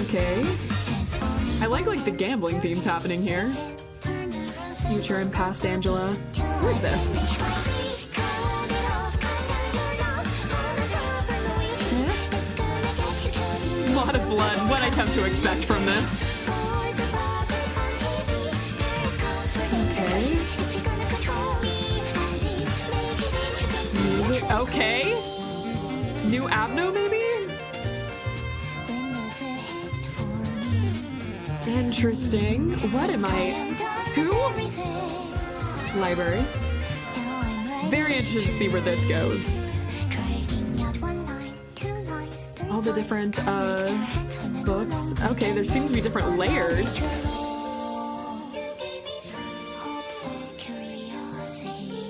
Okay. I like the gambling themes happening here. Future and past Angela. Who is this? A lot of blood. What I come to expect from this. Okay. Music. Okay. New Abno, maybe? Interesting. What am I? Who? Library. Very interested to see where this goes. All the different books. Okay, there seems to be different layers.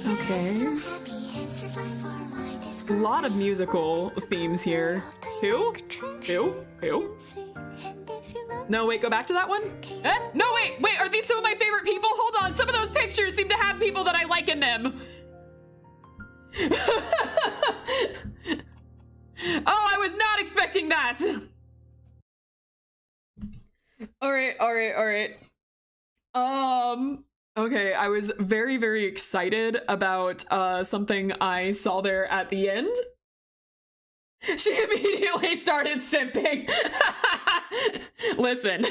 Okay. A lot of musical themes here. Who? Who? Who? No, wait, go back to that one? No, wait, are these some of my favorite people? Hold on, some of those pictures seem to have people that I like in them. Oh, I was not expecting that. All right. Okay, I was very, very excited about something I saw there at the end. She immediately started simping. Listen.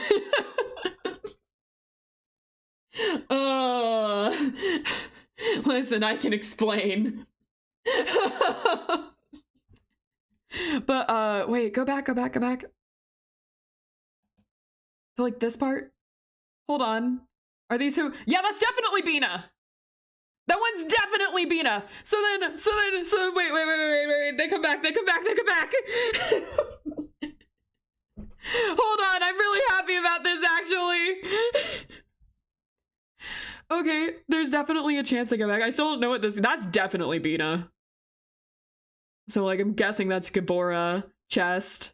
Listen, I can explain. But wait, go back. To like this part. Hold on. Are these who? Yeah, that's definitely Bina. That one's definitely Bina. So wait. They come back. Hold on, I'm really happy about this actually. Okay, there's definitely a chance I go back. I still don't know what that's definitely Bina. So like I'm guessing that's Gabora chest.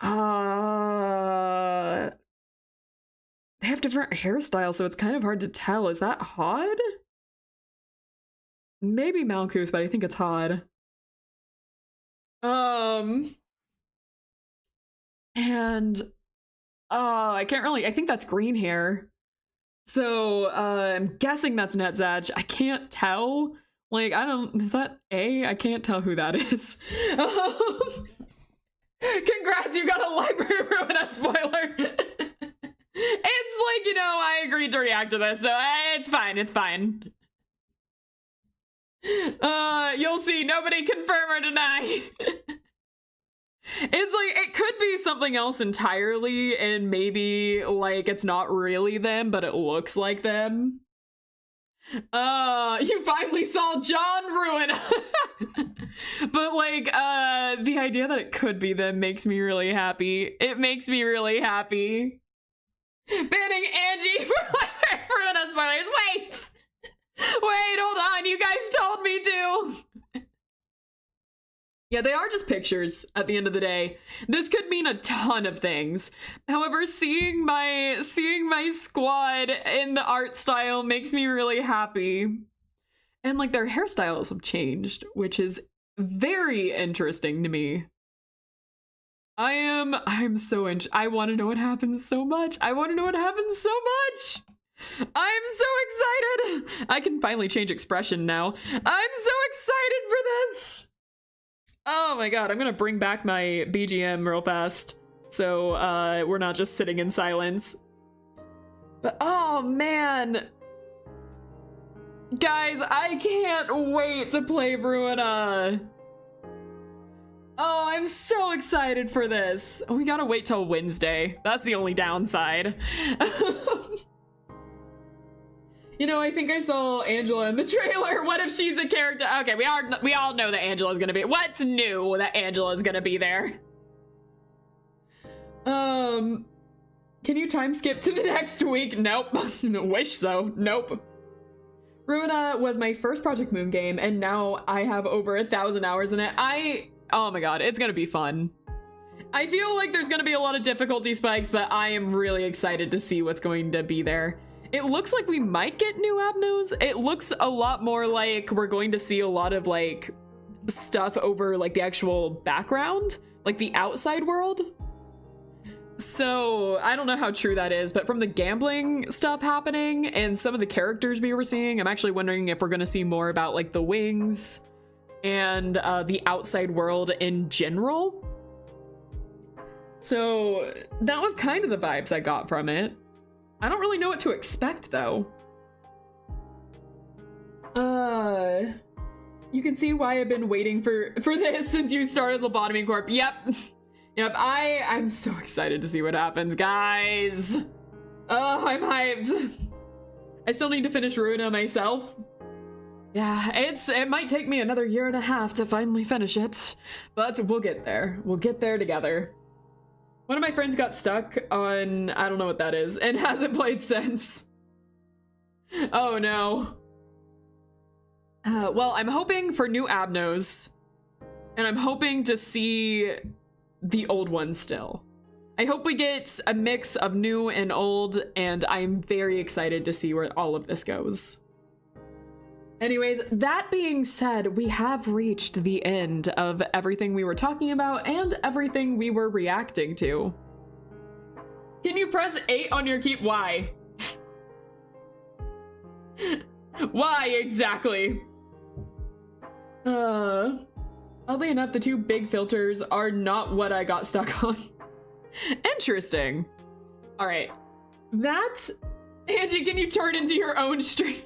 They have different hairstyles, so it's kind of hard to tell. Is that Hod? Maybe Malkuth, but I think it's Hod. And I can't really, I think that's green hair. So I'm guessing that's Netzach. I can't tell. Like, is that A? I can't tell who that is. Congrats, you got a Library of Ruina spoiler. It's like, you know, I agreed to react to this, so it's fine. You'll see, nobody confirm or deny. It's like, it could be something else entirely, and maybe, like, it's not really them, but it looks like them. You finally saw John Ruina! But, like, the idea that it could be them makes me really happy. It makes me really happy. Banning Angie for Ruina spoilers. Wait, hold on, you guys told me to! Yeah, they are just pictures at the end of the day. This could mean a ton of things. However, seeing my squad in the art style makes me really happy. And like their hairstyles have changed, which is very interesting to me. I'm so I want to know what happens so much. I'm so excited. I can finally change expression now. I'm so excited for this. Oh my god, I'm gonna bring back my BGM real fast, so we're not just sitting in silence. But oh man! Guys, I can't wait to play Ruina! Oh, I'm so excited for this! We gotta wait till Wednesday. That's the only downside. You know, I think I saw Angela in the trailer. What if she's a character? Okay, we all know that Angela's gonna be. What's new that Angela's gonna be there? Can you time skip to the next week? Nope. Wish so. Nope. Ruina was my first Project Moon game, and now I have over 1,000 hours in it. Oh my god, it's gonna be fun. I feel like there's gonna be a lot of difficulty spikes, but I am really excited to see what's going to be there. It looks like we might get new abnos. It looks a lot more like we're going to see a lot of like stuff over like the actual background, like the outside world. So I don't know how true that is, but from the gambling stuff happening and some of the characters we were seeing, I'm actually wondering if we're going to see more about like the wings and the outside world in general. So that was kind of the vibes I got from it. I don't really know what to expect, though. You can see why I've been waiting for this since you started Lobotomy Corp. Yep. I'm so excited to see what happens, guys. Oh, I'm hyped. I still need to finish Ruina myself. Yeah, it might take me another 1.5 years to finally finish it, but we'll get there. We'll get there together. One of my friends got stuck on, I don't know what that is, and hasn't played since. Oh no. Well, I'm hoping for new abnos, and I'm hoping to see the old ones still. I hope we get a mix of new and old, and I'm very excited to see where all of this goes. Anyways, that being said, we have reached the end of everything we were talking about and everything we were reacting to. Can you press 8 on your key? Why? Why exactly? Oddly enough, the 2 big filters are not what I got stuck on. Interesting. All right. That, Angie, can you turn into your own stream?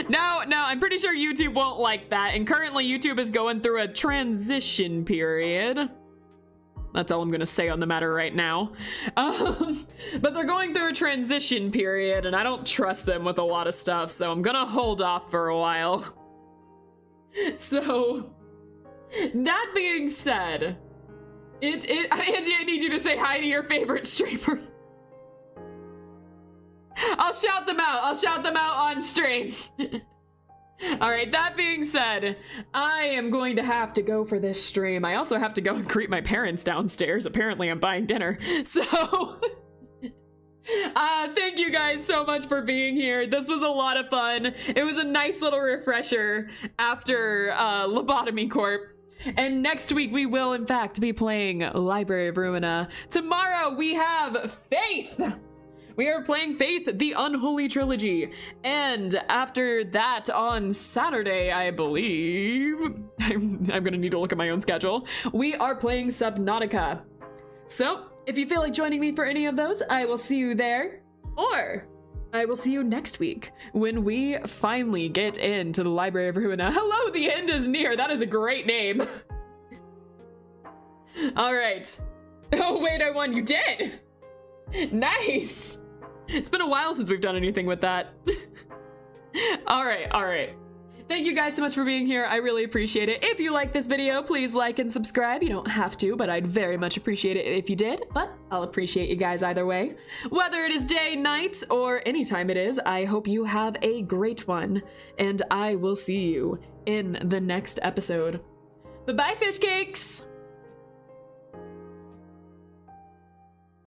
No, I'm pretty sure YouTube won't like that. And currently YouTube is going through a transition period. That's all I'm gonna say on the matter right now. But they're going through a transition period and I don't trust them with a lot of stuff, so I'm gonna hold off for a while. So, that being said, Angie, I need you to say hi to your favorite streamer. I'll shout them out on stream. All right, that being said, I am going to have to go for this stream. I also have to go and greet my parents downstairs. Apparently I'm buying dinner. So, thank you guys so much for being here. This was a lot of fun. It was a nice little refresher after Lobotomy Corp. And next week we will in fact be playing Library of Ruina. Tomorrow we have Faith. We are playing Faith, the Unholy Trilogy. And after that, on Saturday, I believe, I'm gonna need to look at my own schedule, we are playing Subnautica. So, if you feel like joining me for any of those, I will see you there, or I will see you next week when we finally get into the Library of Ruina. Hello, the end is near. That is a great name. All right. Oh, wait, I won. You did. Nice. It's been a while since we've done anything with that. All right. Thank you guys so much for being here. I really appreciate it. If you like this video, please like and subscribe. You don't have to, but I'd very much appreciate it if you did. But I'll appreciate you guys either way. Whether it is day, night, or any time it is, I hope you have a great one. And I will see you in the next episode. Bye-bye, fish cakes!